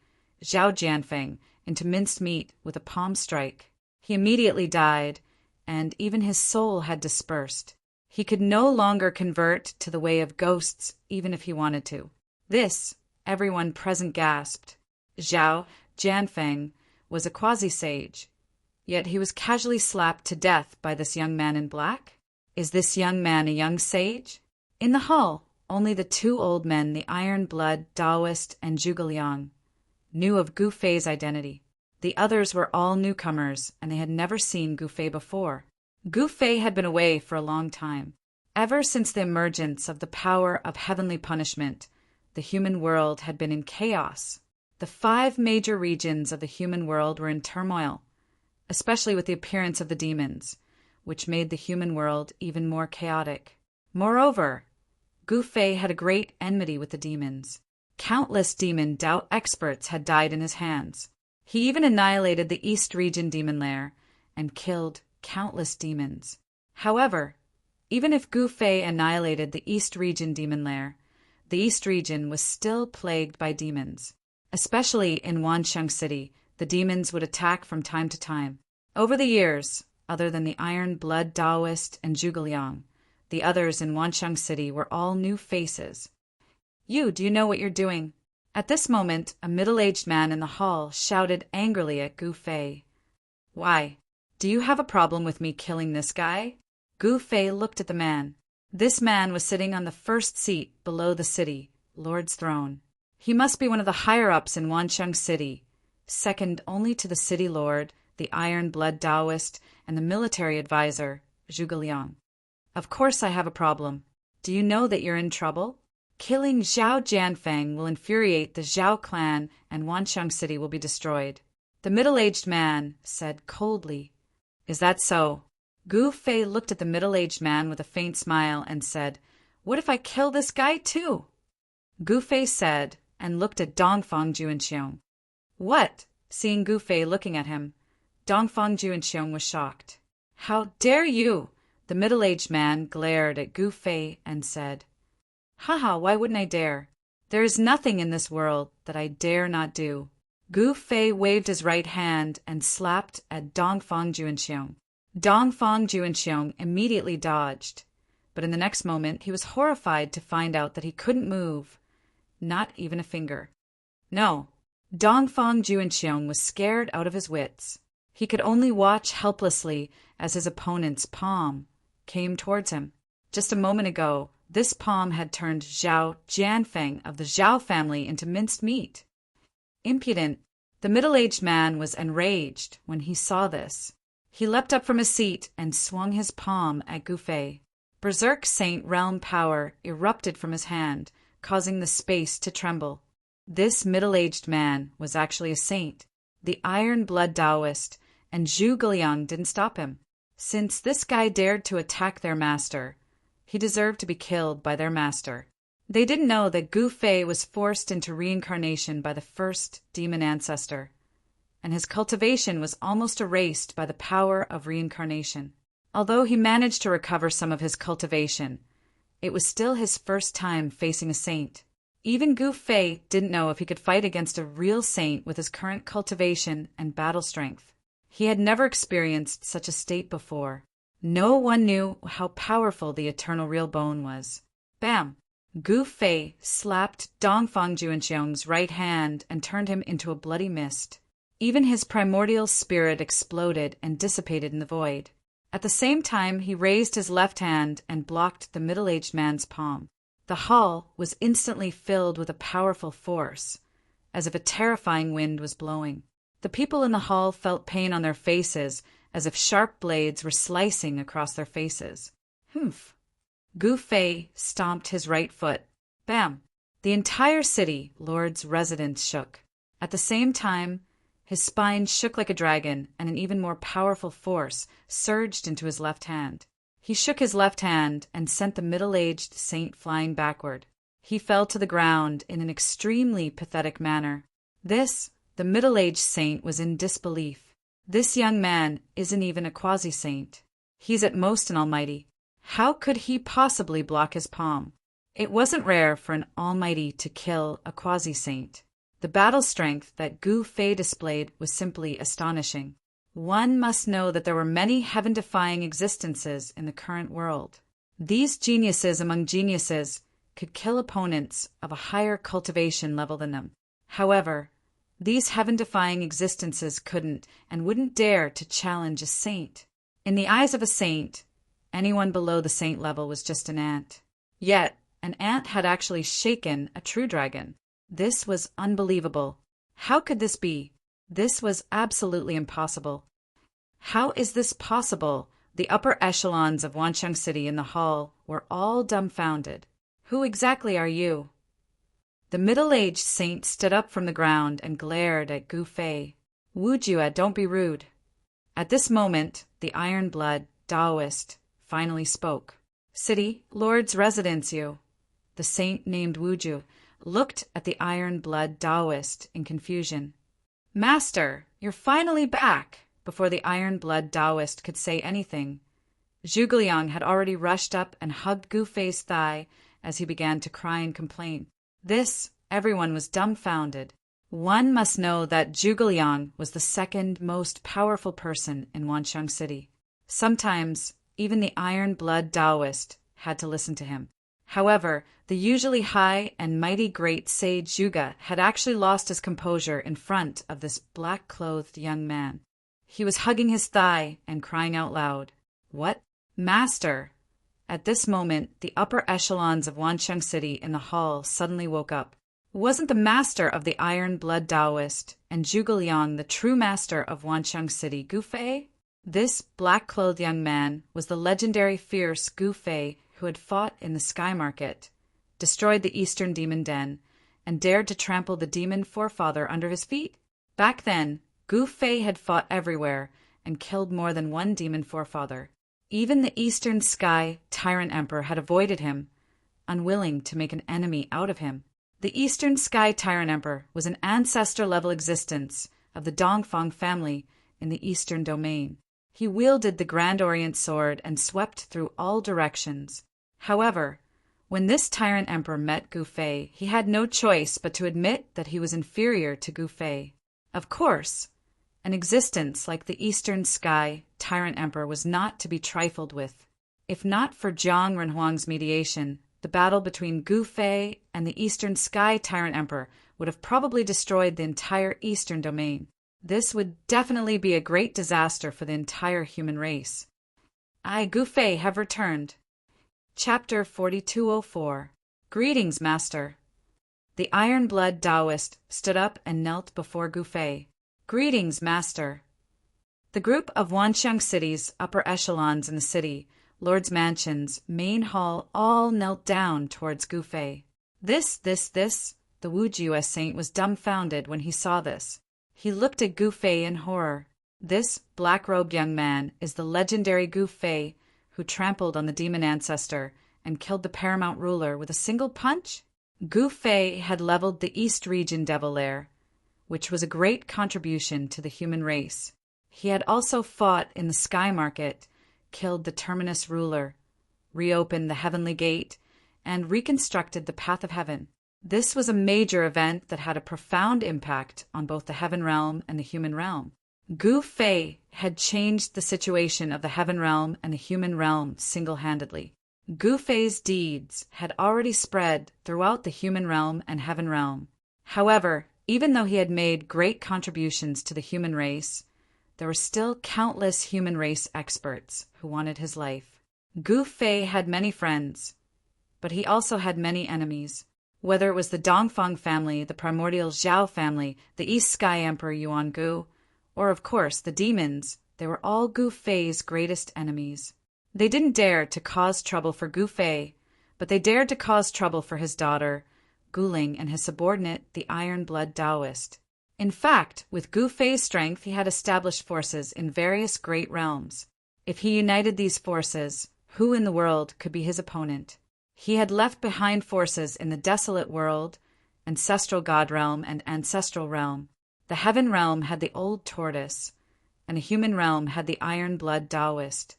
Zhao Jianfeng, into minced meat with a palm strike. He immediately died, and even his soul had dispersed. He could no longer convert to the way of ghosts, even if he wanted to. This, everyone present gasped. Zhao Jianfeng was a quasi-sage, yet he was casually slapped to death by this young man in black. Is this young man a young sage? In the hall, only the two old men, the iron-blood Taoist and Zhu Guliang, knew of Gu Fei's identity. The others were all newcomers, and they had never seen Gu Fei before. Gu Fei had been away for a long time. Ever since the emergence of the power of heavenly punishment, the human world had been in chaos. The 5 major regions of the human world were in turmoil, especially with the appearance of the demons, which made the human world even more chaotic. Moreover, Gu Fei had a great enmity with the demons. Countless demon Dao experts had died in his hands. He even annihilated the East Region demon lair and killed countless demons. However, even if Gu Fei annihilated the East Region demon lair, the East Region was still plagued by demons. Especially in Wanxiang City, the demons would attack from time to time. Over the years, other than the Iron Blood Taoist and Zhuge Liang. The others in Wansheng City were all new faces. Do you know what you're doing? At this moment, a middle-aged man in the hall shouted angrily at Gu Fei. Why? Do you have a problem with me killing this guy? Gu Fei looked at the man. This man was sitting on the first seat below the city, Lord's throne. He must be one of the higher-ups in Wansheng City, second only to the city lord, the Iron Blood Taoist, and the military advisor, Zhuge Liang. Of course I have a problem. Do you know that you're in trouble? Killing Zhao Jianfeng will infuriate the Zhao clan and Wansheng City will be destroyed. The middle-aged man said coldly. Is that so? Gu Fei looked at the middle-aged man with a faint smile and said, What if I kill this guy too? Gu Fei said, and looked at Dongfang Juanxiong. What? Seeing Gu Fei looking at him, Dongfang Juanxiong was shocked. How dare you? The middle-aged man glared at Gu Fei and said, Haha, why wouldn't I dare? There is nothing in this world that I dare not do. Gu Fei waved his right hand and slapped at Dongfang Juanxiong. Dongfang Juanxiong immediately dodged, but in the next moment he was horrified to find out that he couldn't move, not even a finger. No, Dongfang Juanxiong was scared out of his wits. He could only watch helplessly as his opponent's palm came towards him. Just a moment ago, this palm had turned Zhao Jianfeng of the Zhao family into minced meat. Impudent! The middle-aged man was enraged when he saw this. He leapt up from his seat and swung his palm at Gu Fei. Berserk Saint Realm power erupted from his hand, causing the space to tremble. This middle-aged man was actually a saint, the Iron Blood Taoist, and Zhuge Liang didn't stop him. Since this guy dared to attack their master, he deserved to be killed by their master. They didn't know that Gu Fei was forced into reincarnation by the first demon ancestor, and his cultivation was almost erased by the power of reincarnation. Although he managed to recover some of his cultivation, it was still his first time facing a saint. Even Gu Fei didn't know if he could fight against a real saint with his current cultivation and battle strength. He had never experienced such a state before. No one knew how powerful the eternal real bone was. Bam! Gu Fei slapped Dongfang Juanxiong's right hand and turned him into a bloody mist. Even his primordial spirit exploded and dissipated in the void. At the same time, he raised his left hand and blocked the middle-aged man's palm. The hall was instantly filled with a powerful force, as if a terrifying wind was blowing. The people in the hall felt pain on their faces, as if sharp blades were slicing across their faces. Humph! Gu Fei stomped his right foot. Bam! The entire city, Lord's residence, shook. At the same time, his spine shook like a dragon, and an even more powerful force surged into his left hand. He shook his left hand and sent the middle-aged saint flying backward. He fell to the ground in an extremely pathetic manner. The middle-aged saint was in disbelief. This young man isn't even a quasi-saint. He's at most an almighty. How could he possibly block his palm? It wasn't rare for an almighty to kill a quasi-saint. The battle strength that Gu Fei displayed was simply astonishing. One must know that there were many heaven-defying existences in the current world. These geniuses among geniuses could kill opponents of a higher cultivation level than them. However, these heaven-defying existences couldn't and wouldn't dare to challenge a saint. In the eyes of a saint, anyone below the saint level was just an ant. Yet, an ant had actually shaken a true dragon. This was unbelievable. How could this be? This was absolutely impossible. How is this possible? The upper echelons of Wansheng City in the hall were all dumbfounded. Who exactly are you? The middle-aged saint stood up from the ground and glared at Gu Fei. Wu Jue, don't be rude. At this moment, the Iron Blood Taoist finally spoke. City, Lord's residence, you. The saint named Wu Jue looked at the Iron Blood Taoist in confusion. Master, you're finally back! Before the Iron Blood Taoist could say anything, Zhuge Liang had already rushed up and hugged Gu Fei's thigh as he began to cry and complain. Everyone was dumbfounded. One must know that Zhuge Liang was the second most powerful person in Wansheng City. Sometimes, even the iron-blood Taoist had to listen to him. However, the usually high and mighty great sage Zhuge had actually lost his composure in front of this black-clothed young man. He was hugging his thigh and crying out loud, "What? Master!" At this moment, the upper echelons of Wancheng City in the hall suddenly woke up. Wasn't the master of the iron-blood Taoist and Zhuge Liang the true master of Wancheng City, Gu Fei? This black-clothed young man was the legendary fierce Gu Fei who had fought in the Sky Market, destroyed the Eastern Demon Den, and dared to trample the demon forefather under his feet. Back then, Gu Fei had fought everywhere and killed more than one demon forefather. Even the Eastern Sky Tyrant Emperor had avoided him, unwilling to make an enemy out of him. The Eastern Sky Tyrant Emperor was an ancestor-level existence of the Dongfang family in the Eastern Domain. He wielded the Grand Orient Sword and swept through all directions. However, when this Tyrant Emperor met Gu Fei, he had no choice but to admit that he was inferior to Gu Fei. Of course, an existence like the Eastern Sky Tyrant Emperor was not to be trifled with. If not for Zhang Renhuang's mediation, the battle between Gu Fei and the Eastern Sky Tyrant Emperor would have probably destroyed the entire Eastern Domain. This would definitely be a great disaster for the entire human race. I, Gu Fei, have returned. Chapter 4204. Greetings, Master. The iron-blood Taoist stood up and knelt before Gu Fei. Greetings, Master. The group of Wancheng City's upper echelons in the city, Lord's Mansion's main hall, all knelt down towards Gu Fei. The Wujue saint was dumbfounded when he saw this. He looked at Gu Fei in horror. This black-robed young man is the legendary Gu Fei who trampled on the demon ancestor and killed the paramount ruler with a single punch? Gu Fei had leveled the East Region Devil Lair, which was a great contribution to the human race. He had also fought in the Sky Market, killed the Terminus ruler, reopened the Heavenly Gate, and reconstructed the Path of Heaven. This was a major event that had a profound impact on both the Heaven Realm and the Human Realm. Gu Fei had changed the situation of the Heaven Realm and the Human Realm single-handedly. Gu Fei's deeds had already spread throughout the Human Realm and Heaven Realm. However, even though he had made great contributions to the human race, there were still countless human race experts who wanted his life. Gu Fei had many friends, but he also had many enemies. Whether it was the Dongfang family, the primordial Zhao family, the East Sky Emperor Yuan Gu, or of course the demons, they were all Gu Fei's greatest enemies. They didn't dare to cause trouble for Gu Fei, but they dared to cause trouble for his daughter, Guling, and his subordinate, the iron-blood Taoist. In fact, with Gu Fei's strength, he had established forces in various great realms. If he united these forces, who in the world could be his opponent? He had left behind forces in the desolate world, ancestral god realm, and ancestral realm. The Heaven Realm had the old tortoise, and the Human Realm had the iron-blood Taoist.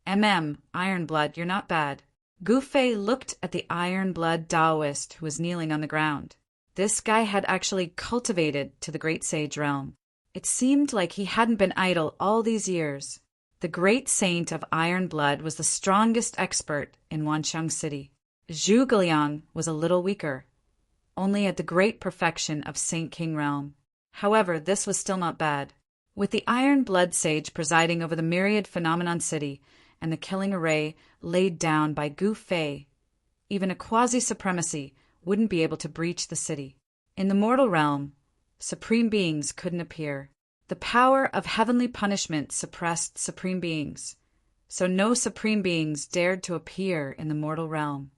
Iron-blood, you're not bad. Gu Fei looked at the iron-blood Taoist who was kneeling on the ground. This guy had actually cultivated to the great sage realm. It seemed like he hadn't been idle all these years. The great saint of iron blood was the strongest expert in Wancheng City. Zhuge Liang was a little weaker, only at the great perfection of Saint King realm. However, this was still not bad. With the iron blood sage presiding over the myriad phenomenon city and the killing array laid down by Gu Fei, even a quasi-supremacy wouldn't be able to breach the city. In the mortal realm, supreme beings couldn't appear. The power of heavenly punishment suppressed supreme beings, so no supreme beings dared to appear in the mortal realm.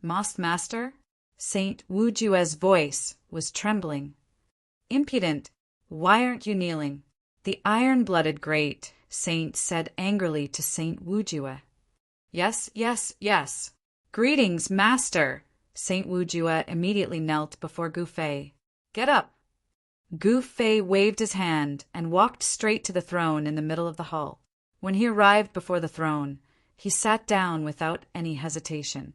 Master? Saint Wujue's voice was trembling. Impudent, why aren't you kneeling? The iron-blooded great saint said angrily to Saint Wujue. Yes. Greetings, Master. Saint Wujue immediately knelt before Gu Fei. Get up. Gu Fei waved his hand and walked straight to the throne in the middle of the hall. When he arrived before the throne, he sat down without any hesitation.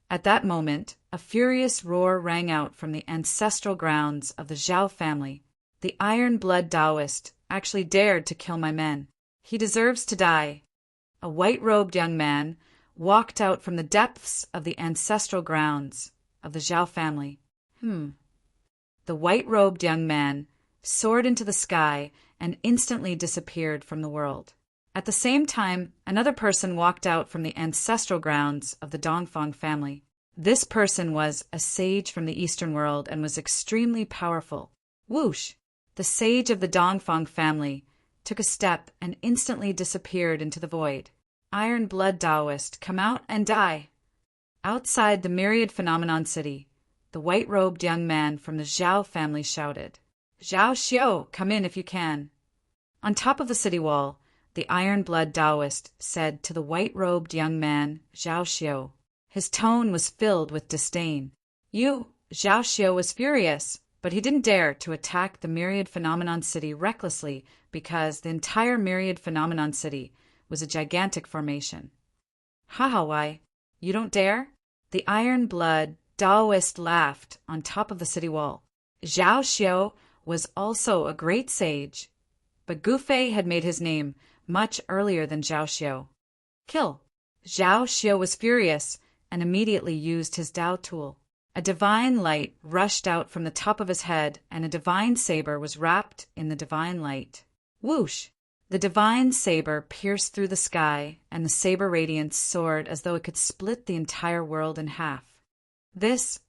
At that moment, a furious roar rang out from the ancestral grounds of the Zhao family. The iron-blood Taoist actually dared to kill my men. He deserves to die. a white-robed young man walked out from the depths of the ancestral grounds of the Zhao family. The white-robed young man soared into the sky and instantly disappeared from the world. At the same time, another person walked out from the ancestral grounds of the Dongfang family. This person was a sage from the Eastern world and was extremely powerful. Whoosh! The sage of the Dongfang family took a step and instantly disappeared into the void. Iron blood Taoist, come out and die! Outside the myriad phenomenon city, the white-robed young man from the Zhao family shouted, "Zhao Xiao, come in if you can." On top of the city wall, the iron blood Taoist said to the white-robed young man, Zhao Xiao. His tone was filled with disdain. Zhao Xiao was furious, but he didn't dare to attack the myriad phenomenon city recklessly because the entire myriad phenomenon city was a gigantic formation. Why? You don't dare? The iron blood Taoist laughed on top of the city wall. Zhao Xiao was also a great sage, but Gu Fei had made his name much earlier than Zhao Xiao. Kill! Zhao Xiao was furious and immediately used his Dao tool. A divine light rushed out from the top of his head, and a divine saber was wrapped in the divine light. Whoosh! The divine saber pierced through the sky, and the saber radiance soared as though it could split the entire world in half.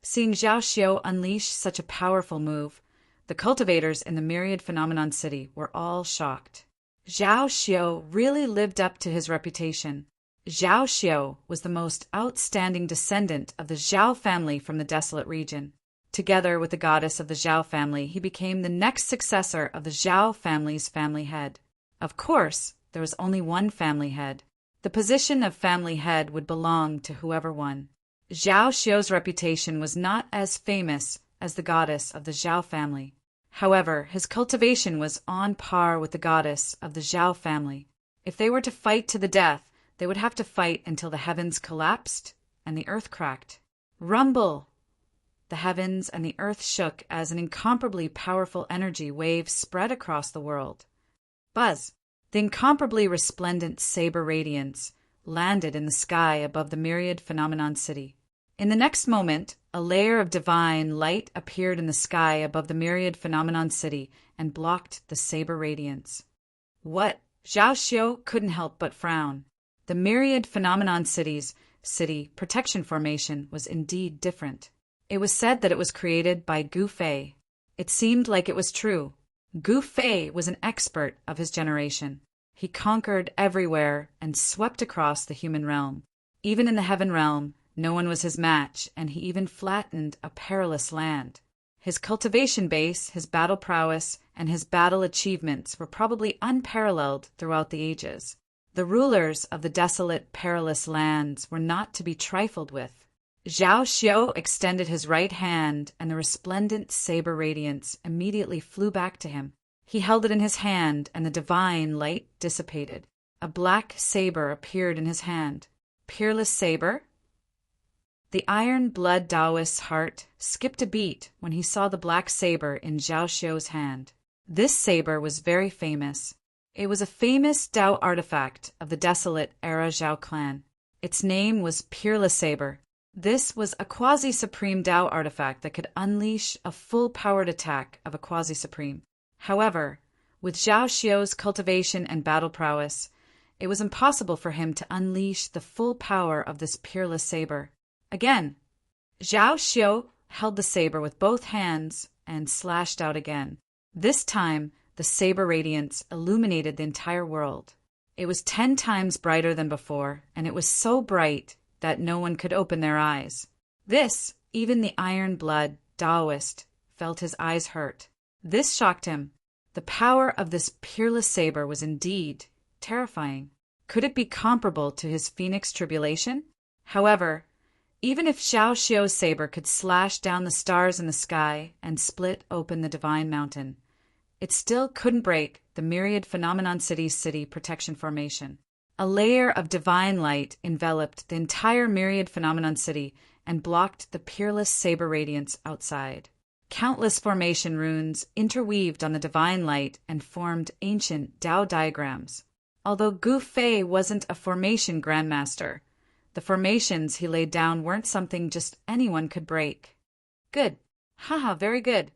Seeing Zhao Xiao unleash such a powerful move, the cultivators in the myriad phenomenon city were all shocked. Zhao Xiao really lived up to his reputation. Zhao Xiao was the most outstanding descendant of the Zhao family from the desolate region. Together with the goddess of the Zhao family, he became the next successor of the Zhao family's family head. Of course, there was only one family head. The position of family head would belong to whoever won. Zhao Xiao's reputation was not as famous as the goddess of the Zhao family. However, his cultivation was on par with the goddess of the Zhao family. If they were to fight to the death, they would have to fight until the heavens collapsed and the earth cracked. Rumble! The heavens and the earth shook as an incomparably powerful energy wave spread across the world. Buzz! The incomparably resplendent saber radiance landed in the sky above the myriad phenomenon city. In the next moment, a layer of divine light appeared in the sky above the myriad phenomenon city and blocked the saber radiance. What? Zhao Xiao couldn't help but frown. The myriad phenomenon city's protection formation was indeed different. It was said that it was created by Gu Fei. It seemed like it was true. Gu Fei was an expert of his generation. He conquered everywhere and swept across the human realm. Even in the heaven realm, no one was his match, and he even flattened a perilous land. His cultivation base, his battle prowess, and his battle achievements were probably unparalleled throughout the ages. The rulers of the desolate, perilous lands were not to be trifled with. Zhao Xiao extended his right hand, and the resplendent saber radiance immediately flew back to him. He held it in his hand, and the divine light dissipated. A black saber appeared in his hand. Peerless saber? The iron blood Taoist's heart skipped a beat when he saw the black saber in Zhao Xiao's hand. This saber was very famous. It was a famous Dao artifact of the desolate era Zhao clan. Its name was Peerless Saber. This was a quasi-supreme Dao artifact that could unleash a full-powered attack of a quasi-supreme. However, with Zhao Xiao's cultivation and battle prowess, it was impossible for him to unleash the full power of this Peerless Saber. Again, Zhao Xiao held the saber with both hands and slashed out again. This time, the saber radiance illuminated the entire world. It was 10 times brighter than before, and it was so bright that no one could open their eyes. Even the iron blood Taoist felt his eyes hurt. This shocked him. The power of this peerless saber was indeed terrifying. Could it be comparable to his phoenix tribulation? However, even if Zhao Xiao's saber could slash down the stars in the sky and split open the divine mountain, it still couldn't break the myriad phenomenon city's city protection formation. A layer of divine light enveloped the entire myriad phenomenon city and blocked the peerless saber radiance outside. Countless formation runes interweaved on the divine light and formed ancient Dao diagrams. although Gu Fei wasn't a formation grandmaster. The formations he laid down weren't something just anyone could break. Good. Haha, very good.